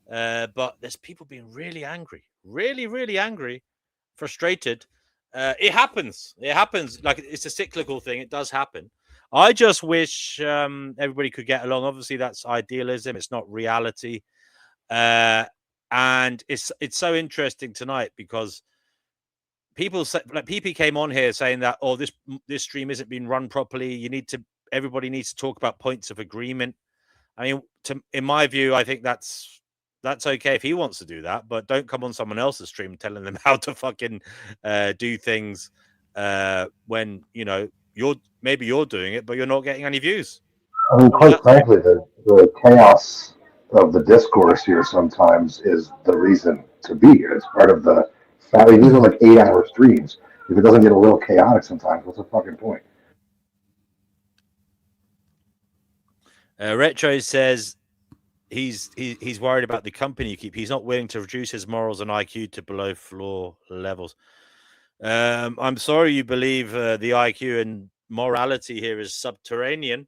But there's people being really angry, really angry, frustrated. It happens. Like it's a cyclical thing. It does happen. I just wish everybody could get along. Obviously, that's idealism. It's not reality. And it's so interesting tonight because people say, like PP came on here saying that this stream isn't being run properly. Everybody needs to talk about points of agreement. I mean, in my view, I think that's okay if he wants to do that, but don't come on someone else's stream telling them how to fucking do things when maybe you're doing it, but you're not getting any views. I mean, quite frankly, the chaos of the discourse here sometimes is the reason to be here. It's part of the. I mean, these are like 8-hour streams. If it doesn't get a little chaotic sometimes, what's the fucking point? Retro says he's worried about the company you keep. He's not willing to reduce his morals and IQ to below floor levels. I'm sorry you believe the IQ and morality here is subterranean.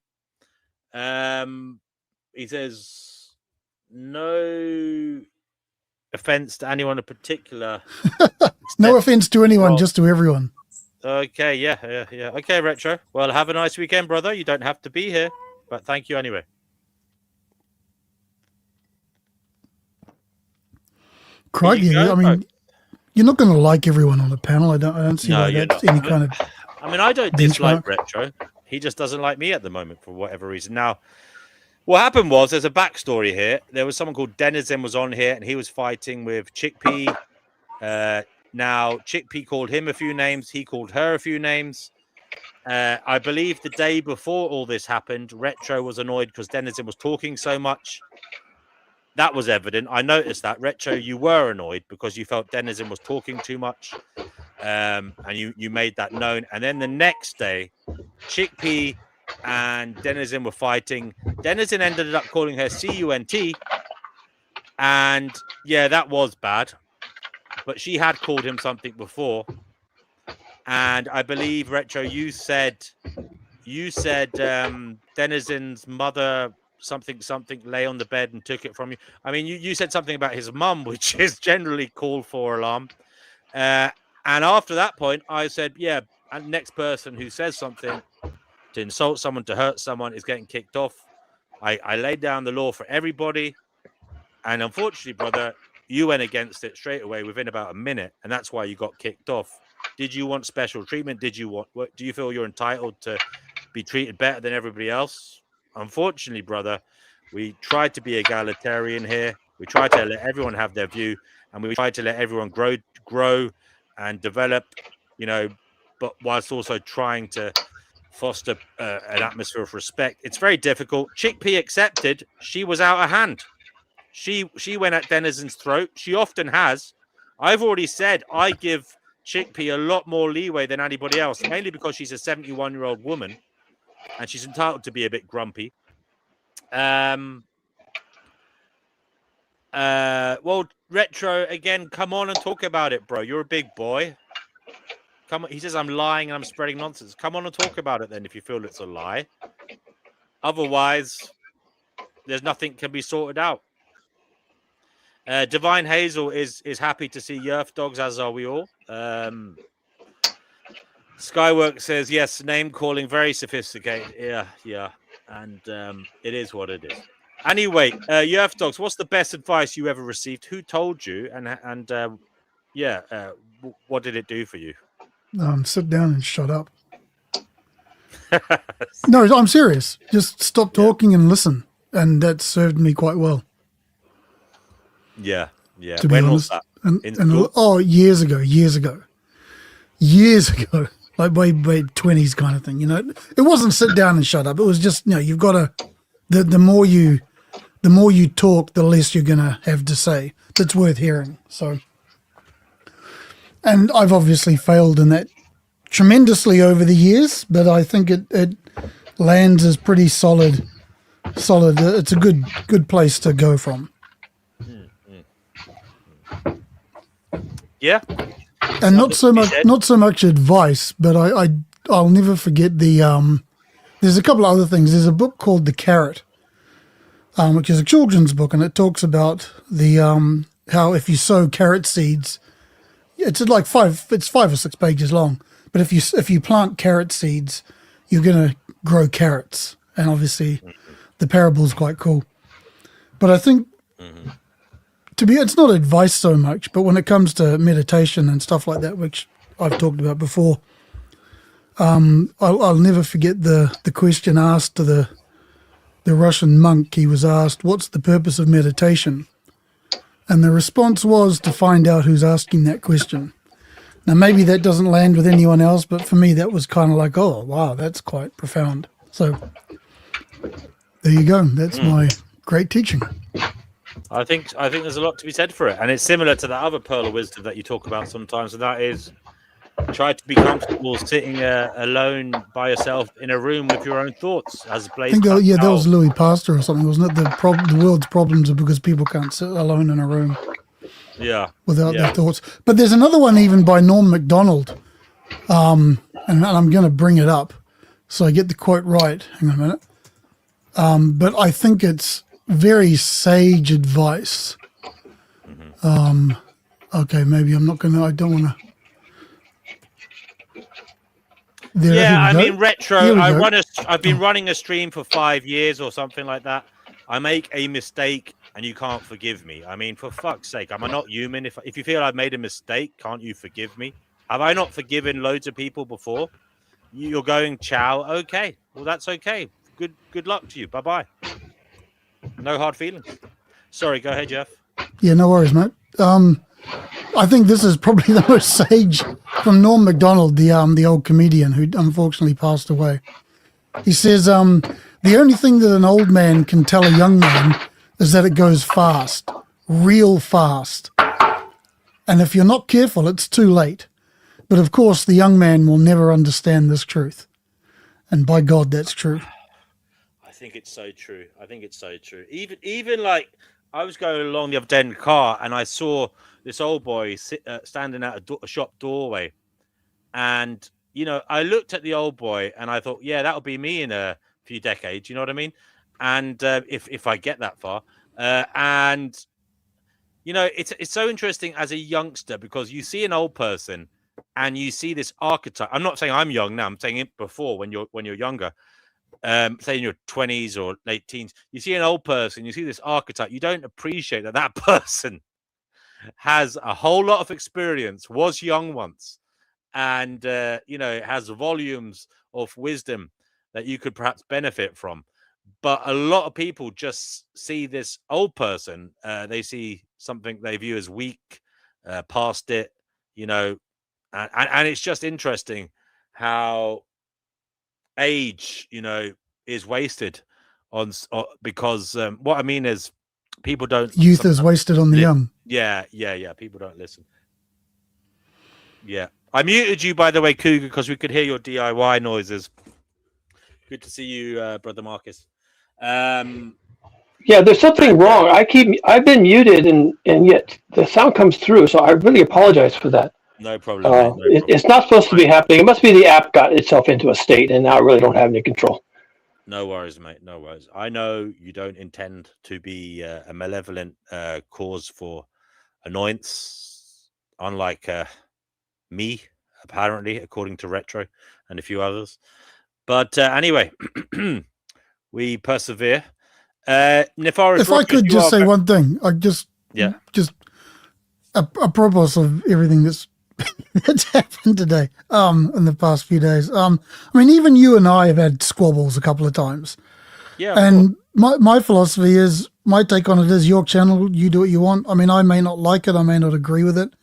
He says no offense to anyone in particular. No offense to anyone, just to everyone. Okay, yeah. Okay, Retro. Well, have a nice weekend, brother. You don't have to be here, but thank you anyway. Crikey, I mean, you're not going to like everyone on the panel. I don't see why that's any kind of. I mean, I don't dislike Retro. He just doesn't like me at the moment for whatever reason. Now, what happened was there's a backstory here. There was someone called Denizen was on here, and he was fighting with Chickpea. Now, Chickpea called him a few names. He called her a few names. I believe the day before all this happened, Retro was annoyed because Denizen was talking so much. That was evident. I noticed that. Retro, you were annoyed because you felt Denizen was talking too much. And you made that known. And then the next day, Chickpea and Denizen were fighting. Denizen ended up calling her CUNT. And yeah, that was bad. But she had called him something before. And I believe, Retro, you said Denizen's mother something lay on the bed and took it from you. I mean, you said something about his mum, which is generally called for alarm. And after that point, I said, yeah, and next person who says something to insult someone, to hurt someone, is getting kicked off. I laid down the law for everybody. And unfortunately, brother, you went against it straight away within about a minute. And that's why you got kicked off. Did you want special treatment? Do you feel you're entitled to be treated better than everybody else? Unfortunately, brother, we tried to be egalitarian here. We tried to let everyone have their view, and we tried to let everyone grow and develop, but whilst also trying to foster an atmosphere of respect. It's very difficult. Chickpea accepted. She was out of hand. She went at Denizen's throat. She often has. I've already said I give Chickpea a lot more leeway than anybody else, mainly because she's a 71-year-old woman and she's entitled to be a bit grumpy. Well, Retro, again, come on and talk about it, bro. You're a big boy. Come on. He says I'm lying and I'm spreading nonsense. Come on and talk about it then if you feel it's a lie. Otherwise, there's nothing can be sorted out. Divine Hazel is happy to see Yerf dogs, as are we all. Skywork says, yes, name calling, very sophisticated. Yeah. And it is what it is. Anyway, Yerf dogs, what's the best advice you ever received? Who told you? And what did it do for you? Sit down and shut up. No, I'm serious. Just stop talking and listen. And that served me quite well. Yeah. To be honest. Years ago. Like by 20s kind of thing, you know. It wasn't sit down and shut up. It was just, you know, you've got to, the more you talk, the less you're going to have to say. That's worth hearing. So, and I've obviously failed in that tremendously over the years, but I think it lands as pretty solid. It's a good place to go from. Yeah. And not so much advice, but I'll never forget the there's a couple of other things. There's a book called The Carrot, which is a children's book, and it talks about the how if you sow carrot seeds, it's like 5 or 6 pages long, but if you plant carrot seeds, you're going to grow carrots. And obviously the parable's quite cool. But I think it's not advice so much, but when it comes to meditation and stuff like that, which I've talked about before, I'll never forget the question asked to the Russian monk. He was asked, what's the purpose of meditation? And the response was to find out who's asking that question. Now, maybe that doesn't land with anyone else, but for me, that was kind of like, oh, wow, that's quite profound. So there you go. That's my great teaching. I think there's a lot to be said for it, and it's similar to that other pearl of wisdom that you talk about sometimes, and that is try to be comfortable sitting alone by yourself in a room with your own thoughts. As I think that was Louis Pasteur or something, wasn't it? The world's problems are because people can't sit alone in a room. Yeah. Without their thoughts. But there's another one even by Norm Macdonald, and I'm going to bring it up so I get the quote right. Hang on a minute. But I think it's very sage advice. Okay, maybe I'm not going to, I don't want to. I mean, Retro, I've been running a stream for 5 years or something like that. I make a mistake and you can't forgive me. I mean, for fuck's sake, am I not human? If you feel I've made a mistake, can't you forgive me? Have I not forgiven loads of people before? You're going, ciao. Okay, well, that's okay. Good luck to you. Bye-bye. No hard feelings. Sorry, go ahead, Jeff. Yeah, no worries, mate. I think this is probably the most sage from Norm Macdonald, the old comedian who unfortunately passed away. He says, the only thing that an old man can tell a young man is that it goes fast, real fast. And if you're not careful, it's too late. But of course, the young man will never understand this truth. And by God, that's true. I think it's so true. Even like I was going along the other day in the car and I saw this old boy standing at a shop doorway. And, you know, I looked at the old boy and I thought, yeah, that'll be me in a few decades. You know what I mean? And if I get that far. And, you know, it's so interesting as a youngster because you see an old person and you see this archetype. I'm not saying I'm young now. I'm saying it before when you're younger. Say in your 20s or late teens, you see an old person, you see this archetype, you don't appreciate that person has a whole lot of experience, was young once, and you know, has volumes of wisdom that you could perhaps benefit from. But a lot of people just see this old person, they see something they view as weak, past it, you know, and it's just interesting how age, is wasted because what I mean is people don't. Youth is wasted on the young. Yeah. People don't listen. Yeah, I muted you, by the way, Cougar, because we could hear your DIY noises. Good to see you, brother Marcus. Yeah, there's something wrong. I've been muted, and yet the sound comes through. So I really apologize for that. No problem. Mate, no problem. It's not supposed to be happening. It must be the app got itself into a state, and now I really don't have any control. No worries, mate. No worries. I know you don't intend to be a malevolent cause for annoyance, unlike me, apparently, according to Retro and a few others. But anyway, we persevere. Nefaris, if I could just say one thing, just apropos of everything that's happened today, in the past few days. I mean, even you and I have had squabbles a couple of times. Yeah. And my philosophy is, my take on it is, your channel, you do what you want. I mean, I may not like it, I may not agree with it,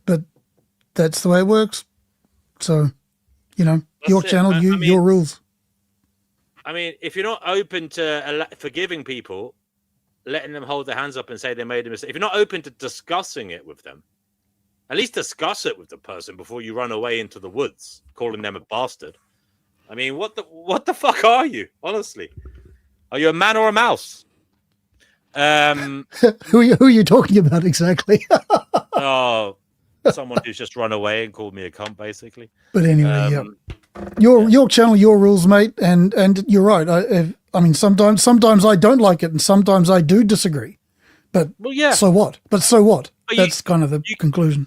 but that's the way it works. So, your channel, your rules. I mean, if you're not open to forgiving people, letting them hold their hands up and say they made a mistake, if you're not open to discussing it with them, at least discuss it with the person before you run away into the woods, calling them a bastard. I mean, what the fuck are you? Honestly, are you a man or a mouse? Who are you talking about exactly? Oh, someone who's just run away and called me a cunt, basically. But anyway, your channel, your rules, mate, and you're right. I mean, sometimes I don't like it, and sometimes I do disagree. But so what? That's kind of the conclusion.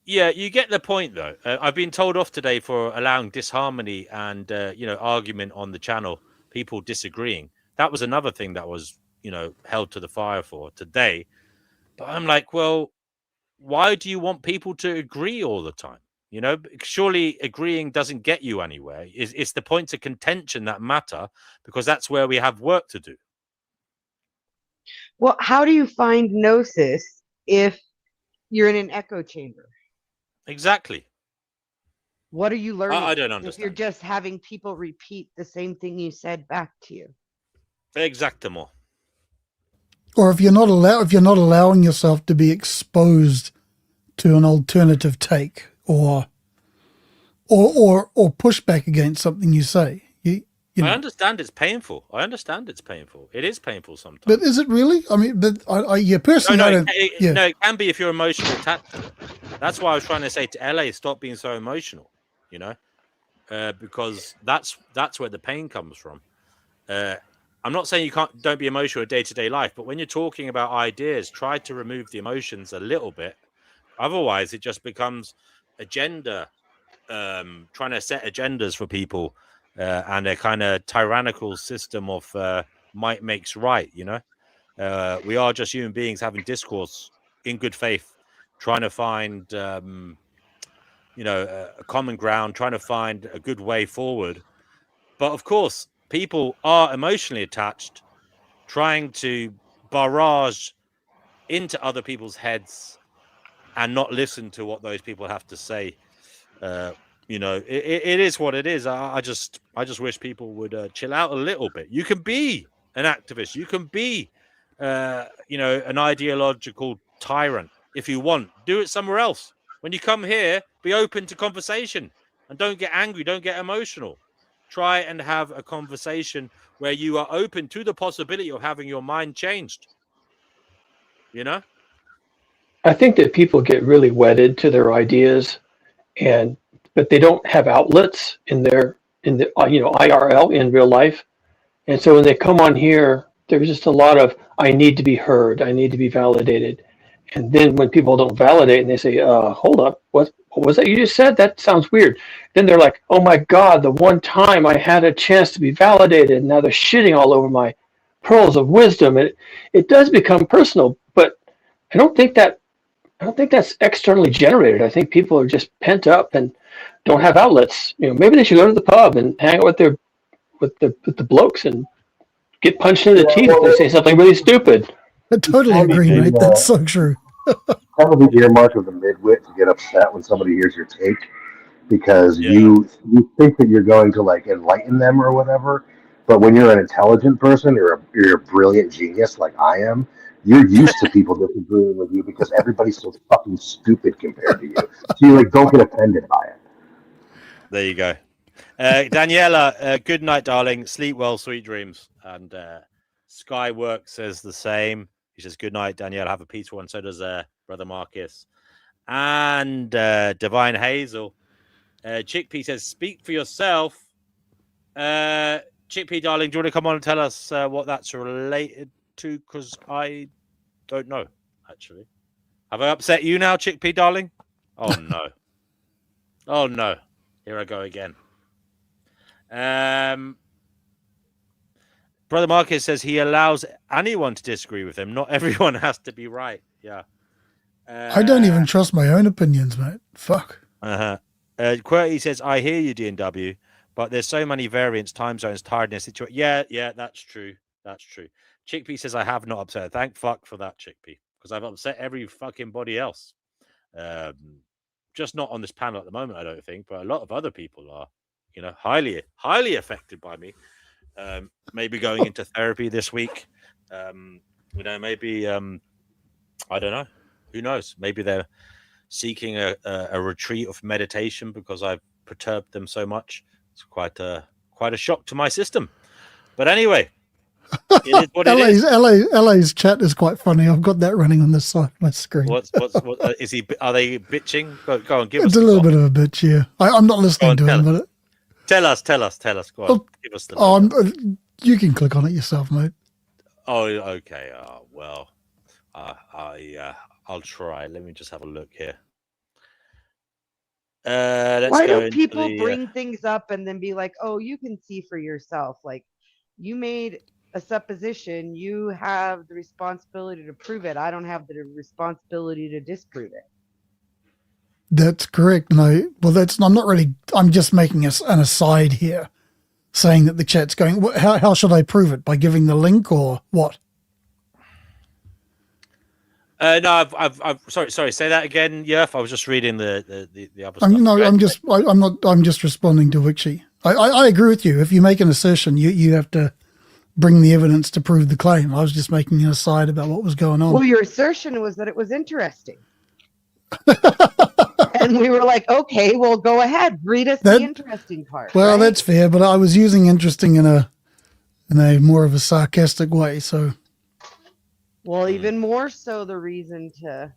Yeah, you get the point, though. I've been told off today for allowing disharmony and argument on the channel. People disagreeing. That was another thing that was held to the fire for today. But I'm like, well, why do you want people to agree all the time? Surely agreeing doesn't get you anywhere. It's the points of contention that matter, because that's where we have work to do. Well, how do you find Gnosis if you're in an echo chamber? Exactly. What are you learning? I don't understand. If you're just having people repeat the same thing you said back to you. Exactly. Or if you're not allowing yourself to be exposed to an alternative take or push back against something you say. I understand it's painful. It is painful sometimes. But is it really? I mean, but personally, no, it can be if you're emotionally attached to it. That's why I was trying to say to LA, stop being so emotional, because that's where the pain comes from. I'm not saying don't be emotional in day-to-day life, but when you're talking about ideas, try to remove the emotions a little bit. Otherwise, it just becomes agenda, trying to set agendas for people, and a kind of tyrannical system of might makes right. We are just human beings having discourse in good faith, trying to find a common ground, trying to find a good way forward. But of course, people are emotionally attached, trying to barrage into other people's heads and not listen to what those people have to say. It is what it is. I just wish people would chill out a little bit. You can be an activist. You can be, an ideological tyrant if you want. Do it somewhere else. When you come here, be open to conversation and don't get angry. Don't get emotional. Try and have a conversation where you are open to the possibility of having your mind changed. I think that people get really wedded to their ideas, but they don't have outlets in the IRL, in real life. And so when they come on here, there's just a lot of, I need to be heard, I need to be validated. And then when people don't validate and they say, hold up, what was that you just said? That sounds weird. Then they're like, oh my God, the one time I had a chance to be validated, now they're shitting all over my pearls of wisdom. It does become personal, but I don't think that's externally generated. I think people are just pent up and don't have outlets. Maybe they should go to the pub and hang out with the blokes and get punched in the teeth if they say something really stupid. I totally agree, mate. That's so true. Probably earmark of the midwit to get upset when somebody hears your take. because you think that you're going to like enlighten them or whatever. But when you're an intelligent person, you're a brilliant genius like I am, you're used to people disagreeing with you because everybody's so fucking stupid compared to you. So you like don't get offended by it. There you go. Daniela, good night, darling. Sleep well, sweet dreams. And Skywork says the same. He says, good night, Daniela. Have a peaceful one. So does Brother Marcus. And Divine Hazel. Chickpea says, speak for yourself. Chickpea, darling, do you want to come on and tell us what that's related to? Because I don't know, actually. Have I upset you now, Chickpea, darling? Oh, no. Oh, no. Here I go again. Brother Marcus says he allows anyone to disagree with him. Not everyone has to be right. Yeah. I don't even trust my own opinions, mate. Fuck. QWERTY says, I hear you, D&W, but there's so many variants, time zones, tiredness, situation. Yeah, that's true. That's true. Chickpea says, I have not upset. Thank fuck for that, Chickpea, because I've upset every fucking body else. Just not on this panel at the moment, I don't think, but a lot of other people are, highly affected by me. Maybe going into therapy this week. Maybe, I don't know. Who knows? Maybe they're seeking a retreat of meditation because I've perturbed them so much. It's quite a shock to my system. But anyway, it is what it is. LA's chat is quite funny. I've got that running on the side of my screen. What is he? Are they bitching? Go on, give us. It's a little bit of a bitch, yeah. I'm not listening to him, but tell us. Go on, give us the. You can click on it yourself, mate. Oh, okay. Well, I'll try. Let me just have a look here. Why do people bring things up and then be like, oh, you can see for yourself? Like, you made a supposition. You have the responsibility to prove it. I don't have the responsibility to disprove it. That's correct. I'm not really, I'm just making an aside here, saying that the chat's going, how should I prove it? By giving the link or what? No, I've sorry. Say that again, Yerf. I was just reading the other stuff. I'm just responding to Wixie. I agree with you. If you make an assertion, you have to bring the evidence to prove the claim. I was just making an aside about what was going on. Well, your assertion was that it was interesting. And we were like, okay, well, go ahead. Read us the interesting part. Well, right? That's fair, but I was using interesting in a more of a sarcastic way, so. Well, even more so the reason to,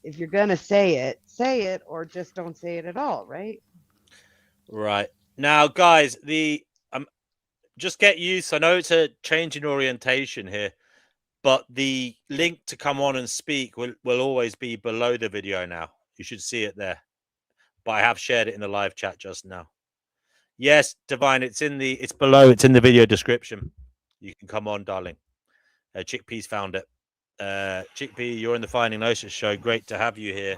if you're going to say it or just don't say it at all, right? Right. Now, guys, just get used. I know it's a change in orientation here, but the link to come on and speak will always be below the video now. You should see it there. But I have shared it in the live chat just now. Yes, Divine, it's below. It's in the video description. You can come on, darling. Chickpea's found it. Chickpea, you're in the Finding Gnosis show. Great to have you here.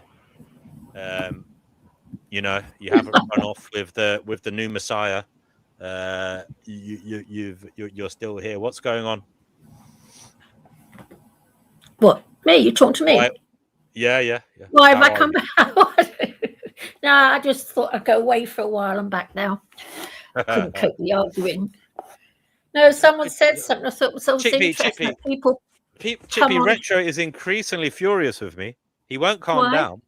You haven't run off with the new Messiah. You're still here. What's going on? What? Me? You talking to me? Yeah. Why have I come back? No, I just thought I'd go away for a while. I'm back now. Couldn't cope with the arguing. No, someone said something. I thought was interesting. Chippy Retro is increasingly furious with me. He won't calm down.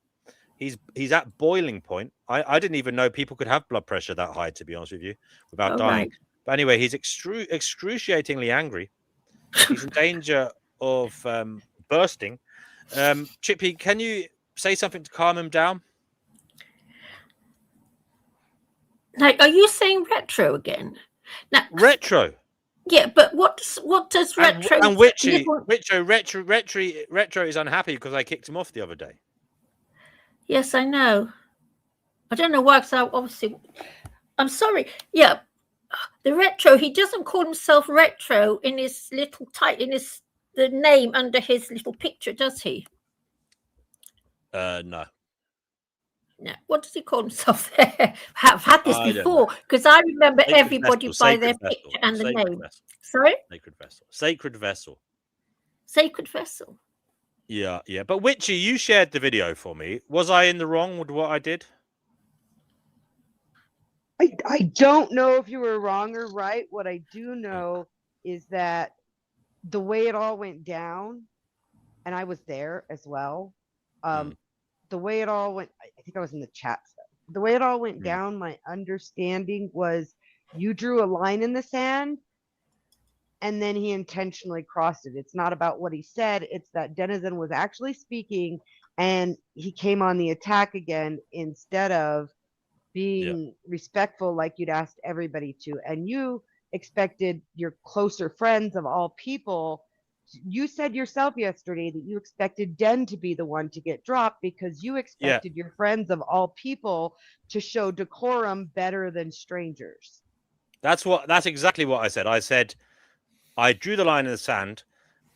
He's at boiling point. I didn't even know people could have blood pressure that high, to be honest with you, without dying. Right. But anyway, he's excruciatingly angry. He's in danger of bursting. Chippy, can you say something to calm him down? Like, are you saying retro again? Now, retro. Yeah, but what does retro? And retro is unhappy because I kicked him off the other day. Yes, I know. I don't know why. Because obviously, I'm sorry. Yeah, the retro. He doesn't call himself retro in his little the name under his little picture, does he? No. No. What does he call himself there? I've had this before because I remember everybody by their picture and the name. Sorry? Sacred vessel. Sacred vessel. Yeah. But Witchy, you shared the video for me. Was I in the wrong with what I did? I don't know if you were wrong or right. What I do know is that the way it all went down, and I was there as well. The way it all went, I think I was in the chat. The way it all went down, my understanding was you drew a line in the sand and then he intentionally crossed it. It's not about what he said. It's that Denizen was actually speaking and he came on the attack again instead of being respectful like you'd asked everybody to. And you expected your closer friends of all people. You said yourself yesterday that you expected Den to be the one to get dropped because you expected your friends of all people to show decorum better than strangers. That's exactly what I said. I said I drew the line in the sand.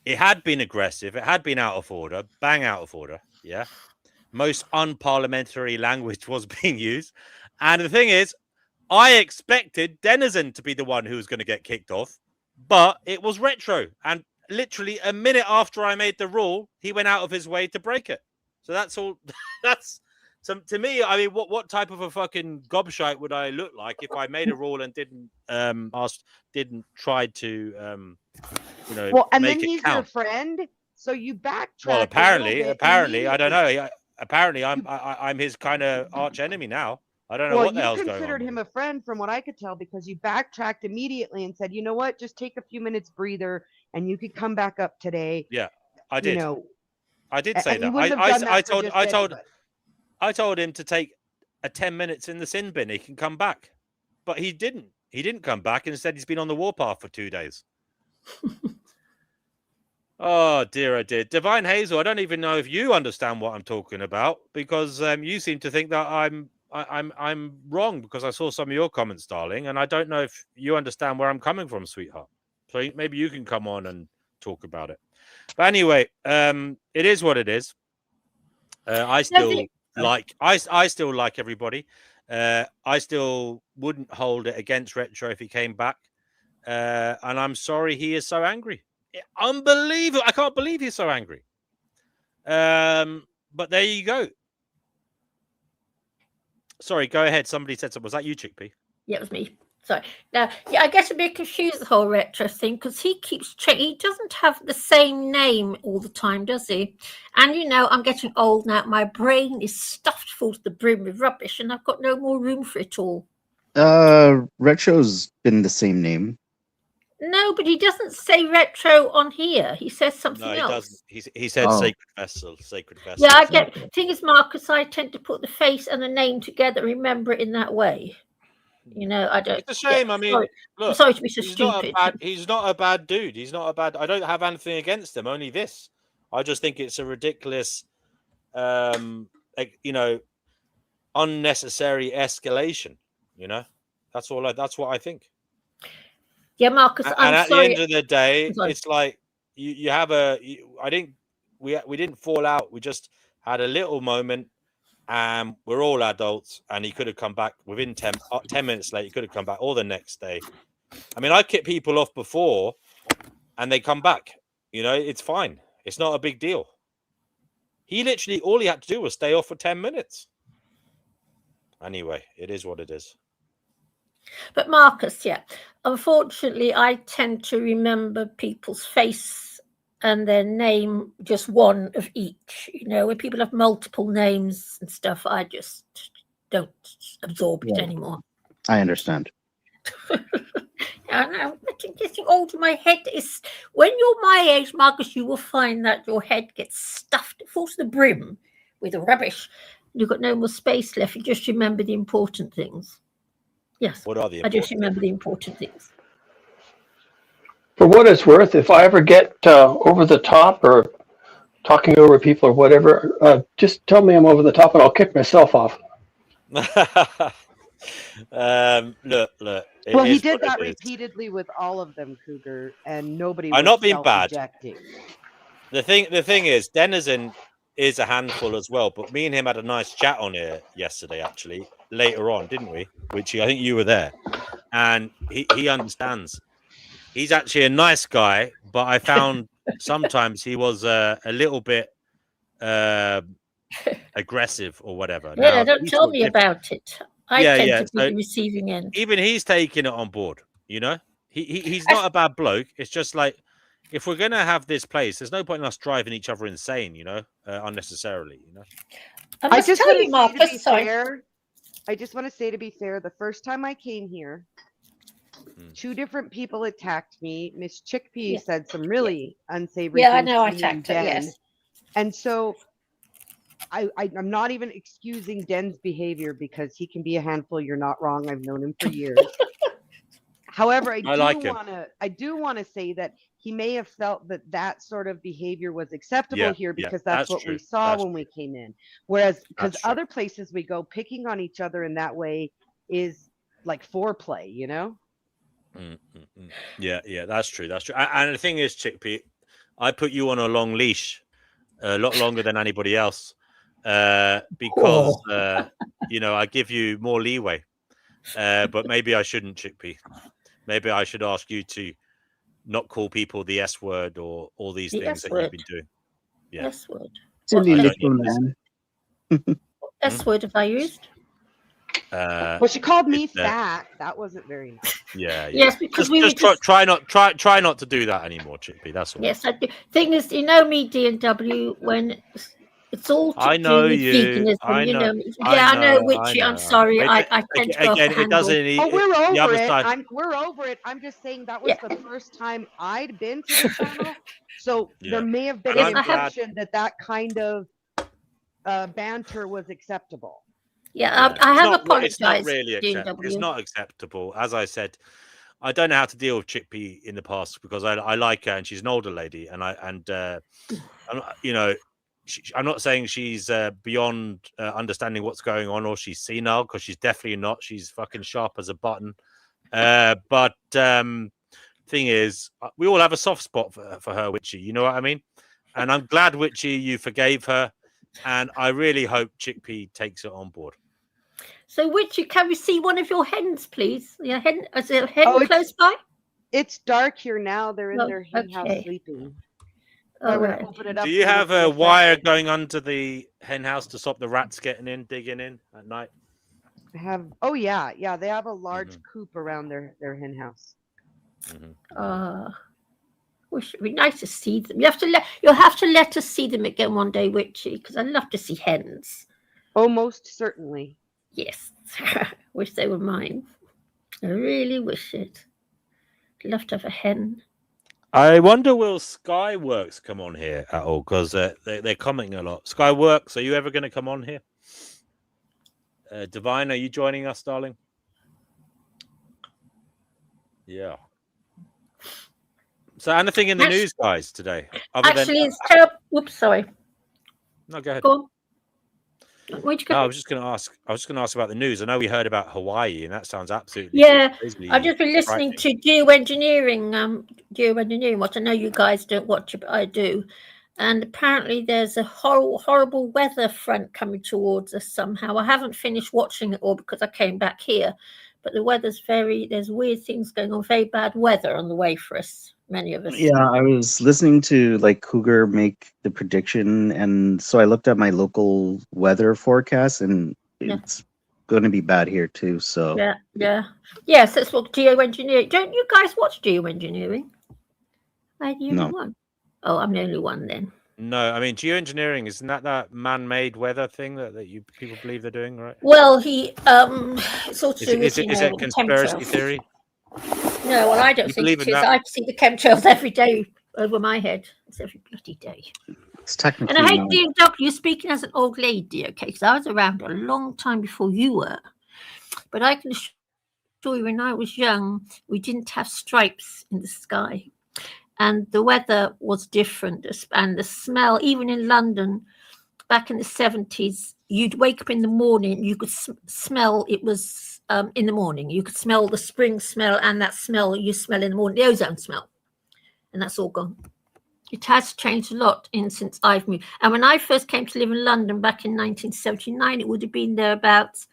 It had been aggressive. It had been out of order. Bang out of order. Yeah. Most unparliamentary language was being used. And the thing is, I expected Denizen to be the one who was going to get kicked off, but it was Retro. And literally a minute after I made the rule, he went out of his way to break it. So that's all. That's to me. I mean, what type of a fucking gobshite would I look like if I made a rule and didn't try to well, and make then it he's count? your friend, so you backtrack. Well, apparently, I don't know. Apparently, I'm his kind of arch enemy now. I don't know what the hell's going on. You considered him a friend from what I could tell because you backtracked immediately and said, you know what, just take a few minutes breather and you could come back up today. Yeah, I did. I did say that. I told him to take a 10 minutes in the sin bin. He can come back, but he didn't. He didn't come back. Instead, he's been on the warpath for 2 days. Oh dear, I did. Divine Hazel, I don't even know if you understand what I'm talking about because you seem to think that I'm wrong because I saw some of your comments, darling, and I don't know if you understand where I'm coming from, sweetheart. So maybe you can come on and talk about it. But anyway, it is what it is. I still like everybody. I still wouldn't hold it against Retro if he came back. And I'm sorry he is so angry. Unbelievable. I can't believe he's so angry. But there you go. Sorry, go ahead. Somebody said something. Was that you, Chickpea? Yeah, it was me. Sorry. Now, I get a bit confused the whole Retro thing because he keeps checking. He doesn't have the same name all the time, does he? And I'm getting old now. My brain is stuffed full to the brim with rubbish, and I've got no more room for it all. Retro's been the same name. No, but he doesn't say Retro on here. He says something else. No, he doesn't. He said Sacred Vessel. Sacred Vessel. Yeah, I get. The thing is, Marcus, I tend to put the face and the name together, remember it in that way. I don't. It's a shame. I mean, look, I'm sorry to be so stupid. He's not a bad dude. He's not a bad. I don't have anything against him. Only this. I just think it's a ridiculous, unnecessary escalation. That's all. That's what I think. Yeah, Marcus. And at the end of the day, it's like you have we didn't fall out. We just had a little moment. We're all adults, and he could have come back within 10 minutes late. He could have come back or the next day. I mean, I kicked people off before, and they come back. It's fine. It's not a big deal. He literally, all he had to do was stay off for 10 minutes. Anyway, it is what it is. But Marcus, unfortunately, I tend to remember people's face and their name, just one of each. When people have multiple names and stuff, I just don't absorb it anymore. I understand. I know. I'm getting older. My head is. When you're my age, Marcus, you will find that your head gets stuffed full to the brim with rubbish. You've got no more space left. You just remember the important things. Yes. What are the? I just remember the important things. For what it's worth, if I ever get over the top or talking over people or whatever, just tell me I'm over the top and I'll kick myself off. Look. Well, he did that repeatedly with all of them, Cougar, and nobody was I'm not being bad. Self-ejecting. The thing is, Denizen is a handful as well, but me and him had a nice chat on here yesterday, actually, later on, didn't we? Which I think you were there. And he understands. He's actually a nice guy, but I found sometimes he was a little bit aggressive or whatever. Yeah, don't tell me about it. I Yeah, tend yeah. to be So the receiving end. even he's taking it on board. You know, he's not a bad bloke. It's just like, if we're gonna have this place, there's no point in us driving each other insane. You know, unnecessarily. You know. I I must just tell want you, to say, to be Marcus, sorry. fair, I just want to say, to be fair, the first time I came here, two different people attacked me. Miss Chickpea Yeah. said some really unsavory Yeah, I things know I to me and attacked her, Den. yes. And so I'm not even excusing Den's behavior, because he can be a handful. You're not wrong. I've known him for years. However, I do want to say that he may have felt that that sort of behavior was acceptable Yeah, here, yeah, because that's that's what true. we saw That's when we came in. Whereas, because That's true. other places we go, picking on each other in that way is like foreplay, you know? Yeah, yeah, that's true. That's true. And the thing is, Chickpea, I put you on a long leash, a lot longer than anybody else, because you know, I give you more leeway. But maybe I shouldn't, Chickpea. Maybe I should ask you to not call people the S word or all these The things S that you've word. been doing. Yeah. S word. Silly What little man. S word have I used? Well, she called me fat. That wasn't very nice. Yeah, yeah. Yes, because we were try not to do that anymore, Chickpea. That's all. Yes, I do. Thing is, you know me, D&W, when it's all to I do know with you. veganism, I you know. know me. Yeah, I know, Witchy. I'm sorry. But I tend to go off again, the it handle. doesn't. Oh, we're the over other it. side. We're over it. I'm just saying that was the first time I'd been to the channel, so Yeah. there may have been And an I'm glad. assumption that kind of banter was acceptable. Yeah, I have It's not apologized, really acceptable. It's D&W. not acceptable. As I said, I don't know how to deal with Chickpea in the past, because I like her and she's an older lady, and I'm not, you know, I'm not saying she's beyond understanding what's going on, or she's senile, because she's definitely not. She's fucking sharp as a button. But thing is, we all have a soft spot for her, Witchy. You know what I mean? And I'm glad, Witchy, you forgave her, and I really hope Chickpea takes it on board. So, Witchy, can we see one of your hens, please? Yeah, hen. Is there a hen close by? It's dark here now. They're in Oh, their hen house okay. sleeping. All I would right. open it up. Do you so have they a get wire infected. going under the hen house to stop the rats getting in, digging in at night? I have. Oh yeah, yeah. They have a large coop around their hen house. Wish it'd be nice to see them. You'll have to let us see them again one day, Witchy, because I'd love to see hens. Oh, most certainly. Yes. Wish they were mine. I really wish it. I'd love to have a hen. I wonder, will Skyworks come on here at all? Because they're commenting a lot. Skyworks, are you ever going to come on here? Divine, are you joining us, darling? Yeah. So, anything in the news, guys, today? It's terrible. Whoops, sorry. No, go ahead. Go on. Where'd you go? No, I was just going to ask about the news. I know we heard about Hawaii, and that sounds absolutely crazily I've just been listening to geoengineering watch. I know you guys don't watch it, but I do. And apparently there's a horrible weather front coming towards us somehow. I haven't finished watching it all because I came back here, but the weather's there's weird things going on, very bad weather on the way for us, many of us. Yeah, I was listening to like Cougar make the prediction, and so I looked at my local weather forecast, and it's going to be bad here too. So Yes, that's what geoengineering. Don't you guys watch geoengineering? Are you the only one? Oh, I'm the only one then. No, I mean, geoengineering, isn't that man-made weather thing that people believe they're doing, right? Well, it's all to do with, is it conspiracy theory? No, well, I don't think it is. I see the chemtrails every day over my head. It's every bloody day. It's technically. And I hate D&W speaking as an old lady, okay? Because I was around a long time before you were. But I can assure you, when I was young, we didn't have stripes in the sky. And the weather was different. And the smell, even in London, back in the 70s, you'd wake up in the morning, you could smell, it was in the morning, you could smell the spring smell and that smell you smell in the morning, the ozone smell. And that's all gone. It has changed a lot since I've moved. And when I first came to live in London back in 1979, it would have been thereabouts.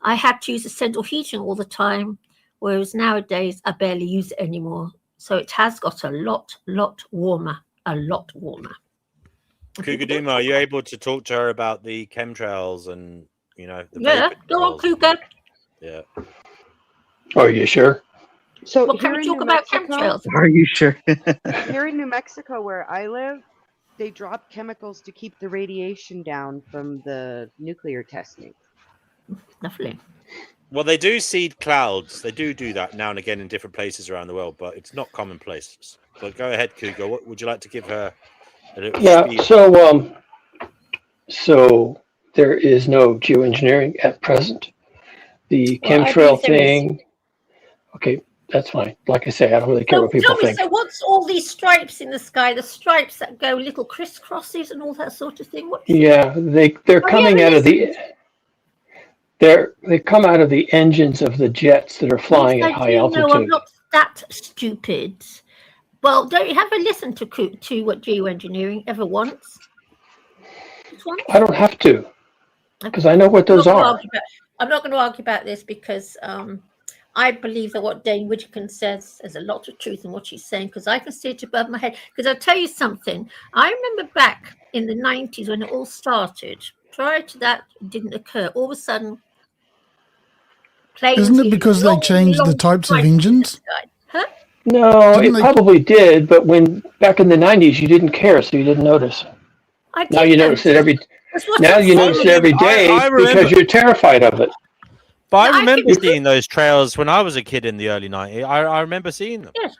I had to use the central heating all the time, whereas nowadays I barely use it anymore. So it has got a lot warmer, a lot warmer. Kugaduma, are you able to talk to her about the chemtrails and You know, the Yeah, vapor go on, trails. Cougar. Yeah. Are you sure? So What can here we in talk New about Mexico, chemtrails? Are you sure? here in New Mexico where I live, they drop chemicals to keep the radiation down from the nuclear testing. Lovely. Well, they do seed clouds. They do that now and again in different places around the world, but it's not commonplace. But go ahead, Cougar. What would you like to give her a little Yeah. spiel? So there is no geoengineering at present. The Well, I chemtrail believe there is. thing. Okay, that's fine. Like I say, I don't really care So what people tell me, think. so what's all these stripes in the sky? The stripes that go little crisscrosses and all that sort of thing. What? Yeah, they're Have you coming ever out of the listened? they come out of the engines of the jets that are Yes, flying at I high do know. I'm altitude. not that stupid. Well, don't you ever listen to what geoengineering ever once? I don't have to, because I know what those are. I'm not going to argue about this because I believe that what Dane Whittaker says, there's a lot of truth in what she's saying, because I can see it above my head. Because I'll tell you something. I remember back in the 90s when it all started. Prior to that, it didn't occur. All of a sudden, planes. Isn't it because they changed the types of engines? Huh? No, Didn't it probably did, but when back in the 90s, you didn't care, so you didn't notice. I Now did you notice it every. That's what Now I'm you saying. notice it every day I remember. because you're terrified of it. But I remember seeing those trails when I was a kid in the early 90s. I remember seeing them. Yes.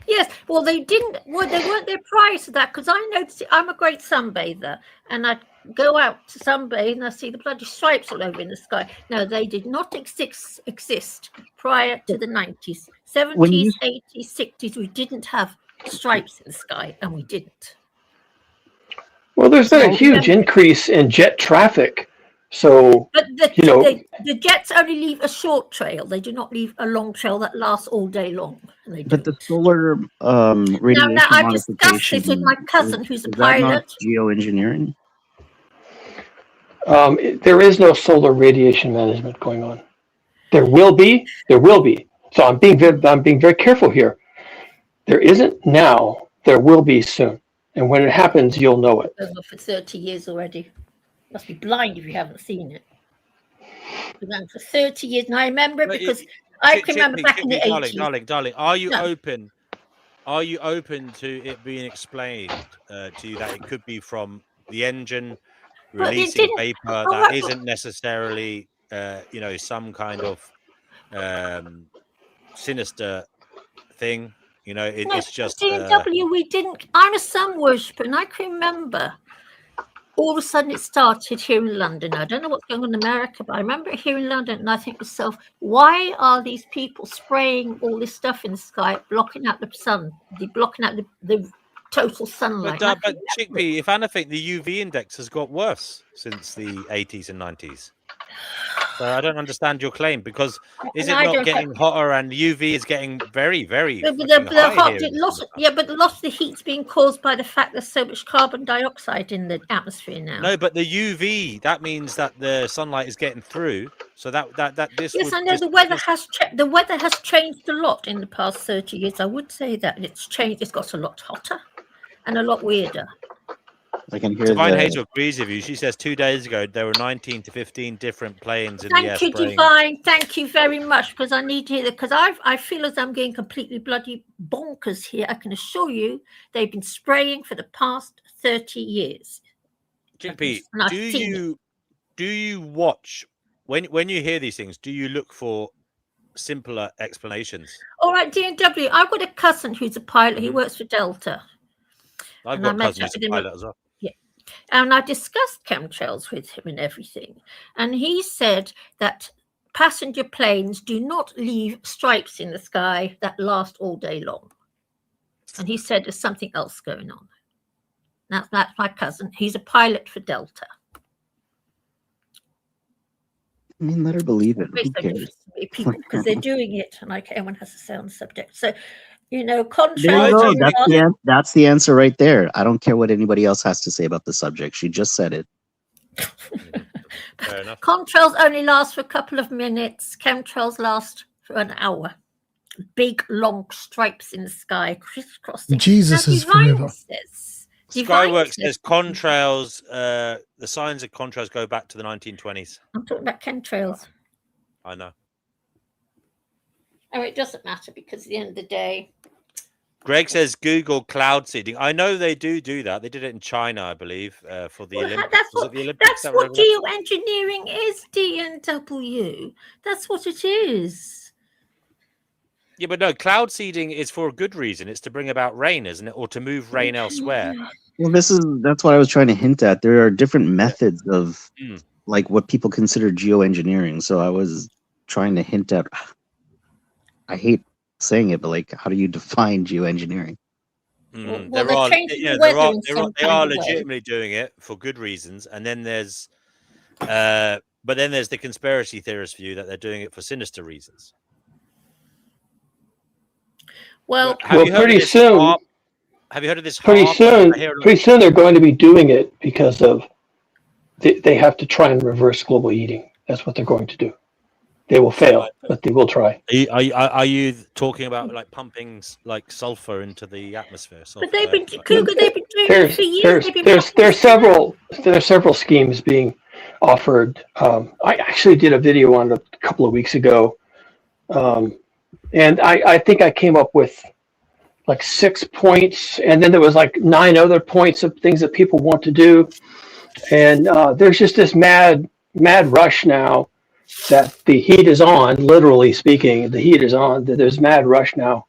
Yes, well, they didn't. Well, they weren't there prior to that, because I noticed. I'm a great sunbather, and I go out to sunbathe, and I see the bloody stripes all over in the sky. No, they did not exist prior to the 90s, 70s, 80s, 60s. We didn't have stripes in the sky, and we didn't. Well, there's been a huge increase in jet traffic, so But the jets only leave a short trail. They do not leave a long trail that lasts all day long. And they But the solar radiation now I've discussed modification, this with my cousin, who's a is that not pilot. geoengineering? There is no solar radiation management going on. There will be. There will be. So I'm being very careful here. There isn't now. There will be soon, and when it happens, you'll know it. Over for 30 years already. Must be blind if you haven't seen it. Been going for 30 years, and I remember it because I can remember back in the 80s. Darling, are you open? Are you open to it being explained to you that it could be from the engine releasing vapor that isn't necessarily, some kind of sinister thing? You know, it's just. DW, we didn't. I'm a sun worshipper, and I can remember. All of a sudden, it started here in London. I don't know what's going on in America, but I remember it here in London, and I think to myself, why are these people spraying all this stuff in the sky, blocking out the sun, blocking out the total sunlight? But Chickpea, if anything, the UV index has got worse since the 80s and 90s. So I don't understand your claim, because is it not getting hotter and UV is getting very, very high here? But a lot of the heat's being caused by the fact there's so much carbon dioxide in the atmosphere now. No, but the UV, that means that the sunlight is getting through. So that this. Yes, I know the weather has changed a lot in the past 30 years. I would say that it's changed. It's got a lot hotter and a lot weirder. I can hear Divine Hazel agrees with you. She says 2 days ago there were 19 to 15 different planes in the air. Thank you, Divine. Thank you very much, because I need to hear that, because I feel as I'm getting completely bloody bonkers here. I can assure you they've been spraying for the past 30 years. Chickpea, do you watch when you hear these things? Do you look for simpler explanations? All right, DW. I've got a cousin who's a pilot. He works for Delta. I've got a cousin who's a pilot as well. Yeah, and I discussed chemtrails with him and everything, and he said that passenger planes do not leave stripes in the sky that last all day long. And he said there's something else going on. That's my cousin. He's a pilot for Delta. I mean, let her believe it. Who cares? People, because they're doing it, and everyone has to say on the subject. So, contrary. There you go. That's the answer right there. I don't care what anybody else has to say about the subject. She just said it. Fair enough. Contrails only last for a couple of minutes. Chemtrails last for an hour. Big, long stripes in the sky, crisscrossing. Jesus is forever. Skyworks says contrails. The signs of contrails go back to the 1920s. I'm talking about chemtrails. I know. Oh, it doesn't matter because at the end of the day. Greg says Google cloud seeding. I know they do that. They did it in China, I believe, for the Olympics. That's what geoengineering is, DNW. That's what it is. Yeah, but no, cloud seeding is for a good reason. It's to bring about rain, isn't it? Or to move rain elsewhere. Well, that's what I was trying to hint at. There are different methods of like what people consider geoengineering. So I was trying to hint at. I hate saying it, but like, how do you define geoengineering? They are legitimately doing it for good reasons, and then there's, but then there's the conspiracy theorist view that they're doing it for sinister reasons. Well, pretty soon. Have you heard of this? Pretty soon, they're going to be doing it because of they have to try and reverse global heating. That's what they're going to do. They will fail, but they will try. Are you talking about like pumping like sulfur into the atmosphere? But they've been doing it for years. There's several schemes being offered. I actually did a video on it a couple of weeks ago, and I think I came up with like 6 points, and then there was like 9 other points of things that people want to do, and there's just this mad rush now. That the heat is on, literally speaking, the heat is on. That there's mad rush now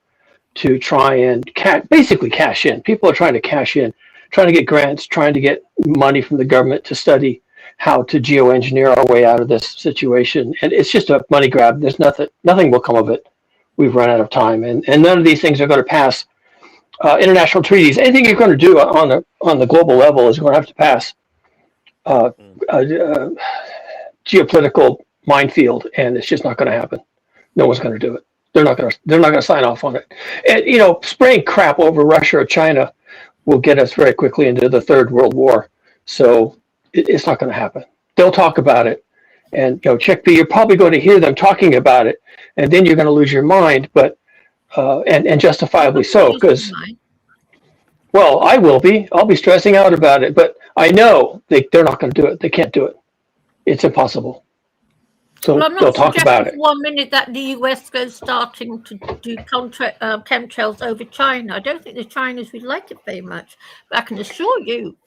to try and basically cash in. People are trying to cash in, trying to get grants, trying to get money from the government to study how to geoengineer our way out of this situation. And it's just a money grab. There's nothing will come of it. We've run out of time, and none of these things are going to pass international treaties. Anything you're going to do on the global level is going to have to pass geopolitical minefield, and it's just not going to happen. No one's going to do it. They're not going to sign off on it. And spraying crap over Russia or China will get us very quickly into the Third World War. So it's not going to happen. They'll talk about it, and Check B, you're probably going to hear them talking about it, and then you're going to lose your mind. But and justifiably so, because I will be. I'll be stressing out about it. But I know they're not going to do it. They can't do it. It's impossible. So I'm not they'll talk about it. For 1 minute that the US goes starting to do chemtrails over China. I don't think the Chinese would like it very much. But I can assure you,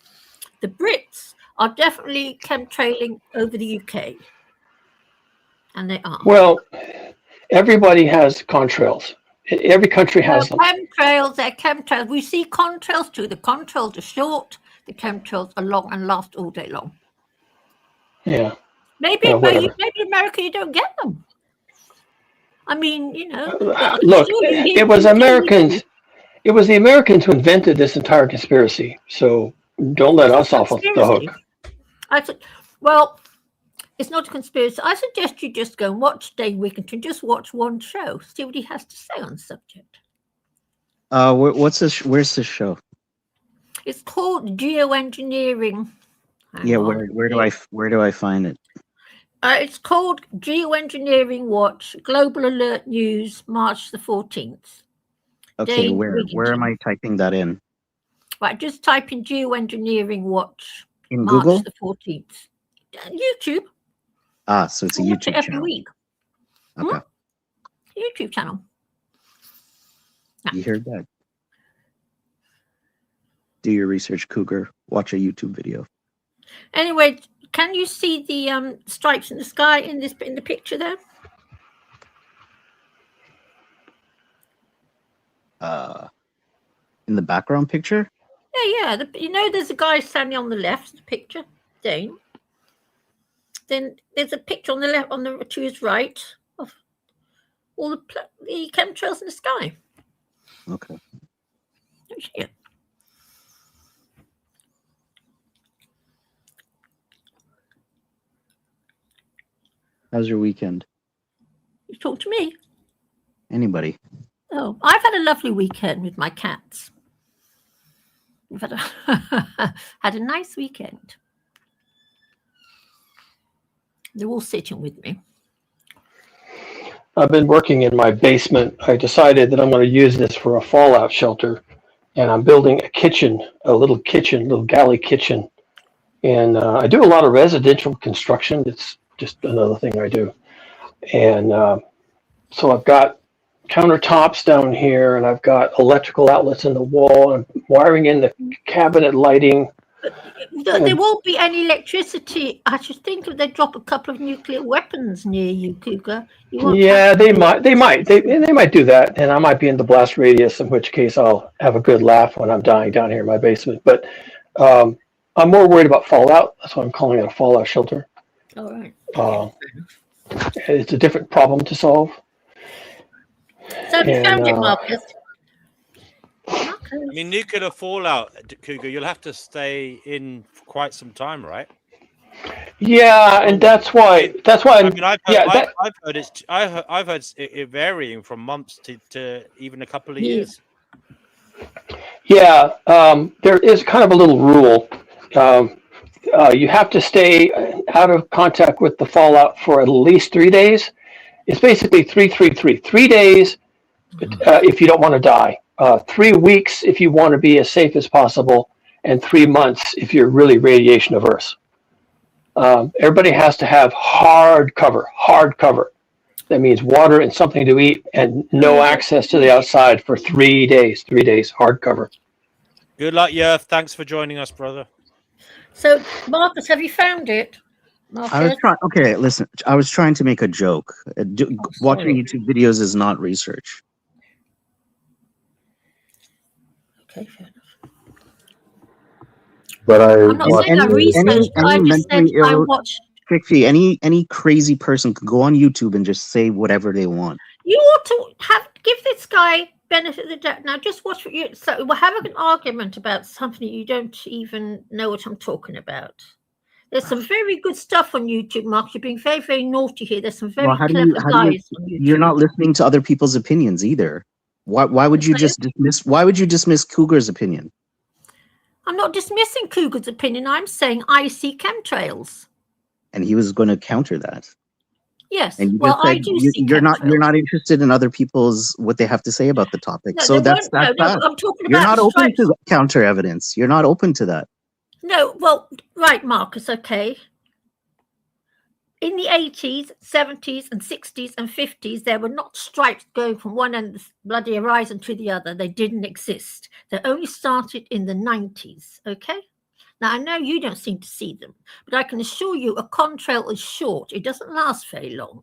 the Brits are definitely chemtrailing over the UK. And they are. Well, everybody has contrails. Every country has them. Chemtrails, they're chemtrails. We see contrails too. The contrails are short. The chemtrails are long and last all day long. Yeah. Maybe America, you don't get them. I mean, Look, it was Americans. It was the Americans who invented this entire conspiracy. So don't let us off the hook. Well, it's not a conspiracy. I suggest you just go and watch Dave Wigington. Just watch one show. See what he has to say on the subject. What's this? Where's this show? It's called Geoengineering. Where do I find it? It's called Geoengineering Watch, Global Alert News, March the 14th. Okay, where am I typing that in? Right, just type in Geoengineering Watch, in March Google? the 14th. YouTube. So it's a YouTube every channel. week. Okay. YouTube channel. You heard that. Do your research, Cougar. Watch a YouTube video. Anyway, can you see the stripes in the sky in the picture there? In the background picture? Yeah. There's a guy standing on the left. The picture, Dane. Then there's a picture on the left, to his right, of all the chemtrails in the sky. Okay. Yeah. How's your weekend? You talk to me. Anybody? Oh, I've had a lovely weekend with my cats. We've had a nice weekend. They're all sitting with me. I've been working in my basement. I decided that I'm going to use this for a fallout shelter, and I'm building a little galley kitchen. And I do a lot of residential construction. It's just another thing I do. And so I've got countertops down here, and I've got electrical outlets in the wall. I'm wiring in the cabinet lighting. There won't be any electricity. I should think if they drop a couple of nuclear weapons near you, Cougar. You won't Yeah, they might do that, and I might be in the blast radius, in which case I'll have a good laugh when I'm dying down here in my basement. But I'm more worried about fallout. That's why I'm calling it a fallout shelter. All right. It's a different problem to solve. So have you found it, Marcus? I mean, nuclear fallout, Cougar, you'll have to stay in for quite some time, right? Yeah, and that's why. I mean, I've heard it varying from months to even a couple of years. Yeah, there is kind of a little rule. You have to stay out of contact with the fallout for at least 3 days. It's basically 3-3-3. 3 days if you don't want to die. 3 weeks if you want to be as safe as possible, and 3 months if you're really radiation averse. Everybody has to have hard cover. That means water and something to eat and no access to the outside for 3 days. 3 days, hard cover. Good luck, Yerf. Thanks for joining us, brother. So, Marcus, have you found it? Marcus? I was trying. Okay, listen. I was trying to make a joke. Watching YouTube videos is not research. Okay, fair enough. But I'm not saying I researched. I just said I watched. Trixie, any crazy person can go on YouTube and just say whatever they want. You ought to give this guy benefit of the doubt. Now, just watch what you. So we're having an argument about something you don't even know what I'm talking about. There's some very good stuff on YouTube, Mark. You're being very, very naughty here. There's some very clever guys on YouTube. You're not listening to other people's opinions either. Why would you just dismiss? Why would you dismiss Cougar's opinion? I'm not dismissing Cougar's opinion. I'm saying I see chemtrails. And he was going to counter that. Yes. And you well, just said I do see you're not interested in other people's what they have to say about the topic. No, so that's I'm bad. talking You're about not open to counter evidence. You're not open to that. No, well, right, Marcus, okay. In the 80s, 70s, and 60s, and 50s, there were not stripes going from one end of the bloody horizon to the other. They didn't exist. They only started in the 90s, okay? Now, I know you don't seem to see them, but I can assure you a contrail is short. It doesn't last very long.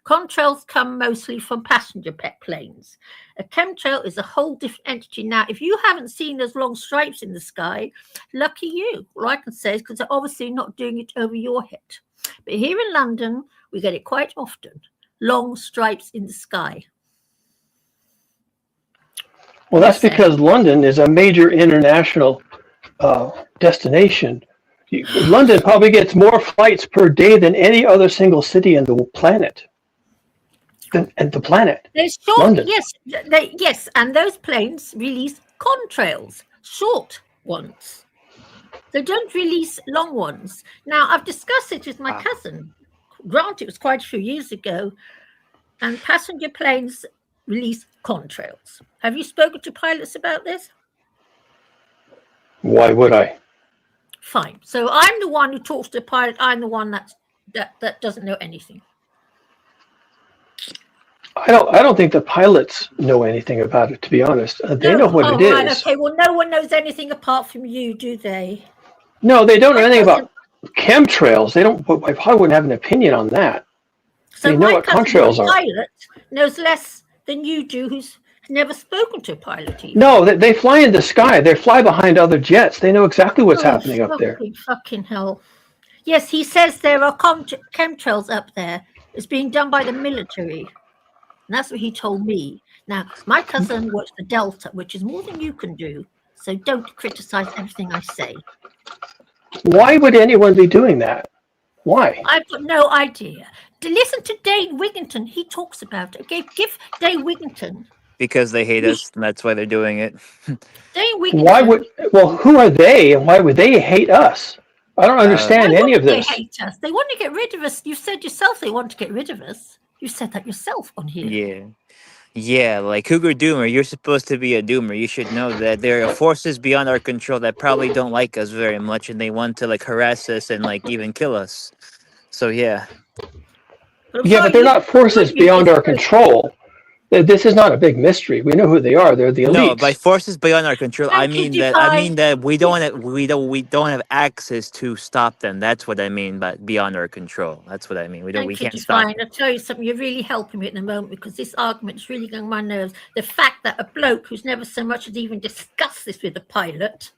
Contrails come mostly from passenger planes. A chemtrail is a whole different entity. Now, if you haven't seen those long stripes in the sky, lucky you. All I can say is because they're obviously not doing it over your head. But here in London, we get it quite often. Long stripes in the sky. Well, that's because London is a major international destination. London probably gets more flights per day than any other single city in the planet. They're short, London. Yes, and those planes release contrails, short ones. They don't release long ones. Now, I've discussed it with my cousin. Granted, it was quite a few years ago, and passenger planes release contrails. Have you spoken to pilots about this? Why would I? Fine. So I'm the one who talks to the pilot. I'm the one that doesn't know anything. I don't think the pilots know anything about it, to be honest. They know what it is. Okay, well, no one knows anything apart from you, do they? No, they don't know anything about chemtrails. They don't. I probably wouldn't have an opinion on that. So they know what contrails are. Pilot knows less than you do, who's never spoken to a pilot. Even. No, they fly in the sky. They fly behind other jets. They know exactly what's happening up there. Fucking hell. Yes, he says there are chemtrails up there. It's being done by the military. And that's what he told me. Now, my cousin works for Delta, which is more than you can do. So don't criticize everything I say. Why would anyone be doing that? Why? I've got no idea. Listen to Dave Wigington. He talks about it. Okay, give Dave Wigington. Because they hate us, and that's why they're doing it. Dave Wigington. Why would? Well, who are they, and why would they hate us? I don't understand any of this. They hate us. They want to get rid of us. You said yourself they want to get rid of us. You said that yourself on here. Yeah. Yeah, like Cougar Doomer, you're supposed to be a doomer. You should know that there are forces beyond our control that probably don't like us very much, and they want to like harass us and like even kill us. So yeah. But I'm Yeah, sorry, but they're not forces you beyond our misspoke. control. This is not a big mystery. We know who they are. They're the No, by elites. forces beyond our control, I Thank you, mean Divine. that we don't Yes. have, we don't have access to stop them. That's what I mean by beyond our control. That's what I mean. We Thank you, can't stop Divine. them. I'll tell you something. You're really helping me at the moment because this argument is really getting on my nerves. The fact that a bloke who's never so much as even discussed this with the pilot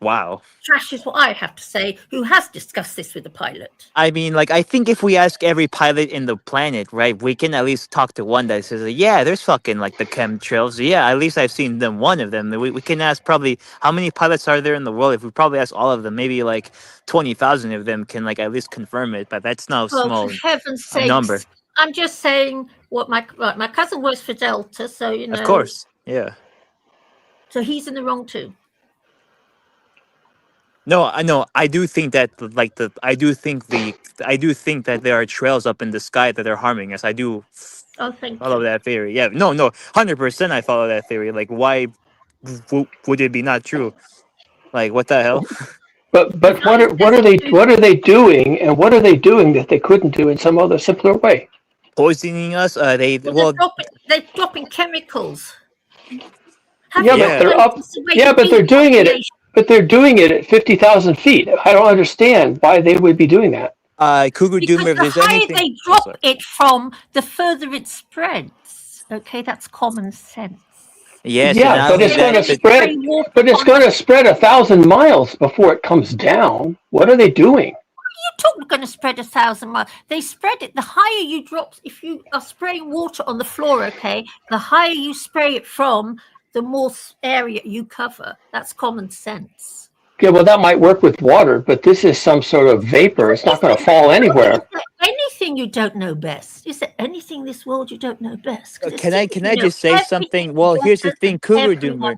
Wow. trashes what I have to say, who has discussed this with the pilot. I mean, like, I think if we ask every pilot in the planet, right, we can at least talk to one that says, yeah, there's fucking like the chemtrails. Yeah, at least I've seen them, one of them. We can ask probably how many pilots are there in the world. If we probably ask all of them, maybe like 20,000 of them can like at least confirm it. But that's no Oh, small for heaven's number. sakes. I'm just saying what my cousin works for Delta, so you know. Of course, yeah. So he's in the wrong too. No, I know. I do think that I do think that there are trails up in the sky that are harming us. I do Oh, thank follow you. that theory. Yeah, no, 100%. I follow that theory. Like, why would it be not true? Like, what the hell? But what are they doing, and what are they doing that they couldn't do in some other simpler way? Poisoning us? They're dropping chemicals. Yeah, but they're up. Yeah, but they're doing it. But they're doing it at 50,000 feet. I don't understand why they would be doing that. Cougar Because Doomer, if the there's higher anything, they drop it from, the further it spreads. Okay, that's common sense. yes, Yeah, and not but only it's going to that, spread. But it's going to spread 1,000 miles before it comes down. What are they doing? You talk going to spread 1,000 miles. They spread it. The higher you drop, if you are spraying water on the floor, okay, the higher you spray it from, the more area you cover. That's common sense. Yeah, well, that might work with water, but this is some sort of vapor. It's not going to fall anywhere. Is there anything you don't know best? Is there anything in this world you don't know best? can I just say something? Well, here's the thing, Cougar Doomer.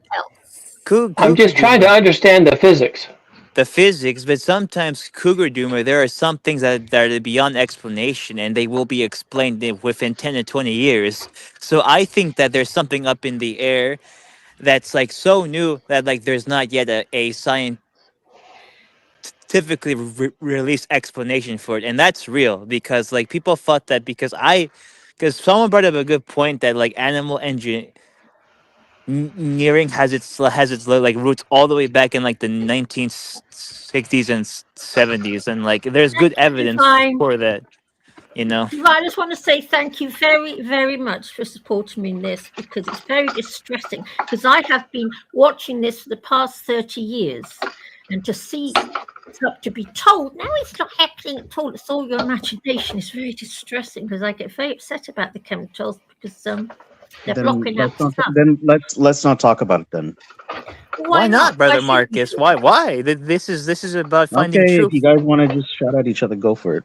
I'm just trying to understand the physics. The physics, but sometimes Cougar Doomer, there are some things that are beyond explanation, and they will be explained within 10 to 20 years. So I think that there's something up in the air that's like so new that like there's not yet a scientifically released explanation for it, and that's real because like people thought that because someone brought up a good point that like animal engineering has its like roots all the way back in like the 1960s and 70s, and like there's good evidence for that, you know. I just want to say thank you very, very much for supporting me in this because it's very distressing because I have been watching this for the past 30 years and to see to be told no, it's not happening at all, it's all your imagination, is very distressing because I get very upset about the chemtrails because they're blocking out stuff. Then let's not talk about it then. Why not, brother Marcus? Why? This is about finding Okay, truth. if you guys want to just shout at each other, go for it.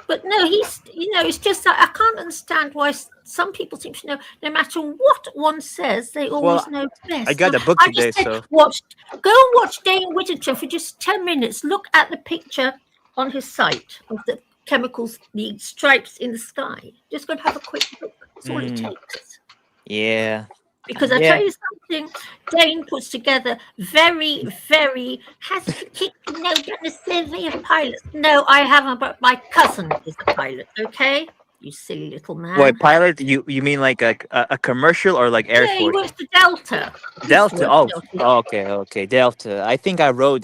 But no, it's just that I can't understand why some people seem to know no matter what one says, they always know best. I got a book today, go and watch Dane Whittington for just 10 minutes. Look at the picture on his site of the chemicals, the stripes in the sky. Just go and have a quick look. That's all it takes. Yeah. Because I tell you something, Dane puts together very, very, has you know, done a survey of pilots? No, I haven't, but my cousin is a pilot, okay? You silly little man. Boy, pilot? You mean like a commercial or like Air Yeah, he Force? works for Delta. Delta. Oh, okay. Delta. I think I rode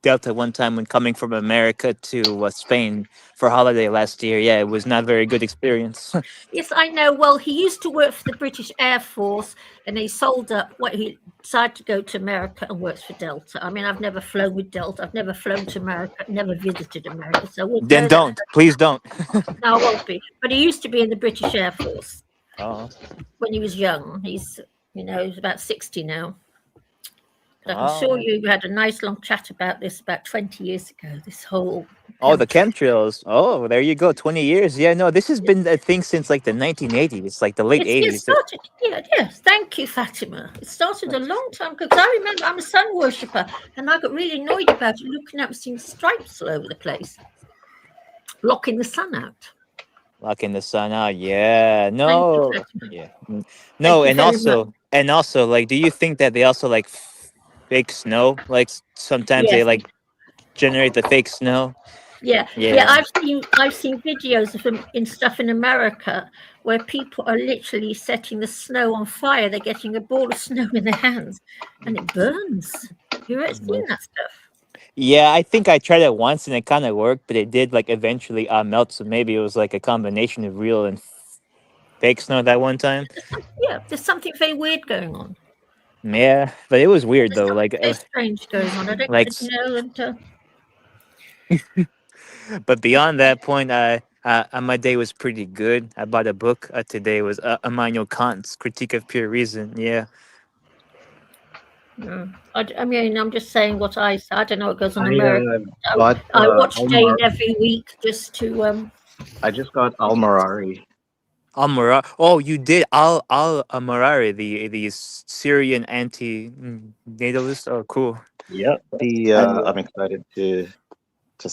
Delta one time when coming from America to Spain for holiday last year. Yeah, it was not a very good experience. Yes, I know. Well, he used to work for the British Air Force, and he sold up what he decided to go to America and works for Delta. I mean, I've never flown with Delta. I've never flown to America. Never visited America. So Then don't. Please don't. No, I won't be. But he used to be in the British Air Force. Oh. When he was young. He's about 60 now. But I can assure you, we had a nice long chat about this about 20 years ago. This whole the chemtrails. Oh, there you go. 20 years. Yeah, no, this has been a thing since like the 1980s, like the late 80s. It started, yes. Thank you, Fatima. It started a long time ago. Because I remember I'm a sun worshipper, and I got really annoyed about it, looking up and seeing stripes all over the place, blocking the sun out. Lock in the sun. Oh yeah. Thank you, No. Fatima. Yeah. Thank No, you very much. and also, like, do you think that they also like fake snow? Like sometimes they Yes. like generate the fake snow. Yeah, yeah. Yeah. I've seen videos of them in stuff in America where people are literally setting the snow on fire. They're getting a ball of snow in their hands, and it burns. You ever seen that stuff? Yeah, I think I tried it once and it kind of worked, but it did like eventually melt. So maybe it was like a combination of real and fake snow that one time. Yeah, there's something very weird going on. Yeah, but it was weird There's though. something very strange going on. I don't, Like, you know, and but beyond that point, my day was pretty good. I bought a book today. Was Immanuel Kant's Critique of Pure Reason. Yeah. I mean, I'm just saying what I don't know what goes on in I America. bought I watch Dane Almar. every week just to I just got Almarari. Al-Mara. Oh, you did Al-Marari, the Syrian anti-natalist. Oh, cool. Yep. I'm excited to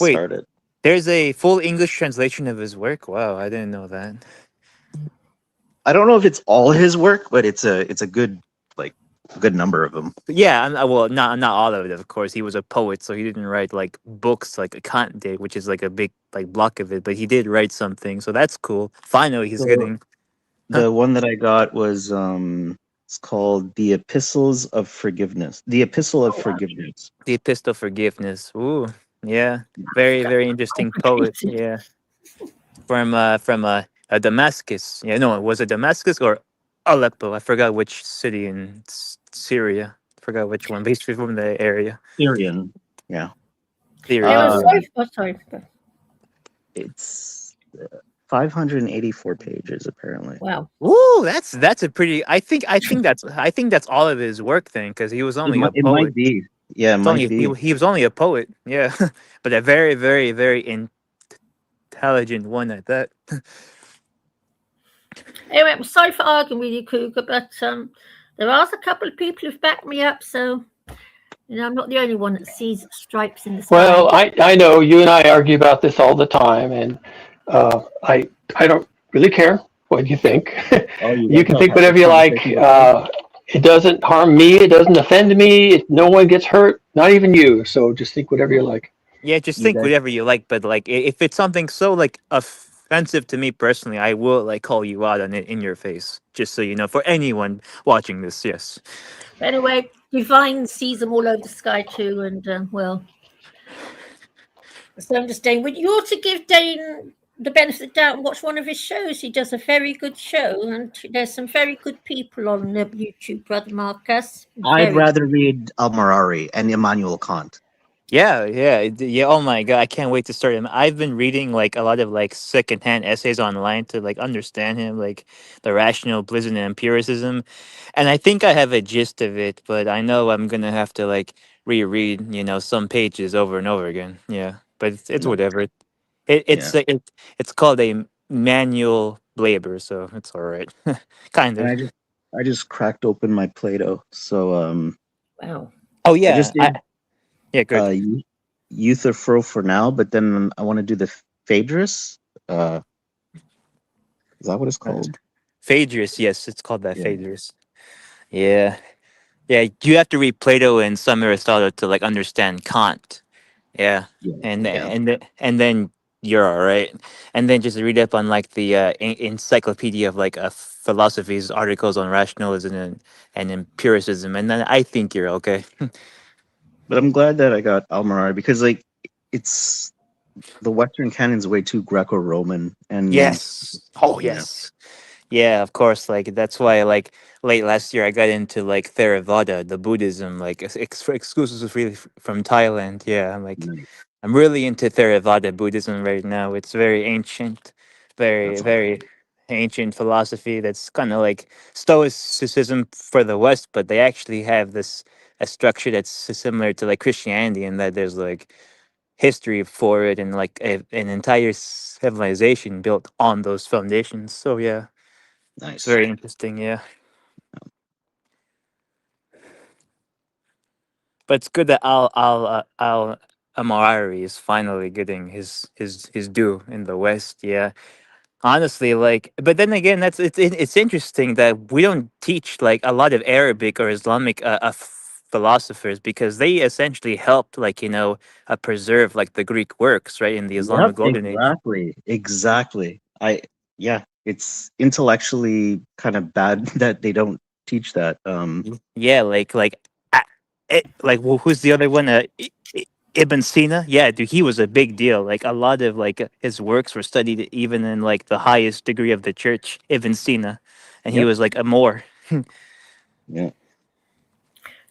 Wait, start it. there's a full English translation of his work. Wow, I didn't know that. I don't know if it's all his work, but it's a good good number of them. Yeah, well, not all of it, of course. He was a poet, so he didn't write like books like Kant did, which is like a big like block of it. But he did write something, so that's cool. Finally, he's So getting. the one that I got was it's called The Epistles of Forgiveness. The Epistle of Forgiveness. The Epistle of Forgiveness. Ooh, yeah, very interesting poet. Yeah, from Damascus. Yeah, no, was it Damascus or Aleppo? I forgot which city in Syria. I forgot which one. Basically from the area. Syrian. Yeah. Syria. sorry. It's 584 pages apparently. Wow. Ooh, that's a pretty. I think that's all of his work then, because he was only a It might poet. be. Yeah, it It's might only be. he was only a poet. Yeah, but a very intelligent one at that. Anyway, I'm sorry for arguing with you, Cougar, but there are a couple of people who've backed me up, so I'm not the only one that sees stripes in the sky. Well, I know you and I argue about this all the time, and I don't really care what you think. Oh, You can think whatever you like. It doesn't harm me. It doesn't offend me. No one gets hurt, not even you. So just think whatever you like. Yeah, just You think guys- whatever you like, but like if it's something so like offensive to me personally, I will like call you out on it in your face, just so you know. For anyone watching this, yes. But anyway, Divine sees them all over the sky too, and well. So I'm just saying, would you ought to give Dane the benefit of the doubt and watch one of his shows? He does a very good show, and there's some very good people on YouTube, Brother Marcus. I'd rather read Almarari and Immanuel Kant. Yeah. Oh my god, I can't wait to start him. I've been reading like a lot of like secondhand essays online to like understand him, like the rational blizzard and empiricism, and I think I have a gist of it, but I know I'm gonna have to like reread, some pages over and over again. Yeah, but it's whatever. It's called a manual labor, so it's all right, kind of. And I just cracked open my Play-Doh. So Wow. Oh I yeah, just did good. Euthyphro for now, but then I want to do the Phaedrus. Is that what it's called? Phaedrus, yes, it's called that. Yeah. Phaedrus. Yeah. You have to read Plato and some Aristotle to like understand Kant. Yeah, and then you're all right. And then just read up on like the encyclopedia of like philosophy's articles on rationalism and empiricism, and then I think you're okay. But I'm glad that I got Almarari because like it's the Western canon's way too Greco-Roman and Yes. Oh yes. Yeah, of course. Like that's why, like late last year, I got into like Theravada, the Buddhism, like exclusively from Thailand. Yeah, I'm really into Theravada Buddhism right now. It's very ancient, very ancient philosophy. That's kind of like Stoicism for the West, but they actually have this a structure that's similar to like Christianity, in that there's like history for it and like an entire civilization built on those foundations. So yeah. Nice. It's very interesting, yeah. But it's good that Al Amari is finally getting his due in the West. Yeah, Honestly, like, but then again, it's interesting that we don't teach like a lot of Arabic or Islamic philosophers, because they essentially helped, like, preserve like the Greek works, right, in the Yep, Islamic Golden Age. exactly. Yeah, it's intellectually kind of bad that they don't teach that. Yeah, who's the other one? Ibn Sina. Yeah, dude, he was a big deal. Like a lot of like his works were studied even in like the highest degree of the church. Ibn Sina, and he Yep. was like a Moor. Yeah.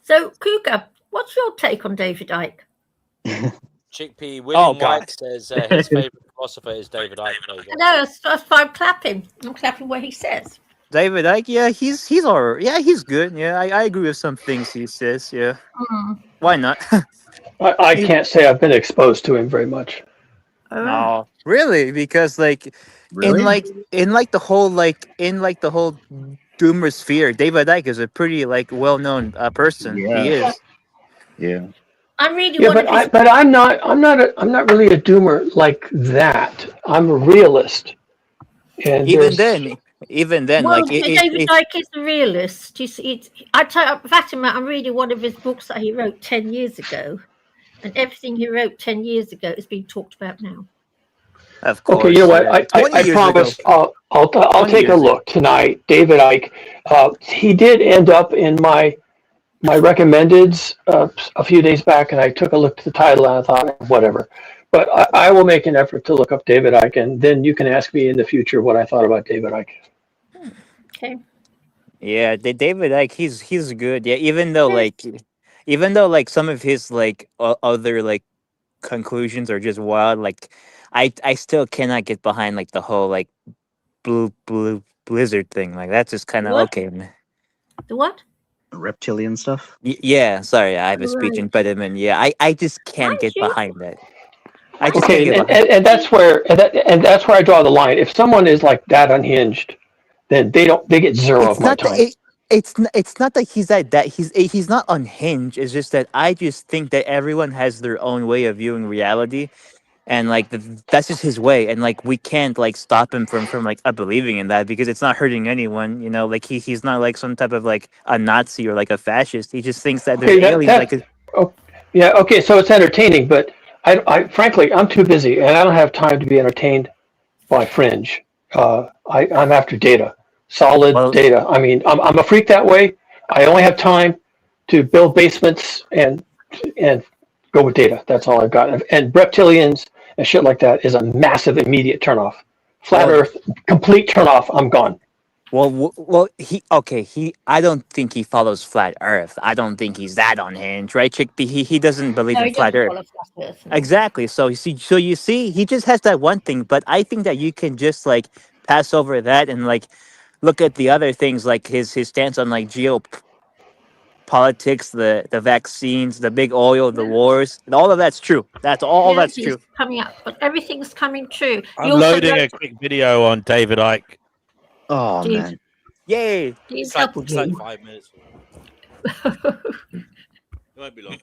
So, Cougar, what's your take on David Icke? Chickpea William God. White says his favorite philosopher is David Icke. There you go. No, that's why I'm clapping. I'm clapping what he says. David Icke, yeah, he's alright. Yeah, he's good. Yeah, I agree with some things he says. Yeah, why not? I can't say I've been exposed to him very much. No, really, because like Really? in like the whole doomer sphere, David Icke is a pretty like well known person. He Yeah. is. Yeah. I'm reading Yeah, one of his. I'm not really a doomer like that. I'm a realist, and Even then, Well, like David Icke is a realist. I tell Fatima, I'm reading one of his books that he wrote 10 years ago, and everything he wrote 10 years ago is being talked about now. Of course. Okay, you know what? Yeah. 20 I years promise ago. I'll 20 take a years ago. look tonight. David Icke. He did end up in my recommendeds a few days back, and I took a look at the title and I thought, whatever. But I will make an effort to look up David Icke, and then you can ask me in the future what I thought about David Icke. Okay. Yeah, David Icke, he's good. Yeah, even though like some of his like other like conclusions are just wild. Like I still cannot get behind like the whole like blue blizzard thing. Like that's just kind of What? okay, man. The what? Reptilian stuff. Yeah, sorry, I have a speech Right. impediment. Yeah, I just can't get behind that. I just can't Okay, get behind. and that's where I draw the line. If someone is like that unhinged, then they get zero of It's my not that time. it's not that he's not unhinged. It's just that I just think that everyone has their own way of viewing reality, and like that's just his way, and like we can't like stop him from like believing in that, because it's not hurting anyone. Like he's not like some type of like a Nazi or like a fascist. He just thinks that there's Okay, aliens like. yeah, okay, so it's entertaining, but I frankly I'm too busy and I don't have time to be entertained by fringe. I'm after data, solid data. I mean, I'm a freak that way. I only have time to build basements and go with data. That's all I've got. And reptilians and shit like that is a massive immediate turnoff. Flat Earth, complete turnoff. I'm gone. Well, I don't think he follows flat Earth. I don't think he's that unhinged, right, Chickpea? He doesn't believe No, in he flat doesn't Earth. follow flat Earth. No. Exactly. So you see, he just has that one thing. But I think that you can just like pass over that and like look at the other things, like his stance on like geopolitics, the vaccines, the big oil, the wars, and all of that's true. That's all that's Everything's true. coming up, but everything's coming true. I'm loading a quick video on David Icke. Oh Jeez. man. Yay! He's It's helping like you. 5 minutes. It won't be long.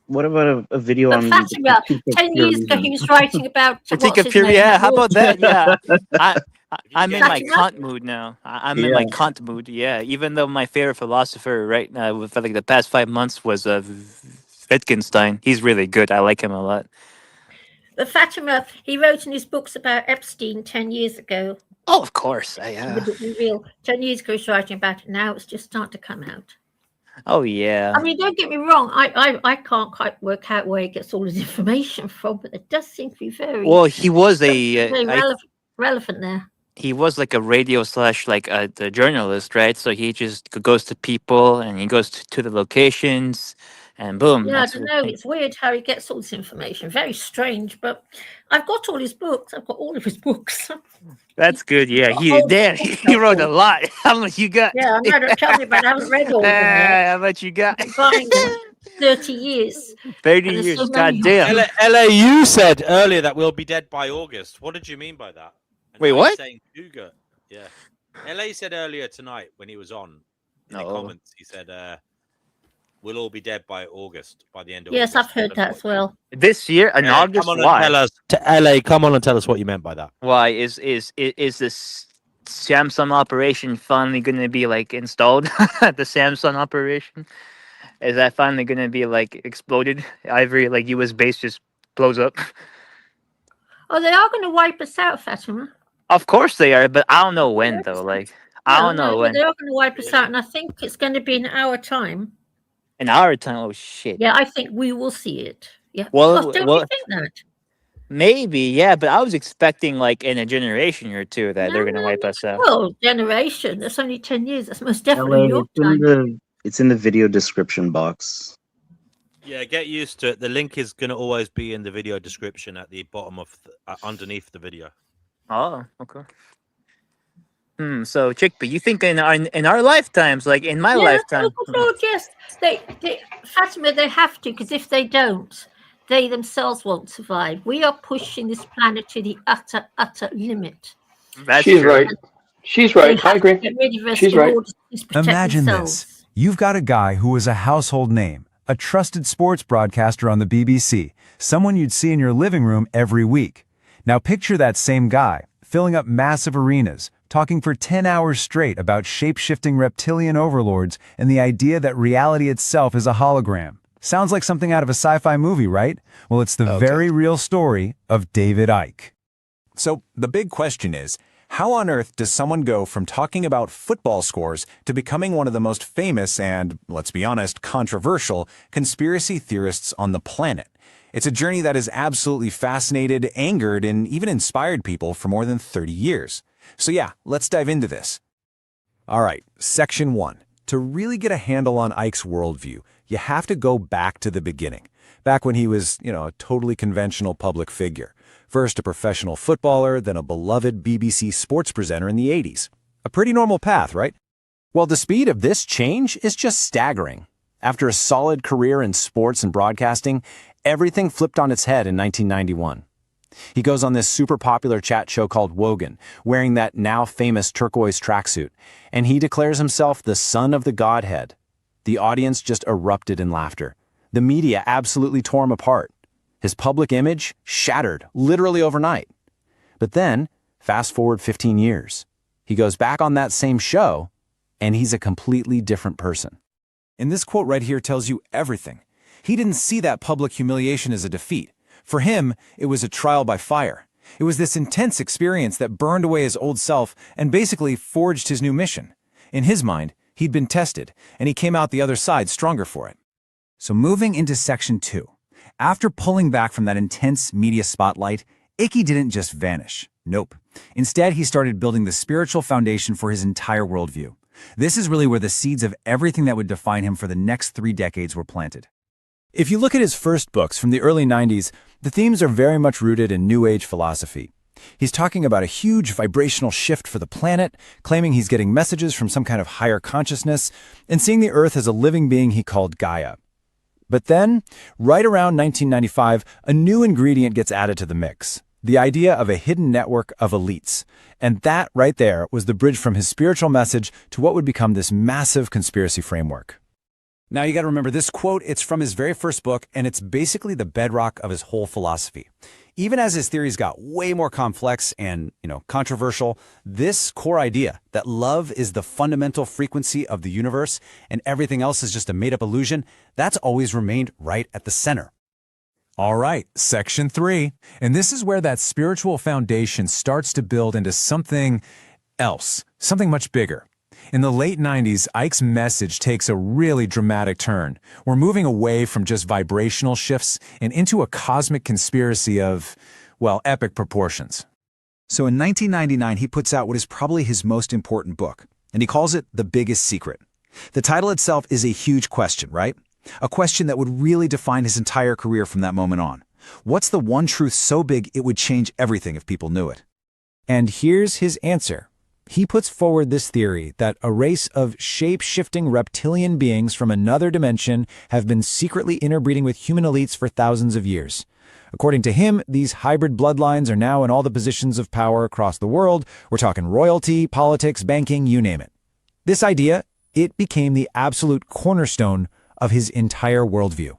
What about a video But on Fatima, critique of 10 pure years ago, he reason? was writing about Critique what's of his pure, name? yeah. How about that? Yeah, I'm in my Fatima? Kant mood now. I'm in Yeah. my Kant mood. Yeah, even though my favorite philosopher right now for like the past 5 months was Wittgenstein. He's really good. I like him a lot. But Fatima, he wrote in his books about Epstein 10 years ago. Oh, of course. The real 10 years ago, he was writing about it. Now it's just starting to come out. Oh yeah. I mean, don't get me wrong. I can't quite work out where he gets all his information from, but it does seem to be very Well, he was very relevant there. he was like a radio / like the journalist, right? So he just goes to people and he goes to the locations, and boom. Yeah, I That's don't know. It's weird how he gets all this information. Very strange, but I've got all his books. I've got all of his books. That's good. Yeah, he He wrote a lot. How much you got? Yeah, I know. Don't tell me about it. I haven't read all of them yet. How much you got? I've been buying them 30 years. 30 and there's years. so many. Goddamn. LAU said earlier that we'll be dead by August. What did you mean by that? And Wait, now he's what? saying Cougar. Yeah. LA said earlier tonight when he was on in the comments, he said we'll all be dead by August, by the end of Yes, August. I've heard that as well. This year in August? Come on Why? and tell us, LA. Come on and tell us what you meant by that. Why is this Samsung operation finally going to be like installed? The Samsung operation, is that finally going to be like exploded? Every like U.S. base just blows up. Oh, they are going to wipe us out, Fatima. Of course they are, but I don't know when though. Like I don't know when. They are going to wipe us out, and I think it's going to be in our time. In our time, oh shit. Yeah, I think we will see it. Yeah. Well, Don't you think that? maybe, yeah, but I was expecting like in a generation or two that they're gonna wipe us out. Well, generation. That's only 10 years. That's most definitely LA, your time. it's in the video description box. Yeah, get used to it. The link is going to always be in the video description at the bottom of underneath the video. Oh, okay. So Chickpea, you think in our lifetimes, like in my lifetime? Oh, yes. Fatima, they have to, because if they don't, they themselves won't survive. We are pushing this planet to the utter limit. She's right. She's right. I agree. Get rid of us She's in right. order to protect Imagine themselves. this. You've got a guy who is a household name, a trusted sports broadcaster on the BBC, someone you'd see in your living room every week. Now picture that same guy, filling up massive arenas, talking for 10 hours straight about shape-shifting reptilian overlords and the idea that reality itself is a hologram. Sounds like something out of a sci-fi movie, right? Well, it's the very real story of David Icke. So the big question is, how on earth does someone go from talking about football scores to becoming one of the most famous and, let's be honest, controversial conspiracy theorists on the planet? It's a journey that has absolutely fascinated, angered, and even inspired people for more than 30 years. So yeah, let's dive into this. All right, Section 1. To really get a handle on Icke's worldview, you have to go back to the beginning, back when he was, a totally conventional public figure. First a professional footballer, then a beloved BBC sports presenter in the 80s. A pretty normal path, right? Well, the speed of this change is just staggering. After a solid career in sports and broadcasting, everything flipped on its head in 1991. He goes on this super popular chat show called Wogan, wearing that now famous turquoise tracksuit, and he declares himself the son of the Godhead. The audience just erupted in laughter. The media absolutely tore him apart. His public image shattered, literally overnight. But then, fast forward 15 years. He goes back on that same show, and he's a completely different person. And this quote right here tells you everything. He didn't see that public humiliation as a defeat. For him, it was a trial by fire. It was this intense experience that burned away his old self and basically forged his new mission. In his mind, he'd been tested, and he came out the other side stronger for it. So moving into Section 2. After pulling back from that intense media spotlight, Icke didn't just vanish. Nope. Instead, he started building the spiritual foundation for his entire worldview. This is really where the seeds of everything that would define him for the next 3 decades were planted. If you look at his first books from the early 90s, the themes are very much rooted in New Age philosophy. He's talking about a huge vibrational shift for the planet, claiming he's getting messages from some kind of higher consciousness, and seeing the Earth as a living being he called Gaia. But then, right around 1995, a new ingredient gets added to the mix. The idea of a hidden network of elites. And that right there was the bridge from his spiritual message to what would become this massive conspiracy framework. Now you got to remember this quote, it's from his very first book, and it's basically the bedrock of his whole philosophy. Even as his theories got way more complex and, controversial, this core idea that love is the fundamental frequency of the universe and everything else is just a made-up illusion, that's always remained right at the center. All right, Section 3. And this is where that spiritual foundation starts to build into something else, something much bigger. In the late 90s, Icke's message takes a really dramatic turn. We're moving away from just vibrational shifts and into a cosmic conspiracy of, epic proportions. So in 1999, he puts out what is probably his most important book, and he calls it The Biggest Secret. The title itself is a huge question, right? A question that would really define his entire career from that moment on. What's the one truth so big it would change everything if people knew it? And here's his answer. He puts forward this theory that a race of shape-shifting reptilian beings from another dimension have been secretly interbreeding with human elites for thousands of years. According to him, these hybrid bloodlines are now in all the positions of power across the world. We're talking royalty, politics, banking, you name it. This idea, it became the absolute cornerstone of his entire worldview.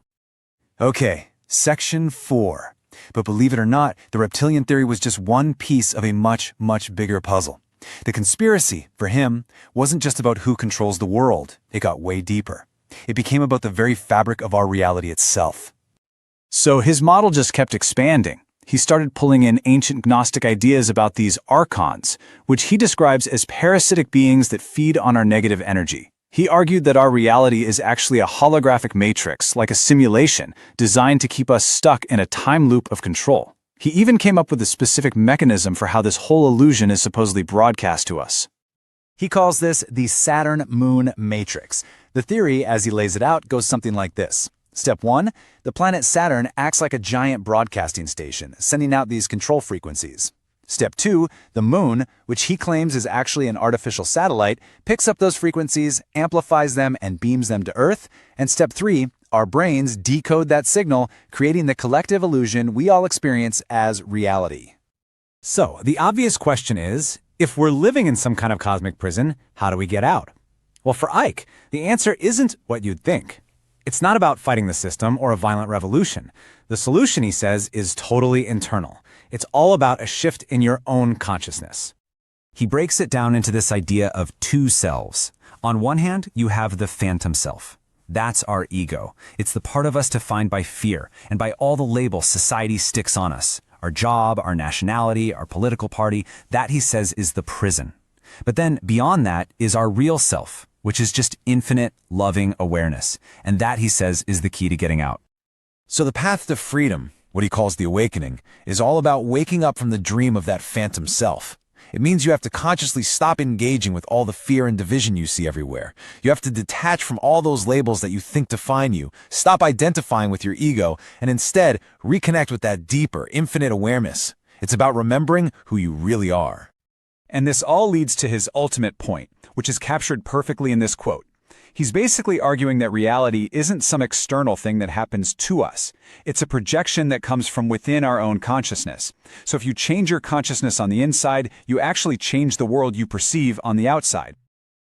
Okay, section 4. But believe it or not, the reptilian theory was just one piece of a much, much bigger puzzle. The conspiracy, for him, wasn't just about who controls the world. It got way deeper. It became about the very fabric of our reality itself. So his model just kept expanding. He started pulling in ancient Gnostic ideas about these archons, which he describes as parasitic beings that feed on our negative energy. He argued that our reality is actually a holographic matrix, like a simulation, designed to keep us stuck in a time loop of control. He even came up with a specific mechanism for how this whole illusion is supposedly broadcast to us. He calls this the Saturn-Moon matrix. The theory, as he lays it out, goes something like this. Step 1, the planet Saturn acts like a giant broadcasting station, sending out these control frequencies. Step 2, the moon, which he claims is actually an artificial satellite, picks up those frequencies, amplifies them, and beams them to Earth. And step 3, our brains decode that signal, creating the collective illusion we all experience as reality. So, the obvious question is, if we're living in some kind of cosmic prison, how do we get out? Well, for Ike, the answer isn't what you'd think. It's not about fighting the system or a violent revolution. The solution, he says, is totally internal. It's all about a shift in your own consciousness. He breaks it down into this idea of two selves. On one hand, you have the phantom self. That's our ego. It's the part of us defined by fear and by all the labels society sticks on us. Our job, our nationality, our political party, that, he says, is the prison. But then beyond that is our real self, which is just infinite, loving awareness. And that, he says, is the key to getting out. So the path to freedom, what he calls the awakening, is all about waking up from the dream of that phantom self. It means you have to consciously stop engaging with all the fear and division you see everywhere. You have to detach from all those labels that you think define you, stop identifying with your ego, and instead reconnect with that deeper, infinite awareness. It's about remembering who you really are. And this all leads to his ultimate point, which is captured perfectly in this quote. He's basically arguing that reality isn't some external thing that happens to us. It's a projection that comes from within our own consciousness. So if you change your consciousness on the inside, you actually change the world you perceive on the outside.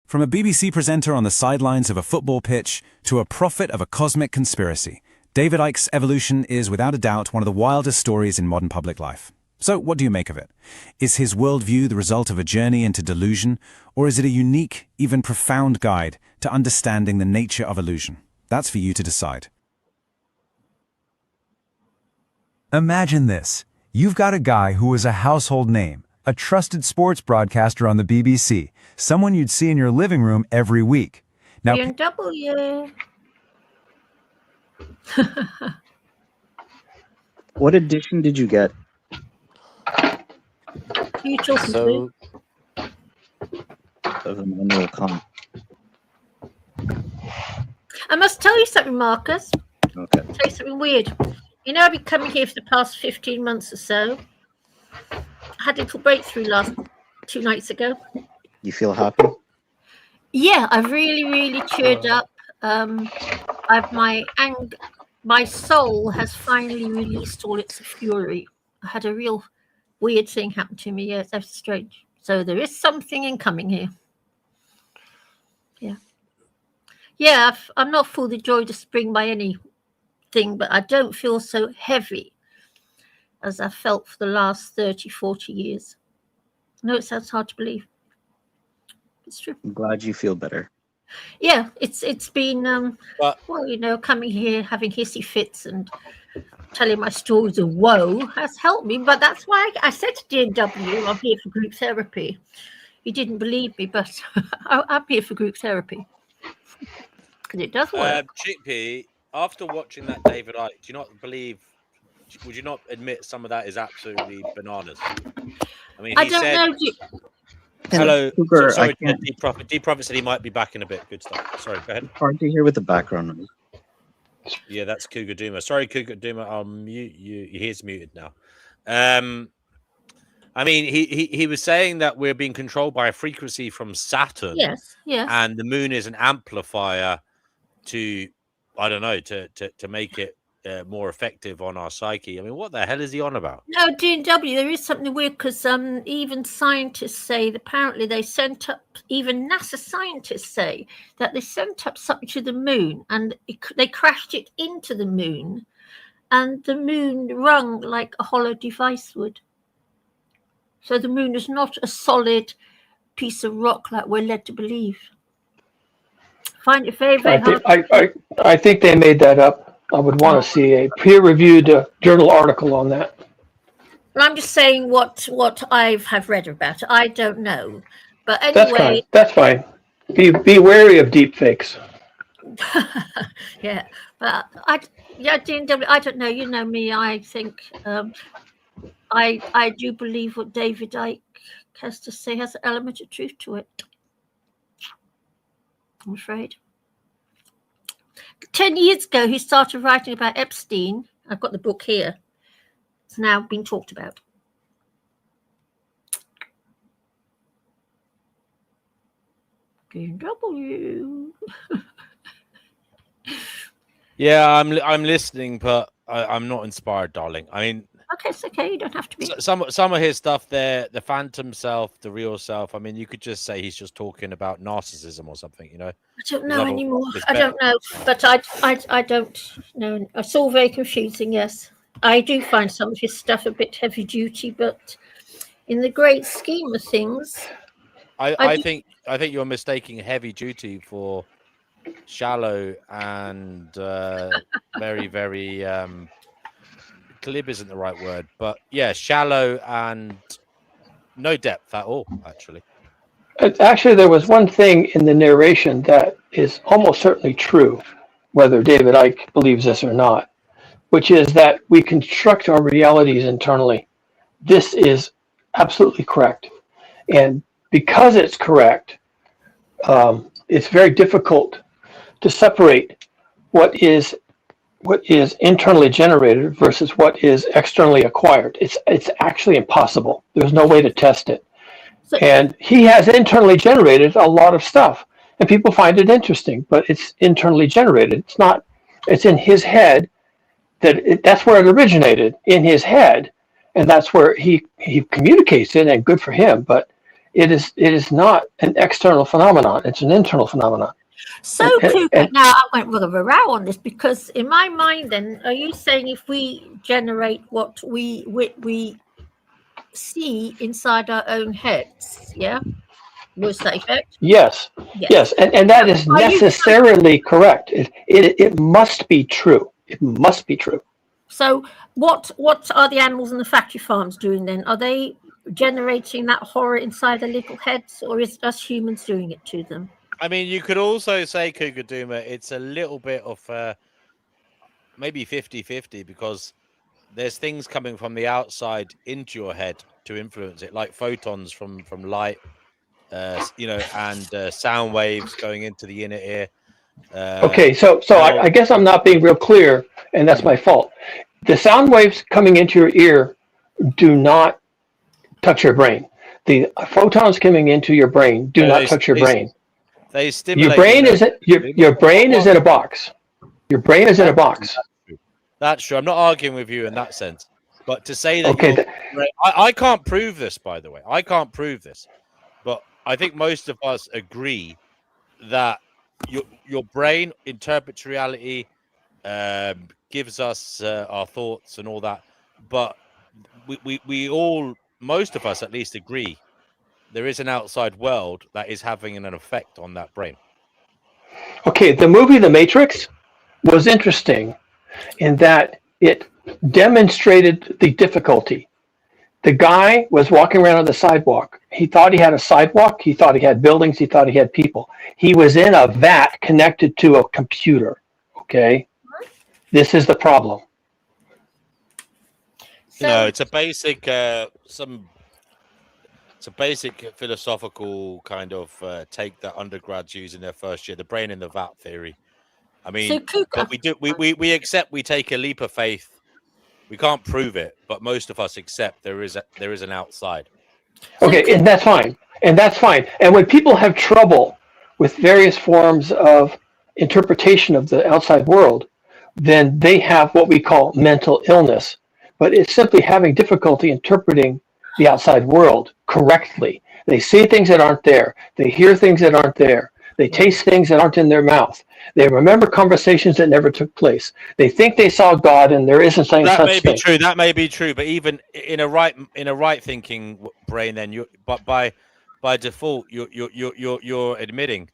From a BBC presenter on the sidelines of a football pitch to a prophet of a cosmic conspiracy, David Icke's evolution is without a doubt one of the wildest stories in modern public life. So what do you make of it? Is his worldview the result of a journey into delusion, or is it a unique, even profound guide to understanding the nature of illusion? That's for you to decide. Imagine this. You've got a guy who is a household name, a trusted sports broadcaster on the BBC, someone you'd see in your living room every week. Now, BMW. What edition did you get? So, of the manual come. I must tell you something, Marcus. Okay. I'll tell you something weird. You know, I've been coming here for the past 15 months or so. I had a little breakthrough last 2 nights ago. You feel happy? Yeah, I've really cheered up. My soul has finally released all its fury. I had a real weird thing happen to me. Yeah, that's strange. So there is something incoming here. Yeah, I'm not full of joy to spring by anything, but I don't feel so heavy as I felt for the last 30, 40 years. I know it sounds hard to believe. It's true. I'm glad you feel better. Yeah, it's been coming here, having hissy fits and telling my stories of woe has helped me. But that's why I said to DW, I'm here for group therapy. He didn't believe me, but I'm here for group therapy. Because it does work. Chickpea, after watching that David Icke, would you not admit some of that is absolutely bananas? I mean, I don't know. Hello. Cougar, Sorry, I can't. D-Prophet said he might be back in a bit. Good stuff. Sorry, go ahead. Hard to hear with the background noise. Yeah, that's Cougar Duma. Sorry, Cougar Duma. I'll mute you. He's muted now. I mean, he was saying that we're being controlled by a frequency from Saturn. Yes. And the moon is an amplifier to, I don't know, to make it more effective on our psyche. I mean, what the hell is he on about? No, D&W, there is something weird because even scientists say that apparently they sent up, even NASA scientists say that they sent up something to the moon and they crashed it into the moon, and the moon rung like a hollow device would. So the moon is not a solid piece of rock like we're led to believe. Find it very, very hard. I think they made that up. I would want to see a peer-reviewed journal article on that. Well, I'm just saying what I have read about it. I don't know, but anyway, That's fine. Be wary of deep fakes. yeah. But D&W, I don't know. You know me. I think I do believe what David Icke has to say has an element of truth to it. I'm afraid. 10 years ago, he started writing about Epstein. I've got the book here. It's now been talked about. D&W. Yeah, I'm listening, but I'm not inspired, darling. I mean, okay, it's okay. You don't have to be. Some of his stuff there, the phantom self, the real self. I mean, you could just say he's just talking about narcissism or something, you know. I don't know anymore. I don't know, but I don't know. It's all very confusing. Yes, I do find some of his stuff a bit heavy duty, but in the great scheme of things, I think you're mistaking heavy duty for shallow and very, very glib isn't the right word, but yeah, shallow and no depth at all, actually. Actually, there was one thing in the narration that is almost certainly true, whether David Icke believes this or not, which is that we construct our realities internally. This is absolutely correct. And because it's correct, it's very difficult to separate what is internally generated versus what is externally acquired. It's actually impossible. There's no way to test it. And he has internally generated a lot of stuff, and people find it interesting, but it's internally generated. It's in his head. That's where it originated, in his head, and that's where he communicates it, and good for him. But it is not an external phenomenon. It's an internal phenomenon. So, Cooper, now I went with a row on this because in my mind, then, are you saying if we generate what we see inside our own heads, yeah, was that effect? Yes. And that is necessarily correct. It must be true. It must be true. So what are the animals in the factory farms doing then? Are they generating that horror inside their little heads, or is it us humans doing it to them? I mean, you could also say, Kugaduma, it's a little bit of maybe 50-50 because there's things coming from the outside into your head to influence it, like photons from light, and sound waves going into the inner ear. Okay, so I guess I'm not being real clear, and that's my fault. The sound waves coming into your ear do not touch your brain. The photons coming into your brain do not touch your brain. They stimulate your brain is in a box. Your brain is in a box. That's true. I'm not arguing with you in that sense, but to say that I can't prove this, by the way. I can't prove this, but I think most of us agree that your brain interprets reality, gives us our thoughts and all that, but we all, most of us at least, agree there is an outside world that is having an effect on that brain. Okay, the movie The Matrix was interesting in that it demonstrated the difficulty. The guy was walking around on the sidewalk. He thought he had a sidewalk. He thought he had buildings. He thought he had people. He was in a vat connected to a computer. Okay, this is the problem. It's a basic it's a basic philosophical kind of take that undergrads use in their first year, the brain in the vat theory. I mean, but we accept, we take a leap of faith. We can't prove it, but most of us accept there is an outside. Okay, and that's fine. And when people have trouble with various forms of interpretation of the outside world, then they have what we call mental illness. But it's simply having difficulty interpreting the outside world correctly. They see things that aren't there. They hear things that aren't there. They taste things that aren't in their mouth. They remember conversations that never took place. They think they saw God, and there isn't such That may be thing. true. That may be true. But even in a right thinking brain, then but by default, you're admitting.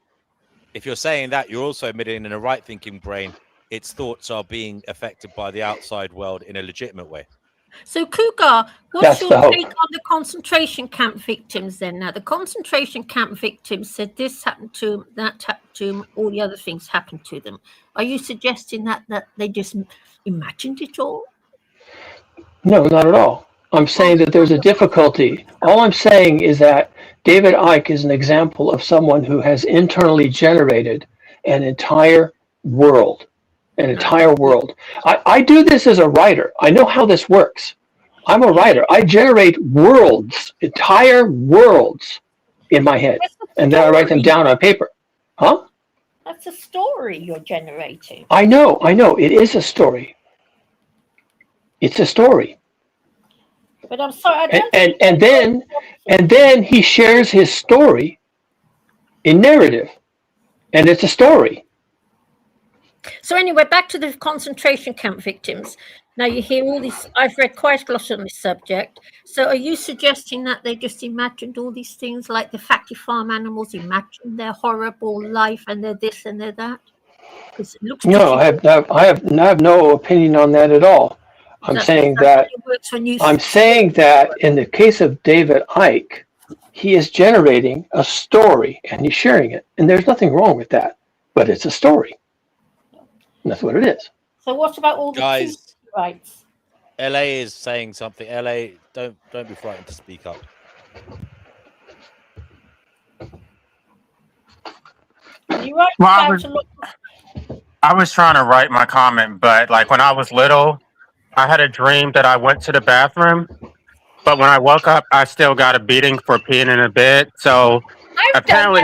If you're saying that, you're also admitting in a right thinking brain, its thoughts are being affected by the outside world in a legitimate way. So, Cougar, what's That's your the hope. take on the concentration camp victims then? Now, the concentration camp victims said this happened to them, that happened to them, all the other things happened to them. Are you suggesting that they just imagined it all? No, not at all. I'm saying that there's a difficulty. All I'm saying is that David Icke is an example of someone who has internally generated an entire world. An entire world. I do this as a writer. I know how this works. I'm a writer. I generate worlds, entire worlds in my head. And then I write them down on paper. Huh? That's a story you're generating. I know. It is a story. It's a story. But I'm sorry, and then he shares his story in narrative. And it's a story. So anyway, back to the concentration camp victims. Now you hear all these, I've read quite a lot on this subject. So are you suggesting that they just imagined all these things like the factory farm animals imagined their horrible life and their this and their that? Because it looks no, I have no opinion on that at all. I'm saying that in the case of David Icke, he is generating a story and he's sharing it. And there's nothing wrong with that, but it's a story. And that's what it is. So what about all the guys? Rights? LA is saying something. LA, don't be frightened to speak up. You right? Well, I was trying to write my comment, but like when I was little, I had a dream that I went to the bathroom, but when I woke up, I still got a beating for peeing in a bed. So apparently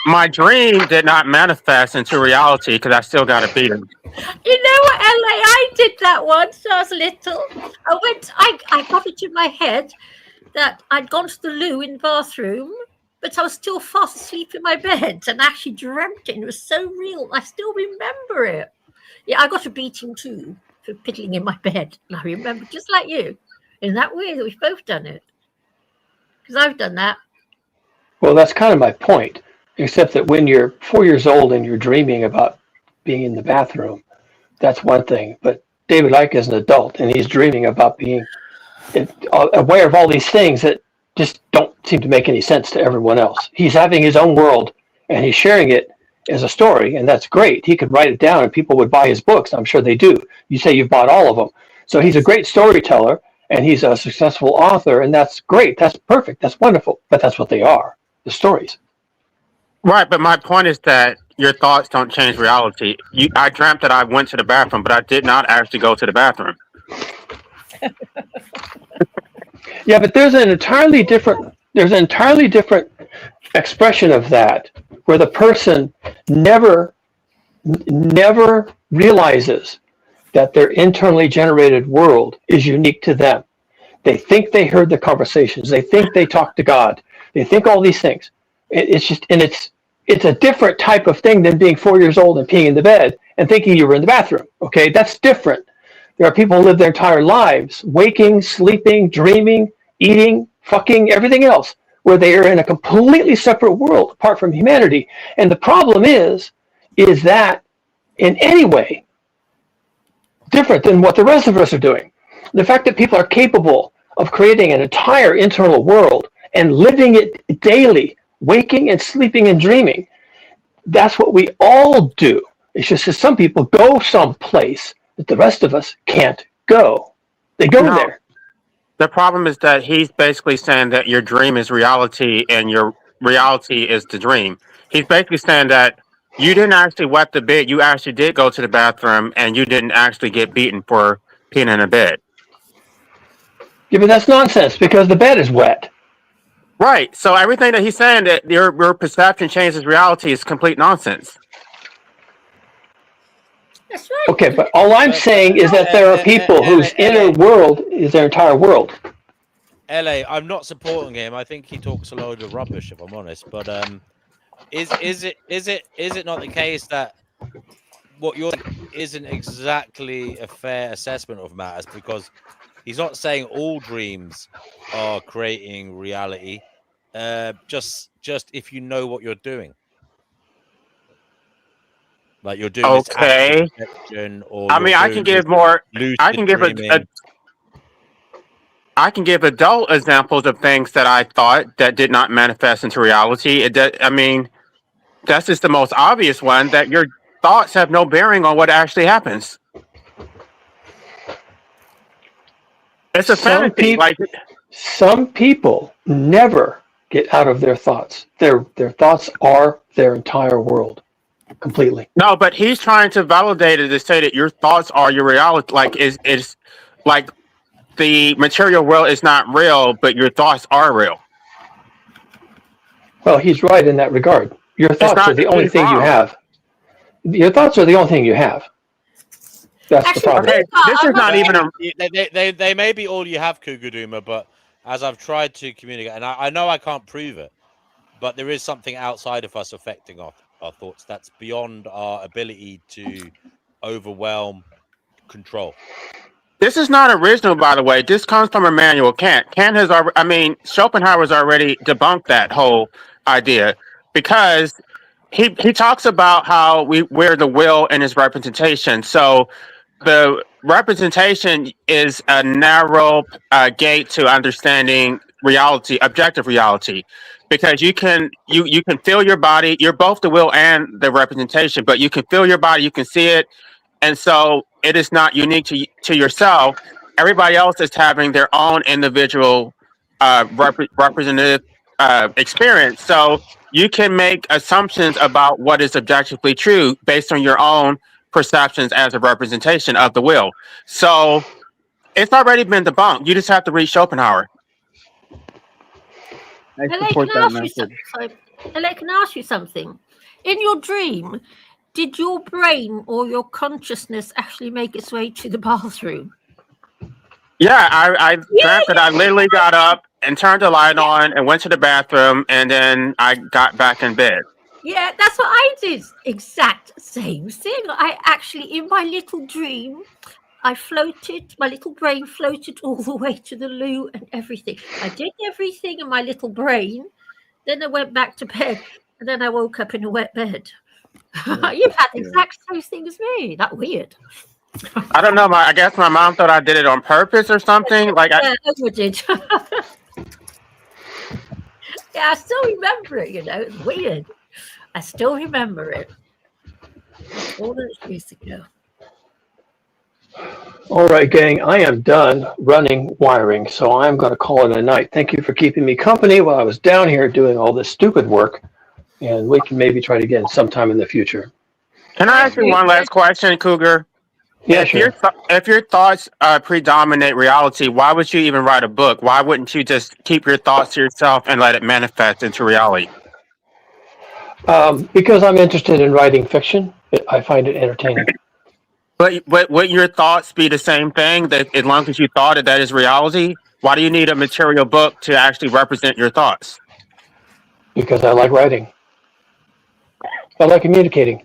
my dream did not manifest into reality because I still got a beating. You know what, LA? I did that once when I was little. I got it in my head that I'd gone to the loo in the bathroom, but I was still fast asleep in my bed and actually dreamt it. And it was so real. I still remember it. Yeah, I got a beating too for piddling in my bed. And I remember, just like you. Isn't that weird that we've both done it? Because I've done that. Well, that's kind of my point, except that when you're 4 years old and you're dreaming about being in the bathroom, that's one thing. But David Icke is an adult and he's dreaming about being aware of all these things that just don't seem to make any sense to everyone else. He's having his own world and he's sharing it as a story, and that's great. He could write it down and people would buy his books. I'm sure they do. You say you've bought all of them. So he's a great storyteller and he's a successful author, and that's great. That's perfect. That's wonderful. But that's what they are, the stories. Right, but my point is that your thoughts don't change reality. I dreamt that I went to the bathroom, but I did not actually go to the bathroom. Yeah, but there's an entirely different expression of that where the person never realizes that their internally generated world is unique to them. They think they heard the conversations. They think they talked to God. They think all these things. It's a different type of thing than being 4 years old and peeing in the bed and thinking you were in the bathroom. Okay, that's different. There are people who live their entire lives waking, sleeping, dreaming, eating, fucking, everything else, where they are in a completely separate world apart from humanity. And the problem is that in any way different than what the rest of us are doing. The fact that people are capable of creating an entire internal world and living it daily, waking and sleeping and dreaming, that's what we all do. It's just that some people go someplace that the rest of us can't go. They go there. The problem is that he's basically saying that your dream is reality and your reality is the dream. He's basically saying that you didn't actually wet the bed. You actually did go to the bathroom and you didn't actually get beaten for peeing in a bed. Yeah, but that's nonsense because the bed is wet. Right. So everything that he's saying that your perception changes reality is complete nonsense. That's right. Okay, but all I'm saying is that there are people whose inner world is their entire world. LA, I'm not supporting him. I think he talks a load of rubbish, if I'm honest. But is it not the case that what you're saying isn't exactly a fair assessment of matters, because he's not saying all dreams are creating reality. Just if you know what you're doing, like you're doing this astral Okay. projection, or I you're mean, I can doing this give more. I lucid can give dreaming. I can give adult examples of things that I thought that did not manifest into reality. I mean, that's just the most obvious one, that your thoughts have no bearing on what actually happens. It's a fantasy. Some people never get out of their thoughts. Their thoughts are their entire world, completely. No, but he's trying to validate it to say that your thoughts are your reality. Like is like the material world is not real, but your thoughts are real. Well, he's right in that regard. Your It's thoughts are not. the only He's thing you wrong. have. Your thoughts are the only thing you have. That's the problem. Okay, this is not even a. They may be all you have, Kuguduma, but as I've tried to communicate, and I know I can't prove it, but there is something outside of us affecting our thoughts that's beyond our ability to overwhelm, control. This is not original, by the way. This comes from Immanuel Kant. Kant has already. I mean, Schopenhauer's already debunked that whole idea, because he talks about how we're the will in his representation. So the representation is a narrow gate to understanding reality, objective reality, because you can feel your body. You're both the will and the representation, but you can feel your body, you can see it, and so it is not unique to yourself. Everybody else is having their own individual representative experience. So you can make assumptions about what is objectively true based on your own perceptions as a representation of the will. So it's already been debunked. You just have to read Schopenhauer. I LA, support can I that ask you message. something? LA, can I ask you something? In your dream, did your brain or your consciousness actually make its way to the bathroom? Yeah, I dreamt that I literally got up and turned the light on and went to the bathroom, and then I got back in bed. Yeah, that's what I did. Exact same thing. I actually, in my little dream, I floated, my little brain floated all the way to the loo and everything. I did everything in my little brain. Then I went back to bed, and then I woke up in a wet bed. You've had the exact same thing as me. That weird. I don't know. I guess my mom thought I did it on purpose or something. Like Yeah, I did. Yeah, I still remember it. It's weird. I still remember it. All those years ago. All right, gang, I am done running wiring, so I'm going to call it a night. Thank you for keeping me company while I was down here doing all this stupid work, and we can maybe try it again sometime in the future. Can I ask you one last question, Cougar? Yeah, if sure. if your thoughts predominate reality, why would you even write a book? Why wouldn't you just keep your thoughts to yourself and let it manifest into reality? Because I'm interested in writing fiction, I find it entertaining. But wouldn't your thoughts be the same thing? That as long as you thought that is reality, why do you need a material book to actually represent your thoughts? Because I like writing. I like communicating.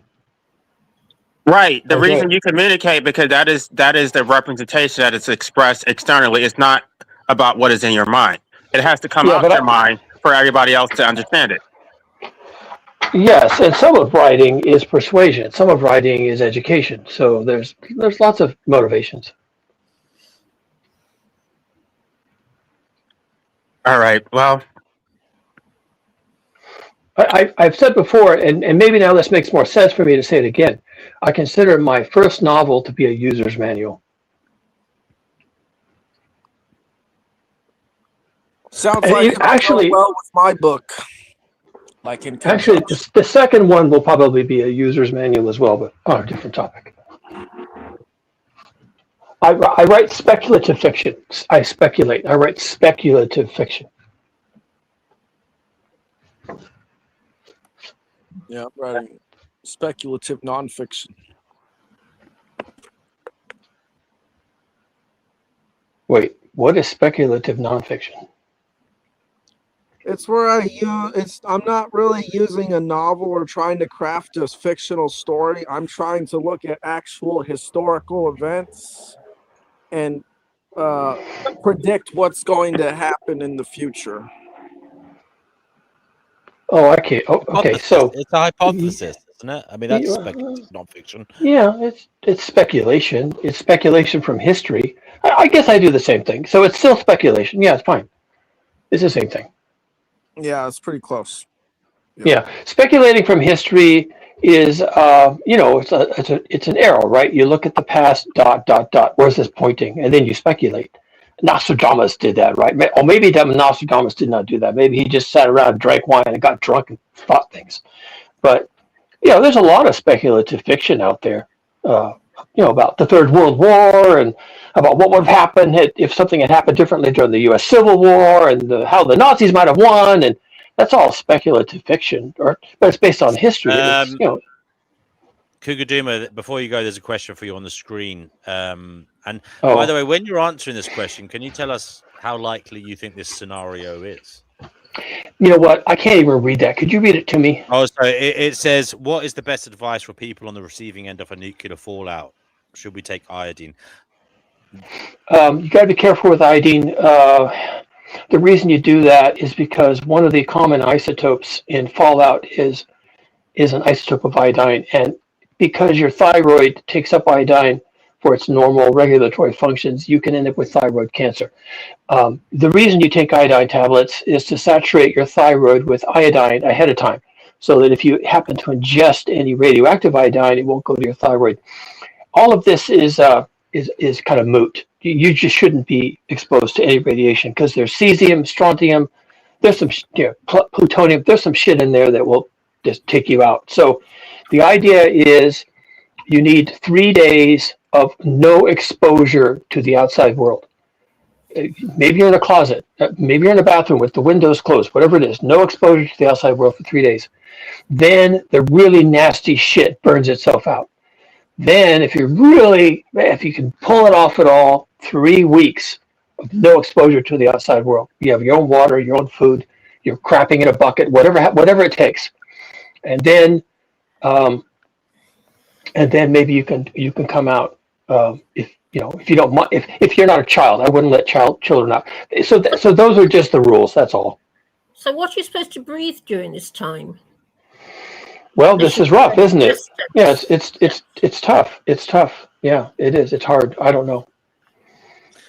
Right. The Enjoy reason it. you communicate, because that is the representation that is expressed externally. It's not about what is in your mind. It has to come Yeah, out but your mind for everybody else to understand it. yes, and some of writing is persuasion. Some of writing is education. So there's lots of motivations. All right. Well, I've said before, and maybe now this makes more sense for me to say it again. I consider my first novel to be a user's manual. Sounds And like it it might go actually, well with my book. Like in actually, conjunction. the second one will probably be a user's manual as well, but on a different topic. I write speculative fiction. I speculate. I write speculative fiction. Yeah, I'm writing speculative nonfiction. Wait, what is speculative nonfiction? It's where I'm not really using a novel or trying to craft a fictional story. I'm trying to look at actual historical events and predict what's going to happen in the future. Oh, okay. Oh, okay. So it's a hypothesis, isn't it? I mean, that's speculative nonfiction. yeah, it's speculation. It's speculation from history. I guess I do the same thing. So it's still speculation. Yeah, it's fine. It's the same thing. Yeah, it's pretty close. Yeah, speculating from history is, it's an arrow, right? You look at the past, ... Where's this pointing? And then you speculate. Nostradamus did that, right? Or maybe Nostradamus did not do that. Maybe he just sat around, drank wine, and got drunk and thought things. But there's a lot of speculative fiction out there. About the Third World War and about what would have happened if something had happened differently during the U.S. Civil War and how the Nazis might have won, and that's all speculative fiction, but it's based on history. Kugaduma, before you go, there's a question for you on the screen. And Oh. by the way, when you're answering this question, can you tell us how likely you think this scenario is? You know what? I can't even read that. Could you read it to me? Oh, so it says, what is the best advice for people on the receiving end of a nuclear fallout? Should we take iodine? You got to be careful with iodine. The reason you do that is because one of the common isotopes in fallout is an isotope of iodine, and because your thyroid takes up iodine for its normal regulatory functions, you can end up with thyroid cancer. The reason you take iodine tablets is to saturate your thyroid with iodine ahead of time, so that if you happen to ingest any radioactive iodine, it won't go to your thyroid. All of this is kind of moot. You just shouldn't be exposed to any radiation because there's cesium, strontium, there's some plutonium, there's some shit in there that will just take you out. So the idea is you need 3 days of no exposure to the outside world. Maybe you're in a closet, maybe you're in a bathroom with the windows closed, whatever it is, no exposure to the outside world for 3 days. Then the really nasty shit burns itself out. Then if you can pull it off at all, 3 weeks of no exposure to the outside world. You have your own water, your own food, you're crapping in a bucket, whatever it takes. And then maybe you can come out if you don't mind. If you're not a child, I wouldn't let children out. So those are just the rules. That's all. So what are you supposed to breathe during this time? Well, this is rough, isn't it? Yeah, it's tough. It's tough. Yeah, it is. It's hard. I don't know.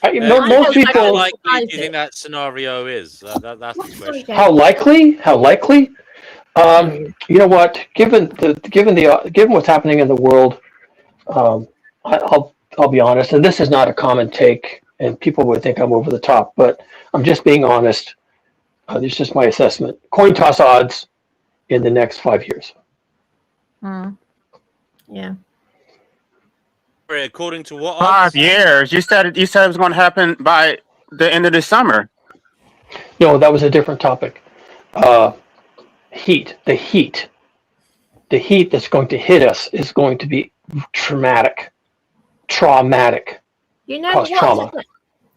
Most people. How likely do you think that scenario is? That's the question. How likely? How likely? You know what? Given what's happening in the world, I'll be honest, and this is not a common take, and people would think I'm over the top, but I'm just being honest. This is just my assessment. Coin toss odds in the next 5 years. Yeah. According to what? 5 years? You said it was going to happen by the end of the summer. No, that was a different topic. Heat. The heat that's going to hit us is going to be traumatic. You know Cause trauma.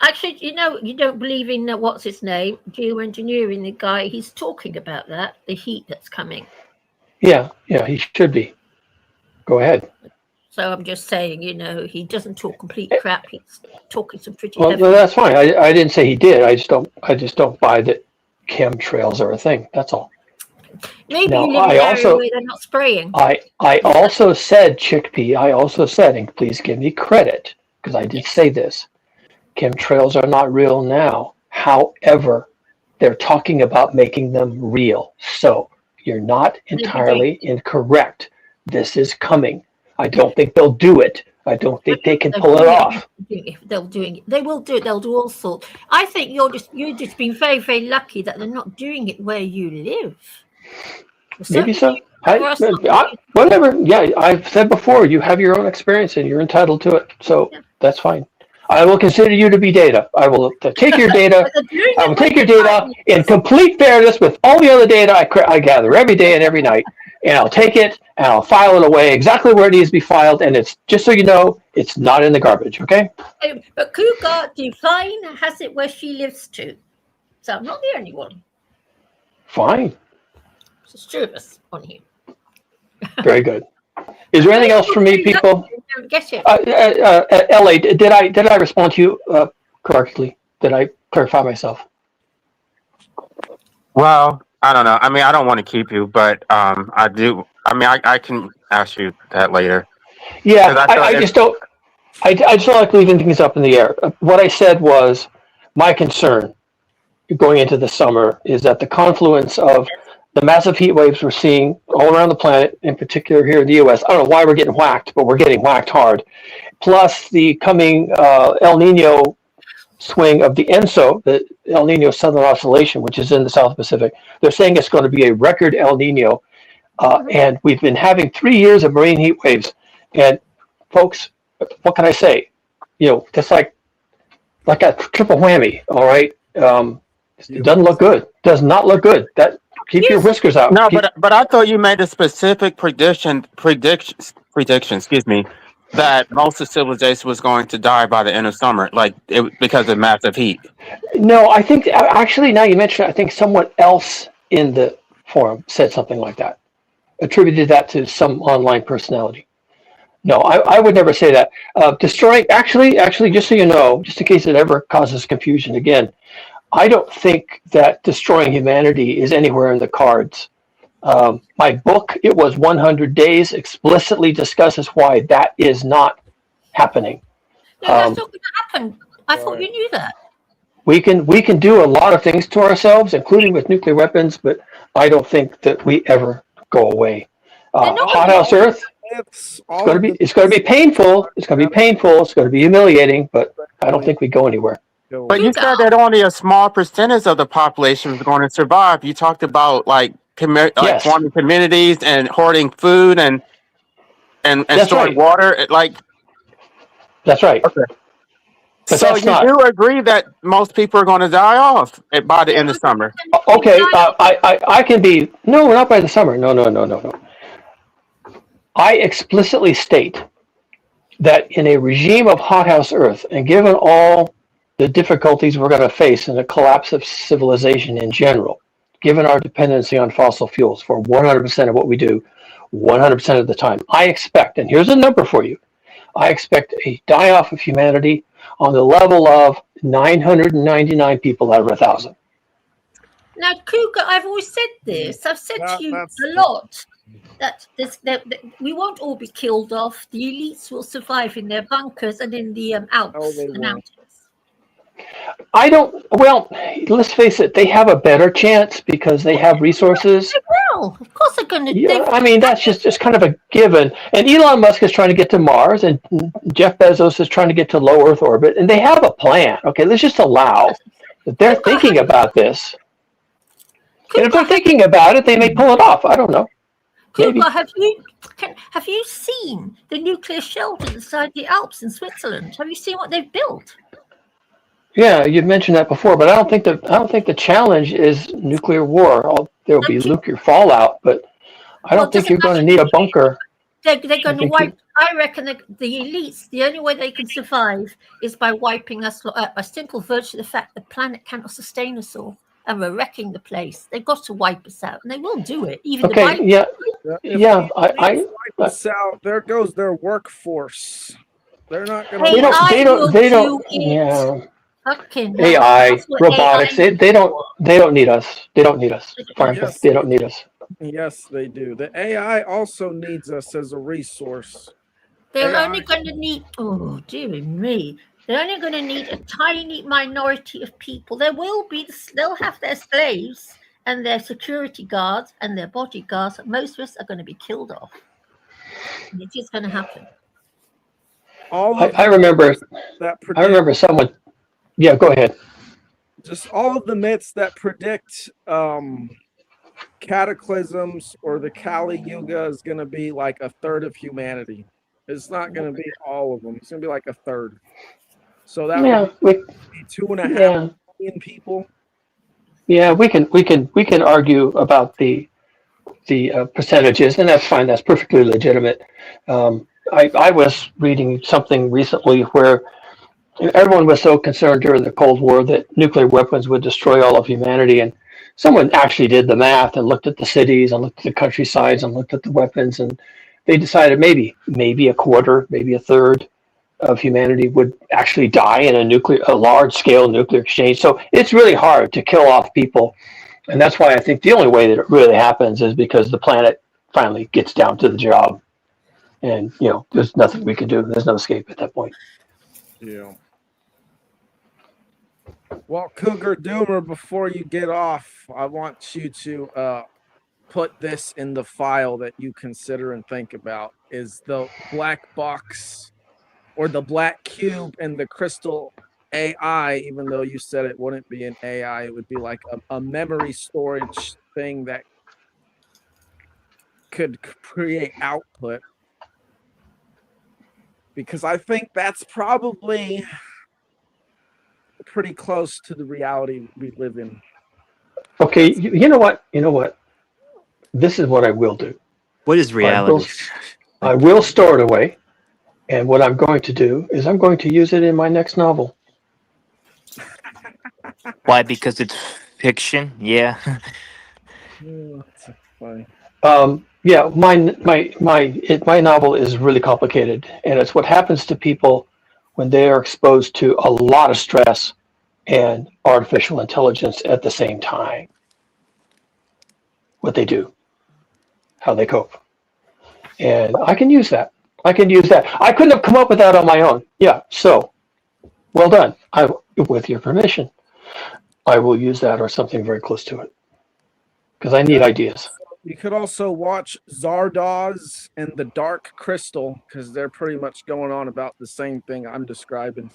Actually, you don't believe in what's his name, geoengineering, the guy. He's talking about that, the heat that's coming. Yeah, he should be. Go ahead. So I'm just saying, he doesn't talk complete crap. He's talking some pretty Well, heavy. that's fine. I didn't say he did. I just don't buy that chemtrails are a thing. That's all. Maybe Now, you live in an area where they're not spraying. I also said, Chickpea, and please give me credit, because I did say this. Chemtrails are not real now. However, they're talking about making them real. So you're not entirely incorrect. This is coming. I don't think they'll do it. I don't think they can pull it off. They'll doing it. They will do it. They'll do all sorts. I think you're just being very, very lucky that they're not doing it where you live. Maybe so. Whatever. Yeah, I've said before, you have your own experience and you're entitled to it. So that's fine. I will consider you to be data. I will take your data. I will take your data in complete fairness with all the other data I gather every day and every night, and I'll take it and I'll file it away exactly where it needs to be filed. And it's just so you know, it's not in the garbage. Okay. But Cougar Define has it where she lives too. So I'm not the only one. Fine. There's two of us on here. Very good. Is there anything else for me, people? Get it. LA, did I respond to you correctly? Did I clarify myself? Well, I don't know. I mean, I don't want to keep you, but I do. I mean, I can ask you that later. Yeah, I just don't. I just don't like leaving things up in the air. What I said was my concern going into the summer is that the confluence of the massive heat waves we're seeing all around the planet, in particular here in the U.S. I don't know why we're getting whacked, but we're getting whacked hard. Plus the coming El Nino swing of the ENSO, the El Nino Southern Oscillation, which is in the South Pacific. They're saying it's going to be a record El Nino. And we've been having 3 years of marine heat waves. And folks, what can I say? You know, that's like a triple whammy. All right. It doesn't look good. Does not look good. That keep your whiskers out. No, but I thought you made a specific prediction. Excuse me, that most of civilization was going to die by the end of summer, because of massive heat. No, I think actually now you mention it, I think someone else in the forum said something like that, attributed that to some online personality. No, I would never say that. Destroying, actually, just so you know, just in case it ever causes confusion again, I don't think that destroying humanity is anywhere in the cards. My book, It Was 100 Days, explicitly discusses why that is not happening. No, that's not going to happen. I thought you knew that. We can do a lot of things to ourselves, including with nuclear weapons, but I don't think that we ever go away. Hothouse Earth, it's going to be painful. It's going to be painful. It's going to be humiliating, but I don't think we go anywhere. But you said that only a small percentage of the population was going to survive. You talked about forming communities and hoarding food and storing water. That's right. Okay. But so you do agree that most people are going to die off by the end of summer? Okay, I can be not by the summer. No. I explicitly state that in a regime of hothouse Earth, and given all the difficulties we're going to face in the collapse of civilization in general, given our dependency on fossil fuels for 100% of what we do, 100% of the time, I expect, and here's a number for you, I expect a die-off of humanity on the level of 999 people out of 1,000. Now, Cougar, I've always said this. I've said to you a lot that we won't all be killed off. The elites will survive in their bunkers and in the Alps, the mountains. Well, let's face it, they have a better chance because they have resources. Well, of course they're going to. Yeah, I mean, that's just kind of a given. And Elon Musk is trying to get to Mars, and Jeff Bezos is trying to get to low Earth orbit, and they have a plan. Okay, let's just allow that they're thinking about this. And if they're thinking about it, they may pull it off. I don't know. Cougar, have you seen the nuclear shelter inside the Alps in Switzerland? Have you seen what they've built? Yeah, you've mentioned that before, but I don't think the challenge is nuclear war. There will be nuclear fallout, but I don't think you're going to need a bunker. They're going to wipe. I reckon the elites. The only way they can survive is by wiping us out by simple virtue of the fact the planet cannot sustain us all, and we're wrecking the place. They've got to wipe us out, and they will do it. Even okay, wipe us out. There goes their workforce. They're not going to. They don't. Yeah. AI, robotics, they don't need us. They don't need us. Frankly, they don't need us. Yes, they do. The AI also needs us as a resource. They're only going to need, oh, dear me. They're only going to need a tiny minority of people. They'll have their slaves and their security guards and their bodyguards. Most of us are going to be killed off. It's just going to happen. I remember someone. Yeah, go ahead. Just all of the myths that predict cataclysms or the Kali Yuga is going to be like a third of humanity. It's not going to be all of them. It's going to be like a third. So that would be 2.5 million people. Yeah, we can argue about the the percentages, and that's fine. That's perfectly legitimate. I was reading something recently where everyone was so concerned during the Cold War that nuclear weapons would destroy all of humanity, and someone actually did the math and looked at the cities and looked at the countrysides and looked at the weapons, and they decided maybe a quarter, maybe a third of humanity would actually die in a large scale nuclear exchange. So it's really hard to kill off people. And that's why I think the only way that it really happens is because the planet finally gets down to the job. And, there's nothing we can do. There's no escape at that point. Yeah. Well, Cougar Doomer, before you get off, I want you to put this in the file that you consider and think about. Is the black box or the black cube and the crystal AI, even though you said it wouldn't be an AI, it would be like a memory storage thing that could create output. Because I think that's probably pretty close to the reality we live in. Okay, you know what? This is what I will do. What is reality? I will store it away. And what I'm going to do is I'm going to use it in my next novel. Why? Because it's fiction? Yeah. That's funny. Yeah, my novel is really complicated, and it's what happens to people when they are exposed to a lot of stress and artificial intelligence at the same time. What they do, how they cope, and I can use that. I couldn't have come up with that on my own. Yeah, so well done. With your permission, I will use that or something very close to it because I need ideas. You could also watch Zardoz and the Dark Crystal because they're pretty much going on about the same thing I'm describing.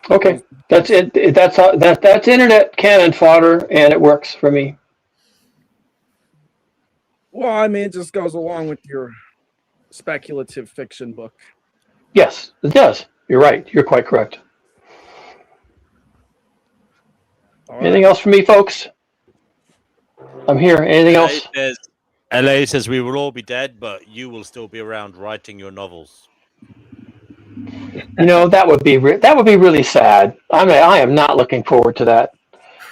Okay, that's it. That's internet cannon fodder, and it works for me. Well, I mean, it just goes along with your speculative fiction book. Yes, it does. You're right. You're quite correct. Anything else for me, folks? I'm here. Anything else? LA says we will all be dead, but you will still be around writing your novels. That would be really sad. I am not looking forward to that.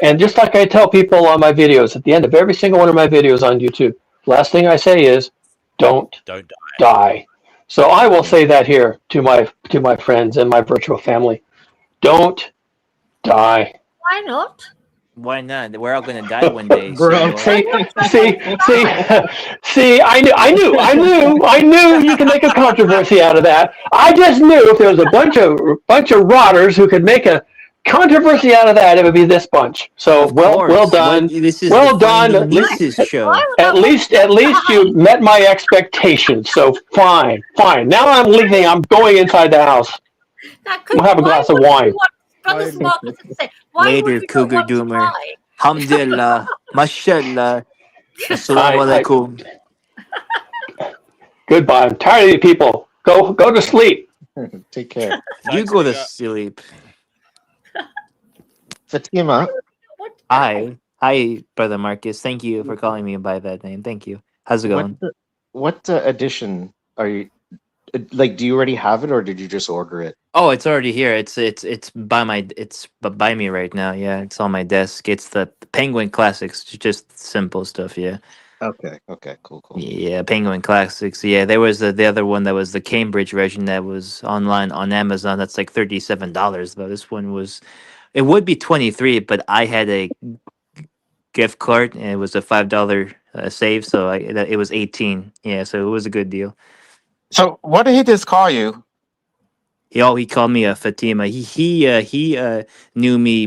And just like I tell people on my videos, at the end of every single one of my videos on YouTube, last thing I say is, don't die. So I will say that here to my friends and my virtual family. Don't die. Why not? Why not? We're all gonna die one day. See, I knew you could make a controversy out of that. I just knew if there was a bunch of rotters who could make a controversy out of that, it would be this bunch. So well done. Well done. At least you met my expectations. So fine. Now I'm leaving. I'm going inside the house. We'll have a glass of wine. Later, Cougar Doomer. Alhamdulillah. Mashallah. Assalamu alaikum. Goodbye. I'm tired of you people. Go to sleep. Take care. You go to sleep. Fatima. Hi, Brother Marcus. Thank you for calling me by that name. Thank you. How's it going? What edition are you? Like, do you already have it, or did you just order it? Oh, it's already here. It's by me right now. Yeah, it's on my desk. It's the Penguin Classics, just simple stuff. Yeah. Okay. Cool. Yeah, Penguin Classics. Yeah, there was the other one that was the Cambridge version that was online on Amazon. That's like $37 though. This one it would be 23, but I had a gift card and it was a $5 save, so it was 18. Yeah, so it was a good deal. So what did he just call you? He called me a Fatima. He knew me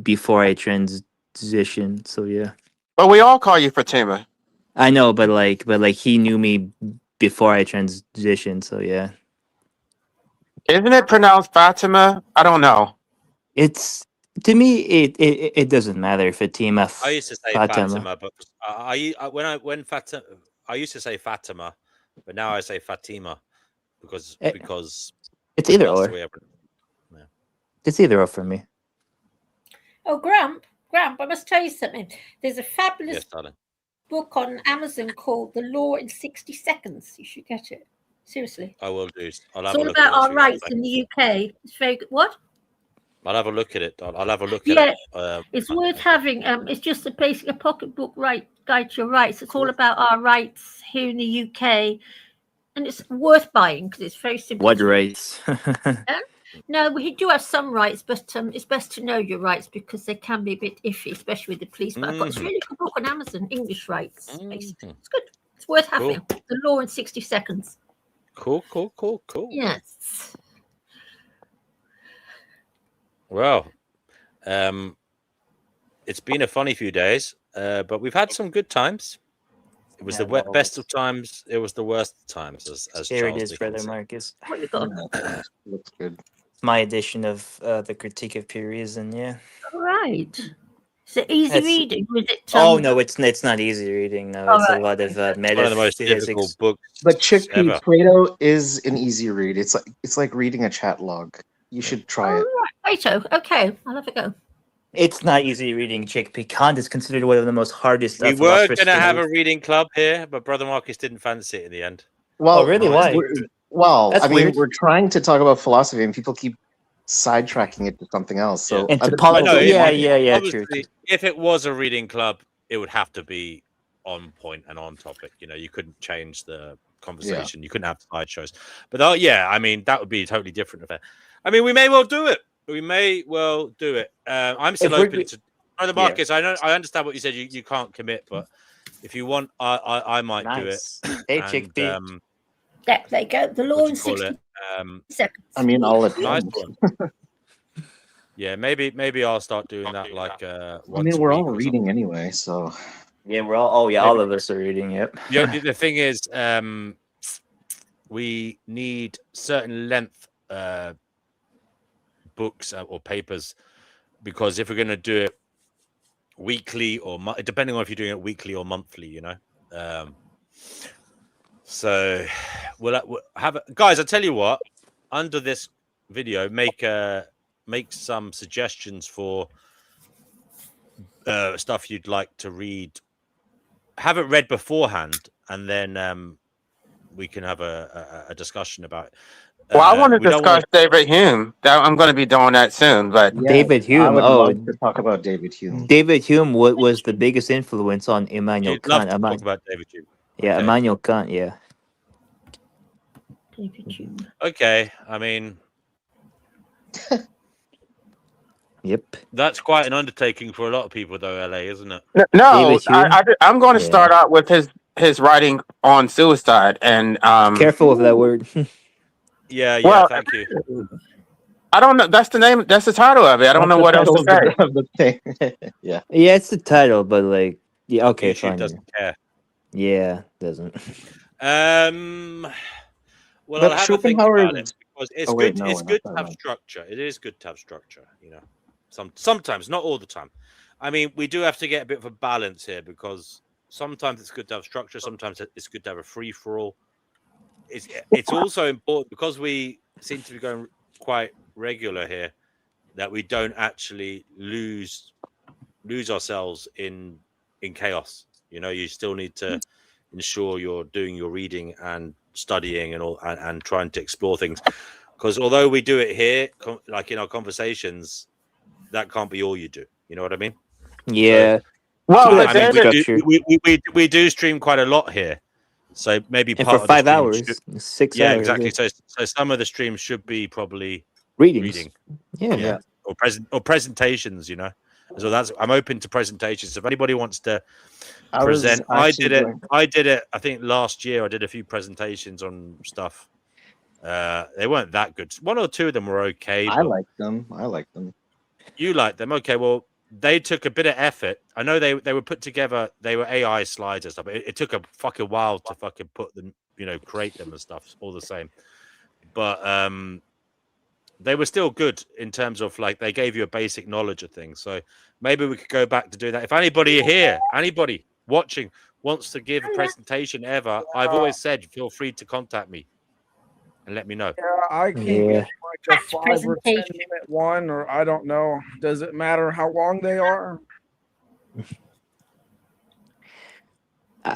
before I transitioned. So yeah. But we all call you Fatima. I know, but he knew me before I transitioned. So yeah. Isn't it pronounced Fatima? I don't know. It's to me it doesn't matter. Fatima. I used to say Fatima, but I used to say Fatima, but now I say Fatima because it's either or. It's either or for me. Oh, Grump, I must tell you something. There's a fabulous book on Amazon called The Law in 60 Seconds. You should get it. Seriously. I will do. I'll It's have a all look about at our it. rights in the UK. It's very good. What? I'll have a look at it. I'll have a look Yeah, at it. it's worth having. It's just a pocketbook guide to your rights. It's all about our rights here in the UK, and it's worth buying because it's very simple. What rights? No, we do have some rights, but it's best to know your rights because they can be a bit iffy, especially with the police. But I've got this really good book on Amazon, English rights. Basically. It's good. It's worth having. Cool. The Law in 60 Seconds. Cool. Yes. Well, it's been a funny few days, but we've had some good times. It was the best of times. It was the worst of times, as Here Charles it is, Brother Dickens said. Marcus. What you got? Looks good. My edition of the Critique of Purism, yeah. All right. Is it easy reading? Was it? Oh no, it's not easy reading. No, it's a lot of It's one of the most difficult books. But Chickpea ever. Plato is an easy read. It's like reading a chat log. You should try it. Plato. Okay, I'll have a go. It's not easy reading. Chickpea Kant is considered one of the most hardest. We were going to have a reading club here, but Brother Marcus didn't fancy it in the end. Well, Oh, really? Why? Well, That's I mean, weird. we're trying to talk about philosophy, and people keep sidetracking it to something else. So, And to other politics. people- Yeah. Obviously, True. if it was a reading club, it would have to be on point and on topic. You know, you couldn't change the conversation. You couldn't have sideshows. But I mean, that would be a totally different affair. I mean, we may well do it. I'm still open to Brother Marcus. I understand what you said. You can't commit, but if you want, I might do it. Hey, Chickpea. There you go. The Law in 60 Seconds. I mean, I'll Nice attempt. one. Yeah, maybe I'll start doing that. Like, I mean, we're all reading anyway, so Yeah, we're all. Oh yeah, all of us are reading. Yep. The thing is, we need certain length books or papers, because if we're going to do it weekly or depending on if you're doing it weekly or monthly, you know. So we'll have guys. I tell you what, under this video, make some suggestions for stuff you'd like to read. Have it read beforehand, and then we can have a discussion about it. Well, I want to discuss David Hume. I'm going to be doing that soon. But David Hume. I would love to talk about David Hume. David Hume was the biggest influence on Immanuel You'd love Kant. to talk about David Hume. Yeah, Okay. Immanuel Kant. Yeah. David Hume. Okay, I mean, Yep. that's quite an undertaking for a lot of people, though. LA, isn't it? no, I'm going to start out with his writing on suicide, and Careful with that word. Yeah. Well, Thank you. I don't know. That's the name. That's the title of it. I don't know what else to say. Yeah. Yeah, it's the title, but like, yeah, okay, YouTube fine. doesn't care. Yeah, doesn't. Well, But I'll have a think Schopenhauer about it, is- because it's Oh, wait, good. no, It's we're good not to talking have structure. It is good to have structure. You know, sometimes, not all the time. I mean, we do have to get a bit of a balance here, because sometimes it's good to have structure. Sometimes it's good to have a free for all. It's also important, because we seem to be going quite regular here, that we don't actually lose ourselves in chaos. You know, you still need to ensure you're doing your reading and studying and all, and trying to explore things, because although we do it here, like in our conversations, that can't be all you do. You know what I mean? Yeah. Well, I mean, we do stream quite a lot here, so maybe And part for of the 5 stream hours, 6 yeah, hours. exactly. So some of the streams should be probably Readings. reading, Yeah. or presentations. You know, so I'm open to presentations. If anybody wants to I was present, I actually did it. going- I did it. I think last year I did a few presentations on stuff. They weren't that good. One or two of them were okay. I but like them. You like them, okay? Well, they took a bit of effort. I know they were put together. They were AI slides and stuff. But it took a fucking while to fucking put them, you know, create them and stuff. All the same, but they were still good in terms of, like, they gave you a basic knowledge of things. So maybe we could go back to do that. If anybody here, anybody watching, wants to give a presentation ever, I've always said feel free to contact me and let me know. Yeah, I can Yeah. get like a 5 or 10 minute one, or I don't know. Does it matter how long they are?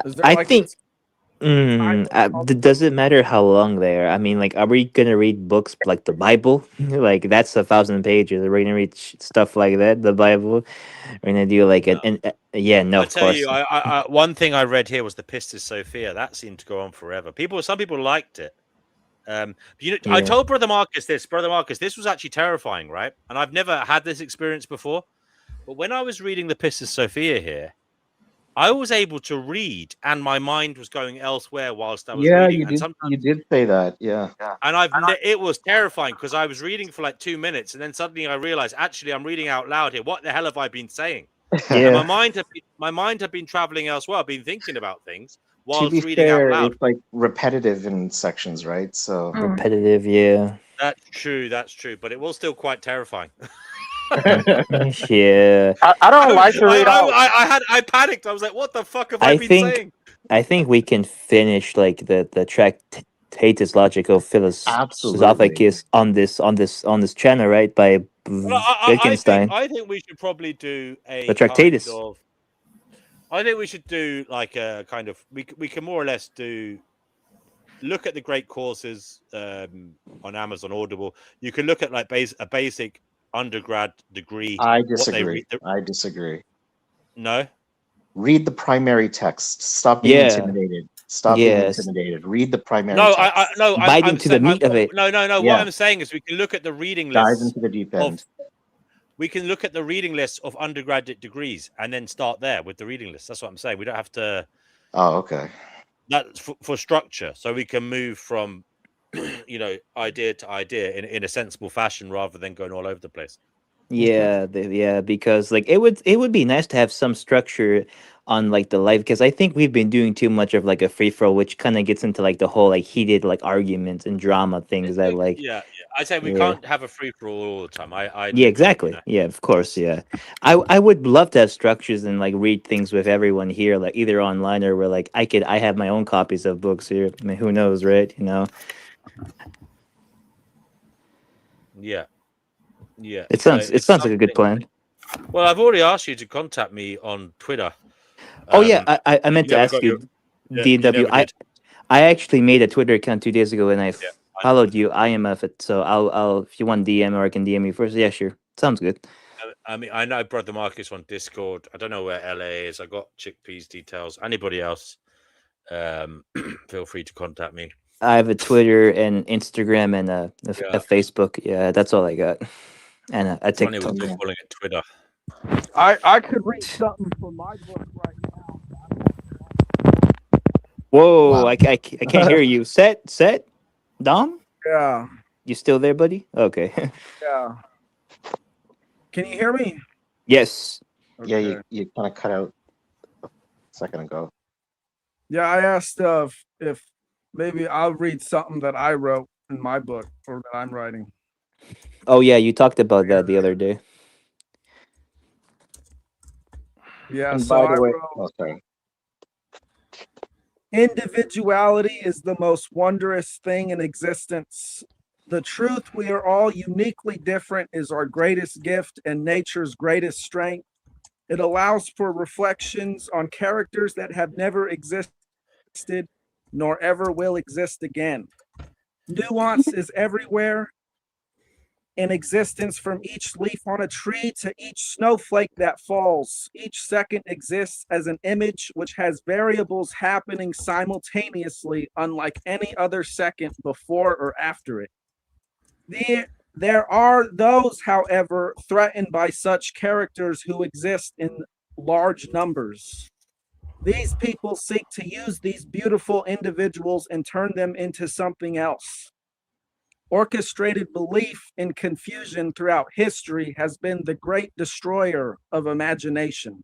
Is there I like think. Does it matter how long they are? I mean, like, are we gonna read books like the Bible? Like, that's 1,000 pages. Are we gonna read stuff like that? The Bible? We're gonna do like yeah, no, I of tell course. you, one thing I read here was the Pistis Sophia. That seemed to go on forever. Some people liked it. I Yeah. told Brother Marcus this. Brother Marcus, this was actually terrifying, right? And I've never had this experience before. But when I was reading the Pistis Sophia here, I was able to read, and my mind was going elsewhere whilst I was Yeah, reading. you And did. sometimes, You did say that. Yeah. and it was terrifying because I was reading for like 2 minutes, and then suddenly I realized, actually, I'm reading out loud here. What the hell have I been saying? And Yeah. my mind had been traveling elsewhere. I've been thinking about things To be whilst reading out fair, loud. it's like repetitive in sections, right? So Repetitive, yeah. That's true. That's true. But it was still quite terrifying. Yeah. I don't like to read out. I panicked. I was like, "What the fuck have I I been think saying?" I think we can finish like the Tractatus Logico absolutely. Philosophicus on this channel, right? By Well, Wittgenstein. I think we should probably do The a kind Tractatus. of. I think we should do like a kind of. We can more or less look at the great courses on Amazon Audible. You can look at like a basic undergrad degree. I What they disagree. read. I disagree. No. Read the primary text. Stop being Yeah. intimidated. Stop being Yes. intimidated. Read the primary No, text. Bite into the meat of it. No. What Yeah. I'm saying is we can look at the reading Dive lists into the deep of. end. We can look at the reading list of undergraduate degrees and then start there with the reading list. That's what I'm saying. We don't have to. Oh, okay. That's for structure, so we can move from, idea to idea in a sensible fashion rather than going all over the place. Yeah, because like it would be nice to have some structure on like the life, because I think we've been doing too much of like a free for all, which kind of gets into like the whole like heated like arguments and drama things that like Yeah. I say we yeah. can't have a free for all the time. I Yeah, do, exactly. Yeah, of course. Yeah, I would love to have structures and like read things with everyone here, like either online or where like I have my own copies of books here. I mean, who knows, right? Yeah. It sounds like a good plan. Well, I've already asked you to contact me on Twitter. Oh yeah, I meant to ask you, DW. I actually made a Twitter account 2 days ago, and I followed you, IMF it. So I'll if you want DM or I can DM you first. Yeah, sure. Sounds good. I mean, I know Brother Marcus on Discord. I don't know where LA is. I got Chickpeas details. Anybody else? Feel free to contact me. I have a Twitter and Instagram and a Facebook. Yeah, that's all I got. And a It's funny TikTok. we're still calling it Twitter. I could read something from my book right now. Whoa, I can't hear you. Set, Dom? Yeah. You still there, buddy? Okay. Yeah. Can you hear me? Yes. Yeah, you kind of cut out a second ago. Yeah, I asked if maybe I'll read something that I wrote in my book or that I'm writing. Oh yeah, you talked about that the other day. Yeah, And so by the I way, wrote, individuality is the most wondrous thing in existence. The truth we are all uniquely different is our greatest gift and nature's greatest strength. It allows for reflections on characters that have never existed nor ever will exist again. Nuance is everywhere in existence, from each leaf on a tree to each snowflake that falls. Each second exists as an image which has variables happening simultaneously, unlike any other second before or after it. There are those, however, threatened by such characters who exist in large numbers. These people seek to use these beautiful individuals and turn them into something else. Orchestrated belief in confusion throughout history has been the great destroyer of imagination.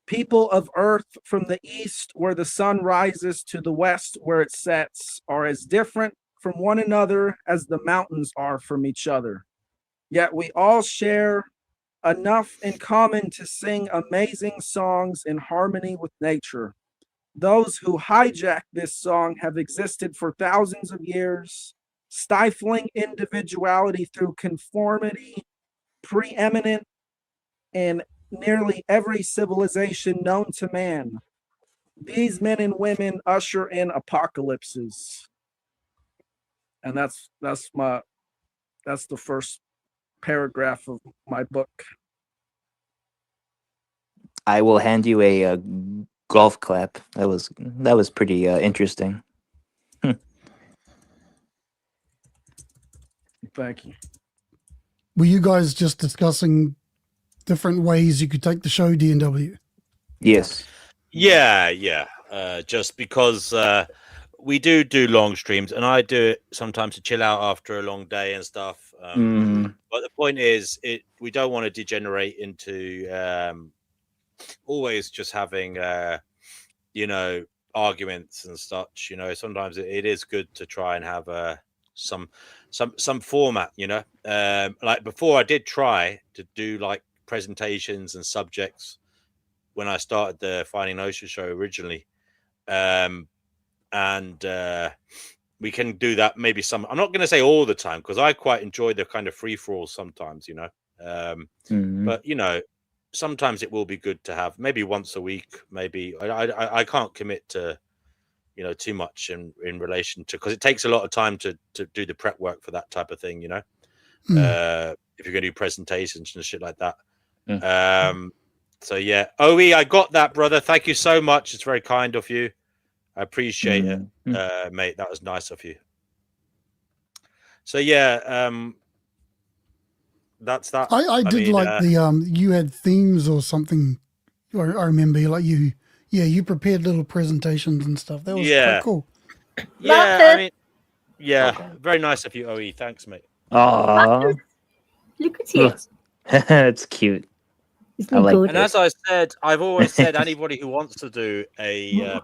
People of Earth, from the east where the sun rises to the west where it sets, are as different from one another as the mountains are from each other. Yet we all share enough in common to sing amazing songs in harmony with nature. Those who hijack this song have existed for thousands of years, stifling individuality through conformity, preeminent in nearly every civilization known to man. these men and women usher in apocalypses. And that's the first paragraph of my book. I will hand you a golf clap. That was pretty interesting. Thank you. Were you guys just discussing different ways you could take the show, D&W? Yes. Yeah. Just because we do long streams, and I do it sometimes to chill out after a long day and stuff. But the point is, we don't want to degenerate into always just having arguments and such. Sometimes it is good to try and have some format. Like before, I did try to do like presentations and subjects when I started the Finding Gnosis show originally. And we can do that maybe some. I'm not going to say all the time, because I quite enjoy the kind of free for all sometimes, but sometimes it will be good to have maybe once a week. Maybe I can't commit to too much in relation to, because it takes a lot of time to do the prep work for that type of thing. If you're going to do presentations and shit like that. So yeah, OE, I got that, brother. Thank you so much. It's very kind of you. I appreciate it, mate. That was nice of you. So yeah, that's that. I did like the you had themes or something. I remember you prepared little presentations and stuff. That was quite cool. Yeah, very nice of you, OE. Thanks, mate. Aww. Look at it. It's cute. I like and as I said, I've always said anybody who wants to do a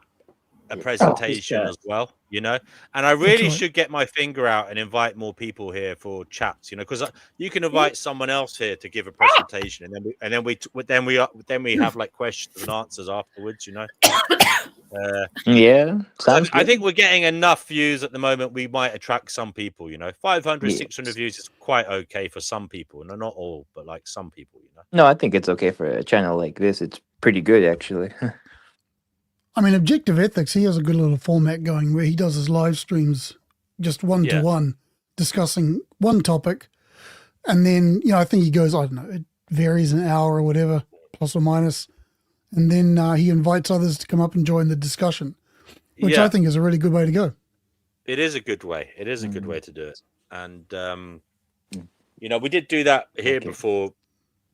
presentation as well, and I really should get my finger out and invite more people here for chats, because you can invite someone else here to give a presentation, and then we have like questions and answers afterwards, yeah, sounds I good. think we're getting enough views at the moment. We might attract some people, 500, 600 views is quite okay for some people. No, not all, but like some people, No, I think it's okay for a channel like this. It's pretty good, actually. I mean, Objective Ethics, he has a good little format going where he does his live streams just one-to-one, discussing one topic. And then, I think he goes, I don't know, it varies an hour or whatever, plus or minus. And then he invites others to come up and join the discussion, which I think is a really good way to go. It is a good way. It is a good way to do it. And, we did do that here before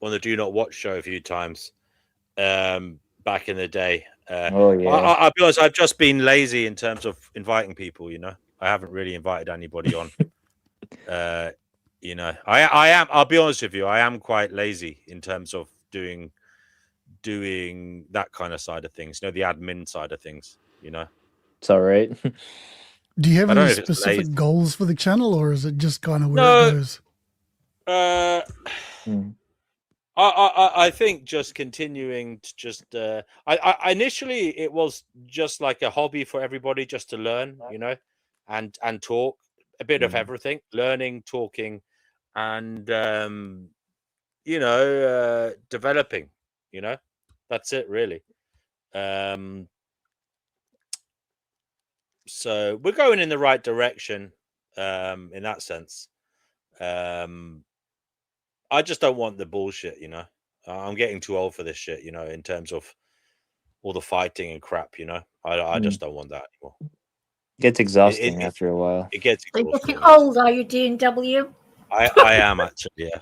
on the Do Not Watch show a few times back in the day. I'll be honest, I've just been lazy in terms of inviting people, I haven't really invited anybody on. I am, I'll be honest with you, I am quite lazy in terms of doing that kind of side of things, the admin side of things, It's all right. Do you have any specific goals for the channel, or is it just kind of where it goes? I think just continuing to just I initially it was just like a hobby for everybody, just to learn, and talk a bit of everything, learning, talking, and developing, that's it really. So we're going in the right direction in that sense. I just don't want the bullshit, I'm getting too old for this shit, in terms of all the fighting and crap, I just don't want that anymore. It gets exhausting after a while. It gets You're exhausting. getting old, are you, D&W? I am actually, yeah.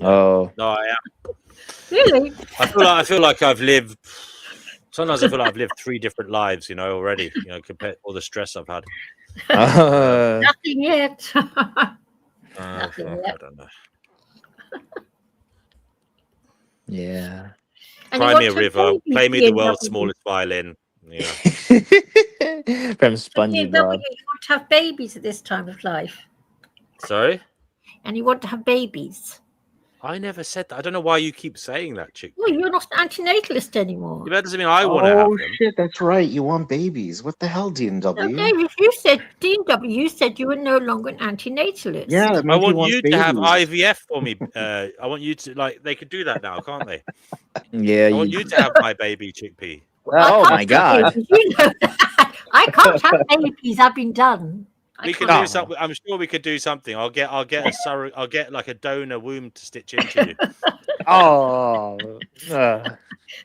Oh. No, I am. Really? I feel like I've lived. Sometimes I feel like I've lived 3 different lives, already. Compared to all the stress I've had. Nothing yet. Nothing yet. I don't know. Yeah. Cry me a river. Play me the world's smallest violin. From SpongeBob. You want to have babies at this time of life. Sorry? And you want to have babies. I never said that. I don't know why you keep saying that, chick. Well, you're not an antinatalist anymore. That doesn't mean I want to have them. Oh shit, that's right. You want babies. What the hell, D&W? No, David, you said, D&W, you said you were no longer an antinatalist. Yeah, that I means want wants you to have babies. IVF for me. I want you to, they could do that now, can't they? Yeah. I want you to have my baby, chickpea. Oh my God! You know that. I can't have babies. I've been done. We can do something. I'm sure we could do something. I'll get I'll get like a donor womb to stitch into you. Oh.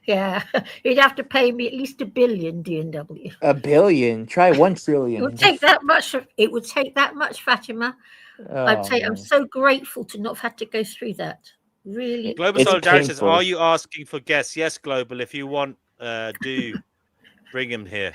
Yeah, you'd have to pay me at least $1 billion, DNW. $1 billion. Try 1 trillion. It would take that much. It would take that much, Fatima. I'd say I'm so grateful to not have had to go through that. Really. Global Solidarity says, "Are you asking for guests?" Yes, Global. If you want, do bring him here.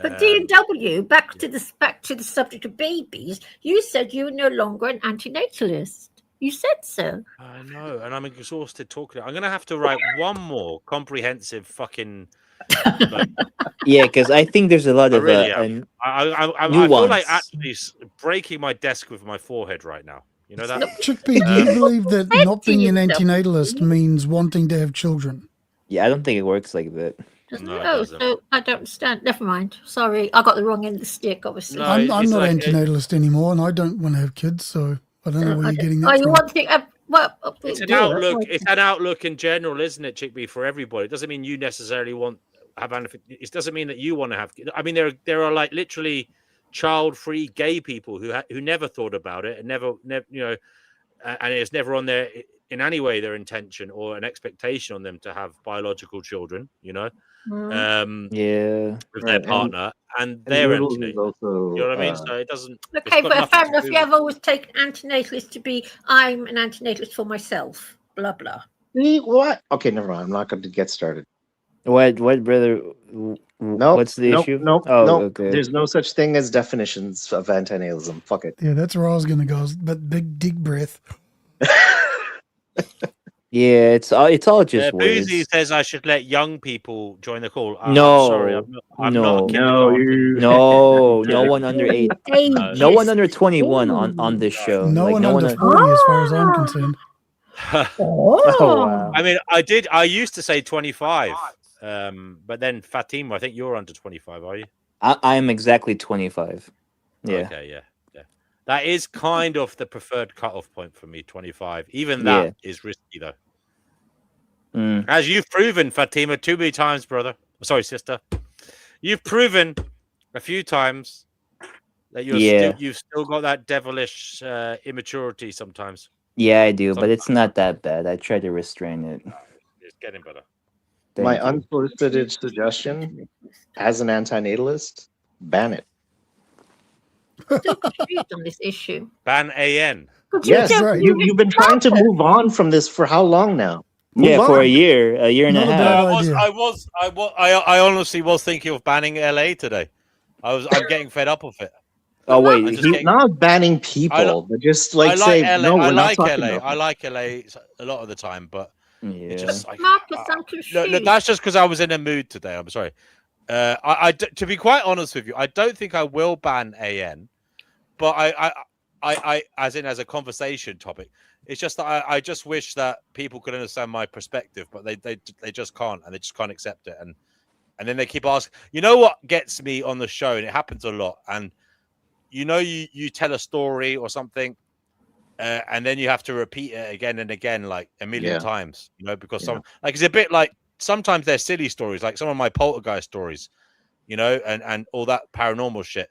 But DNW, back to the subject of babies. You said you were no longer an antinatalist. You said so. I know, and I'm exhausted talking. I'm gonna have to write one more comprehensive fucking. Like, yeah, because I think there's a lot of I feel like actually breaking my desk with my forehead right now. You know that? Chickpea, do you believe that not being an antinatalist means wanting to have children? Yeah, I don't think it works like that. No, so I don't understand. Never mind. Sorry, I got the wrong end of the stick, obviously. No, I'm not like, antinatalist anymore, and I don't want to have kids, so I don't know where you're getting that from. One thing, it's an outlook. It's an outlook in general, isn't it, Chickpea, for everybody? It doesn't mean you necessarily have anything. It doesn't mean that you want to have. I mean, there are like literally child-free gay people who never thought about it and never you know, and it's never on their in any way their intention or an expectation on them to have biological children. You know. Yeah, with their partner, and they're empty. Also, you know what I mean? So it doesn't. Okay, but fair enough. You have always taken antinatalist to be. I'm an antinatalist for myself. Blah blah. What? Okay, never mind. I'm not going to get started. What, brother? No. What's the issue? No. Okay. There's no such thing as definitions of antinatalism. Fuck it. Yeah, that's where I was going to go. But big deep breath. Yeah, it's all just words. Boozy says I should let young people join the call. No, I'm sorry, I'm not. No one under 8. No one under 21 on this show. No one under 40, as far as I'm concerned. Wow. I mean, I used to say 25, but then Fatima, I think you're under 25, are you? I am exactly 25. Yeah. Okay, yeah. That is kind of the preferred cutoff point for me, 25. Even that is risky, though. As you've proven, Fatima, too many times, brother. Sorry, sister. You've proven a few times that you've still got that devilish immaturity sometimes. Yeah, I do, but it's not that bad. I try to restrain it. It's getting better. My unsolicited suggestion, as an antinatalist, ban it. Still confused on this issue. Ban AN. Yes, you've been trying to move on from this for how long now? For a year and a half. I honestly was thinking of banning LA today. I'm getting fed up with it. Oh wait, he's not banning people, but just like say LA, no. We're not like talking LA. about I like LA a lot of the time, but it just Marcus, I'm confused. no, that's just because I was in a mood today. I'm sorry. To be quite honest with you, I don't think I will ban AN, but I as a conversation topic. It's just that I just wish that people could understand my perspective, but they just can't, and they just can't accept it, and then they keep asking. You know what gets me on the show, and it happens a lot, and you know you tell a story or something, and then you have to repeat it again and again, like a million times, you know, because it's a bit like sometimes they're silly stories, like some of my poltergeist stories, you know, and all that paranormal shit.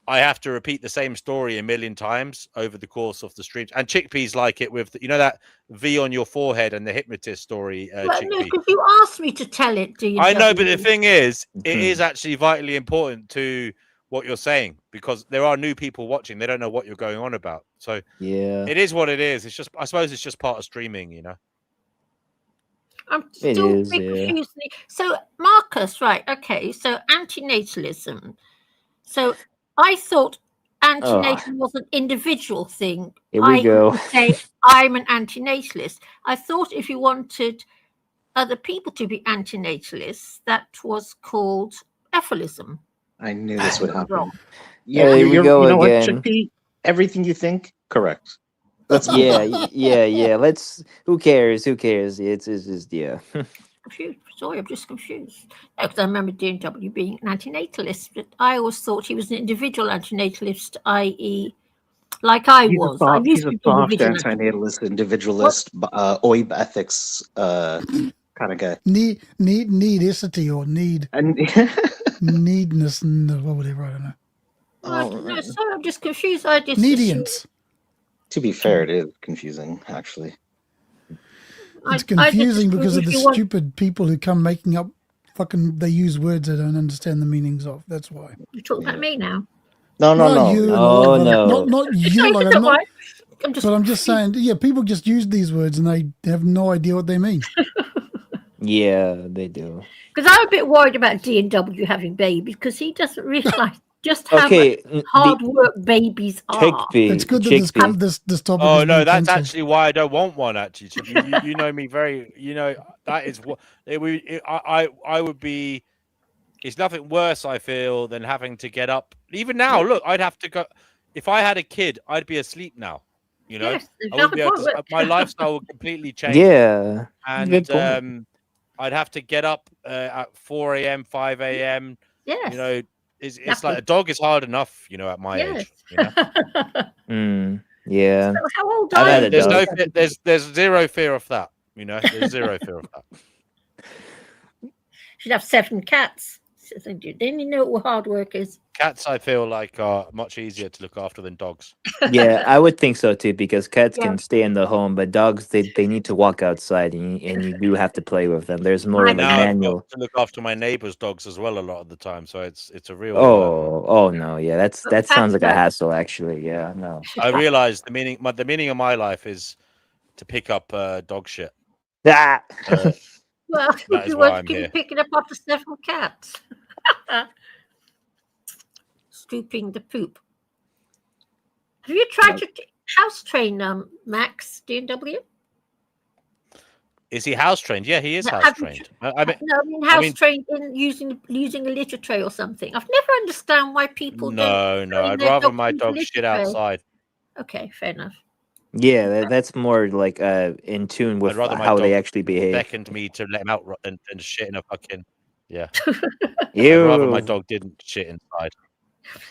I have to repeat the same story a million times over the course of the streams. And Chickpea's like it with, that V on your forehead and the hypnotist story. No, because you asked me to tell it, do you? I know, but the thing is, it is actually vitally important to what you're saying because there are new people watching. They don't know what you're going on about. So it is what it is. It's just, I suppose it's just part of streaming, you know? I'm still confused. So Marcus, right. Okay. So antinatalism. So I thought antinatal was an individual thing. Here we go. Say I'm an antinatalist. I thought if you wanted other people to be antinatalists, that was called ephilism. I knew this would happen. Yeah, here we go you know again. What, Chickpea? Everything you think, correct. Let's yeah. Let's. Who cares? It's just Confused. Sorry, I'm just confused. Because I remember DNW being an antinatalist, but I always thought he was an individual antinatalist, i.e., like I was. He's a soft antinatalist, individualist, OIB ethics kind kind of guy. Needicity or needness or whatever. I don't know. No, sorry, I'm just confused. I just Needience. To be fair, it is confusing, actually. It's confusing because of the stupid people who come making up they use words they don't understand the meanings of. That's why. You're talking about me now. No. You and all of them. No. Not you. Like, I'm just saying, people just use these words and they have no idea what they mean. Yeah, they do. Because I'm a bit worried about D&W having babies because he doesn't realize just how much hard work babies are. It's good that this topic. Oh has no, been that's cancelled. actually why I don't want one. Actually, you know me very. That is what I would be. It's nothing worse, I feel, than having to get up. Even now, look, I'd have to go. If I had a kid, I'd be asleep now. Yes, I wouldn't be able to. My lifestyle would completely change. Yeah, and good point. I'd have to get up at 4 a.m., 5 a.m. Yes. It's like a dog is hard enough, at my age. Yeah. So how old I've are had you? a dog. There's zero fear of that. There's zero fear of that. Should have 7 cats. Then you know what hard work is. Cats, I feel like, are much easier to look after than dogs. Yeah, I would think so too, because cats can stay in the home, but dogs they need to walk outside, and you do have to play with them. There's more like Now manual. I've got to look after my neighbor's dogs as well a lot of the time, so it's a real. Oh no, yeah, that sounds like a hassle. Actually, yeah, no. I realized the meaning of my life is to pick up dog shit. Ah. Well, that is you why won't I'm keep here. picking up after 7 cats. Scooping the poop. Have you tried to house train Max D&W? Is he house trained? Yeah, he is No, house trained. House trained in using a litter tray or something. I've never understand why people don't. No. I'd rather my dog shit outside. Okay, fair enough. Yeah, that's more like in tune with I'd rather my how dog they actually behave. beckoned me to let him out than shit in a fucking. Yeah. Ew. I'd rather my dog didn't shit inside.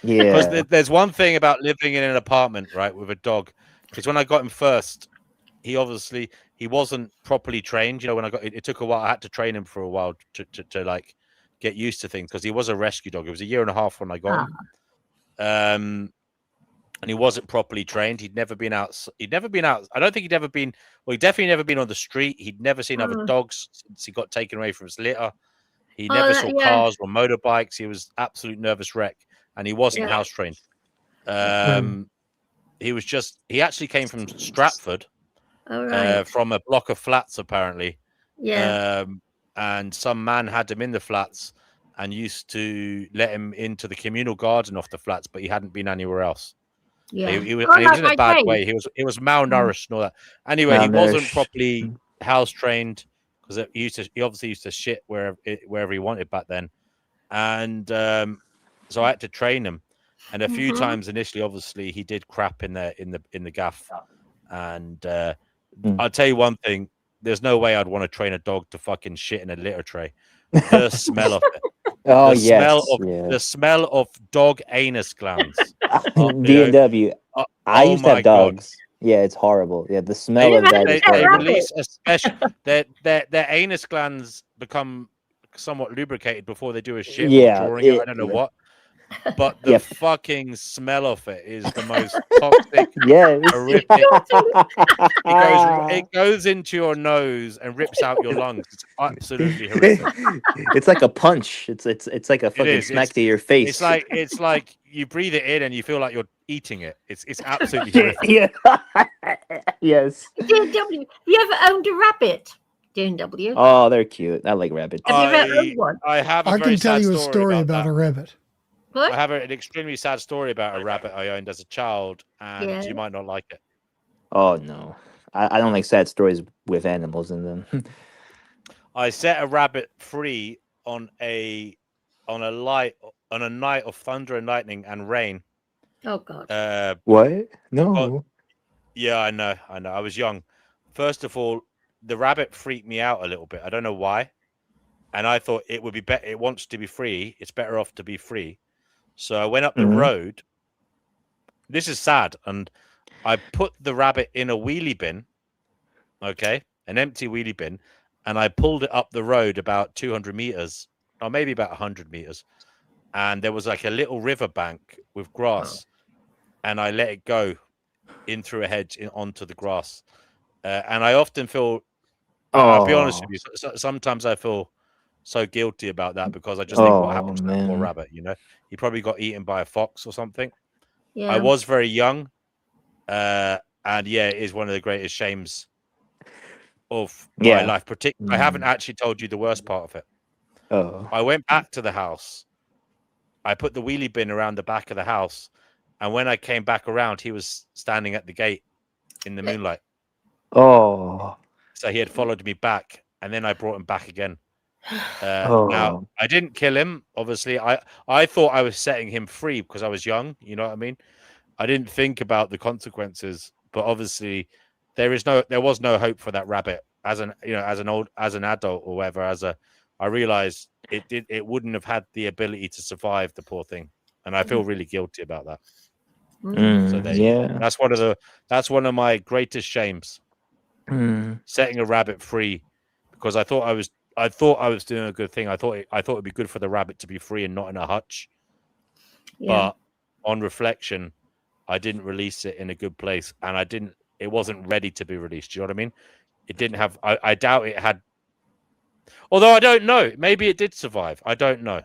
Yeah. Because there's one thing about living in an apartment, right, with a dog. Because when I got him first, he wasn't properly trained. When I got it took a while. I had to train him for a while to like get used to things because he was a rescue dog. It was a year and a half when I got him. And he wasn't properly trained. He'd never been out. I don't think he'd ever been. Well, he'd definitely never been on the street. He'd never seen other dogs since he got taken away from his litter. He never saw cars or motorbikes. He was absolute nervous wreck, and he wasn't house trained. He actually came from Stratford, from a block of flats apparently. Yeah. And some man had him in the flats and used to let him into the communal garden off the flats, but he hadn't been anywhere else. Yeah. He was in a bad way. He was malnourished and all that. Anyway, he wasn't properly house trained because he obviously used to shit wherever he wanted back then. And so I had to train him. And a few times initially, obviously, he did crap in the gaff. And I'll tell you one thing: there's no way I'd want to train a dog to fucking shit in a litter tray. The smell of it. Oh, the smell of dog anus glands. D&W. I used to have dogs. God. Yeah, it's horrible. Yeah, the smell of that is horrible. They release a special. Their anus glands become somewhat lubricated before they do a shit. Yeah, Drawing it, I don't know what. But the fucking smell of it is the most toxic, horrific. It goes into your nose and rips out your lungs. It's absolutely horrific. It's like a punch. It's like a fucking smack to your face. It's like you breathe it in and you feel like you're eating it. It's absolutely horrific. Yeah. Yes. D&W, you ever owned a rabbit? D&W. Oh, they're cute. I like rabbits. Have you ever owned one? I can tell you a story about a rabbit. I have an extremely sad story about a rabbit I owned as a child, and you might not like it. Oh no, I don't like sad stories with animals in them. I set a rabbit free on a night of thunder and lightning and rain. Oh God. What? No. Yeah, I know. I was young. First of all, the rabbit freaked me out a little bit. I don't know why. And I thought it would be better. It wants to be free. It's better off to be free. So I went up the road. This is sad. And I put the rabbit in a wheelie bin. Okay. An empty wheelie bin. and I pulled it up the road about 200 meters, or maybe about 100 meters, and there was like a little river bank with grass, and I let it go in through a hedge onto the grass. And I often feel, I'll be honest with you, sometimes I feel so guilty about that because I just think what happened to that poor rabbit, you know? He probably got eaten by a fox or something. Yeah. I was very young. And yeah, it is one of the greatest shames of my life. I haven't actually told you the worst part of it. I went back to the house. I put the wheelie bin around the back of the house. And when I came back around, he was standing at the gate in the moonlight. Oh. So he had followed me back, and then I brought him back again. Now, I didn't kill him, obviously. I thought I was setting him free because I was young, you know what I mean? I didn't think about the consequences, but obviously there was no hope for that rabbit as an adult or whatever. I realized it wouldn't have had the ability to survive, the poor thing. And I feel really guilty about that. So that's one of my greatest shames. Setting a rabbit free because I thought I was doing a good thing. I thought it'd be good for the rabbit to be free and not in a hutch. Yeah. But on reflection, I didn't release it in a good place, and it wasn't ready to be released. Do you know what I mean? It didn't have. I doubt it had. Although I don't know. Maybe it did survive. I don't know.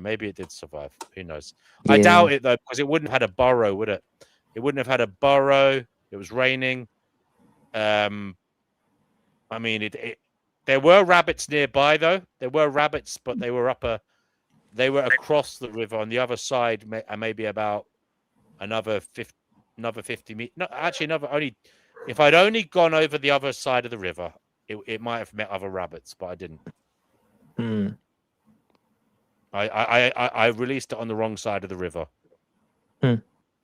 Maybe it did survive. Who knows? Yeah. I doubt it though, because it wouldn't have had a burrow, would it? It wouldn't have had a burrow. It was raining. I mean, there were rabbits nearby though. There were rabbits, but they were across the river on the other side, maybe about another 50 meters. No, actually, if I'd only gone over the other side of the river, it might have met other rabbits, but I didn't. I released it on the wrong side of the river. I'm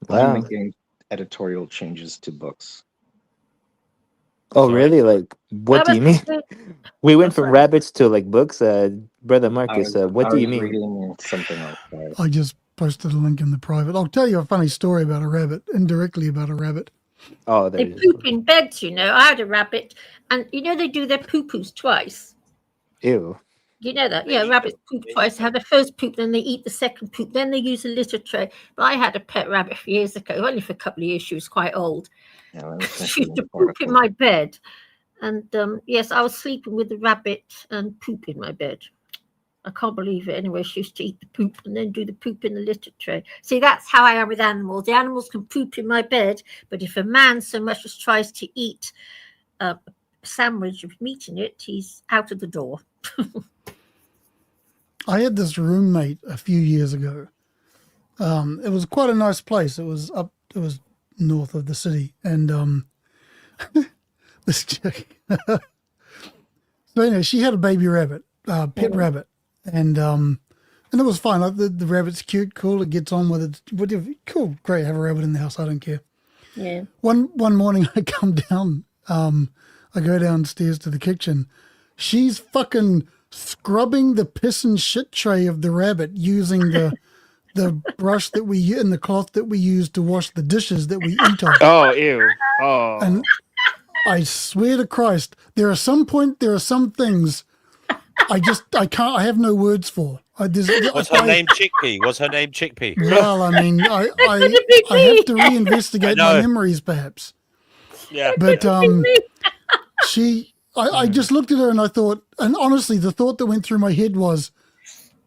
making editorial changes to books. Oh, really? Like, what do you mean? We went from rabbits to like books. Brother Marcus, what do you mean? Reading something else. I just posted a link in the private. I'll tell you a funny story about a rabbit, indirectly about a rabbit. Oh, they poop in beds, you know. I had a rabbit, and you know they do their poo-poos twice. Ew. You know that? Yeah, rabbits poop twice. They have the first poop, then they eat the second poop, then they use a litter tray. But I had a pet rabbit years ago, only for a couple of years. She was quite old. She used to poop in my bed. And yes, I was sleeping with the rabbit and poop in my bed. I can't believe it. Anyway, she used to eat the poop and then do the poop in the litter tray. See, that's how I am with animals. The animals can poop in my bed, but if a man so much as tries to eat a sandwich with meat in it, he's out of the door. I had this roommate a few years ago. It was quite a nice place. It was north of the city, and this chick. So anyway, she had a baby rabbit, pet rabbit, and it was fine. Like the rabbit's cute, cool. It gets on with it. Whatever, cool, great. Have a rabbit in the house. I don't care. Yeah. One morning, I come down. I go downstairs to the kitchen. She's fucking scrubbing the piss and shit tray of the rabbit using the brush that we and the cloth that we use to wash the dishes that we eat on. Oh, ew. Oh. And I swear to Christ, there are some things I have no words for. Was her name Chickpea? Well, I mean, I have to reinvestigate my memories, perhaps. Yeah. But I just looked at her and I thought, and honestly, the thought that went through my head was,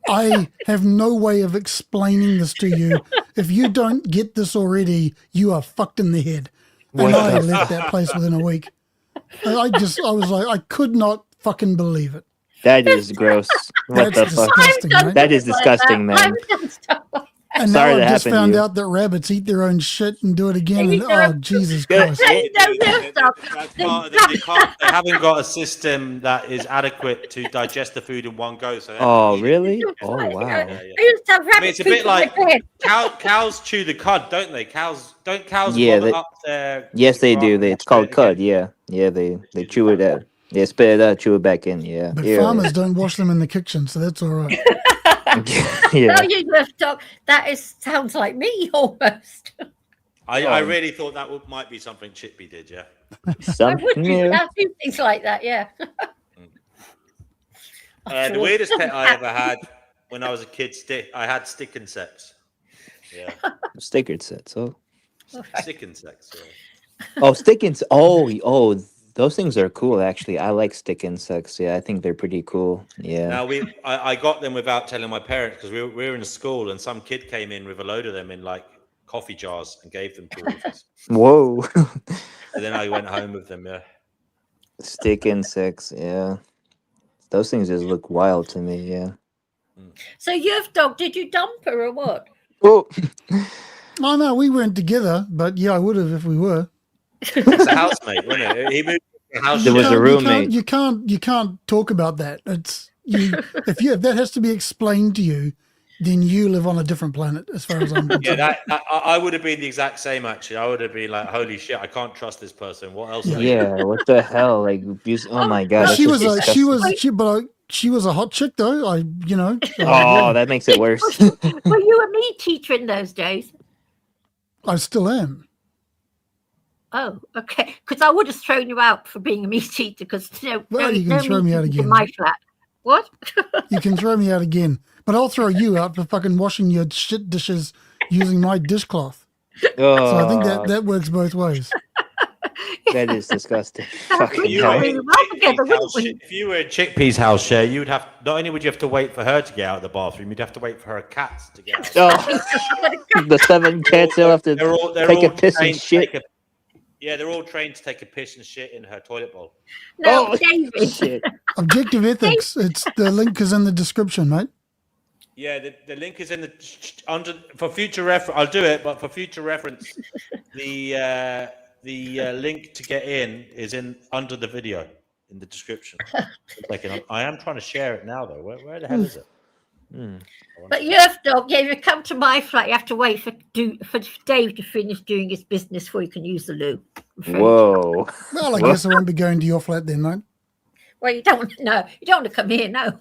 I have no way of explaining this to you. If you don't get this already, you are fucked in the head. And I left that place within a week. I was like, I could not fucking believe it. That is gross. What the fuck? That is disgusting, man. And Sorry now that I just happened found to you. out that rabbits eat their own shit and do it again. And, oh, Jesus Christ. That's part of they haven't got a system that is adequate to digest the food in one go. So Oh, really? Oh, wow. I mean, it's a bit like cows chew the cud, don't they? Cows Yeah, vomit up their. Yes, they do. It's called cud. Yeah, they chew it out. They spit it out, chew it back in. Yeah. But Ew. farmers don't wash them in the kitchen, so that's all right. Yeah. No, you left up. Sounds like me almost. I really thought that might be something Chippy did, yeah. I would do things like that, yeah. The weirdest pet I ever had when I was a kid, I had stick insects. Yeah. Stick insects. Oh. Stick insects, yeah. Oh, stick insects. Oh, those things are cool. Actually, I like stick insects. Yeah, I think they're pretty cool. Yeah. Now I got them without telling my parents because we were in school and some kid came in with a load of them in like coffee jars and gave them to all of us. Whoa. So then I went home with them. Yeah. Stick insects. Yeah. Those things just look wild to me. Yeah. So you've dog, did you dump her or what? Oh. Oh no, we weren't together, but yeah, I would have if we were. It's a housemate, wasn't it? He moved to a house. There was a roommate. You can't talk about that. It's you. If that has to be explained to you, then you live on a different planet, as far as I'm concerned. Yeah, I would have been the exact same. Actually, I would have been like, "Holy shit, I can't trust this person. What else?" Yeah. What the hell? Like, oh my god. But That's she just was disgusting. she was a hot chick though. Oh, that makes it worse. Were you a meat teacher in those days? I still am. Oh, okay. Because I would have thrown you out for being a meat eater. Because Well, you can throw me out in again. my flat. What? You can throw me out again, but I'll throw you out for fucking washing your shit dishes using my dishcloth. So I think that works both ways. That is disgusting. If you were in Chickpea's house share, you would have not only would you have to wait for her to get out of the bathroom, you'd have to wait for her cats to get out. Oh, the 7 cats will have to They're take a all piss and trained to shit. take Yeah, they're all trained to take a piss and shit in her toilet bowl. No, David. Shit. Objective ethics. The link is in the description, mate. Yeah, the link is in the under for future reference. I'll do it, but for future reference, the link to get in is in under the video in the description. I am trying to share it now, though. Where the hell is it? But you have dog. Yeah, if you come to my flat, you have to wait for Dave to finish doing his business before you can use the loo. Whoa. Well, I guess I won't be going to your flat then, mate. Well, you don't want to come here, no.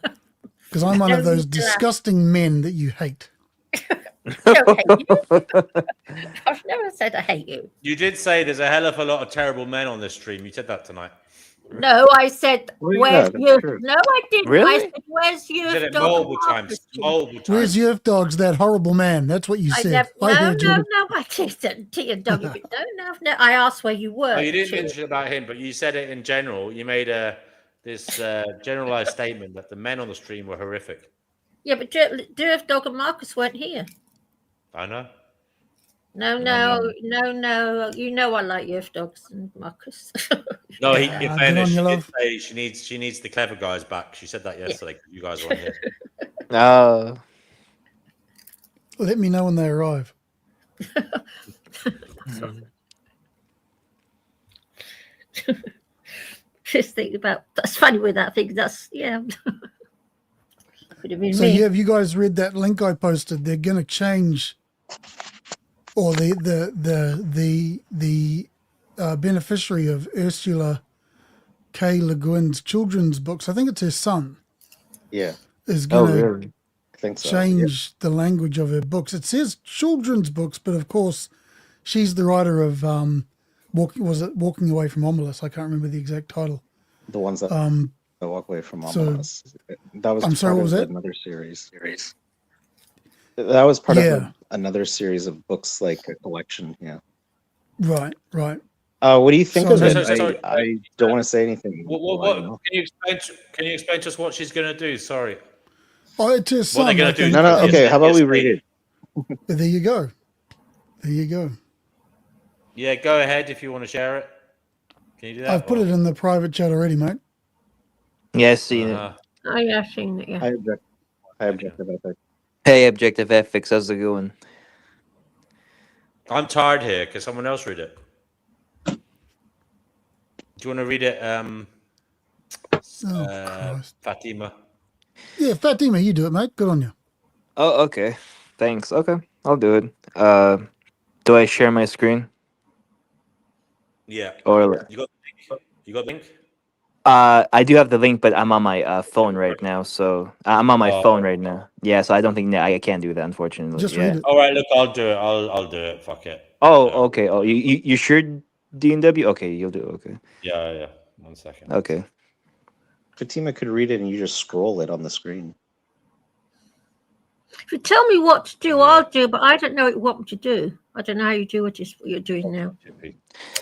Because I'm one of those disgusting men that you hate. I've never said I hate you. You did say there's a hell of a lot of terrible men on this stream. You said that tonight. No, I said, where's you? No, I didn't. Really? I said, where's you? You said it multiple times. Multiple times. Where's Yerf Dogs, that horrible man? That's what you said. I heard you. No, I didn't. T&W. No. I asked where you were. No, you didn't mention about him, but you said it in general. You made this generalized statement that the men on the stream were horrific. Yeah, but Yerf Dog and Marcus weren't here. I know. No. You know I like Yerf Dogs and Marcus. No, in fairness, she did say she needs the clever guys back. She said that yesterday. Yeah. You guys weren't here. Let me know when they arrive. Just think about that's funny with that thing. That's Could have been So me. have you guys read that link I posted? They're going to change, or the beneficiary of Ursula K. Le Guin's children's books. I think it's her son. Yeah. Is going to really? I think so. change the language of her books. It says children's books, but of course, she's the writer of Walking Away from Omelas? I can't remember the exact title. The ones that Walk Away from so- Omelas. That was I'm sorry, part what was of that? another series. That was part of another series of books, like a collection. Yeah. Right. What do you think of it? Sorry. I don't want to say anything. What can you explain to us what she's going to do? Sorry. Oh, it's her son. What are they going I to do? think. No. Okay, how about we read it? But there you go. Yeah, go ahead if you want to share it. Can you do that? I've put it in the private chat already, mate. Yeah, I've seen it. Oh, yeah, I've seen it, yeah. I objective ethics. Hey, Objective FX, how's it going? I'm tired here. Can someone else read it? Do you want to read it, Fatima? Yeah, Fatima, you do it, mate. Good on you. Oh, okay. Thanks. Okay, I'll do it. Do I share my screen? Yeah. Or You got the link? I do have the link, but I'm on my phone right now. So I'm on my phone right now. Yeah, so I don't think I can't do that, unfortunately. Just yeah. read it. All right, look, I'll do it. I'll do it. Fuck it. Oh, okay. Oh, you sure D&W? Okay, you'll do it. Okay. Yeah. 1 second. Okay. Fatima could read it and you just scroll it on the screen. If you tell me what to do, I'll do, but I don't know what you want me to do. I don't know how you do what you're doing now.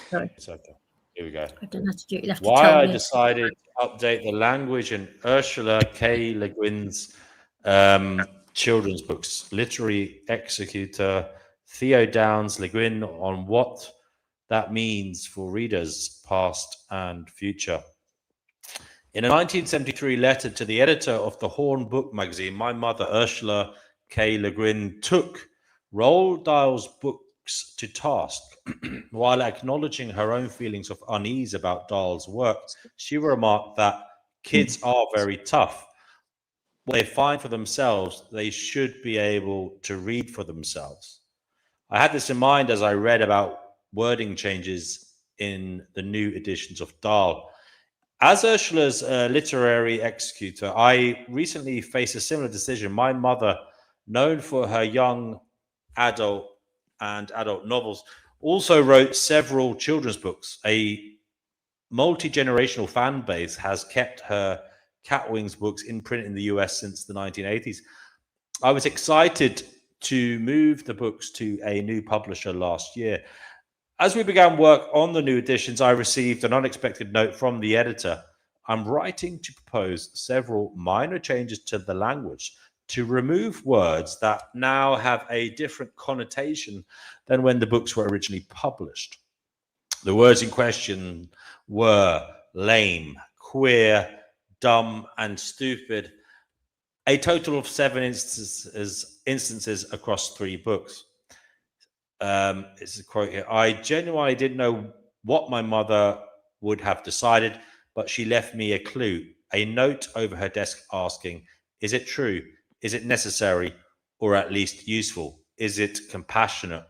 Sorry. It's okay. Here we go. I don't know how to do it. You'll have to Why tell I me. decided to update the language in Ursula K. Le Guin's children's books. Literary executor Theo Downes Le Guin on what that means for readers past and future. In a 1973 letter to the editor of the Horn Book magazine, my mother, Ursula K. Le Guin, took Roald Dahl's books to task. While acknowledging her own feelings of unease about Dahl's work, she remarked that kids are very tough. What they find for themselves, they should be able to read for themselves. I had this in mind as I read about wording changes in the new editions of Dahl. As Ursula's literary executor, I recently faced a similar decision. My mother, known for her young adult and adult novels, also wrote several children's books. A multi-generational fan base has kept her Catwings books in print in the US since the 1980s. I was excited to move the books to a new publisher last year. As we began work on the new editions, I received an unexpected note from the editor. I'm writing to propose several minor changes to the language to remove words that now have a different connotation than when the books were originally published. The words in question were lame, queer, dumb, and stupid. A total of 7 instances across 3 books. It's a quote here. I genuinely didn't know what my mother would have decided, but she left me a clue, a note over her desk asking, is it true? Is it necessary? Or at least useful? Is it compassionate?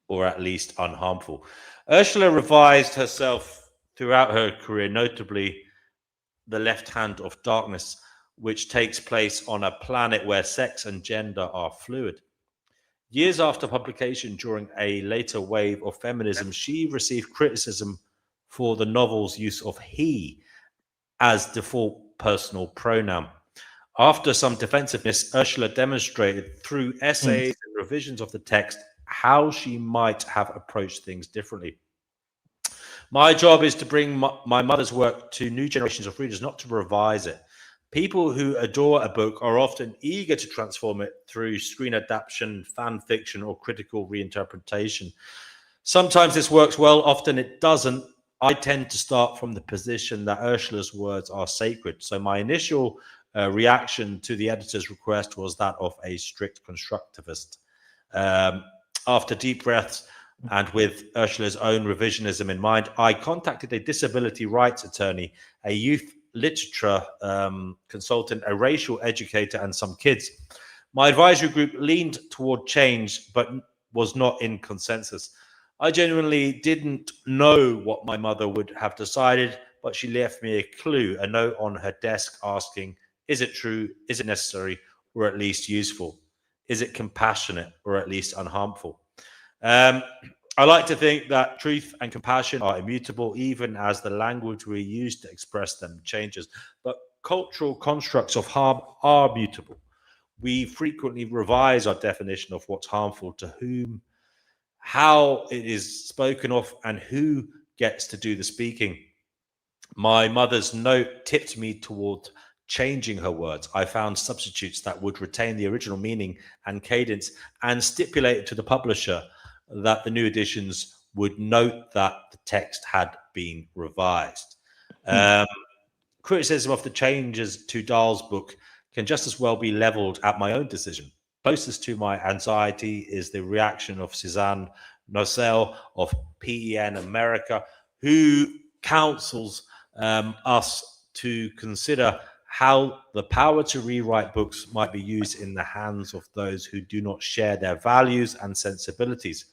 Or at least unharmful? Ursula revised herself throughout her career, notably The Left Hand of Darkness, which takes place on a planet where sex and gender are fluid. Years after publication, during a later wave of feminism, she received criticism for the novel's use of he as default personal pronoun. After some defensiveness, Ursula demonstrated through essays and revisions of the text how she might have approached things differently. My job is to bring my mother's work to new generations of readers, not to revise it. People who adore a book are often eager to transform it through screen adaptation, fan fiction, or critical reinterpretation. Sometimes this works well, often it doesn't. I tend to start from the position that Ursula's words are sacred. So my initial reaction to the editor's request was that of a strict constructivist. After deep breaths and with Ursula's own revisionism in mind, I contacted a disability rights attorney, a youth literature consultant, a racial educator, and some kids. My advisory group leaned toward change, but was not in consensus. I genuinely didn't know what my mother would have decided, but she left me a clue, a note on her desk asking, is it true? Is it necessary? Or at least useful? Is it compassionate? Or at least unharmful? I like to think that truth and compassion are immutable, even as the language we use to express them changes. But cultural constructs of harm are mutable. We frequently revise our definition of what's harmful, to whom, how it is spoken of, and who gets to do the speaking. My mother's note tipped me toward changing her words. I found substitutes that would retain the original meaning and cadence, and stipulated to the publisher that the new editions would note that the text had been revised. Criticism of the changes to Dahl's book can just as well be leveled at my own decision. Closest to my anxiety is the reaction of Suzanne Nocelle of PEN America, who counsels us to consider how the power to rewrite books might be used in the hands of those who do not share their values and sensibilities.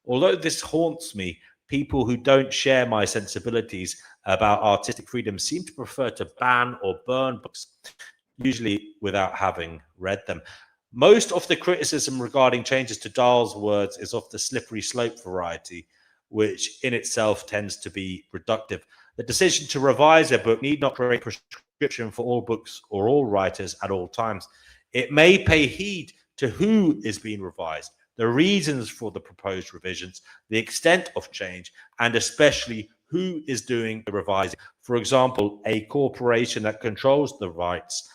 Although this haunts me, people who don't share my sensibilities about artistic freedom seem to prefer to ban or burn books, usually without having read them. Most of the criticism regarding changes to Dahl's words is of the slippery slope variety, which in itself tends to be reductive. The decision to revise a book need not create prescription for all books or all writers at all times. It may pay heed to who is being revised, the reasons for the proposed revisions, the extent of change, and especially who is doing the revising. For example, a corporation that controls the rights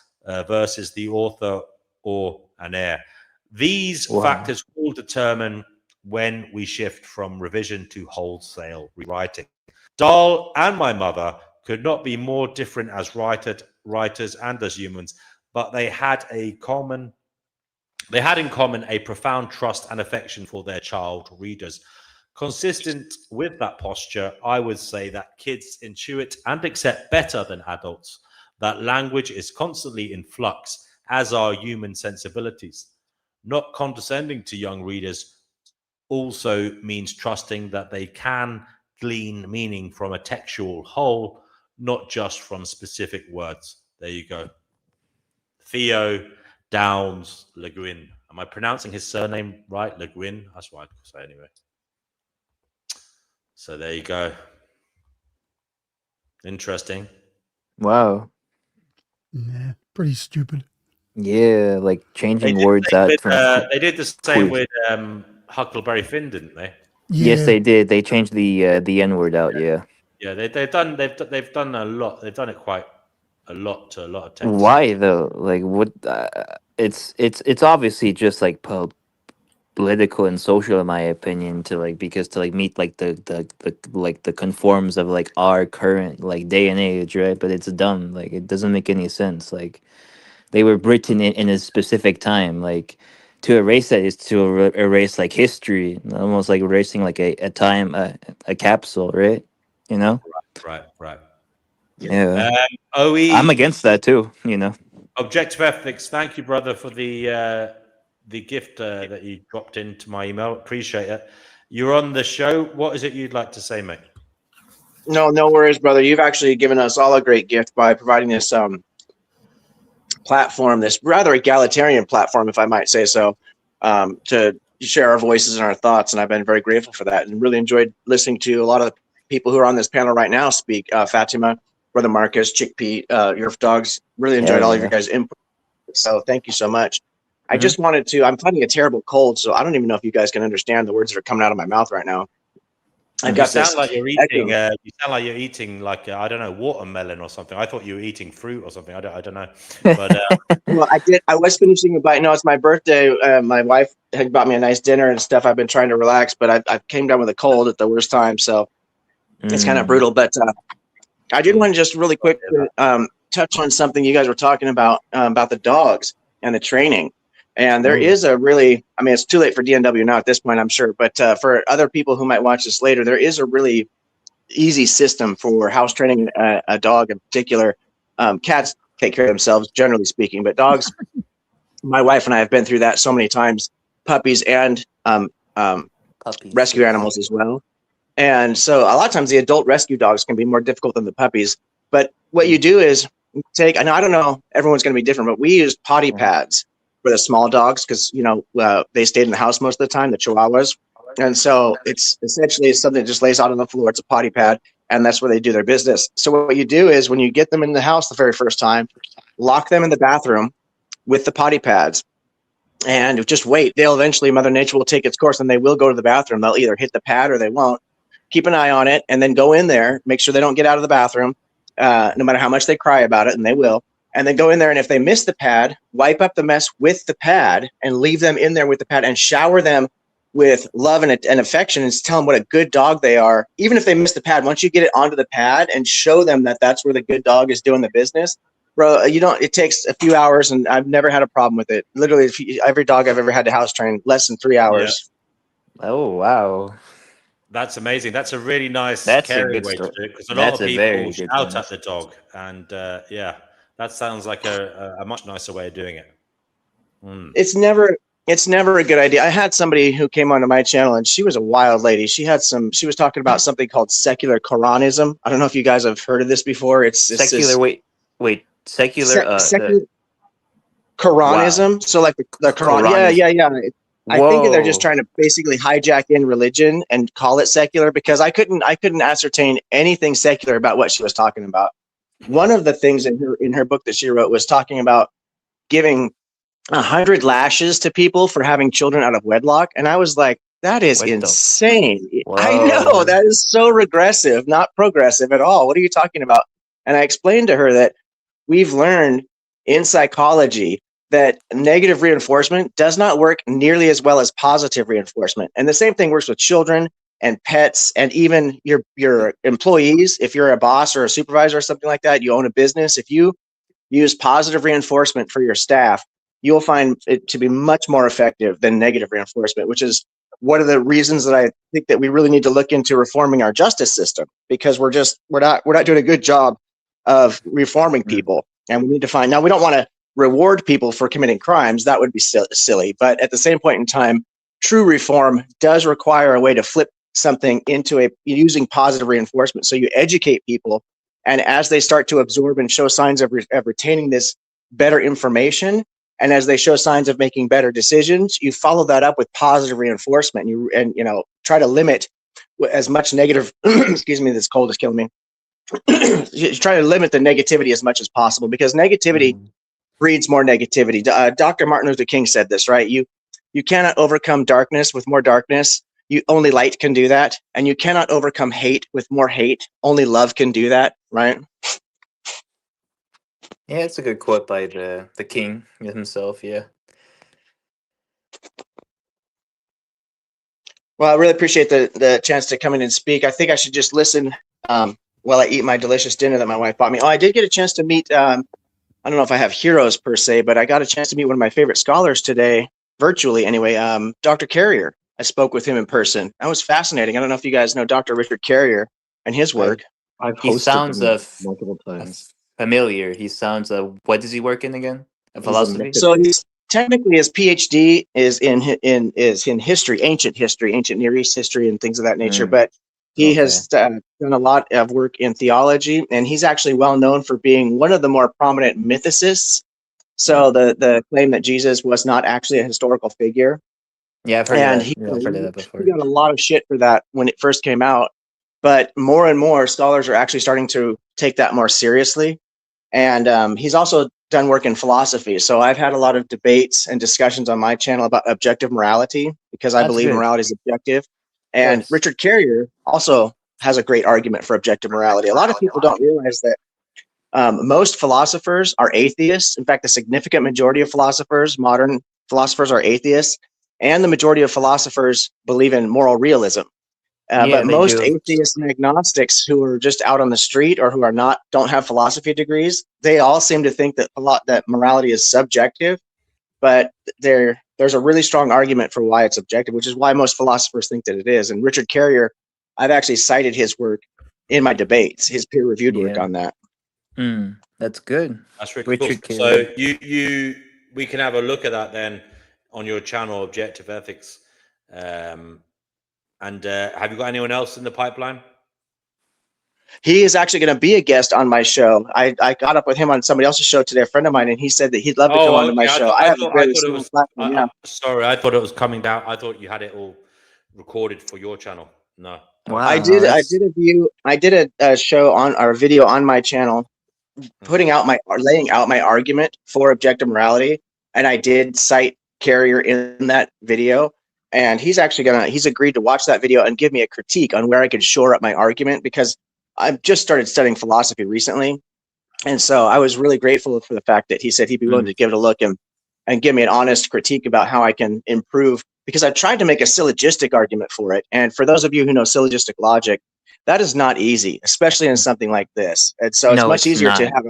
versus the author or an heir. These factors will determine when we shift from revision to wholesale rewriting. Dahl and my mother could not be more different as writers and as humans, but they had in common a profound trust and affection for their child readers. Consistent with that posture, I would say that kids intuit and accept better than adults that language is constantly in flux, as are human sensibilities. Not condescending to young readers also means trusting that they can glean meaning from a textual whole, not just from specific words. There you go. Theo Downs Le Guin. Am I pronouncing his surname right? Le Guin? That's what I'd say anyway. So there you go. Interesting. Wow. Yeah, pretty stupid. Yeah, like changing words out from. They did the same with Huckleberry Finn, didn't they? Yes, they did. They changed the N word out. Yeah. Yeah, they've done a lot. They've done it quite a lot to a lot of texts. Why though? Like, what? It's obviously just like political and social, in my opinion, to meet like the conforms of like our current like day and age, right? But it's dumb. Like, it doesn't make any sense. Like, they were written in a specific time. Like, to erase that is to erase like history, almost like erasing like a time, a capsule, right? You know? Right. Yeah. OE. I'm against that too. You know. Objective Ethics. Thank you, brother, for the gift that you dropped into my email. Appreciate it. You're on the show. What is it you'd like to say, mate? No worries, brother. You've actually given us all a great gift by providing this platform, this rather egalitarian platform, if I might say so, to share our voices and our thoughts. And I've been very grateful for that, and really enjoyed listening to a lot of the people who are on this panel right now speak. Fatima, Brother Marcus, Chickpea, your dogs. Really enjoyed all of your guys' input. So thank you so much. I just wanted to, I'm fighting a terrible cold, so I don't even know if you guys can understand the words that are coming out of my mouth right now. You sound like you're eating. You sound like you're eating like I don't know, watermelon or something. I thought you were eating fruit or something. I don't know. But well, I did. I was finishing a bite. No, it's my birthday. My wife had bought me a nice dinner and stuff. I've been trying to relax, but I came down with a cold at the worst time, so it's kind of brutal. But I did want to just really quick touch on something you guys were talking about the dogs and the training. And there is a really, I mean, it's too late for DNW now at this point, I'm sure. But for other people who might watch this later, there is a really easy system for house training a dog in particular. Cats take care of themselves, generally speaking, but dogs, my wife and I have been through that so many times, puppies and rescue animals as well. And so a lot of times the adult rescue dogs can be more difficult than the puppies. But what you do is take, and I don't know, everyone's going to be different, but we use potty pads for the small dogs because, you know, they stayed in the house most of the time, the Chihuahuas. And so it's essentially something that just lays out on the floor. It's a potty pad, and that's where they do their business. So what you do is when you get them in the house the very first time, lock them in the bathroom with the potty pads and just wait. They'll eventually, Mother Nature will take its course and they will go to the bathroom. They'll either hit the pad or they won't. Keep an eye on it and then go in there, make sure they don't get out of the bathroom, no matter how much they cry about it, and they will. And then go in there, and if they miss the pad, wipe up the mess with the pad and leave them in there with the pad and shower them with love and affection and tell them what a good dog they are. Even if they miss the pad, once you get it onto the pad and show them that that's where the good dog is doing the business, bro, it takes a few hours, and I've never had a problem with it. Literally, every dog I've ever had to house train, less than 3 hours. Yeah. Oh, wow. That's amazing. That's a really nice, caring way to do it, because a lot of people shout at the dog, and yeah, that sounds like a much nicer way of doing it. It's never a good idea. I had somebody who came onto my channel, and she was a wild lady. She was talking about something called secular Quranism. I don't know if you guys have heard of this before. It's secular. Wait, secular. Secular Quranism. Wow. So like the Quran. Quranism. Yeah. I think they're just trying to basically hijack in religion and call it secular, because I couldn't ascertain anything secular about what she was talking about. one of the things in her book that she wrote was talking about giving 100 lashes to people for having children out of wedlock, and I was like, that is insane. I know, that is so regressive, not progressive at all. What are you talking about? And I explained to her that we've learned in psychology that negative reinforcement does not work nearly as well as positive reinforcement. And the same thing works with children and pets and even your employees. If you're a boss or a supervisor or something like that, you own a business, if you use positive reinforcement for your staff, you'll find it to be much more effective than negative reinforcement, which is one of the reasons that I think that we really need to look into reforming our justice system, because we're not doing a good job of reforming people. And we need to find, now we don't want to reward people for committing crimes. That would be silly. But at the same point in time, true reform does require a way to flip something into using positive reinforcement. So you educate people, and as they start to absorb and show signs of retaining this better information, and as they show signs of making better decisions, you follow that up with positive reinforcement. And try to limit as much negative. Excuse me, this cold is killing me. You try to limit the negativity as much as possible, because negativity breeds more negativity. Dr. Martin Luther King said this, right? You cannot overcome darkness with more darkness. Only light can do that. And you cannot overcome hate with more hate. Only love can do that, right? Yeah, it's a good quote by the king himself. Yeah. Well, I really appreciate the chance to come in and speak. I think I should just listen while I eat my delicious dinner that my wife bought me. Oh, I did get a chance to meet, I don't know if I have heroes per se, but I got a chance to meet one of my favorite scholars today, virtually anyway, Dr. Carrier. I spoke with him in person. That was fascinating. I don't know if you guys know Dr. Richard Carrier and his work. He sounds multiple times familiar. He sounds what does he work in again? A philosophy. So he's technically, his PhD is in history, ancient Near East history, and things of that nature. But he has done a lot of work in theology, and he's actually well known for being one of the more prominent mythicists. So the claim that Jesus was not actually a historical figure. Yeah, I've heard of that. I've heard of that before. He got a lot of shit for that when it first came out, but more and more scholars are actually starting to take that more seriously. And he's also done work in philosophy. So I've had a lot of debates and discussions on my channel about objective morality, because I believe morality is objective. And Richard Carrier also has a great argument for objective morality. A lot of people don't realize that most philosophers are atheists. In fact, the significant majority of philosophers, modern philosophers, are atheists. And the majority of philosophers believe in moral realism. But most atheists and agnostics who are just out on the street, or who don't have philosophy degrees, they all seem to think that morality is subjective. But there's a really strong argument for why it's objective, which is why most philosophers think that it is. And Richard Carrier, I've actually cited his work in my debates, his peer-reviewed work on that. That's good. That's really cool. So we can have a look at that then on your channel, Objective Ethics. And have you got anyone else in the pipeline? He is actually going to be a guest on my show. I got up with him on somebody else's show today, a friend of mine, and he said that he'd love to come onto my show. Sorry, I thought it was coming down. I thought you had it all recorded for your channel. No. Wow. I did a show on our video on my channel, laying out my argument for objective morality, and I did cite Carrier in that video. And he's agreed to watch that video and give me a critique on where I could shore up my argument, because I've just started studying philosophy recently. And so I was really grateful for the fact that he said he'd be willing to give it a look and give me an honest critique about how I can improve, because I've tried to make a syllogistic argument for it. And for those of you who know syllogistic logic, that is not easy, especially in something like this. And so it's much easier to have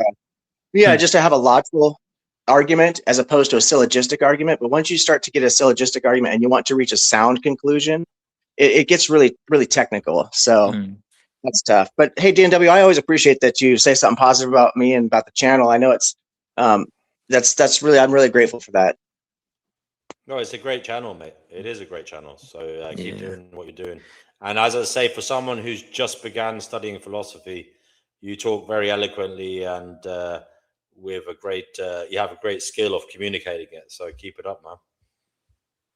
just to have a logical argument as opposed to a syllogistic argument. But once you start to get a syllogistic argument and you want to reach a sound conclusion, it gets really, really technical. So that's tough. But hey, DNW, I always appreciate that you say something positive about me and about the channel. I know it's that's really, I'm really grateful for that. No, it's a great channel, mate. It is a great channel. So keep doing what you're doing. And as I say, for someone who's just began studying philosophy, you talk very eloquently and with a great, you have a great skill of communicating it. So keep it up, man.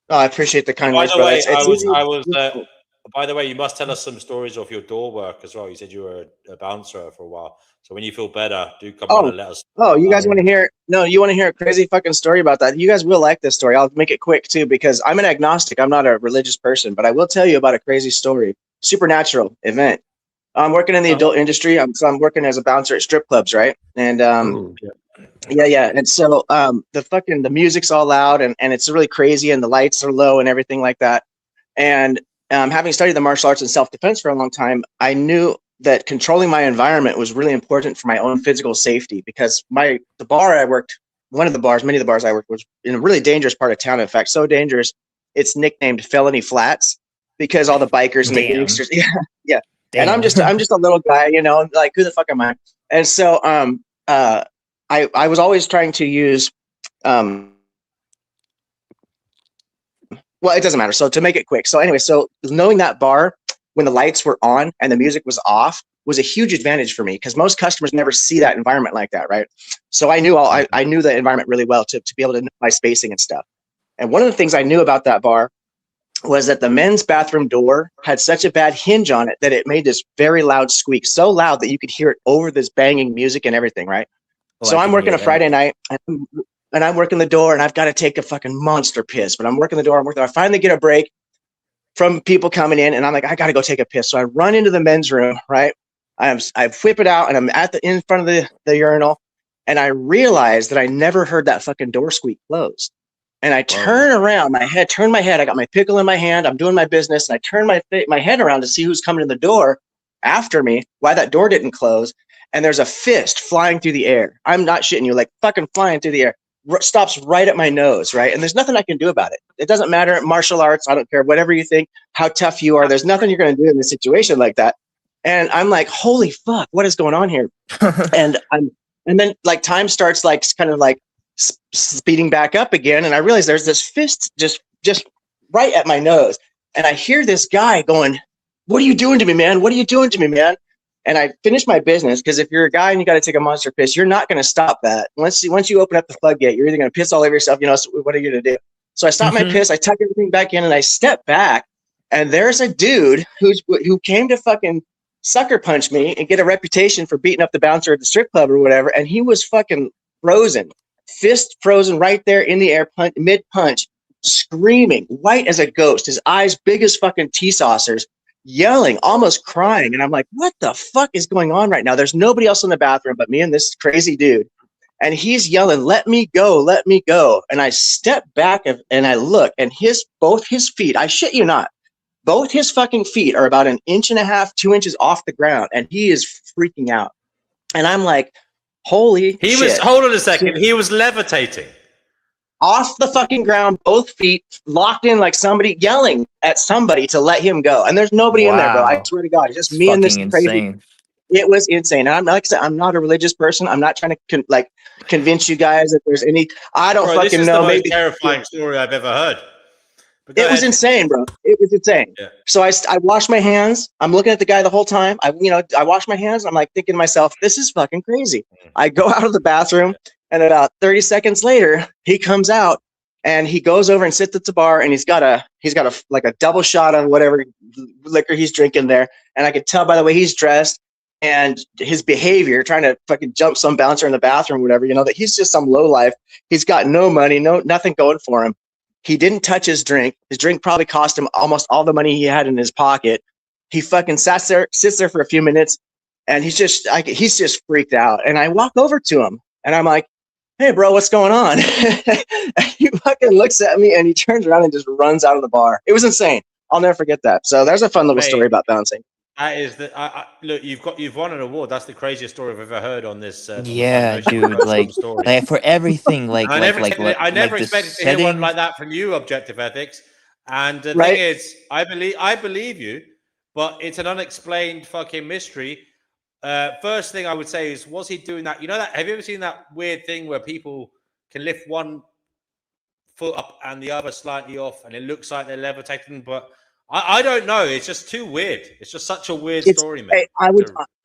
Oh, I appreciate the kind By words, the brother. way, By the way, you must tell us some stories of your door work as well. You said you were a bouncer for a while. So when you feel better, do come on and let us know Oh, about you guys that. want to hear? No, you want to hear a crazy fucking story about that? You guys will like this story. I'll make it quick too, because I'm an agnostic. I'm not a religious person, but I will tell you about a crazy story, supernatural event. I'm working in the adult industry. So I'm working as a bouncer at strip clubs, right? And yeah. And so the music's all loud and it's really crazy and the lights are low and everything like that. And having studied the martial arts and self-defense for a long time, I knew that controlling my environment was really important for my own physical safety, because the bar I worked, many of the bars I worked was in a really dangerous part of town. In fact, so dangerous, it's nicknamed Felony Flats, because all the bikers and the Damn. gangsters. Yeah. And Damn. I'm just a little guy, like, who the fuck am I? And so I was always trying to use well, it doesn't matter. So to make it quick. So anyway, so knowing that bar when the lights were on and the music was off was a huge advantage for me, because most customers never see that environment like that, right? So I knew I knew the environment really well to be able to know my spacing and stuff. And one of the things I knew about that bar was that the men's bathroom door had such a bad hinge on it that it made this very loud squeak, so loud that you could hear it over this banging music and everything, right? So I'm working a Friday night and I'm working the door and I've got to take a fucking monster piss, but I'm working the door. I finally get a break from people coming in and I'm like, I got to go take a piss. So I run into the men's room, right? I whip it out and I'm in front of the urinal, and I realize that I never heard that fucking door squeak close. And I turn around, turn my head. I got my pickle in my hand. I'm doing my business. And I turn my head around to see who's coming to the door after me, why that door didn't close. And there's a fist flying through the air. I'm not shitting you, like fucking flying through the air. Stops right at my nose, right? And there's nothing I can do about it. It doesn't matter. Martial arts, I don't care. Whatever you think, how tough you are, there's nothing you're going to do in a situation like that. And I'm like, holy fuck, what is going on here? and then like time starts like kind of like speeding back up again, and I realize there's this fist just right at my nose, and I hear this guy going, "What are you doing to me, man? What are you doing to me, man?" And I finish my business, because if you're a guy and you got to take a monster piss, you're not going to stop that. Once you open up the floodgate, you're either going to piss all over yourself, so what are you going to do? So I stop my piss, I tuck everything back in, and I step back, and there's a dude who came to fucking sucker punch me and get a reputation for beating up the bouncer at the strip club or whatever, and he was fucking frozen, fist frozen right there in the air, mid punch, screaming, white as a ghost, his eyes big as fucking tea saucers, yelling, almost crying. And I'm like, what the fuck is going on right now? There's nobody else in the bathroom but me and this crazy dude. And he's yelling, let me go, let me go. And I step back and I look, and both his feet, I shit you not, both his fucking feet are about 1.5 inches, 2 inches off the ground. And he is freaking out. And I'm like, holy shit. Hold on a second. He was levitating. Off the fucking ground, both feet locked in, like somebody yelling at somebody to let him go. And there's nobody in there, bro. I swear to God, it's just me and this crazy. Insane. It was insane. And like I said, I'm not a religious person. I'm not trying to convince you guys that there's any. I don't fucking this is know. The most maybe terrifying story I've ever heard. It was insane, bro. It was insane. Yeah. So I wash my hands. I'm looking at the guy the whole time. I wash my hands. I'm like thinking to myself, this is fucking crazy. I go out of the bathroom, and about 30 seconds later, he comes out and he goes over and sits at the bar, and he's got a like a double shot of whatever liquor he's drinking there. And I could tell by the way he's dressed and his behavior, trying to fucking jump some bouncer in the bathroom, whatever, that he's just some lowlife. He's got no money, nothing going for him. He didn't touch his drink. His drink probably cost him almost all the money he had in his pocket. He fucking sits there for a few minutes, and he's just freaked out. And I walk over to him, and I'm like, "Hey, bro, what's going on?" And he fucking looks at me, and he turns around and just runs out of the bar. It was insane. I'll never forget that. So there's a fun little story about bouncing. That is look. You've won an award. That's the craziest story I've ever heard on this. Yeah, dude. Like for everything, I never expected to hear one like that from you, Objective Ethics. And the thing is, I believe you, but it's an unexplained fucking mystery. First thing I would say is, was he doing that? Have you ever seen that weird thing where people can lift one foot up and the other slightly off, and it looks like they're levitating, but I don't know. It's just too weird. It's just such a weird story, man.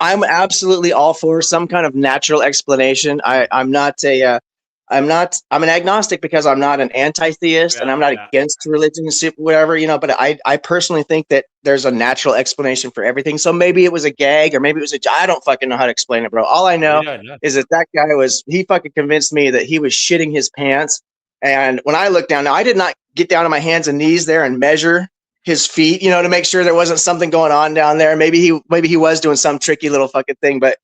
I'm absolutely all for some kind of natural explanation. I'm not a I'm an agnostic because I'm not an anti-theist and I'm not against religion and whatever, you know, but I personally think that there's a natural explanation for everything. So maybe it was a gag or maybe it was I don't fucking know how to explain it, bro. All I know is that guy he fucking convinced me that he was shitting his pants. And when I looked down, now I did not get down on my hands and knees there and measure his feet, you know, to make sure there wasn't something going on down there. Maybe he was doing some tricky little fucking thing, but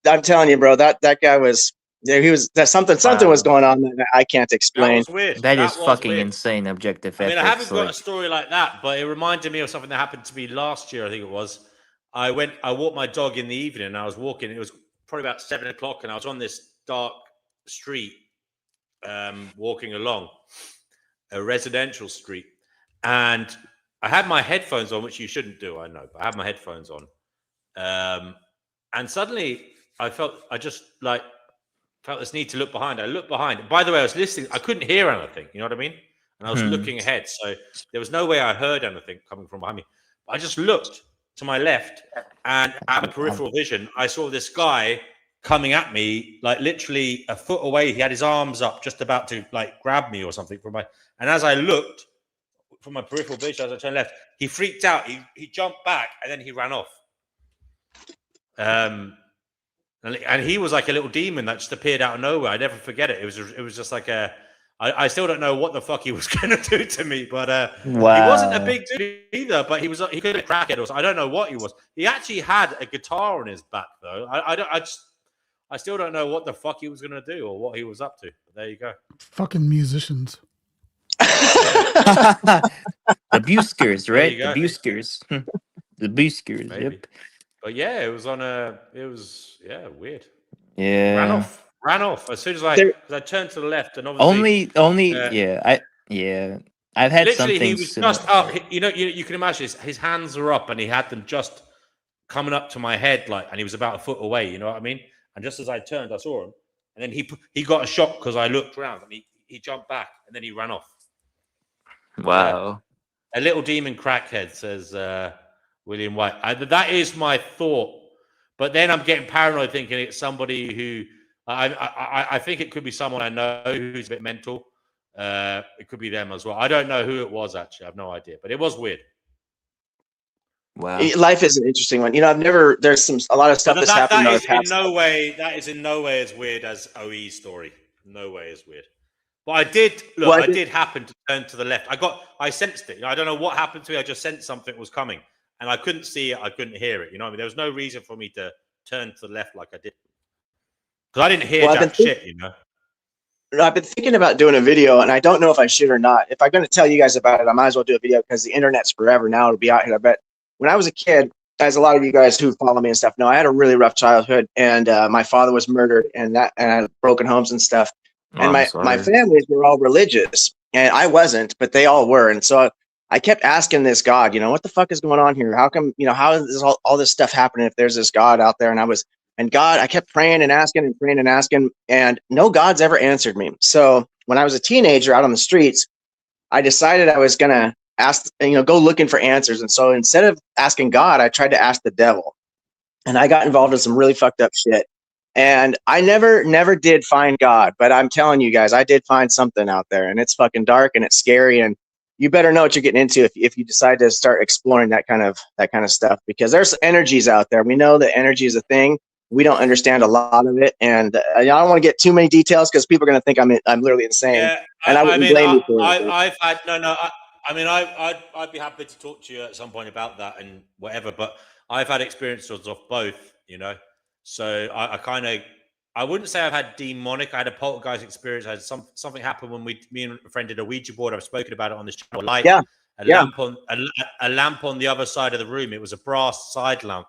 I'm telling you, bro, that guy was there. He was that something was going on that I can't explain. That was weird. That is was fucking weird. insane. Objective I mean, I ethics. haven't got a story like that, but it reminded me of something that happened to me last year. I think it was. I walked my dog in the evening, and I was walking. It was probably about 7:00, and I was on this dark street, walking along a residential street, and I had my headphones on, which you shouldn't do, I know, but I had my headphones on, and suddenly I felt this need to look behind. I looked behind. By the way, I was listening. I couldn't hear anything. You know what I mean? And I was looking ahead, so there was no way I heard anything coming from behind me. I just looked to my left, and at my peripheral vision, I saw this guy coming at me, like literally a foot away. He had his arms up, just about to like grab me or something from my. And as I looked from my peripheral vision, as I turned left, he freaked out. He jumped back, and then he ran off. And he was like a little demon that just appeared out of nowhere. I never forget it. It was just like I still don't know what the fuck he was going to do to me, but he wasn't a big dude either. But he could have crackhead or something. I don't know what he was. He actually had a guitar on his back though. I still don't know what the fuck he was going to do or what he was up to. But there you go. Fucking musicians. The Buskers, right? The Buskers. The Buskers. Maybe. Yep. But yeah, it was weird. Yeah. Ran off as soon as I turned to the left, and obviously I've had literally something he was similar. just up. You can imagine his hands are up, and he had them just coming up to my head, like, and he was about a foot away. You know what I mean? And just as I turned, I saw him, and then he got a shock because I looked around, and he jumped back, and then he ran off. Wow. A little demon crackhead, says William White. That is my thought, but then I'm getting paranoid thinking it's somebody who I think it could be someone I know who's a bit mental. It could be them as well. I don't know who it was actually. I have no idea, but it was weird. Wow. Life is an interesting one. You know, there's a lot of stuff that's happened. That is in no way as weird as OE's story. No way as weird. But I did happen to turn to the left. I sensed it. You know, I don't know what happened to me. I just sensed something was coming. And I couldn't see it. I couldn't hear it. You know what I mean? There was no reason for me to turn to the left like I did. Because I didn't hear jack shit, you know? I've been thinking about doing a video, and I don't know if I should or not. If I'm going to tell you guys about it, I might as well do a video because the internet's forever now. It'll be out here. I bet. When I was a kid, as a lot of you guys who follow me and stuff know, I had a really rough childhood, and my father was murdered, and I had broken homes and stuff. And my families were all religious, and I wasn't, but they all were. And so I kept asking this God, you know, what the fuck is going on here? How come, you know, how is this all this stuff happening if there's this God out there? And God, I kept praying and asking, and no God's ever answered me. So when I was a teenager out on the streets, I decided I was going to go looking for answers. And so instead of asking God, I tried to ask the devil, and I got involved in some really fucked up shit. And I never did find God, but I'm telling you guys, I did find something out there, and it's fucking dark and it's scary, and you better know what you're getting into if you decide to start exploring that kind of stuff, because there's energies out there. We know that energy is a thing. We don't understand a lot of it, and I don't want to get too many details because people are going to think I'm literally insane. Yeah, and I wouldn't blame you for it. I'd be happy to talk to you at some point about that and whatever. But I've had experiences of both, you know. So I wouldn't say I've had demonic. I had a poltergeist experience. I had something happen when me and a friend did a Ouija board. I've spoken about it on this channel. A lamp on the other side of the room. It was a brass side lamp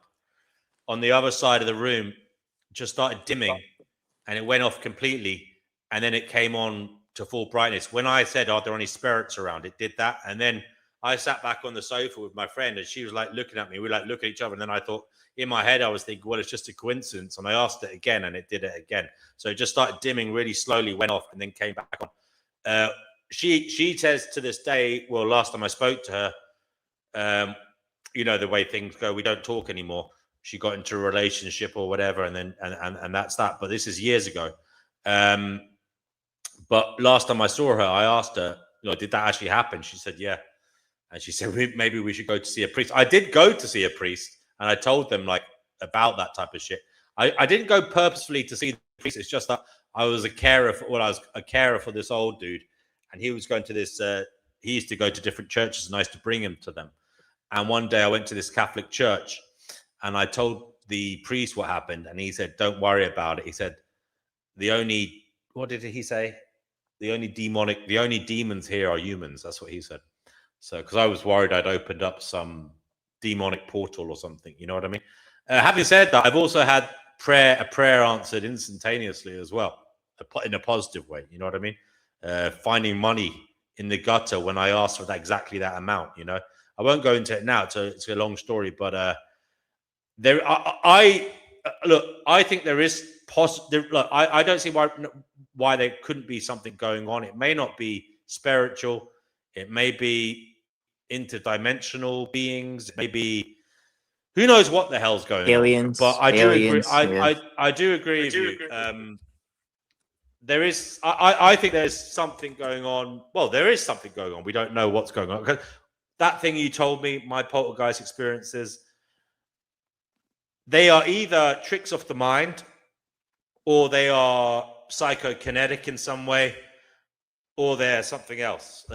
on the other side of the room. Just started dimming, and it went off completely. And then it came on to full brightness. When I said, "Are there any spirits around?" it did that. And then I sat back on the sofa with my friend, and she was like looking at me. We like look at each other, and then I thought, in my head, I was thinking, well, it's just a coincidence. And I asked it again, and it did it again. So it just started dimming really slowly, went off, and then came back on. She says to this day, well, last time I spoke to her, you know, the way things go, we don't talk anymore. She got into a relationship or whatever, and then and that's that. But this is years ago. But last time I saw her, I asked her, did that actually happen? She said, yeah. And she said, maybe we should go to see a priest. I did go to see a priest, and I told them about that type of shit. I didn't go purposefully to see the priest. It's just that I was a carer for this old dude, and he was going to this. He used to go to different churches, and I used to bring him to them. And one day I went to this Catholic church, and I told the priest what happened, and he said, "Don't worry about it." He said, what did he say? The only demons here are humans. That's what he said. So, because I was worried I'd opened up some demonic portal or something, you know what I mean? Having said that, I've also had a prayer answered instantaneously as well, in a positive way, you know what I mean? Finding money in the gutter when I asked for exactly that amount, I won't go into it now. It's a long story, but I think there is I don't see why there couldn't be something going on. It may not be spiritual. It may be interdimensional beings. It may be, who knows what the hell's going aliens, on. But I do agree. Yeah. I do agree with you. There is. I think there's something going on. Well, there is something going on. We don't know what's going on. Because that thing you told me, my poltergeist experiences, they are either tricks of the mind, or they are psychokinetic in some way, or they're something else.